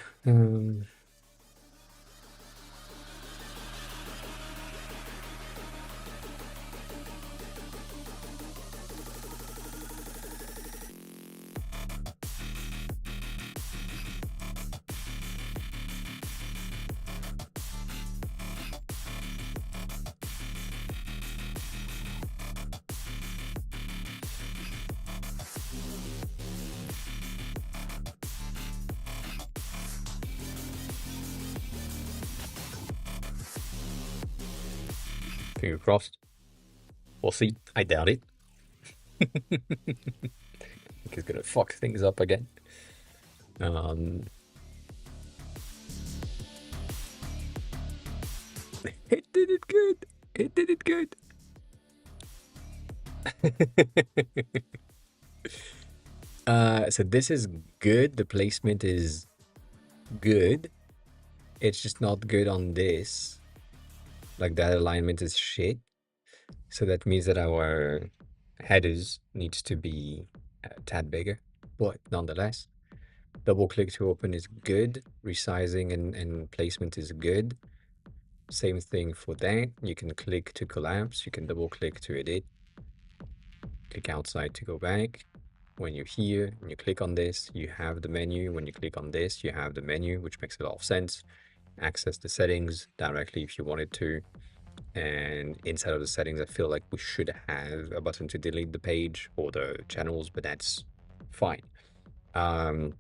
Finger crossed. We'll see. I doubt it. He's gonna fuck things up again. It did it good. It did it good. So this is good. The placement is good. It's just not good on this. Like, that alignment is shit. So that means that our headers needs to be a tad bigger, but nonetheless, double click to open is good. Resizing and placement is good. Same thing for that. You can click to collapse. You can double click to edit. Click outside to go back. When you're here and you click on this, you have the menu. When you click on this, you have the menu, which makes a lot of sense. access the settings directly if you wanted to. And inside of the settings, I feel like we should have a button to delete the page or the channels, but that's fine. Um,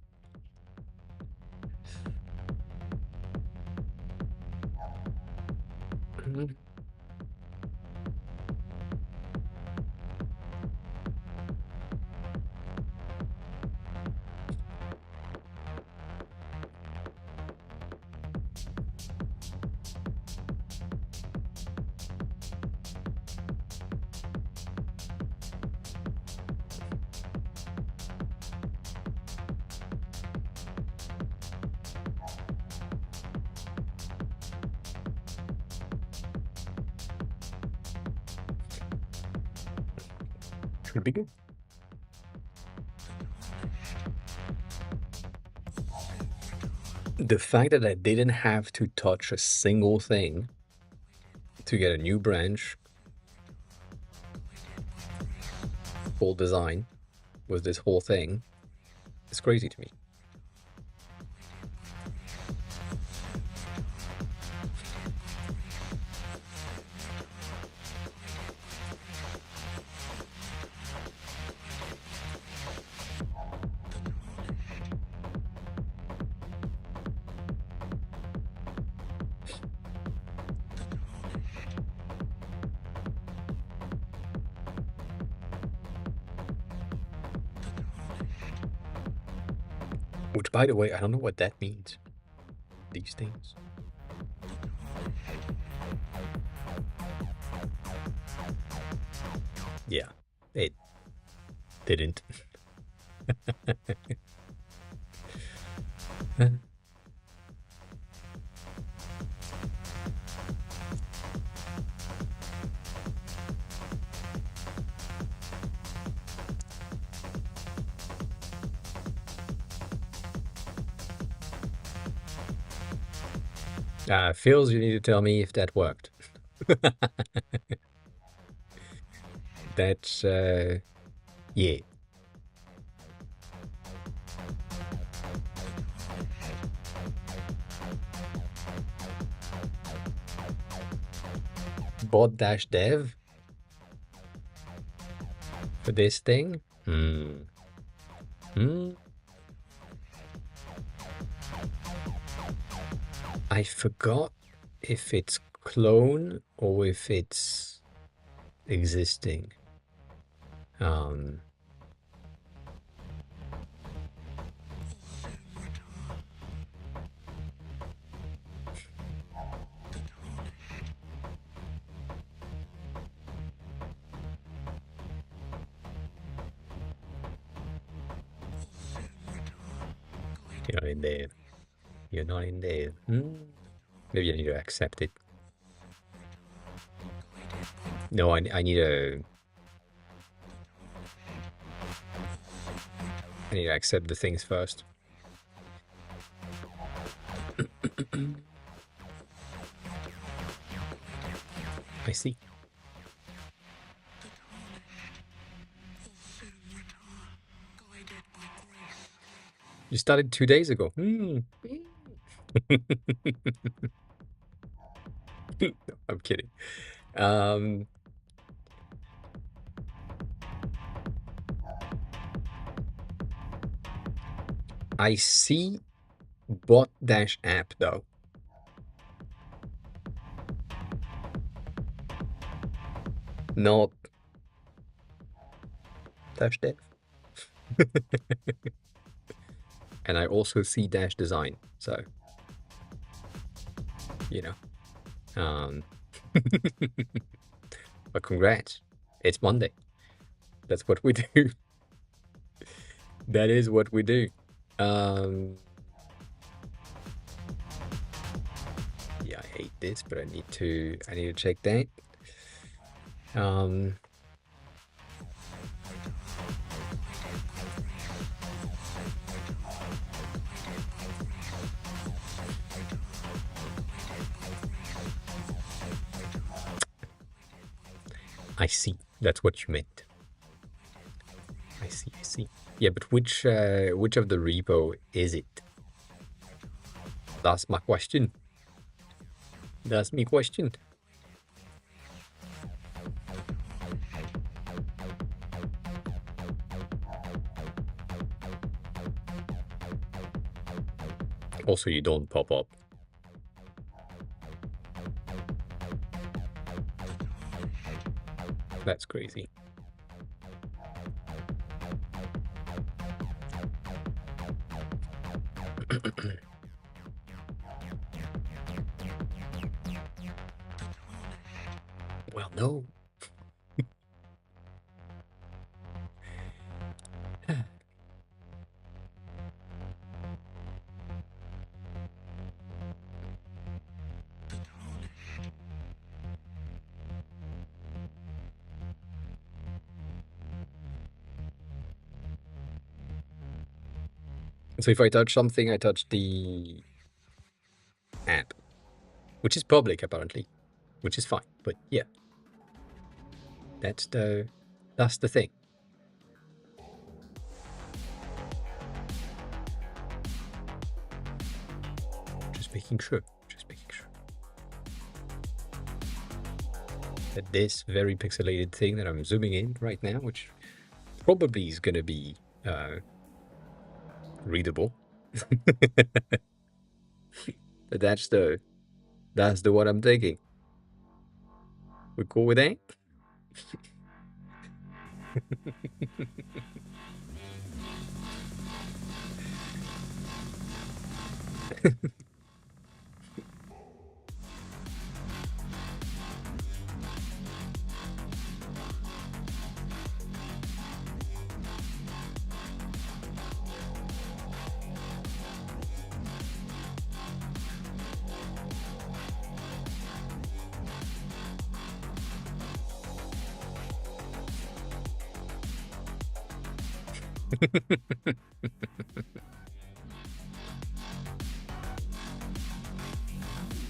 should be good. The fact that I didn't have to touch a single thing to get a new branch, full design with this whole thing is crazy to me. Which, by the way, I don't know what that means. These things. Yeah, it didn't. Phils, you need to tell me if that worked. That's, yeah. Bot-dev for this thing? I forgot if it's clone or if it's existing. You're not in there. You're not in there. Maybe I need to accept it. No, I need to. I need to accept the things first. I see. You started 2 days ago. I'm kidding. I see bot-app though. Not dash dev. And I also see dash design, so you know. But congrats. It's Monday. That's what we do. That is what we do. Yeah, I hate this, but I need to check that. I see. That's what you meant. I see. I see. Yeah, but which of the repo is it? That's my question. That's me question. Also, you don't pop up. That's crazy. Well, no. So if I touch something, I touch the app, which is public apparently, which is fine. But yeah, that's the thing. Just making sure. Just making sure that this very pixelated thing that I'm zooming in right now, which probably is gonna be readable. But that's the one I'm taking. We cool with that?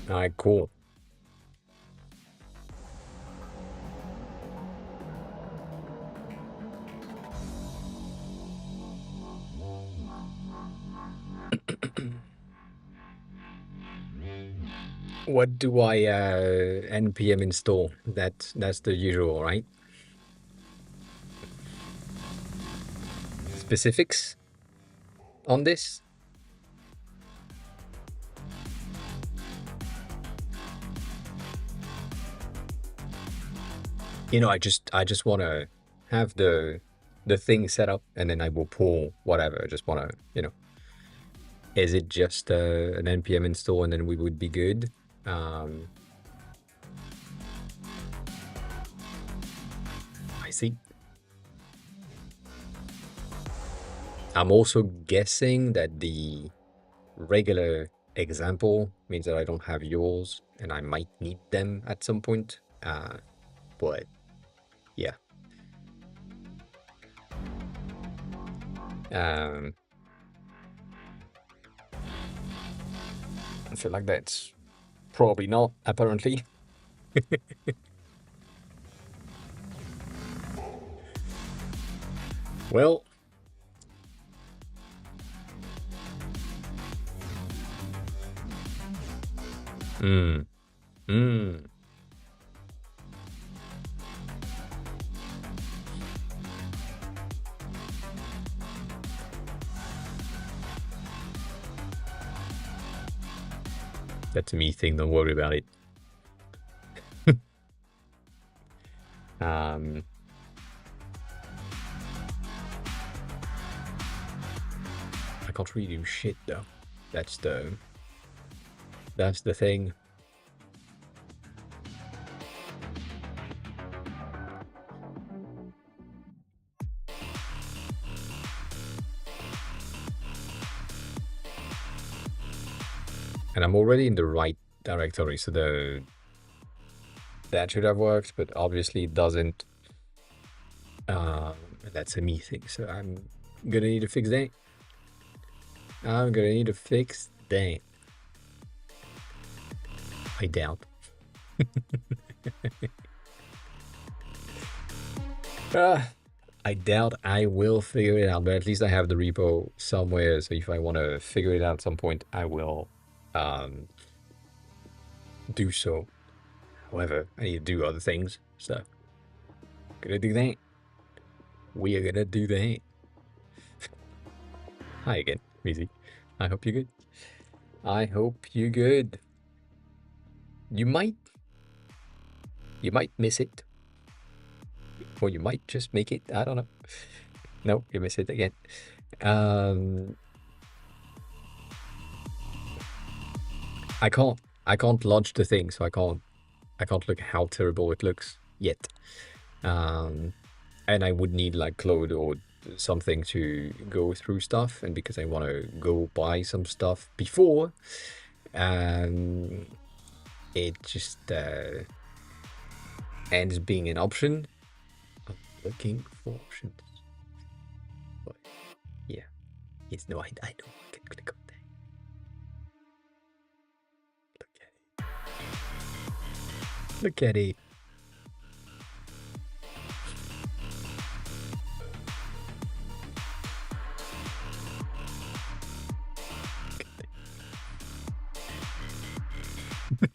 All right, cool. What do I npm install? That's the usual, right? Specifics on this? You know, I just want to have the thing set up, and then I will pull whatever. I just want to, is it just an npm install, and then we would be good? I see. I'm also guessing that the regular example means that I don't have yours, and I might need them at some point. But yeah. I feel like that's probably not, apparently. Well, that's a me thing, don't worry about it. I can't really do shit though. That's the thing. And I'm already in the right directory, so that should have worked, but obviously it doesn't. That's a me thing, so I'm gonna need to fix that. I doubt. I doubt I will figure it out, but at least I have the repo somewhere, so if I want to figure it out at some point, I will do so. However, I need to do other things, so gonna do that. We are gonna do that. Hi again, Meezy. I hope you're good. I hope you're good. You might miss it, or you might just make it. I don't know. No, you miss it again. Um, I can't launch the thing, so I can't look how terrible it looks yet. Um, and I would need like Claude or something to go through stuff, and because I want to go buy some stuff before, um, it just ends being an option. I'm looking for options. But yeah, yes, no, I know I can click on that. Look at it.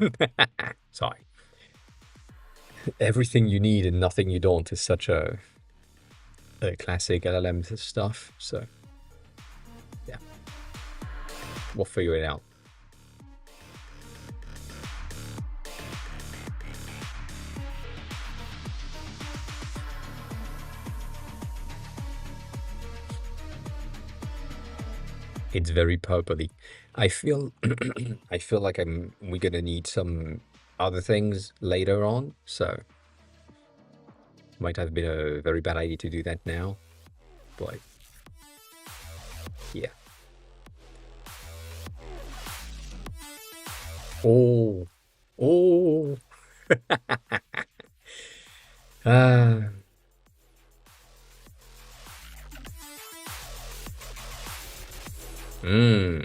Look at it. Sorry. Everything you need and nothing you don't is such a classic LLM stuff. So yeah, we'll figure it out. It's very purpley. I feel I feel like we're gonna need some other things later on, so might have been a very bad idea to do that now. But yeah. Oh, oh. Ah. Hmm.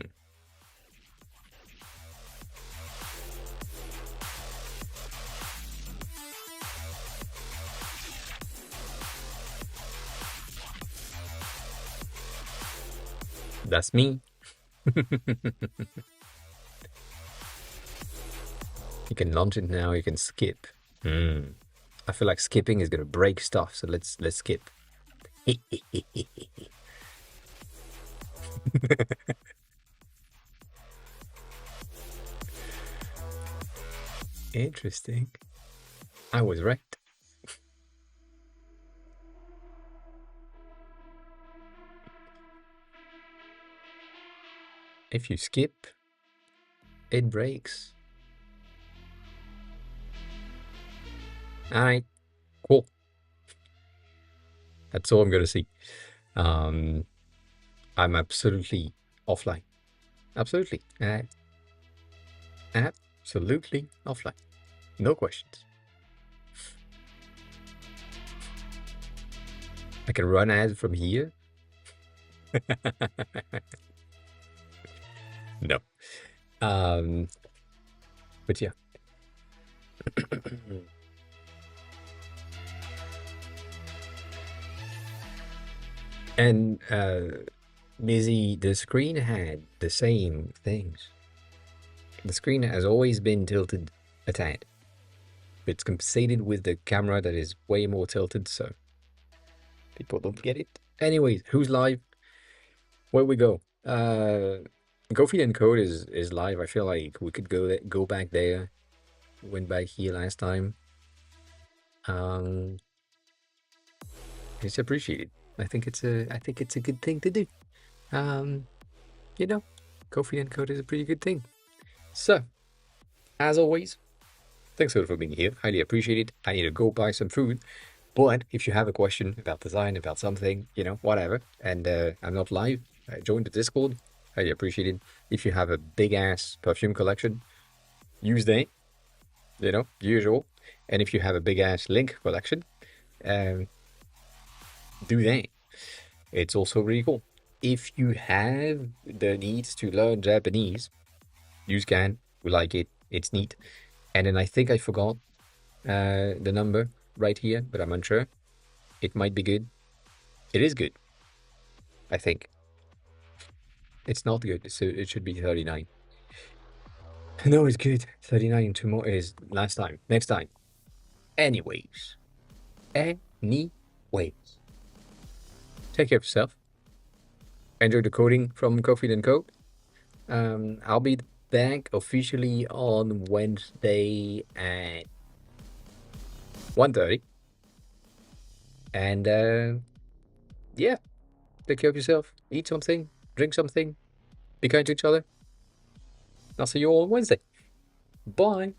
That's me. You can launch it now. You can skip. Hmm. I feel like skipping is gonna break stuff. So let's skip. Interesting. I was right. If you skip, it breaks. All right, cool. That's all I'm gonna see. Um, I'm absolutely offline. Absolutely. Absolutely offline. No questions. I can run ads from here. No. But yeah. And Busy, the screen had the same things. The screen has always been tilted a tad. It's compensated with the camera that is way more tilted, so people don't get it. Anyways, who's live? Where we go? Go Feed and Code is live. I feel like we could go back there. Went back here last time. Um, it's appreciated. I think it's a good thing to do. You know, Go Feed and Code is a pretty good thing. So, as always, thanks for being here. Highly appreciated. I need to go buy some food. But if you have a question about design, about something, whatever, and I'm not live, join the Discord. Highly appreciated. If you have a big ass perfume collection, use that, usual. And if you have a big ass link collection, um, do that. It's also really cool. If you have the needs to learn Japanese, use Can. We like it. It's neat. And then I think I forgot the number right here, but I'm unsure. It might be good. It is good, I think. It's not good, so it should be 39. No, it's good. 39 and two more is last time. Next time. Anyways. Anyways. Take care of yourself. Enjoy the coding from Coffee and Code. I'll be back officially on Wednesday at 1:30. And yeah, take care of yourself. Eat something, drink something, be kind to each other. I'll see you all on Wednesday. Bye.